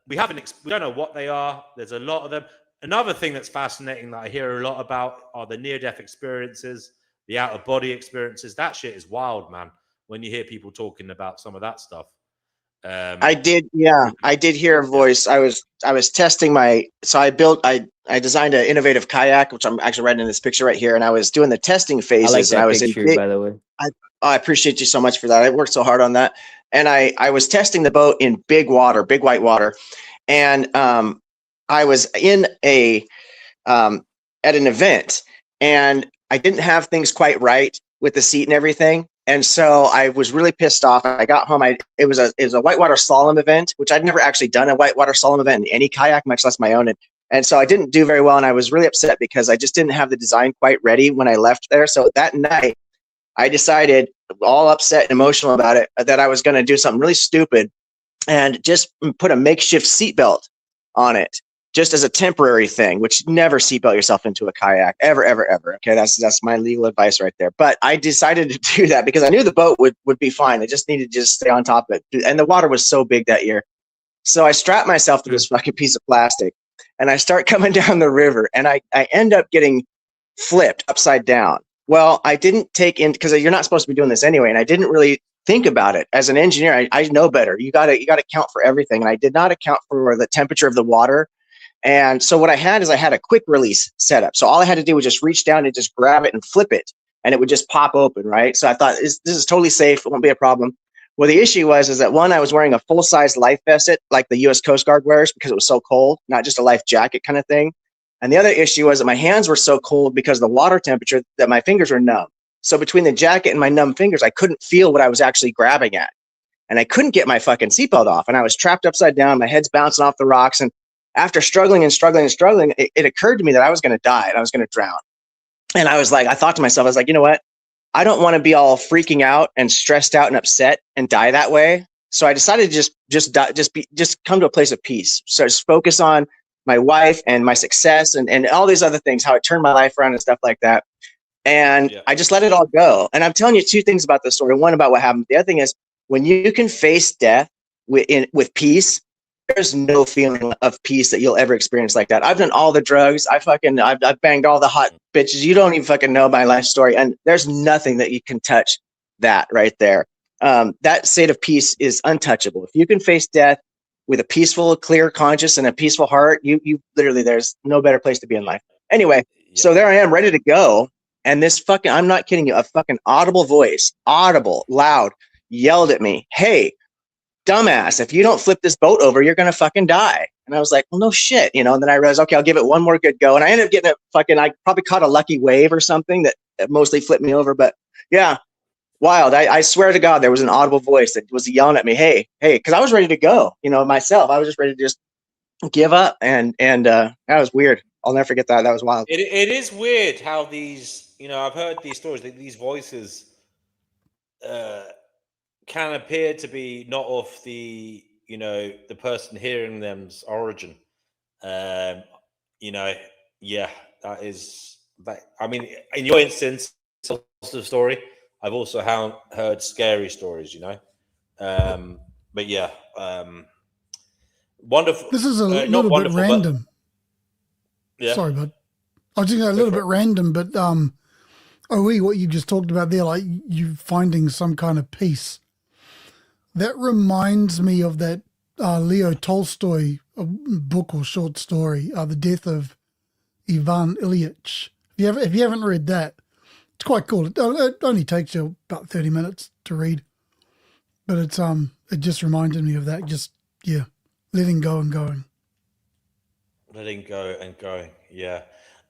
We don't know what they are. There's a lot of them. Another thing that's fascinating that I hear a lot about are the near-death experiences, the out-of-body experiences. That shit is wild, man. When you hear people talking about some of that stuff. I did hear a voice. I was testing I designed an innovative kayak, which I'm actually writing in this picture right here, and I was doing the testing phases. I like that and I was picture, by the way. I appreciate you so much for that. I worked so hard on that, and I was testing the boat in big white water, and I was in at an event, and I didn't have things quite right with the seat and everything. And so I was really pissed off. I got home. It was a whitewater slalom event, which I'd never actually done a whitewater slalom event in any kayak, much less my own. And so I didn't do very well. And I was really upset because I just didn't have the design quite ready when I left there. So that night I decided, all upset and emotional about it, that I was going to do something really stupid and just put a makeshift seatbelt on it, just as a temporary thing, which never seatbelt yourself into a kayak, ever, ever, ever. Okay, that's my legal advice right there. But I decided to do that because I knew the boat would be fine. I just needed to just stay on top of it. And the water was so big that year. So I strapped myself to this fucking piece of plastic, and I start coming down the river, and I end up getting flipped upside down. Well, I didn't take in, because you're not supposed to be doing this anyway, and I didn't really think about it. As an engineer, I know better. You gotta account for everything, and I did not account for the temperature of the water. And so what I had a quick release setup. So all I had to do was just reach down and just grab it and flip it, and it would just pop open, right? So I thought, this is totally safe. It won't be a problem. Well, the issue is that one, I was wearing a full-size life vest, like the U.S. Coast Guard wears, because it was so cold, not just a life jacket kind of thing. And the other issue was that my hands were so cold because of the water temperature that my fingers were numb. So between the jacket and my numb fingers, I couldn't feel what I was actually grabbing at. And I couldn't get my fucking seatbelt off. And I was trapped upside down. My head's bouncing off the rocks. And after struggling, it occurred to me that I was going to die and I was going to drown. And I thought to myself, I was like, you know what? I don't want to be all freaking out and stressed out and upset and die that way. So I decided to just come to a place of peace. So just focus on my wife and my success and all these other things, how I turned my life around and stuff like that. And I just let it all go. And I'm telling you two things about this story. One, about what happened. The other thing is, when you can face death with peace, there's no feeling of peace that you'll ever experience like that. I've done all the drugs. I've banged all the hot bitches. You don't even fucking know my life story. And there's nothing that you can touch that right there. That state of peace is untouchable. If you can face death with a peaceful, clear conscience and a peaceful heart, you literally, there's no better place to be in life. Anyway, so there I am, ready to go. And this fucking, I'm not kidding you, a fucking audible voice, loud, yelled at me, "Hey, dumbass, if you don't flip this boat over, you're going to fucking die." And I was like, well, no shit, And then I realized, okay, I'll give it one more good go. And I ended up getting I probably caught a lucky wave or something that mostly flipped me over. But yeah, wild. I swear to God, there was an audible voice that was yelling at me, hey, because I was ready to go, myself. I was just ready to just give up. And that was weird. I'll never forget that. That was wild. It is weird how these, I've heard these stories, these voices can appear to be not of the, you know, the person hearing them's origin. You know, yeah, that is that. I mean, in your instance, positive story. I've also heard scary stories, you know. But yeah, wonderful. This is a not little bit wonderful, but random. yeah. Sorry, bud. I was just a little bit random, but what you just talked about there, like you finding some kind of peace. That reminds me of that Leo Tolstoy book or short story, The Death of Ivan Ilyich. If you haven't read that, it's quite cool. It only takes you about 30 minutes to read, but it just reminded me of that. Just letting go and going. Letting go and going. Yeah.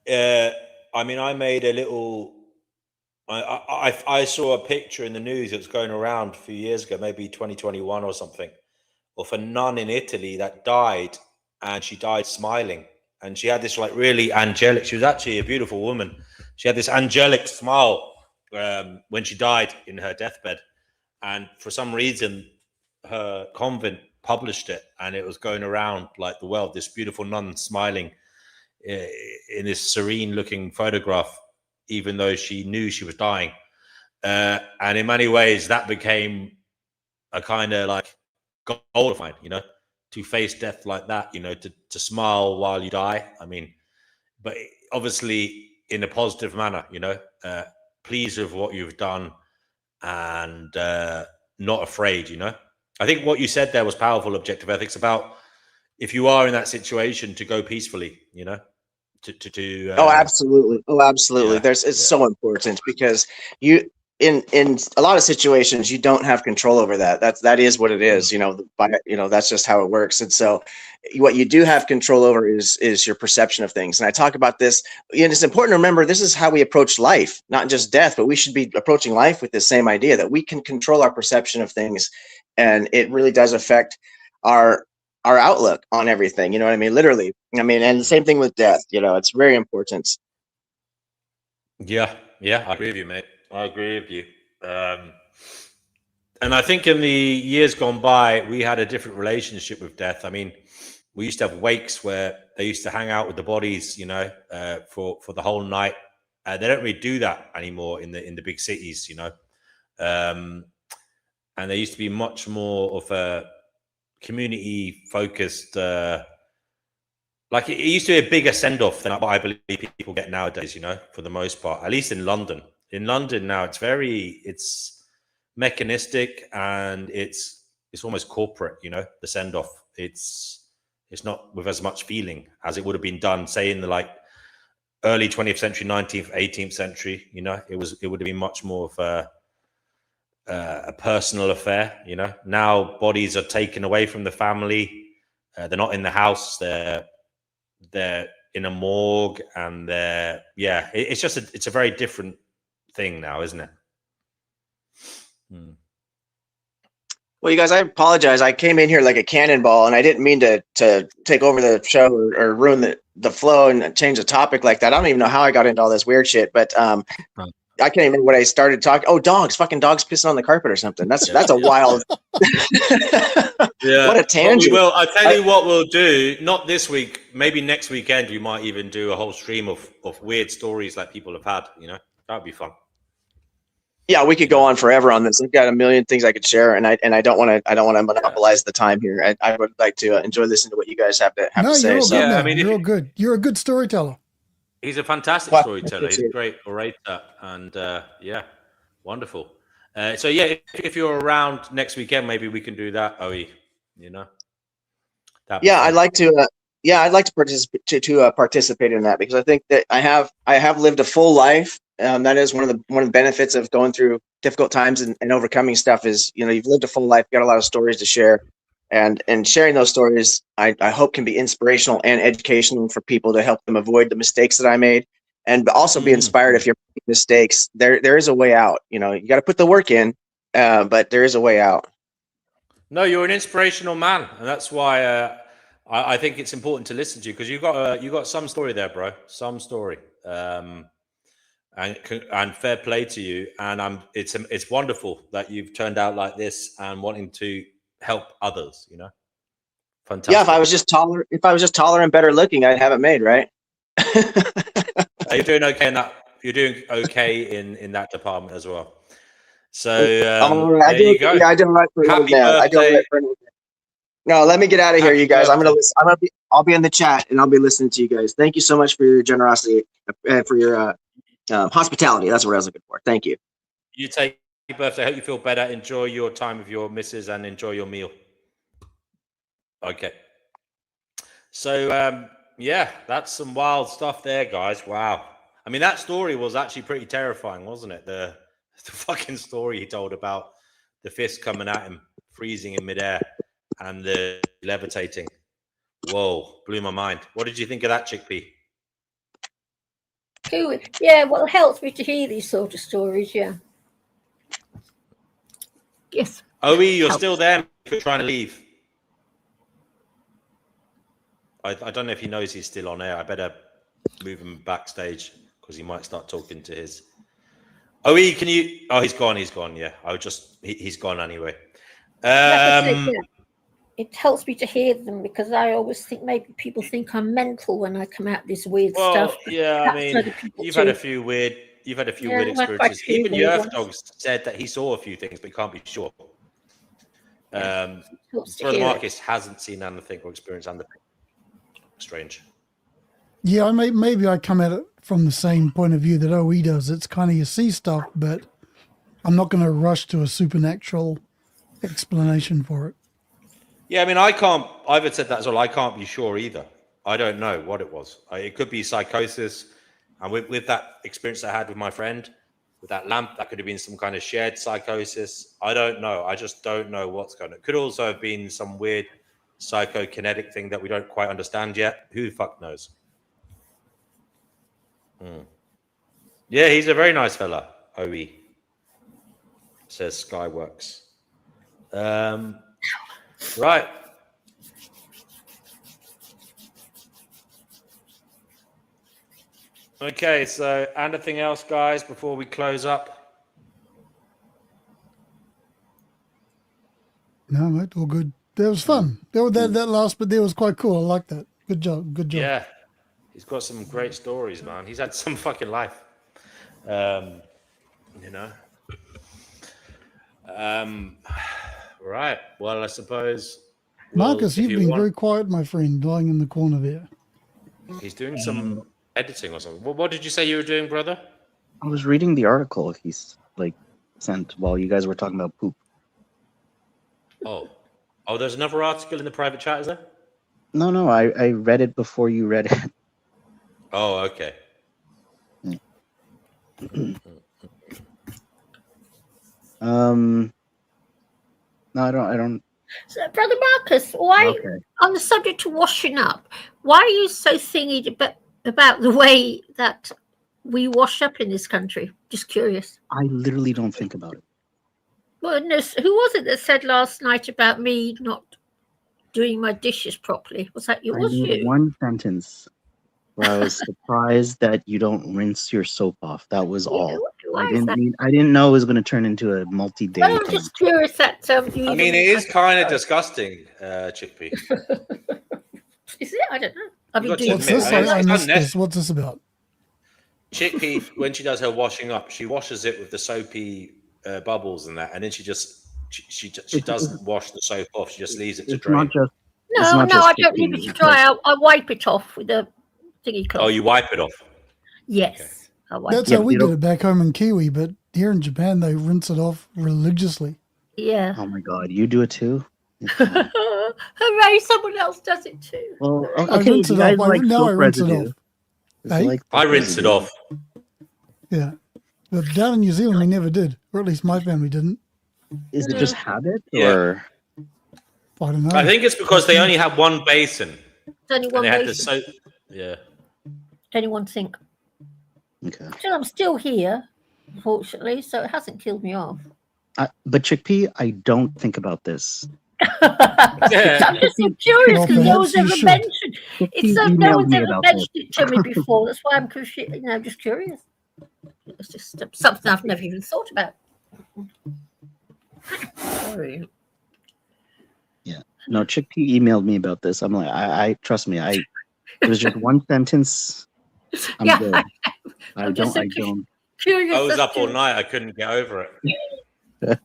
I mean, I made a little. I saw a picture in the news that was going around a few years ago, maybe 2021 or something, of a nun in Italy that died, and she died smiling, and she had this like really angelic. She was actually a beautiful woman. She had this angelic smile when she died in her deathbed, and for some reason, her convent published it, and it was going around like the world. This beautiful nun smiling in this serene-looking photograph, even though she knew she was dying. And in many ways, that became a kind of like goal of mine, you know, to face death like that, you know, to smile while you die. I mean, but obviously in a positive manner, you know, pleased with what you've done and not afraid, you know. I think what you said there was powerful. Objective ethics about if you are in that situation to go peacefully, you know. Oh, absolutely. Oh, absolutely. Yeah, It's so important because you in a lot of situations you don't have control over that. That is what it is, you know, that's just how it works. And so what you do have control over is your perception of things. And I talk about this, and it's important to remember this is how we approach life, not just death, but we should be approaching life with the same idea that we can control our perception of things, and it really does affect our outlook on everything. You know what I mean? Literally. I mean, and the same thing with death. You know, it's very important. Yeah, I agree with you, mate. I agree with you. And I think in the years gone by, we had a different relationship with death. I mean, we used to have wakes where they used to hang out with the bodies, you know, for the whole night. They don't really do that anymore in the big cities, you know. And there used to be much more of a community focused. Like it used to be a bigger send off than what I believe people get nowadays, you know, for the most part, at least in London. In London now, it's mechanistic and it's almost corporate, you know, the send off. It's not with as much feeling as it would have been done, say, in the like early 20th century, 19th, 18th century, you know. It would have been much more of a personal affair, you know. Now bodies are taken away from the family. They're not in the house. They're in a morgue, and it's just it's a very different thing now, isn't it? Well, you guys, I apologize. I came in here like a cannonball, and I didn't mean to take over the show or ruin the flow and change the topic like that. I don't even know how I got into all this weird shit, but I can't even remember when I started talking. Oh, fucking dogs pissing on the carpet or something. That's a wild. Yeah, what a tangent. Well, I'll tell you what we'll do. Not this week, maybe next weekend. We might even do a whole stream of weird stories like people have had. You know, that would be fun. Yeah, we could go on forever on this. I've got a million things I could share, and I don't want to monopolize the time here. I would like to enjoy listening to what you guys have to say. You're all good. I mean, you're all good. You're a good storyteller. He's a fantastic storyteller. He's a great orator, and wonderful. So if you're around next weekend, maybe we can do that. You know. I'd like to. I'd like to participate in that, because I think that I have lived a full life. That is one of the benefits of going through difficult times and overcoming stuff is, you know, you've lived a full life, got a lot of stories to share, and sharing those stories, I hope can be inspirational and educational for people to help them avoid the mistakes that I made, and also be inspired if you're making mistakes. There is a way out. You know, you got to put the work in, but there is a way out. No, you're an inspirational man, and that's why I think it's important to listen to you, because you got some story there, bro. Some story. and fair play to you. And it's wonderful that you've turned out like this and wanting to help others. You know, fantastic. Yeah, if I was just taller and better looking, I'd have it made, right? You're doing okay in that. You're doing okay in that department as well. So there you go. Yeah, I do right for Happy man. I do birthday. right for No, let me get out of here, you guys. I'm gonna listen. I'll be in the chat and I'll be listening to you guys. Thank you so much for your generosity and for your hospitality. That's what I was looking for. Thank you. You take your birthday. I hope you feel better. Enjoy your time with your missus and enjoy your meal. Okay. So yeah, that's some wild stuff there, guys. Wow. I mean, that story was actually pretty terrifying, wasn't it? The fucking story he told about the fist coming at him, freezing in midair, and the levitating. Whoa, blew my mind. What did you think of that, Chickpea? Cool. Yeah, well, it helps me to hear these sort of stories, yeah. Yes. Oe, you're still there. You're trying to leave. I don't know if he knows he's still on air. I better move him backstage because he might start talking to his... Oe, can you... Oh, he's gone. Yeah, he's gone anyway. It helps me to hear them because I always think maybe people think I'm mental when I come out this weird stuff. Yeah, I mean, you've had a few weird experiences. Even the Earth Dog said that he saw a few things, but he can't be sure. Brother Marcus hasn't seen anything or experienced anything strange. Yeah, maybe I come at it from the same point of view that OE does. It's kind of you see stuff, but I'm not going to rush to a supernatural explanation for it. Yeah, I mean, I've said that as well. I can't be sure either. I don't know what it was. It could be psychosis. And with that experience I had with my friend, with that lamp, that could have been some kind of shared psychosis. I don't know. I just don't know what's going on. It could also have been some weird psychokinetic thing that we don't quite understand yet. Who the fuck knows? Yeah, he's a very nice fella, OE, says Skyworks. Right. Okay, so anything else, guys, before we close up? No, mate, all good. That was fun. That last bit there was quite cool. I like that. Good job. Yeah, he's got some great stories, man. He's had some fucking life. You know. Right. Well, I suppose. Marcus, you've been very quiet, my friend, lying in the corner there. He's doing some editing or something. What did you say you were doing, brother? I was reading the article he's sent while you guys were talking about poop. Oh, there's another article in the private chat, is there? No, I read it before you read it. Oh, okay. No, I don't. So, Brother Marcus, why on the subject of washing up? Why are you so thingy about the way that we wash up in this country? Just curious. I literally don't think about it. Well, no, who was it that said last night about me not doing my dishes properly? Was that you? I made one sentence where I was surprised that you don't rinse your soap off. That was all. I didn't know it was going to turn into a multi-day thing. I'm just curious that. I mean, it is kind of disgusting, Chickpea. Is it? I don't know. I mean, what's this? I missed this. What's this about? Chickpea, when she does her washing up, she washes it with the soapy bubbles and that, and then she doesn't wash the soap off. She just leaves it to drain. No, I don't leave it to dry. I wipe it off with a thingy cloth. Oh, you wipe it off? Yes. Okay. That's how we did it back home in Kiwi, but here in Japan they rinse it off religiously. Yeah. Oh my God, you do it too? Hooray! Someone else does it too. Well, okay, I rinse it off. Now I rinse it off. Hey? I rinse it off. Yeah, but down in New Zealand we never did, or at least my family didn't. Is it just habit, or I don't know? I think it's because they only have one basin. It's only one and they basin. had the soap. Yeah. Only one sink. Okay. So I'm still here, unfortunately, so it hasn't killed me off. But Chickpea, I don't think about this. I'm just so curious because no one's ever mentioned. No one's ever mentioned it to me before. That's why I'm just curious. It's just something I've never even thought about. Sorry. Yeah. No, Chickpea emailed me about this. I'm like, I trust me. It was just one sentence. I'm good. I don't. I was up all night. I couldn't get over it.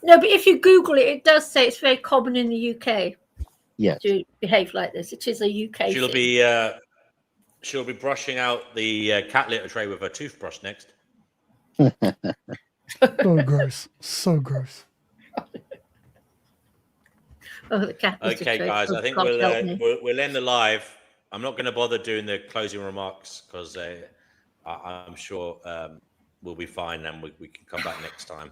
No, but if you Google it, it does say it's very common in the UK. Yes. To behave like this. It is a UK She'll thing. She'll be brushing out the cat litter tray with her toothbrush next. So gross. So gross. Oh, the cat. Okay, guys, I think we'll end the live. I'm not going to bother doing the closing remarks because I'm sure we'll be fine and we can come back next time.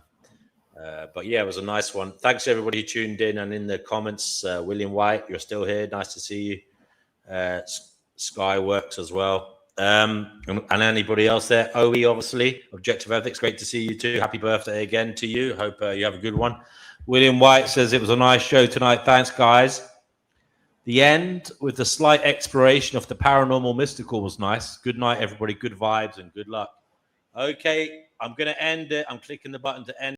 But yeah, it was a nice one. Thanks to everybody who tuned in and in the comments. William White, you're still here. Nice to see you. Skyworks as well. And anybody else there? OE, obviously. Objective Ethics, great to see you too. Happy birthday again to you. Hope you have a good one. William White says it was a nice show tonight. Thanks, guys. The end with the slight exploration of the paranormal mystical was nice. Good night, everybody. Good vibes and good luck. Okay, I'm going to end it. I'm clicking the button to end.